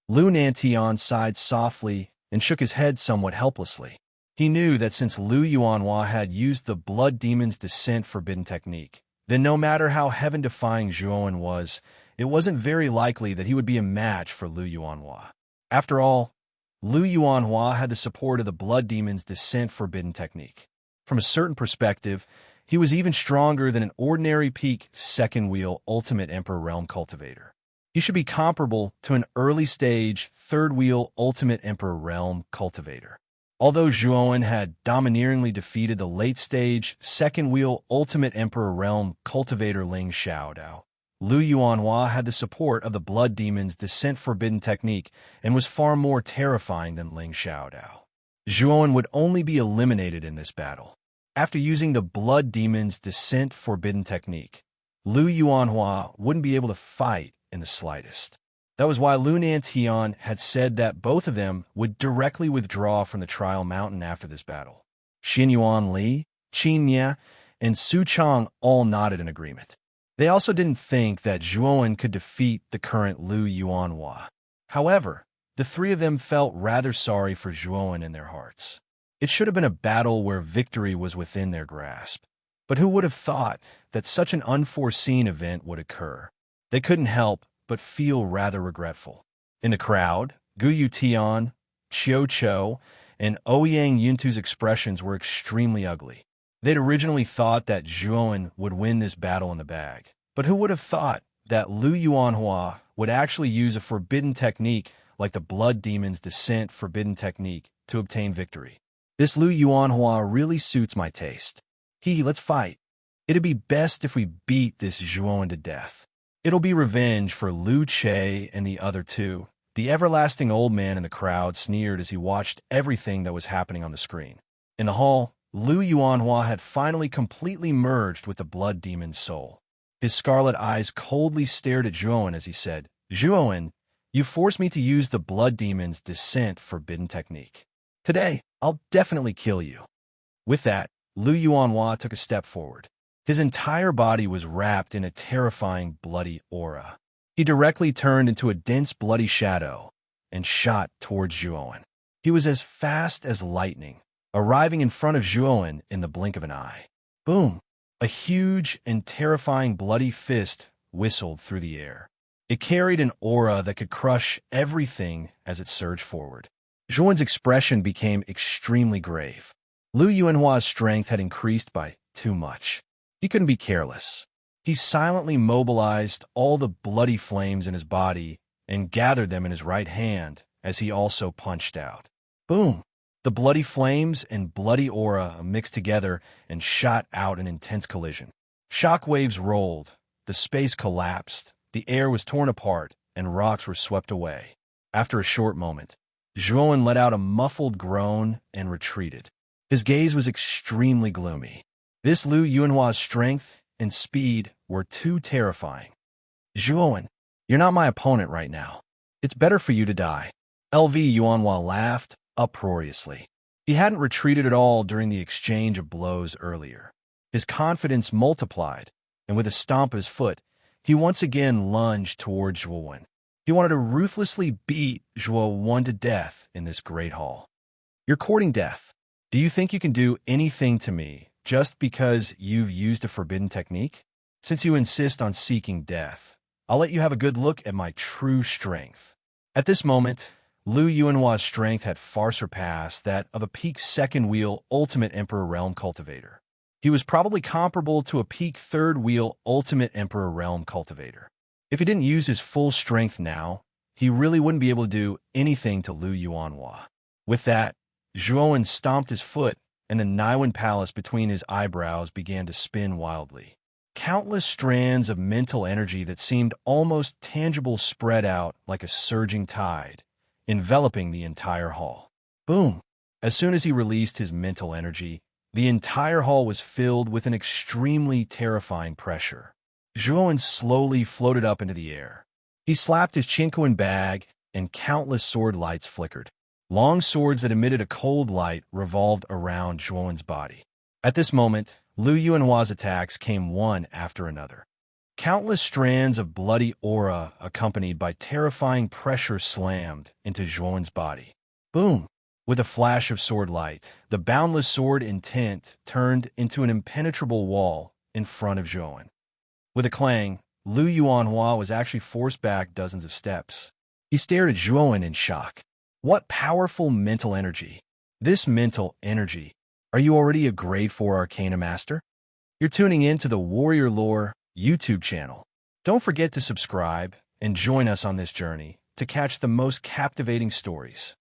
Lu Nantian sighed softly and shook his head somewhat helplessly. He knew that since Lu Yuanhua had used the Blood Demon's Descent forbidden technique, then no matter how heaven-defying Zhuowen was, it wasn't very likely that he would be a match for Lu Yuanhua. After all, Lu Yuanhua had the support of the Blood Demon's Descent forbidden technique. From a certain perspective, he was even stronger than an ordinary peak second wheel Ultimate Emperor Realm cultivator. He should be comparable to an early stage third wheel Ultimate Emperor Realm cultivator. Although Zhuowen had domineeringly defeated the late-stage, second-wheel Ultimate Emperor Realm cultivator Ling Xiaodao, Lu Yuanhua had the support of the Blood Demon's Descent forbidden technique and was far more terrifying than Ling Xiaodao. Zhuowen would only be eliminated in this battle. After using the Blood Demon's Descent forbidden technique, Lu Yuanhua wouldn't be able to fight in the slightest. That was why Lu Nantian had said that both of them would directly withdraw from the trial mountain after this battle. Xin Yuan Li, Qin Nye, and Su Chang all nodded in agreement. They also didn't think that Zhuowen could defeat the current Lu Yuanhua. However, the three of them felt rather sorry for Zhuowen in their hearts. It should have been a battle where victory was within their grasp. But who would have thought that such an unforeseen event would occur? They couldn't help but feel rather regretful. In the crowd, Gu Yutian, Qiu Chou, and Ouyang Yuntu's expressions were extremely ugly. They'd originally thought that Zhuowen would win this battle in the bag. But who would have thought that Lu Yuanhua would actually use a forbidden technique like the Blood Demon's Descent forbidden technique to obtain victory? This Lu Yuanhua really suits my taste. Let's fight. It'd be best if we beat this Zhuowen to death. It'll be revenge for Lu Che and the other two. The everlasting old man in the crowd sneered as he watched everything that was happening on the screen. In the hall, Lu Yuanhua had finally completely merged with the Blood Demon's soul. His scarlet eyes coldly stared at Zhuowen as he said, "Zhuowen, you forced me to use the Blood Demon's Descent forbidden technique. Today, I'll definitely kill you." With that, Lu Yuanhua took a step forward. His entire body was wrapped in a terrifying bloody aura. He directly turned into a dense bloody shadow and shot towards Zhuowen. He was as fast as lightning, arriving in front of Zhuowen in the blink of an eye. Boom! A huge and terrifying bloody fist whistled through the air. It carried an aura that could crush everything as it surged forward. Zhuowen's expression became extremely grave. Lu Yuanhua's strength had increased by too much. He couldn't be careless. He silently mobilized all the bloody flames in his body and gathered them in his right hand as he also punched out. Boom! The bloody flames and bloody aura mixed together and shot out an intense collision. Shockwaves rolled, the space collapsed, the air was torn apart, and rocks were swept away. After a short moment, Zhuowen let out a muffled groan and retreated. His gaze was extremely gloomy. This Lu Yuanhua's strength and speed were too terrifying. "Zhuowen, you're not my opponent right now. It's better for you to die." LV Yuanhua laughed uproariously. He hadn't retreated at all during the exchange of blows earlier. His confidence multiplied, and with a stomp of his foot, he once again lunged toward Zhuowen. He wanted to ruthlessly beat Zhuowen to death in this great hall. "You're courting death. Do you think you can do anything to me just because you've used a forbidden technique? Since you insist on seeking death, I'll let you have a good look at my true strength." At this moment, Lu Yuanhua's strength had far surpassed that of a peak second wheel Ultimate Emperor Realm cultivator. He was probably comparable to a peak third wheel Ultimate Emperor Realm cultivator. If he didn't use his full strength now, he really wouldn't be able to do anything to Lu Yuanhua. With that, Zhuowen stomped his foot, and the Naiwan palace between his eyebrows began to spin wildly. Countless strands of mental energy that seemed almost tangible spread out like a surging tide, enveloping the entire hall. Boom! As soon as he released his mental energy, the entire hall was filled with an extremely terrifying pressure. Zhuowen slowly floated up into the air. He slapped his Qinquan bag, and countless sword lights flickered. Long swords that emitted a cold light revolved around Zhuowen's body. At this moment, Lu Yuanhua's attacks came one after another. Countless strands of bloody aura accompanied by terrifying pressure slammed into Zhuan's body. Boom! With a flash of sword light, the boundless sword intent turned into an impenetrable wall in front of Zhuan. With a clang, Lu Yuanhua was actually forced back dozens of steps. He stared at Zhuan in shock. What powerful mental energy! This mental energy. Are you already a grade 4 Arcana Master? You're tuning in to the Warrior Lore YouTube channel. Don't forget to subscribe and join us on this journey to catch the most captivating stories.